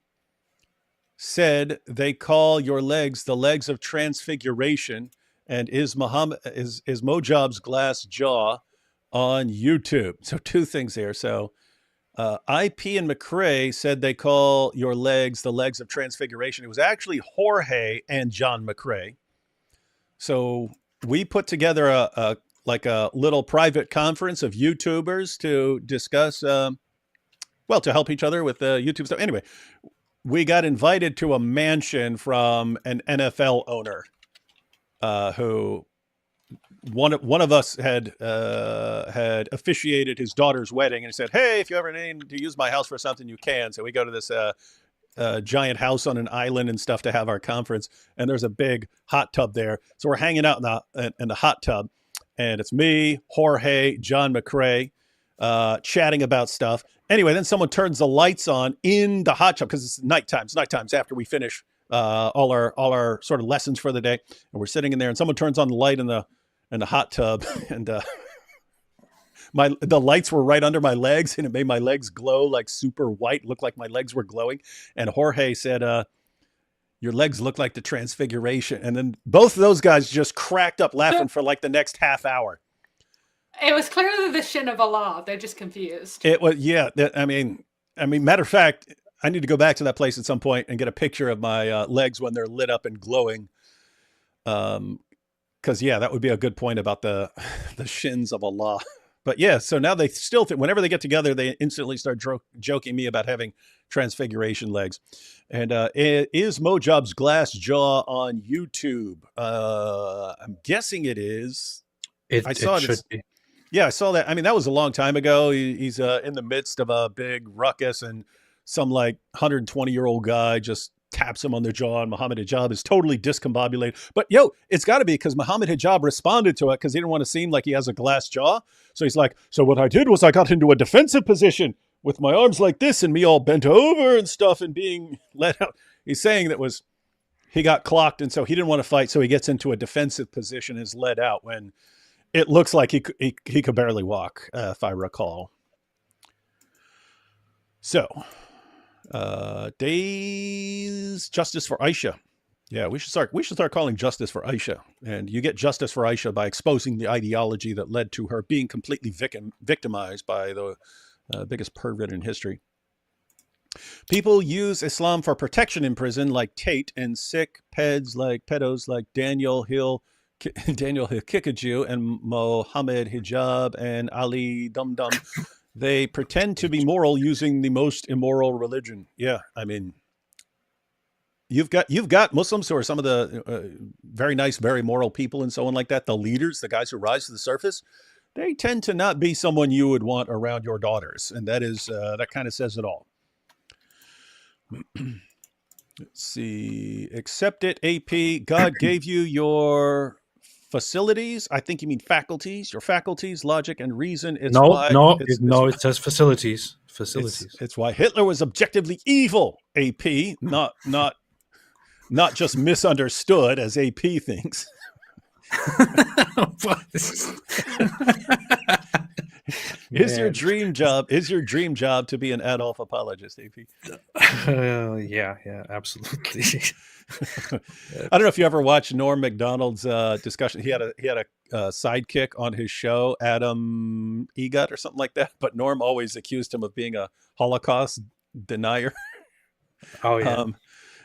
B: said they call your legs the legs of transfiguration, and is Mojab's glass jaw on YouTube. So two things there. So IP and McCrae said they call your legs the legs of transfiguration. It was actually Jorge and John McCrae. So we put together a little private conference of YouTubers to discuss, to help each other with YouTube stuff. Anyway, we got invited to a mansion from an NFL owner who one of us had officiated his daughter's wedding, and he said, "Hey, if you ever need to use my house for something, you can." So we go to this giant house on an island and stuff to have our conference, and there's a big hot tub there. So we're hanging out in the hot tub, and it's me, Jorge, John McCrae, chatting about stuff. Anyway, then someone turns the lights on in the hot tub because it's nighttime. It's nighttimes after we finish all our sort of lessons for the day, and we're sitting in there, and someone turns on the light in the hot tub, and the lights were right under my legs, and it made my legs glow like super white, looked like my legs were glowing. And Jorge said, "Your legs look like the transfiguration." And then both of those guys just cracked up laughing for like the next half hour.
H: It was clearly the shin of Allah. They're just confused.
B: It was, yeah. I mean, matter of fact, I need to go back to that place at some point and get a picture of my legs when they're lit up and glowing. Because yeah, that would be a good point about the shins of Allah. But yeah, so now they still whenever they get together, they instantly start joking me about having transfiguration legs. And is Mojab's glass jaw on YouTube? I'm guessing it is.
A: It should be.
B: Yeah, I saw that. I mean, that was a long time ago. He's in the midst of a big ruckus, and some like 120-year-old guy just taps him on the jaw, and Mohammed Hijab is totally discombobulated. But it's got to be because Mohammed Hijab responded to it because he didn't want to seem like he has a glass jaw. So he's like, so what I did was I got into a defensive position with my arms like this and me all bent over and stuff and being let out. He's saying he got clocked, and so he didn't want to fight, so he gets into a defensive position and is let out when it looks like he could barely walk, if I recall. So, days justice for Aisha. Yeah, we should start calling justice for Aisha, and you get justice for Aisha by exposing the ideology that led to her being completely victimized by the biggest pervert in history. People use Islam for protection in prison, like Tate, and sick pedos like Daniel Hill Kikaju and Mohammed Hijab and Ali Dum Dum. They pretend to be moral using the most immoral religion. Yeah, I mean, you've got Muslims who are some of the very nice, very moral people and so on like that. The leaders, the guys who rise to the surface, they tend to not be someone you would want around your daughters. And that is, that kind of says it all. Let's see. Accept it, AP. God gave you your facilities. I think you mean faculties. Your faculties, logic, and reason. It's why.
A: It says facilities. Facilities.
B: It's why Hitler was objectively evil, AP, not just misunderstood as AP thinks. Is your dream job to be an Adolf apologist, AP?
A: Yeah, absolutely.
B: I don't know if you ever watched Norm Macdonald's discussion. He had a sidekick on his show, Adam Egot or something like that. But Norm always accused him of being a Holocaust denier.
A: Oh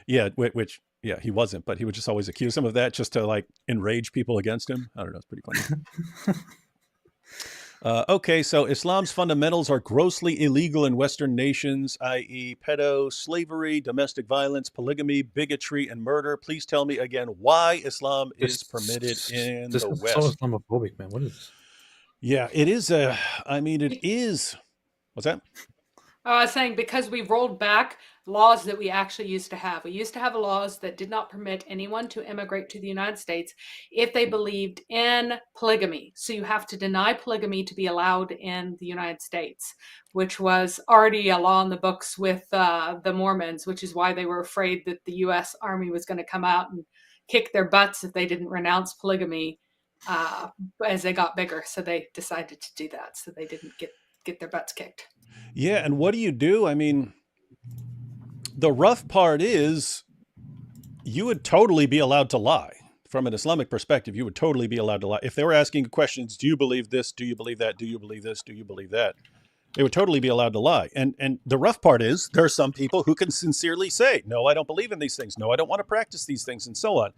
A: yeah,
B: which he wasn't, but he would just always accuse him of that just to like enrage people against him. I don't know, it's pretty funny. Okay, so Islam's fundamentals are grossly illegal in Western nations, i.e. pedo, slavery, domestic violence, polygamy, bigotry, and murder. Please tell me again why Islam is permitted in the West.
A: This is so Islamophobic, man. What is this?
B: Yeah, it is it is. What's that?
H: I was saying because we rolled back laws that we actually used to have. We used to have laws that did not permit anyone to immigrate to the United States if they believed in polygamy. So you have to deny polygamy to be allowed in the United States, which was already a law in the books with the Mormons, which is why they were afraid that the U.S. Army was going to come out and kick their butts if they didn't renounce polygamy as they got bigger. So they decided to do that so they didn't get their butts kicked.
B: Yeah, and what do you do? I mean, the rough part is you would totally be allowed to lie. From an Islamic perspective, you would totally be allowed to lie. If they were asking questions, do you believe this? Do you believe that? Do you believe this? Do you believe that? They would totally be allowed to lie. And the rough part is there are some people who can sincerely say, no, I don't believe in these things. No, I don't want to practice these things, and so on.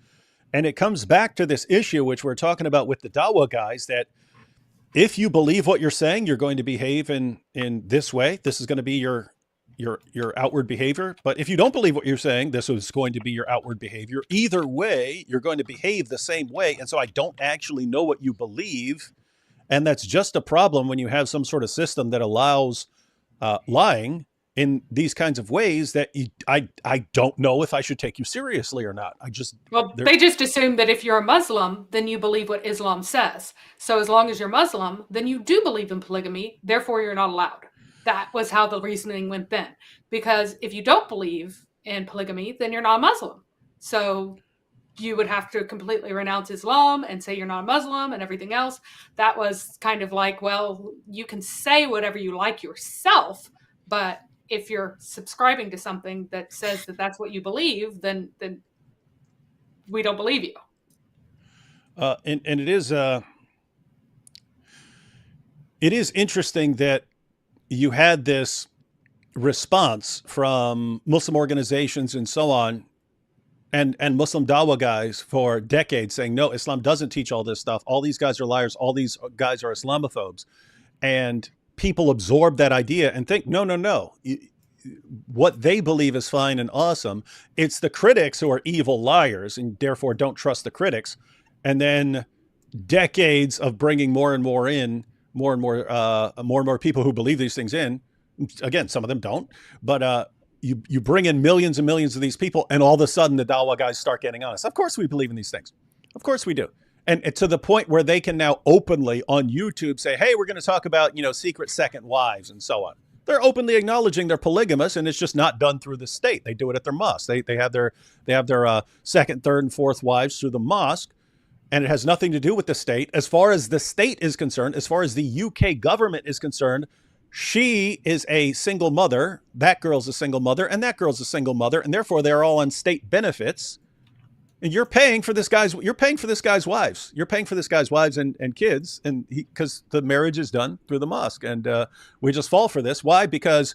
B: And it comes back to this issue, which we're talking about with the Dawah guys, that if you believe what you're saying, you're going to behave in this way. This is going to be your outward behavior. But if you don't believe what you're saying, this is going to be your outward behavior. Either way, you're going to behave the same way. And so I don't actually know what you believe. And that's just a problem when you have some sort of system that allows lying in these kinds of ways that I don't know if I should take you seriously or not.
H: They just assume that if you're a Muslim, then you believe what Islam says. So as long as you're Muslim, then you do believe in polygamy. Therefore, you're not allowed. That was how the reasoning went then. Because if you don't believe in polygamy, then you're not a Muslim. So you would have to completely renounce Islam and say you're not a Muslim and everything else. That was kind of like, well, you can say whatever you like yourself, but if you're subscribing to something that says that that's what you believe, then we don't believe you.
B: And it is interesting that you had this response from Muslim organizations and so on, and Muslim Dawah guys for decades saying, no, Islam doesn't teach all this stuff. All these guys are liars. All these guys are Islamophobes. And people absorb that idea and think, no. What they believe is fine and awesome. It's the critics who are evil liars and therefore don't trust the critics. And then decades of bringing more and more people who believe these things in. Again, some of them don't, but you bring in millions and millions of these people, and all of a sudden the Dawah guys start getting honest. Of course we believe in these things. Of course we do. And to the point where they can now openly on YouTube say, hey, we're going to talk about, secret second wives and so on. They're openly acknowledging they're polygamous, and it's just not done through the state. They do it at their mosque. They have their second, third, and fourth wives through the mosque, and it has nothing to do with the state. As far as the state is concerned, as far as the UK government is concerned, she is a single mother, that girl's a single mother, and that girl's a single mother, and therefore they're all on state benefits. And you're paying for this guy's wives. You're paying for this guy's wives and kids, and because the marriage is done through the mosque. And we just fall for this. Why? Because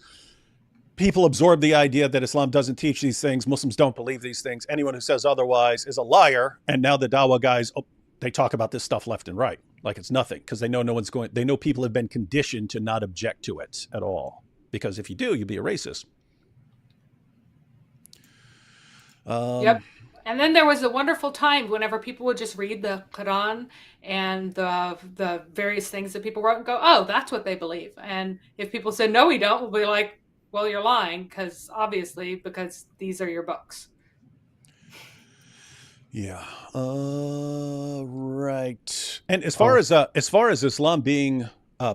B: people absorb the idea that Islam doesn't teach these things. Muslims don't believe these things. Anyone who says otherwise is a liar. And now the Dawah guys, they talk about this stuff left and right like it's nothing, because they know they know people have been conditioned to not object to it at all. Because if you do, you'd be a racist.
H: Yep. And then there was a wonderful time whenever people would just read the Quran and the various things that people wrote and go, oh, that's what they believe. And if people said, no, we don't, we'll be like, well, you're lying, because these are your books.
B: Yeah. Right. And as far as Islam being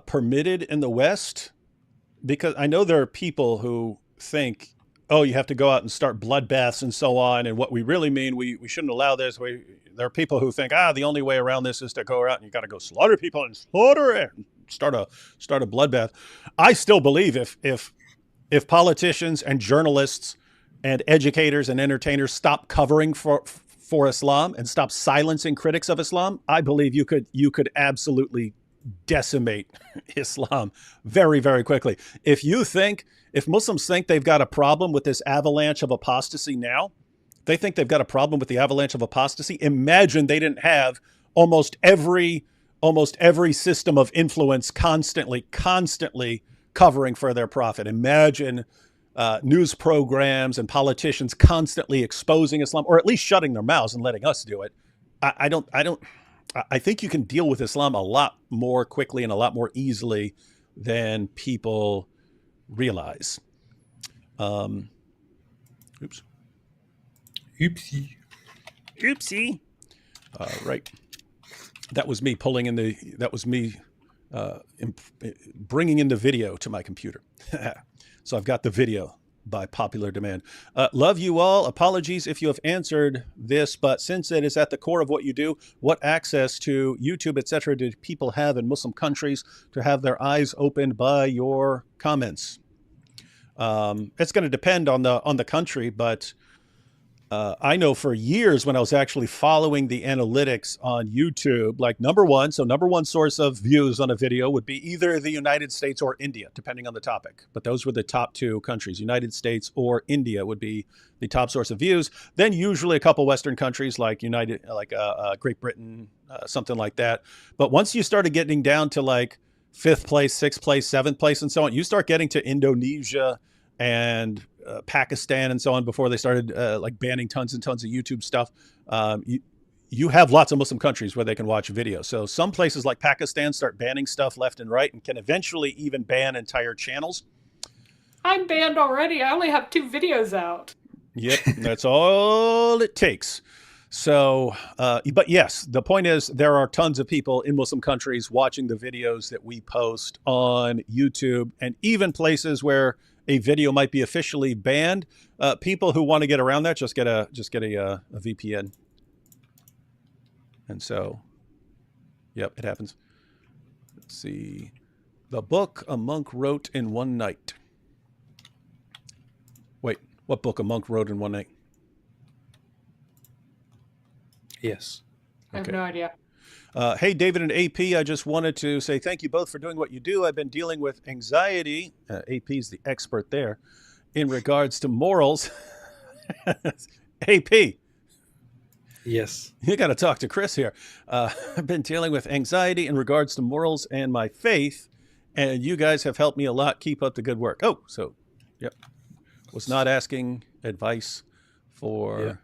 B: permitted in the West, because I know there are people who think, oh, you have to go out and start bloodbaths and so on. And what we really mean, we shouldn't allow this. There are people who think, the only way around this is to go out and you got to go slaughter people and start a bloodbath. I still believe if politicians and journalists and educators and entertainers stop covering for Islam and stop silencing critics of Islam, I believe you could absolutely decimate Islam very, very quickly. If Muslims think they've got a problem with this avalanche of apostasy now, they think they've got a problem with the avalanche of apostasy. Imagine they didn't have almost every system of influence constantly covering for their prophet. Imagine news programs and politicians constantly exposing Islam, or at least shutting their mouths and letting us do it. I think you can deal with Islam a lot more quickly and a lot more easily than people realize.
A: Oopsie.
B: Right. That was me bringing in the video to my computer. So I've got the video by popular demand. Love you all. Apologies if you have answered this, but since it is at the core of what you do, what access to YouTube, etc., do people have in Muslim countries to have their eyes opened by your comments? It's going to depend on the country, but I know for years when I was actually following the analytics on YouTube, like number one source of views on a video would be either the United States or India, depending on the topic. But those were the top two countries. United States or India would be the top source of views. Then usually a couple Western countries like Great Britain, something like that. But once you started getting down to like 5th place, 6th place, 7th place, and so on, you start getting to Indonesia and Pakistan and so on before they started like banning tons and tons of YouTube stuff. You have lots of Muslim countries where they can watch videos. So some places like Pakistan start banning stuff left and right and can eventually even ban entire channels.
H: I'm banned already. I only have 2 videos out.
B: Yep, that's all it takes. So, but yes, the point is there are tons of people in Muslim countries watching the videos that we post on YouTube, and even places where a video might be officially banned. People who want to get around that just get a VPN. And so, yep, it happens. Let's see. The book a monk wrote in one night. Wait, what book a monk wrote in one night?
A: Yes.
H: I have no idea.
B: Hey, David and AP, I just wanted to say thank you both for doing what you do. I've been dealing with anxiety. AP is the expert there in regards to morals. AP.
A: Yes.
B: You got to talk to Chris here. I've been dealing with anxiety in regards to morals and my faith, and you guys have helped me a lot. Keep up the good work. Oh, so, yep. Was not asking advice for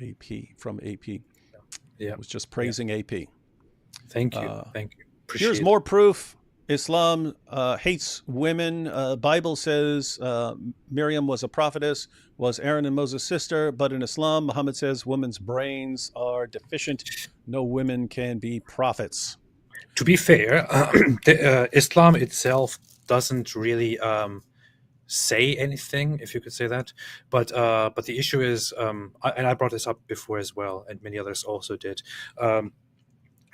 B: AP, from AP.
A: Yeah.
B: I was just praising AP.
A: Thank you. Thank you. Appreciate
B: Here's more proof. Islam hates women. Bible says Miriam was a prophetess, was Aaron and Moses' sister. But in Islam, Muhammad says women's brains are deficient. No women can be prophets.
A: To be fair, Islam itself doesn't really say anything, if you could say that. But the issue is, and I brought this up before as well, and many others also did.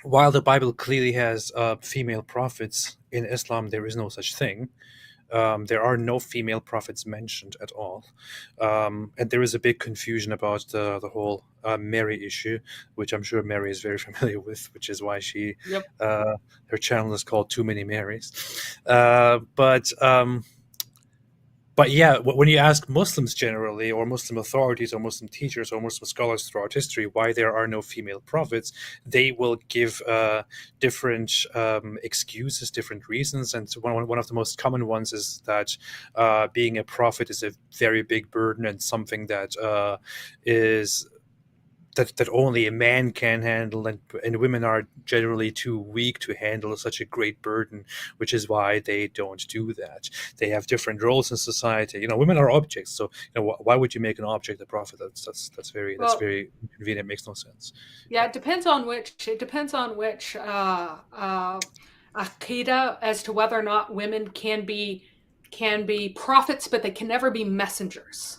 A: While the Bible clearly has female prophets, in Islam there is no such thing. There are no female prophets mentioned at all. And there is a big confusion about the whole Mary issue, which I'm sure Mary is very familiar with, which is why her channel is called Too Many Marys. But But yeah, when you ask Muslims generally, or Muslim authorities, or Muslim teachers, or Muslim scholars throughout history why there are no female prophets, they will give different excuses, different reasons. And one of the most common ones is that being a prophet is a very big burden and something that is that only a man can handle, and women are generally too weak to handle such a great burden, which is why they don't do that. They have different roles in society. Women are objects, so why would you make an object a prophet? That's very inconvenient. It makes no sense.
H: Yeah, it depends on which akida as to whether or not women can be prophets, but they can never be messengers.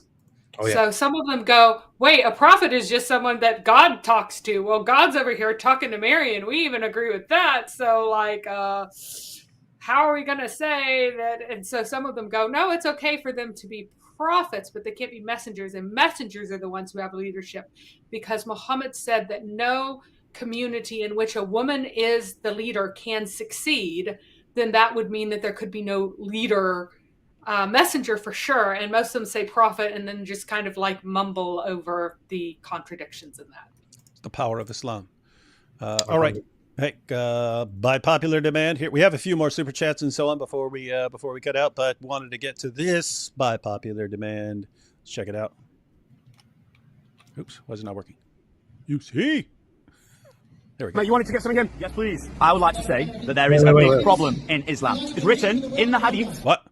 H: Oh, yeah. So some of them go, wait, a prophet is just someone that God talks to. Well, God's over here talking to Mary, and we even agree with that. So, like, how are we going to say that? And so some of them go, no, it's okay for them to be prophets, but they can't be messengers. And messengers are the ones who have leadership, because Muhammad said that no community in which a woman is the leader can succeed. Then that would mean that there could be no leader. Messenger for sure, and most of them say prophet and then just kind of like mumble over the contradictions in that.
B: The power of Islam. All right. Hey, by popular demand, here we have a few more super chats and so on before we cut out, but wanted to get to this by popular demand. Let's check it out. Oops, why is it not working? You see? There we go.
I: Mate, you wanted to get something in? Yes, please. I would like to say that there is a big problem in Islam. It's written in the hadith.
B: What?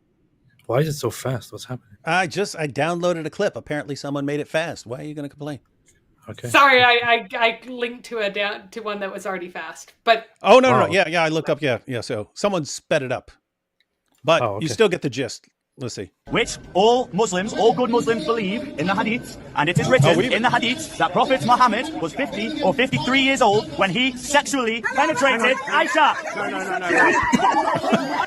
A: Why is it so fast? What's happening?
B: I downloaded a clip. Apparently someone made it fast. Why are you going to complain?
A: Okay.
H: Sorry, I linked to one that was already fast. But
B: no. Yeah, I looked up. Yeah. So someone sped it up. But you still get the gist. Let's see.
I: Which all good Muslims believe in the hadith, and it is written in the hadith that Prophet Muhammad was 50 or 53 years old when he sexually penetrated Aisha. No.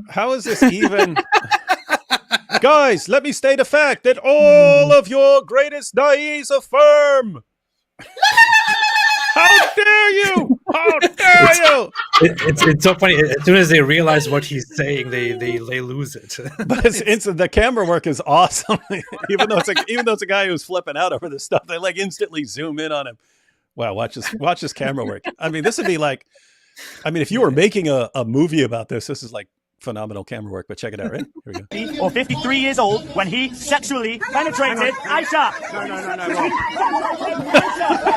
B: How is this even? Guys, let me state a fact that all of your greatest da'is affirm. How dare you? How dare you?
A: It's so funny. As soon as they realize what he's saying, they lose it.
B: But the camera work is awesome. even though it's a guy who's flipping out over this stuff, they like instantly zoom in on him. Wow, watch this camera work. I mean, this would be like, if you were making a movie about this is like phenomenal camera work. But check it out, right? Here we go.
I: Or 53 years old when he sexually penetrated Aisha. No.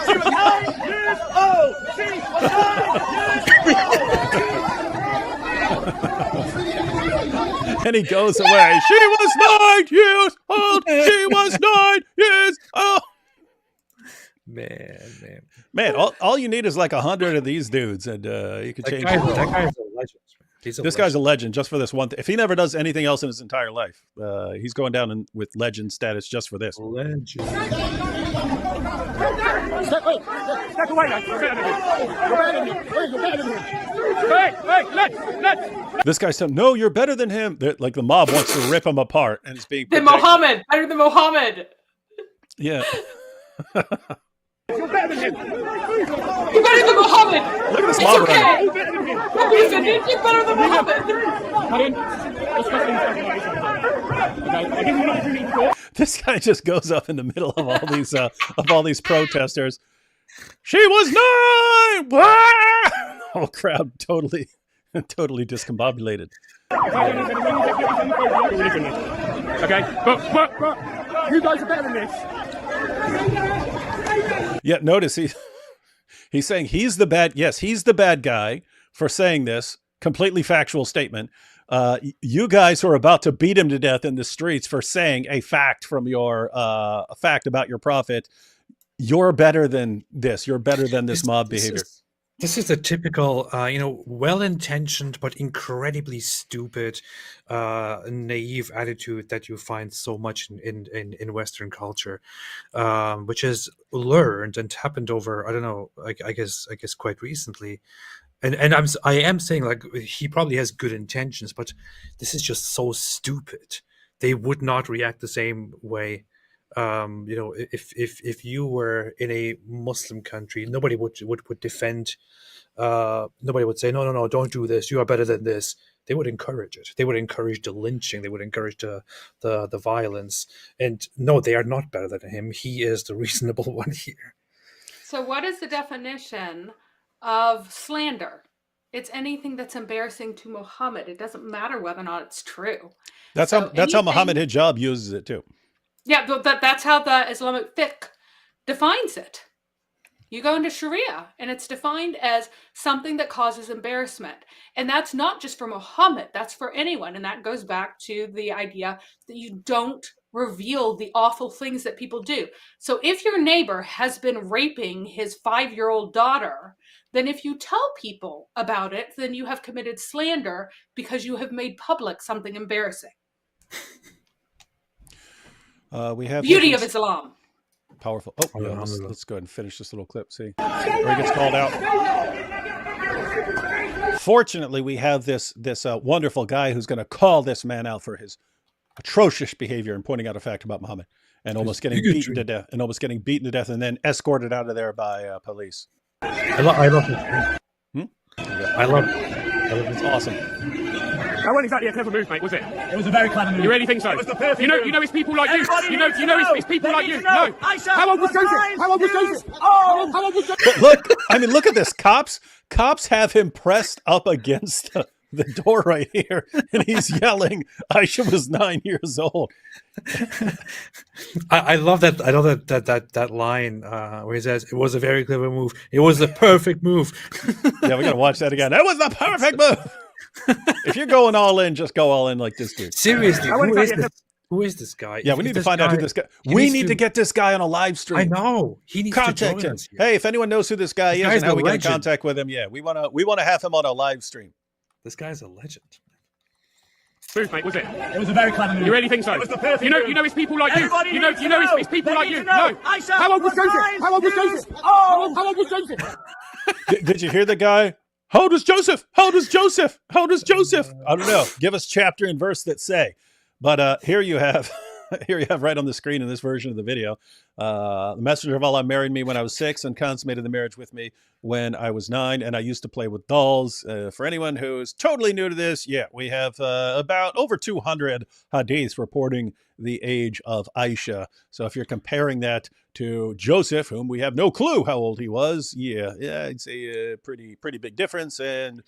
I: She was 9 years old. She was 9 years old.
B: And he goes away. She was 9 years old. She was 9 years old. Man! All you need is like 100 of these dudes, and you can change.
A: That guy's a legend.
B: This guy's a legend just for this one thing. If he never does anything else in his entire life, he's going down with legend status just for this.
A: Legend.
I: Step away, man. You're better than him. Hey,
B: This guy's saying, no, you're better than him. Like the mob wants to rip him apart, and it's being protected.
H: Better than Muhammad.
B: Yeah.
I: You're better than him.
H: You're better than Muhammad.
B: Look at this mob
H: okay. You're better than Muhammad.
B: This guy just goes up in the middle of all these protesters. She was 9. Whole crowd totally discombobulated.
I: Okay, but you guys are better than this.
B: Yeah, notice he's saying he's the bad guy for saying this completely factual statement. You guys who are about to beat him to death in the streets for saying a fact from a fact about your prophet, you're better than this. You're better than this mob behavior.
A: This is a typical, well-intentioned but incredibly stupid, naive attitude that you find so much in Western culture, which is learned and happened over, I don't know, I guess quite recently. And I am saying, like, he probably has good intentions, but this is just so stupid. They would not react the same way You know, if you were in a Muslim country, nobody would defend. Nobody would say, no, don't do this. You are better than this. They would encourage it. They would encourage the lynching. They would encourage the violence. And no, they are not better than him. He is the reasonable one here.
H: So what is the definition of slander? It's anything that's embarrassing to Muhammad. It doesn't matter whether or not it's true.
B: That's
H: So
B: how Mohammed
H: anything-
B: Hijab uses it too.
H: Yeah, that's how the Islamic fiqh defines it. You go into Sharia, and it's defined as something that causes embarrassment. And that's not just for Muhammad, that's for anyone. And that goes back to the idea that you don't reveal the awful things that people do. So if your neighbor has been raping his 5-year-old daughter, then if you tell people about it, then you have committed slander because you have made public something embarrassing.
B: We have
H: Beauty of Islam.
B: Powerful. Oh, yeah, let's go ahead and finish this little clip. See where he gets called out. Fortunately, we have this wonderful guy who's going to call this man out for his atrocious behavior and pointing out a fact about Muhammad and almost getting beaten to death and then escorted out of there by police.
A: I love it. I love it.
B: It's awesome.
J: That wasn't exactly a clever move, mate, was it?
I: It was a very clever move.
J: You really think so?
I: It was the perfect
J: You know, it's people like you. You know, it's people like you. No. How old was Joseph? How old was Joseph? How old was Joseph?
B: But look at this. Cops have him pressed up against the door right here, and he's yelling, Aisha was 9 years old.
A: I love that. I love that line where he says, "It was a very clever move. It was the perfect move."
B: Yeah, we gotta watch that again. That was the perfect move. If you're going all in, just go all in like this dude.
A: Seriously, who is this guy?
B: Yeah, we need to find out who this guy. We need to get this guy on a live stream.
A: I know. He needs to join us here.
B: Hey, if anyone knows who this guy is and how we get in contact with him, yeah, we wanna have him on a live stream.
A: This guy's a legend.
J: Move, mate, was it?
I: It was a very clever move.
J: You really think so?
I: It was the perfect
J: you know, it's people like you. You know, it's people like you. No.
I: Aisha
J: How old was Joseph? How old was Joseph? How old was Joseph?
B: Did you hear the guy? How old is Joseph? How old is Joseph? How old is Joseph? I don't know. Give us chapter and verse that say. But here you have right on the screen in this version of the video. The messenger of Allah married me when I was 6 and consummated the marriage with me when I was 9. And I used to play with dolls. For anyone who's totally new to this, yeah, we have about over 200 hadiths reporting the age of Aisha. So if you're comparing that to Joseph, whom we have no clue how old he was, yeah, I'd say a pretty big difference. And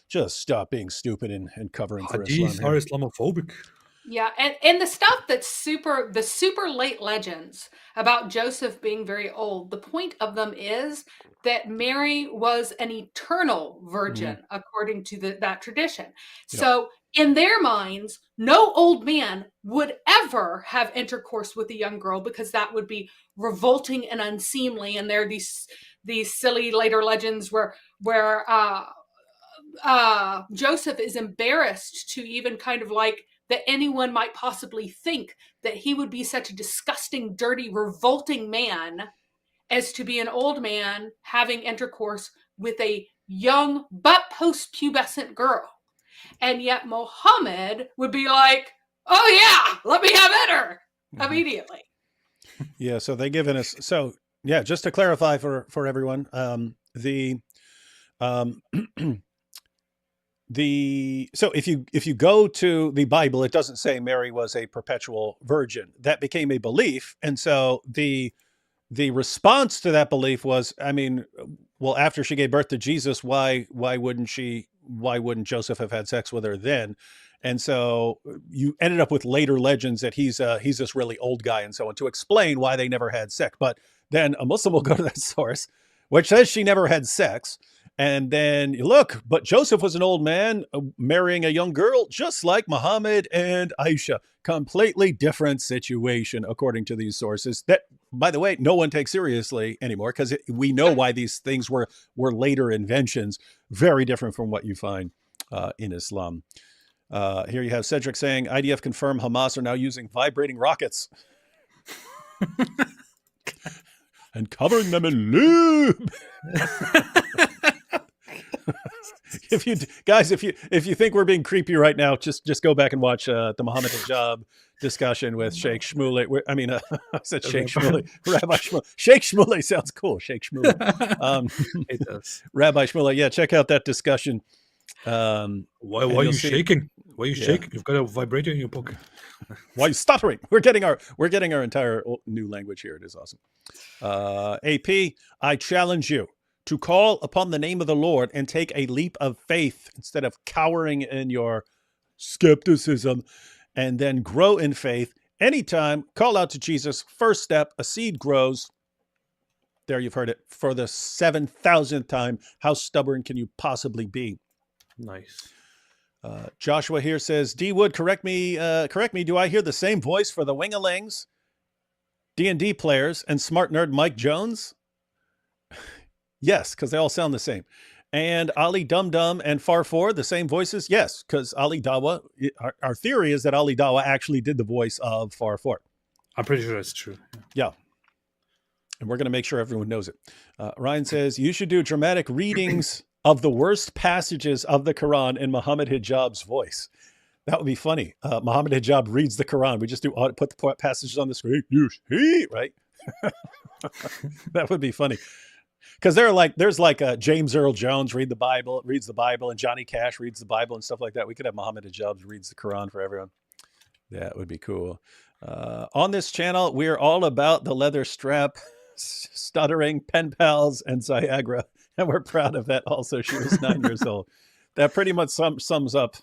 B: just stop being stupid and covering for Islam.
A: Hadiths are Islamophobic.
H: Yeah, and the stuff that's super late legends about Joseph being very old, the point of them is that Mary was an eternal virgin, according to that tradition.
B: Yep.
H: So in their minds, no old man would ever have intercourse with a young girl because that would be revolting and unseemly. And there are these silly later legends where Joseph is embarrassed to even kind of like that anyone might possibly think that he would be such a disgusting, dirty, revolting man as to be an old man having intercourse with a young but post-pubescent girl. And yet Muhammad would be like, oh yeah, let me have at her immediately.
B: Yeah, so they given us, so yeah, just to clarify for everyone, so if you go to the Bible, it doesn't say Mary was a perpetual virgin. That became a belief, and so the response to that belief was, I mean, well, after she gave birth to Jesus, why wouldn't Joseph have had sex with her then? And so you ended up with later legends that he's this really old guy and so on to explain why they never had sex. But then a Muslim will go to that source, which says she never had sex. And then you look, but Joseph was an old man marrying a young girl, just like Muhammad and Aisha. Completely different situation, according to these sources. That, by the way, no one takes seriously anymore because we know why these things were later inventions. Very different from what you find in Islam. Here you have Cedric saying, IDF confirmed Hamas are now using vibrating rockets. And covering them in lube. If you guys, if you think we're being creepy right now, just go back and watch the Mohammed Hijab discussion with Sheikh Shmuley. I mean, I said Sheikh Shmuley, Rabbi Shmuley. Sheikh Shmuley sounds cool. Sheikh Shmuley.
A: It does.
B: Rabbi Shmuley. Yeah, check out that discussion.
A: Why are you shaking? Why are you shaking? You've got a vibrator in your pocket.
B: Why are you stuttering? We're getting our entire new language here. It is awesome. AP, I challenge you to call upon the name of the Lord and take a leap of faith instead of cowering in your skepticism, and then grow in faith. Anytime, call out to Jesus. First step, a seed grows. There, you've heard it for the 7,000th time. How stubborn can you possibly be?
A: Nice.
B: Joshua here says, D Wood, correct me. Do I hear the same voice for the Wingalings, D&D players, and smart nerd Mike Jones? Yes, because they all sound the same. And Ali Dum Dum and Farfor, the same voices? Yes, because Ali Dawa, our theory is that Ali Dawa actually did the voice of Farfor.
A: I'm pretty sure that's true.
B: Yeah. And we're going to make sure everyone knows it. Ryan says, you should do dramatic readings of the worst passages of the Quran in Mohammed Hijab's voice. That would be funny. Mohammed Hijab reads the Quran. We just put the passages on the screen. Right? That would be funny. Because there's James Earl Jones reads the Bible, and Johnny Cash reads the Bible and stuff like that. We could have Mohammed Hijab reads the Quran for everyone. That would be cool. On this channel, we're all about the leather strap, stuttering, pen pals, and Viagra. And we're proud of that also. She was 9 years old. That pretty much sums up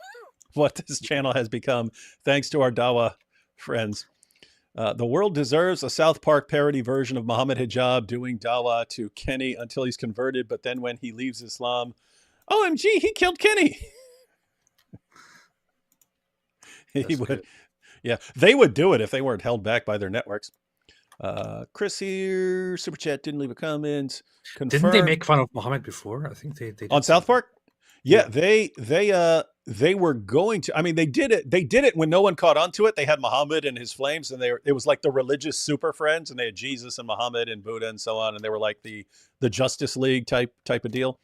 B: what this channel has become, thanks to our Dawa friends. The world deserves a South Park parody version of Mohammed Hijab doing Dawa to Kenny until he's converted, but then when he leaves Islam, OMG, he killed Kenny. He would. Good. Yeah, they would do it if they weren't held back by their networks. Chris here, super chat, didn't leave a comment.
A: Didn't they make fun of Muhammad before? I think they did
B: on South Park. Yeah, they were going to. I mean, they did it when no one caught on to it. They had Muhammad and his flames, and it was like the religious super friends, and they had Jesus and Muhammad and Buddha and so on, and they were like the Justice League type of deal,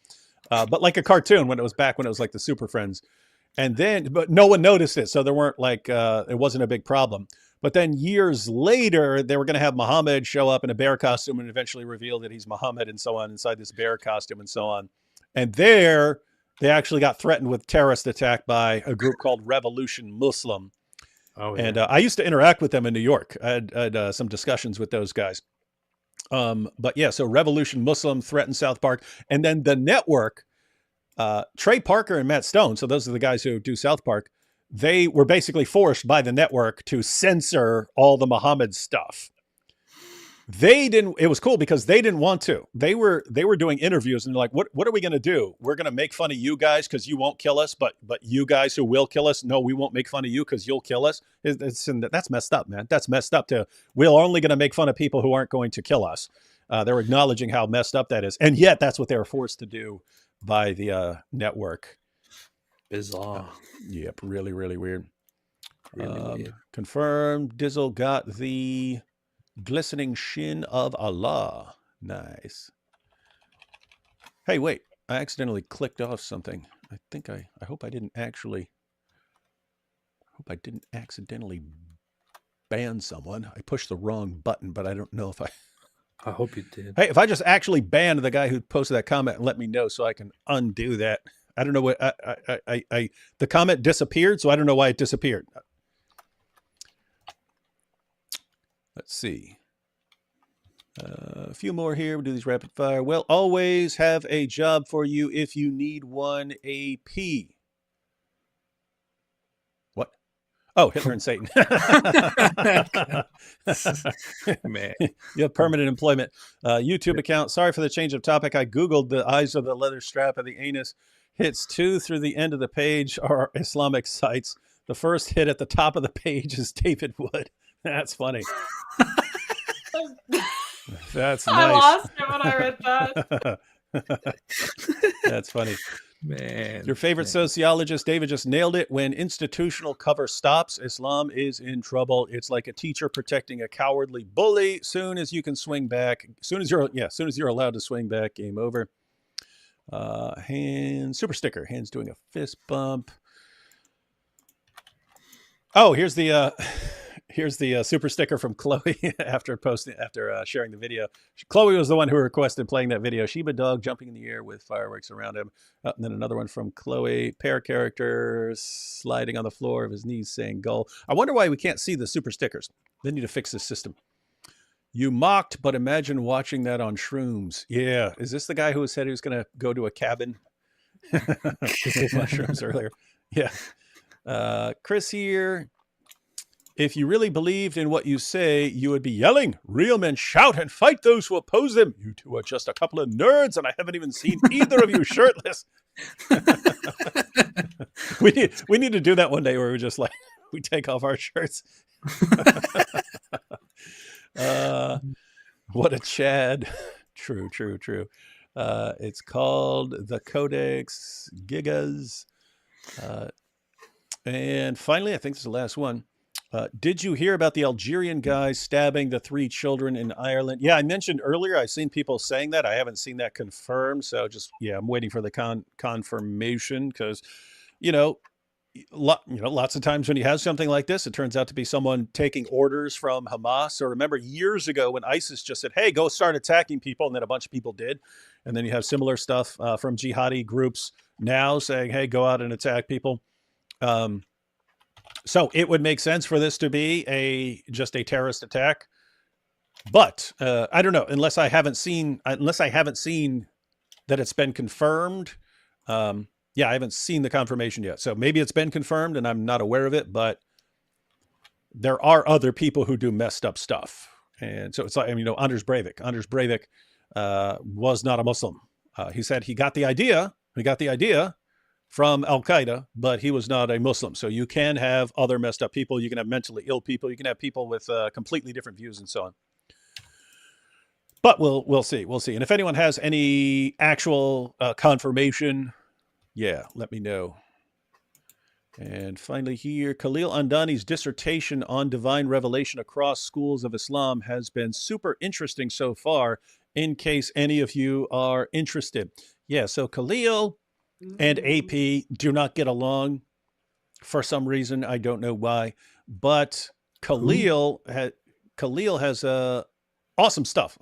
B: but like a cartoon when it was like the super friends. And then, but no one noticed it, so there weren't it wasn't a big problem. But then years later, they were going to have Muhammad show up in a bear costume and eventually reveal that he's Muhammad and so on inside this bear costume and so on. And there, they actually got threatened with terrorist attack by a group called Revolution Muslim. Oh, yeah. And I used to interact with them in New York. I had some discussions with those guys. But yeah, so Revolution Muslim threatened South Park. And then the network, Trey Parker and Matt Stone, so those are the guys who do South Park, they were basically forced by the network to censor all the Muhammad stuff. It was cool because they didn't want to. They were doing interviews and they're like, what are we going to do? We're going to make fun of you guys because you won't kill us, but you guys who will kill us, no, we won't make fun of you because you'll kill us. That's messed up, man. That's messed up. We're only going to make fun of people who aren't going to kill us. They're acknowledging how messed up that is. And yet that's what they were forced to do by the network.
A: Bizarre.
B: Yep, really, really weird.
A: Really weird.
B: Confirmed, Dizzle got the glistening shin of Allah. Nice. Hey, wait. I accidentally clicked off something. I hope I didn't accidentally ban someone. I pushed the wrong button, but I don't know if
A: I hope you did.
B: Hey, if I just actually banned the guy who posted that comment and let me know so I can undo that. I don't know what the comment disappeared, so I don't know why it disappeared. Let's see. A few more here. We'll do these rapid fire. We'll always have a job for you if you need one. AP. What? Oh, Hitler and Satan.
A: Man.
B: You have permanent employment. YouTube account. Sorry for the change of topic. I Googled the eyes of the leather strap of the anus. Hits 2 through the end of the page are Islamic sites. The first hit at the top of the page is David Wood. That's funny. That's nice.
H: I lost it when I read that.
B: That's funny.
A: Man.
B: Your favorite sociologist, David, just nailed it. When institutional cover stops, Islam is in trouble. It's like a teacher protecting a cowardly bully. Soon as you can swing back, soon as you're allowed to swing back, game over. Hand super sticker. Hands doing a fist bump. Oh, here's the super sticker from Chloe after sharing the video. Chloe was the one who requested playing that video. Shiba dog jumping in the air with fireworks around him. And then another one from Chloe. Pair characters sliding on the floor of his knees saying "goal." I wonder why we can't see the super stickers. They need to fix this system. You mocked, but imagine watching that on shrooms. Yeah. Is this the guy who said he was going to go to a cabin? Mushrooms earlier. Yeah. Chris here. If you really believed in what you say, you would be yelling, "Real men shout and fight those who oppose them. You two are just a couple of nerds, and I haven't even seen either of you shirtless." We need to do that one day where we just we take off our shirts. What a Chad. True. It's called the Codex Gigas. And finally, I think this is the last one. Did you hear about the Algerian guy stabbing the 3 children in Ireland? Yeah, I mentioned earlier, I've seen people saying that. I haven't seen that confirmed. So I'm waiting for the confirmation because, lots of times when you have something like this, it turns out to be someone taking orders from Hamas. Or remember years ago when ISIS just said, "Hey, go start attacking people," and then a bunch of people did. And then you have similar stuff from jihadi groups now saying, "Hey, go out and attack people." So it would make sense for this to be just a terrorist attack. But I don't know, unless I haven't seen that it's been confirmed. I haven't seen the confirmation yet. So maybe it's been confirmed and I'm not aware of it, but there are other people who do messed up stuff. And so it's like, Anders Breivik. Anders Breivik was not a Muslim. He said he got the idea from Al-Qaeda, but he was not a Muslim. So you can have other messed up people. You can have mentally ill people. You can have people with completely different views and so on. But we'll see. And if anyone has any actual confirmation, let me know. And finally here, Khalil Andani's dissertation on divine revelation across schools of Islam has been super interesting so far, in case any of you are interested. Yeah, so Khalil and AP do not get along for some reason. I don't know why, but Khalil has awesome stuff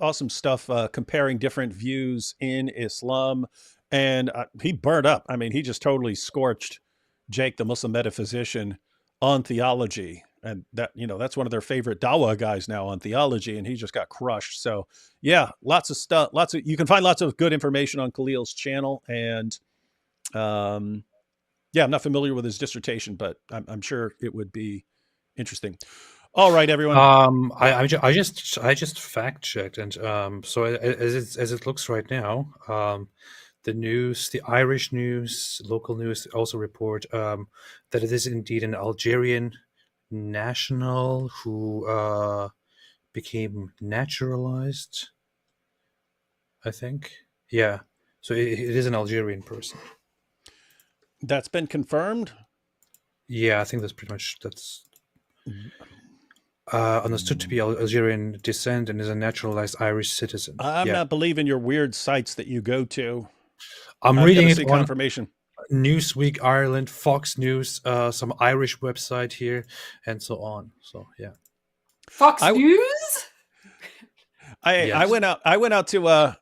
B: comparing different views in Islam. And he burned up. I mean, he just totally scorched Jake, the Muslim metaphysician, on theology. And that's one of their favorite Dawa guys now on theology. And he just got crushed. So yeah, lots of stuff. You can find lots of good information on Khalil's channel. And I'm not familiar with his dissertation, but I'm sure it would be interesting. All right, everyone.
A: I just fact checked, and so as it looks right now, the Irish news, local news also report that it is indeed an Algerian national who became naturalized, I think. Yeah. So it is an Algerian person.
B: That's been confirmed?
A: Yeah, I think that's understood to be Algerian descent and is a naturalized Irish citizen.
B: I'm not believing your weird sites that you go to.
A: I'm reading it on
B: confirmation.
A: Newsweek Ireland, Fox News, some Irish website here, and so on. So yeah,
H: Fox News.
B: I went out to.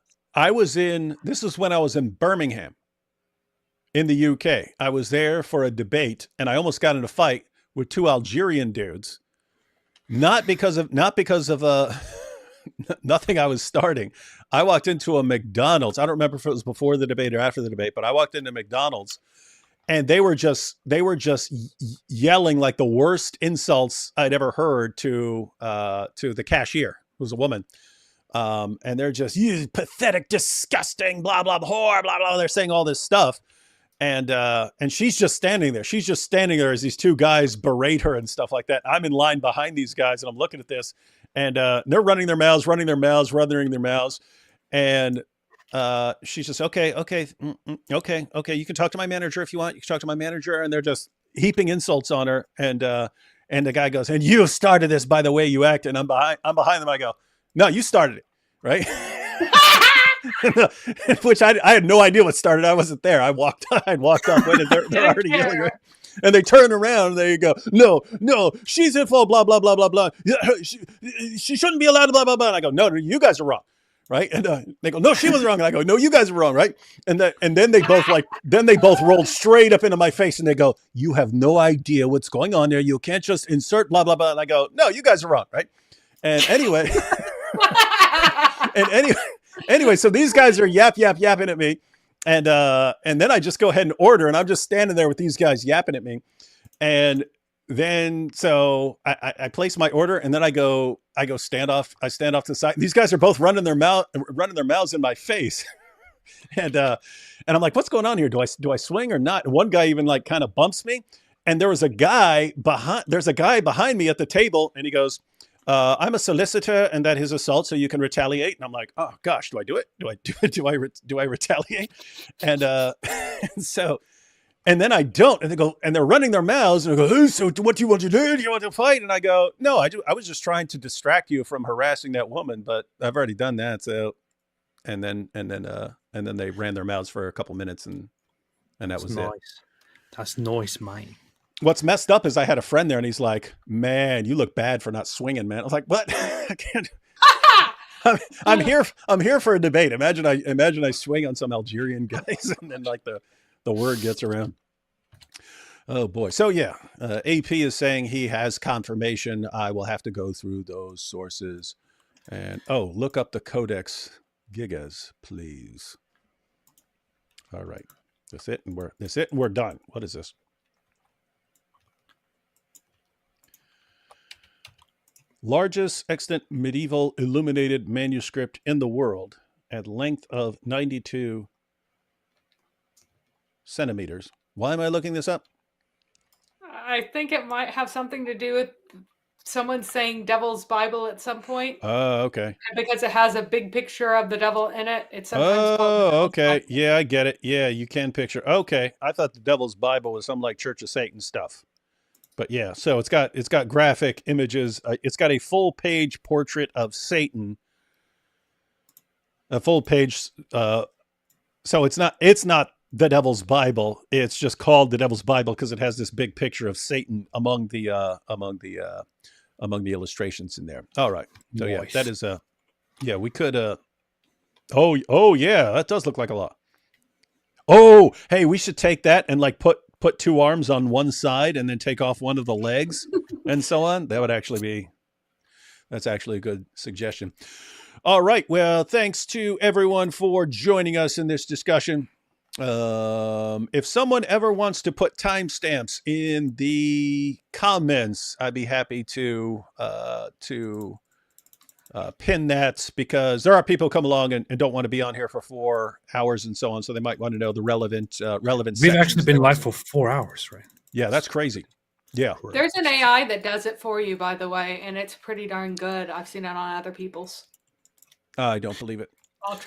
B: This is when I was in Birmingham, in the UK. I was there for a debate, and I almost got in a fight with 2 Algerian dudes. Not because of nothing I was starting. I walked into a McDonald's. I don't remember if it was before the debate or after the debate, but I walked into McDonald's and they were just yelling like the worst insults I'd ever heard to the cashier, who was a woman. And they're just, "You pathetic, disgusting, blah, blah, whore, blah, blah." They're saying all this stuff. And she's just standing there. She's just standing there as these 2 guys berate her and stuff like that. I'm in line behind these guys and I'm looking at this, and they're running their mouths. And she's just, okay. You can talk to my manager if you want. You can talk to my manager. And they're just heaping insults on her. And the guy goes, "And you started this by the way you act." And I'm behind them. I go, "No, you started it." Right. Which I had no idea what started. I wasn't there. I'd walked off when they're already yelling. Right? And they turn around and they go, no, she's in fault, blah, blah, blah, blah, blah. She shouldn't be allowed to blah, blah, blah. And I go, no, you guys are wrong. Right. And they go, no, she was wrong. And I go, no, you guys are wrong. Right. And then they both rolled straight up into my face and they go, you have no idea what's going on there. You can't just insert blah, blah, blah. And I go, no, you guys are wrong. Right. And anyway, anyway, so these guys are yapping at me. And then I just go ahead and order, and I'm just standing there with these guys yapping at me. And then so I place my order, and then I go stand off. I stand off to the side. These guys are both running their mouths in my face. And I'm like, what's going on here? Do I swing or not? And one guy even like kind of bumps me. And there's a guy behind me at the table, and he goes, I'm a solicitor, and that is assault, so you can retaliate. And I'm like, oh gosh, do I do it? Do I retaliate? And and then I don't. And they go, and they're running their mouths, and I go, oh, so what do you want to do? Do you want to fight? And I go, no, I was just trying to distract you from harassing that woman, but I've already done that. So, and then they ran their mouths for a couple minutes, and that was
A: nice.
B: It.
A: That's nice, man.
B: What's messed up is I had a friend there, and he's like, man, you look bad for not swinging, man. I was like, what? I can't. I'm here for a debate. Imagine I swing on some Algerian guys, and then like the word gets around. Oh boy. So yeah, AP is saying he has confirmation. I will have to go through those sources, and look up the Codex Gigas, please. All right, that's it, and we're done. What is this? Largest extant medieval illuminated manuscript in the world at length of 92 centimeters. Why am I looking this up?
H: I think it might have something to do with someone saying Devil's Bible at some point.
B: Oh, okay.
H: Because it has a big picture of the devil in it. It's sometimes called
B: okay. Bible. Yeah, I get it. Yeah, you can picture. Okay. I thought the Devil's Bible was some like Church of Satan stuff. But yeah, so it's got graphic images. It's got a full page portrait of Satan. A full page. So it's not the Devil's Bible. It's just called the Devil's Bible because it has this big picture of Satan among the illustrations in there. All right. So yeah, that is yeah, we could oh yeah, that does look like a lot. Oh, hey, we should take that and like put two arms on one side and then take off one of the legs and so on. That's actually a good suggestion. All right. Well, thanks to everyone for joining us in this discussion. If someone ever wants to put timestamps in the comments, I'd be happy to pin that, because there are people come along and don't want to be on here for 4 hours and so on. So they might want to know the relevant
A: We've actually been live for 4 hours, right?
B: Yeah, that's crazy. Yeah.
H: There's an AI that does it for you, by the way, and it's pretty darn good. I've seen it on other people's.
B: I don't believe it.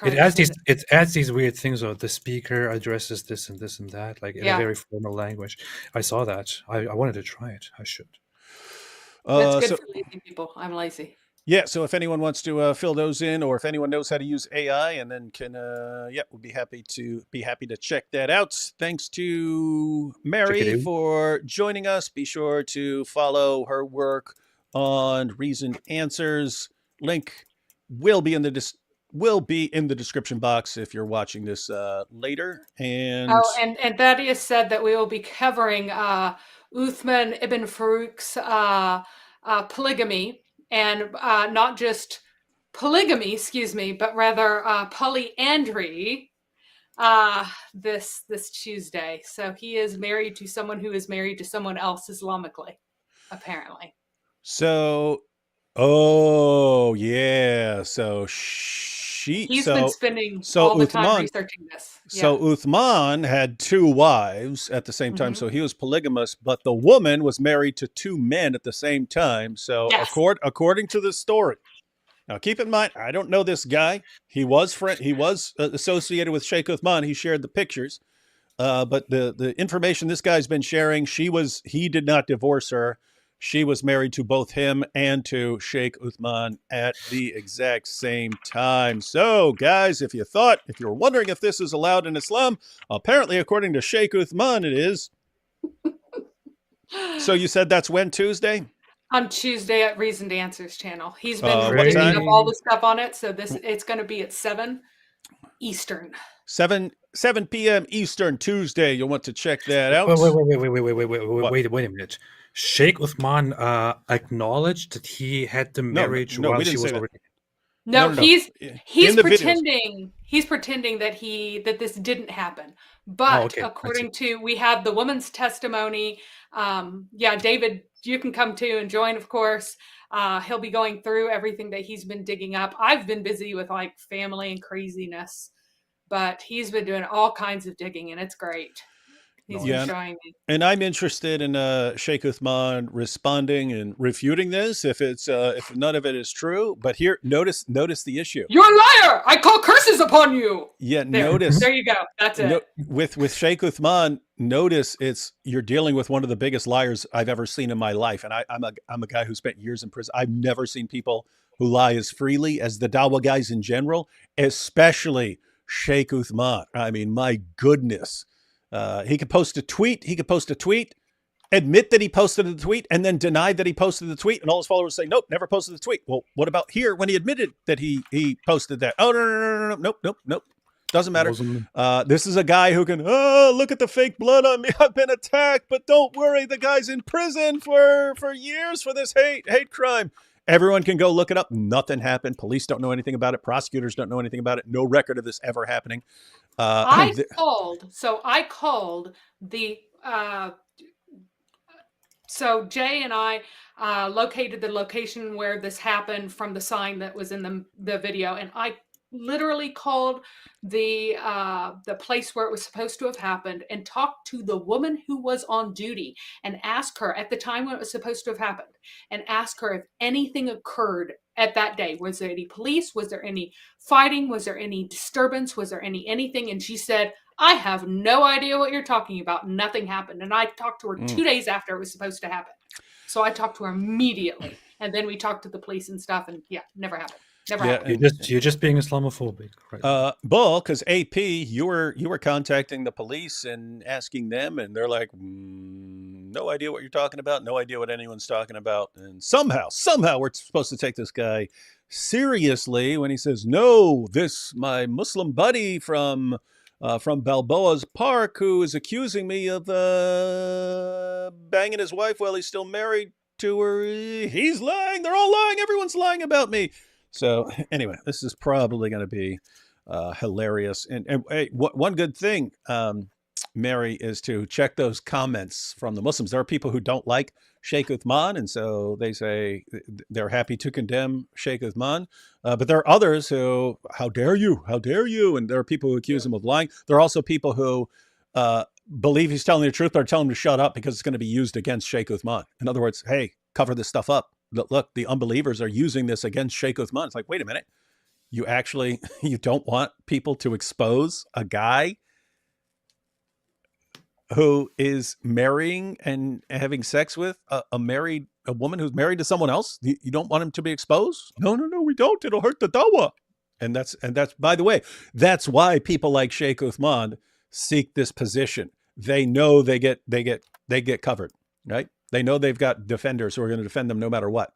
A: It adds these weird things of the speaker addresses this and this and that, like in a very formal language. I saw that. I wanted to try it. I should.
H: That's good for lazy people. I'm lazy.
B: Yeah, so if anyone wants to fill those in, or if anyone knows how to use AI, and then can, we'll be happy to check that out. Thanks to Mary for joining us. Be sure to follow her work on Reasoned Answers. Link will be in the description box if you're watching this later. And
H: and Thaddeus said that we will be covering Uthman ibn Farouk's polygamy. And not just polygamy, but rather polyandry this Tuesday. So he is married to someone who is married to someone else Islamically, apparently.
B: So, oh yeah. So he's
H: been spending all the time researching this. Yeah.
B: So Uthman had 2 wives at the same time. So he was polygamous, but the woman was married to 2 men at the same time. So according to the story, now keep in mind, I don't know this guy. He was associated with Sheikh Uthman. He shared the pictures, but the information this guy's been sharing, he did not divorce her. she was married to both him and to Sheikh Uthman at the exact same time. So, guys, if you were wondering if this is allowed in Islam, apparently, according to Sheikh Uthman, it is. So you said that's when, Tuesday?
H: On Tuesday at Reasoned Answers channel. He's been
B: What
H: digging
B: time?
H: up all the stuff on it, so it's going to be at 7 Eastern.
B: 7 p.m. Eastern, Tuesday. You'll want to check that out.
A: Wait a minute. Sheikh Uthman acknowledged that he had the marriage
B: no,
A: while
B: we didn't
A: she was
B: say that.
A: already.
H: No,
B: No.
H: he's
B: In the videos.
H: pretending. He's pretending that this didn't happen. But
A: okay.
H: according to, we have the woman's testimony. David, you can come too and join, of course. He'll be going through everything that he's been digging up. I've been busy with like family and craziness, but he's been doing all kinds of digging, and it's great. He's been showing me.
B: And I'm interested in Sheikh Uthman responding and refuting this if none of it is true. But here, notice the issue.
H: You're a liar! I call curses upon you.
B: Yeah,
H: There you go. That's it.
B: With Sheikh Uthman, notice you're dealing with one of the biggest liars I've ever seen in my life. And I'm a guy who spent years in prison. I've never seen people who lie as freely as the Dawah guys in general, especially Sheikh Uthman. I mean, my goodness. He could post a tweet. Admit that he posted the tweet, and then deny that he posted the tweet, and all his followers say, nope, never posted the tweet. Well, what about here when he admitted that he posted that? Oh, no, nope. Doesn't matter. This is a guy who can, look at the fake blood on me. I've been attacked, but don't worry. The guy's in prison for years for this hate crime. Everyone can go look it up. Nothing happened. Police don't know anything about it. Prosecutors don't know anything about it. No record of this ever happening.
H: I called the, so Jay and I located the location where this happened from the sign that was in the video. And I literally called the place where it was supposed to have happened and talked to the woman who was on duty and asked her at the time when it was supposed to have happened and asked her if anything occurred at that day. Was there any police? Was there any fighting? Was there any disturbance? Was there anything? And she said, I have no idea what you're talking about. Nothing happened. And I talked to her 2 days after it was supposed to happen. So I talked to her immediately. And then we talked to the police and stuff. And never happened. Never happened.
A: You're just being Islamophobic, right?
B: Bull, because AP, you were contacting the police and asking them, and they're like, no idea what you're talking about, no idea what anyone's talking about, and somehow we're supposed to take this guy seriously when he says, no, my Muslim buddy from Balboa's Park who is accusing me of banging his wife while he's still married to her, he's lying. They're all lying. Everyone's lying about me. So anyway, this is probably going to be hilarious. And hey, one good thing, Mary, is to check those comments from the Muslims. There are people who don't like Sheikh Uthman, and so they say they're happy to condemn Sheikh Uthman. But there are others who, how dare you? And there are people who accuse him of lying. There are also people who believe he's telling the truth, but are telling him to shut up because it's going to be used against Sheikh Uthman. In other words, hey, cover this stuff up. Look, the unbelievers are using this against Sheikh Uthman. It's like, wait a minute. You don't want people to expose a guy who is marrying and having sex with a woman who's married to someone else? You don't want him to be exposed? No, we don't. It'll hurt the dawah. And that's by the way, that's why people like Sheikh Uthman seek this position. They know they get covered, right? They know they've got defenders who are going to defend them no matter what.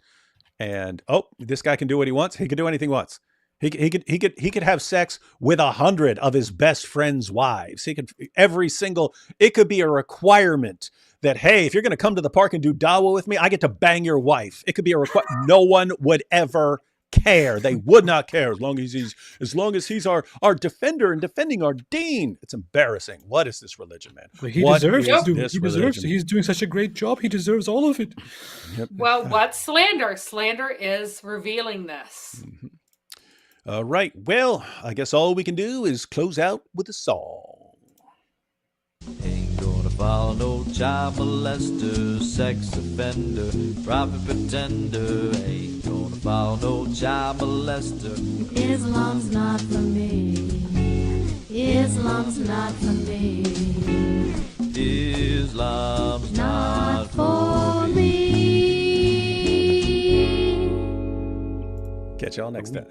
B: And this guy can do what he wants. He can do anything he wants. He could have sex with 100 of his best friends' wives. It could be a requirement that, hey, if you're going to come to the park and do dawah with me, I get to bang your wife. It could be a requirement. No one would ever care. They would not care as long as he's our defender and defending our deen. It's embarrassing. What is this religion, man?
A: Well, he deserves. He's doing such a great job. He deserves all of it.
B: Yep.
H: Well, what's slander? Slander is revealing this.
B: Mm-hmm. All right. Well, I guess all we can do is close out with a song.
K: Ain't gonna follow no child molester, sex offender, prophet pretender. Ain't gonna follow no child molester.
L: Islam's not for me. Islam's not for me.
K: Islam's
L: Not for me.
B: Catch y'all next time.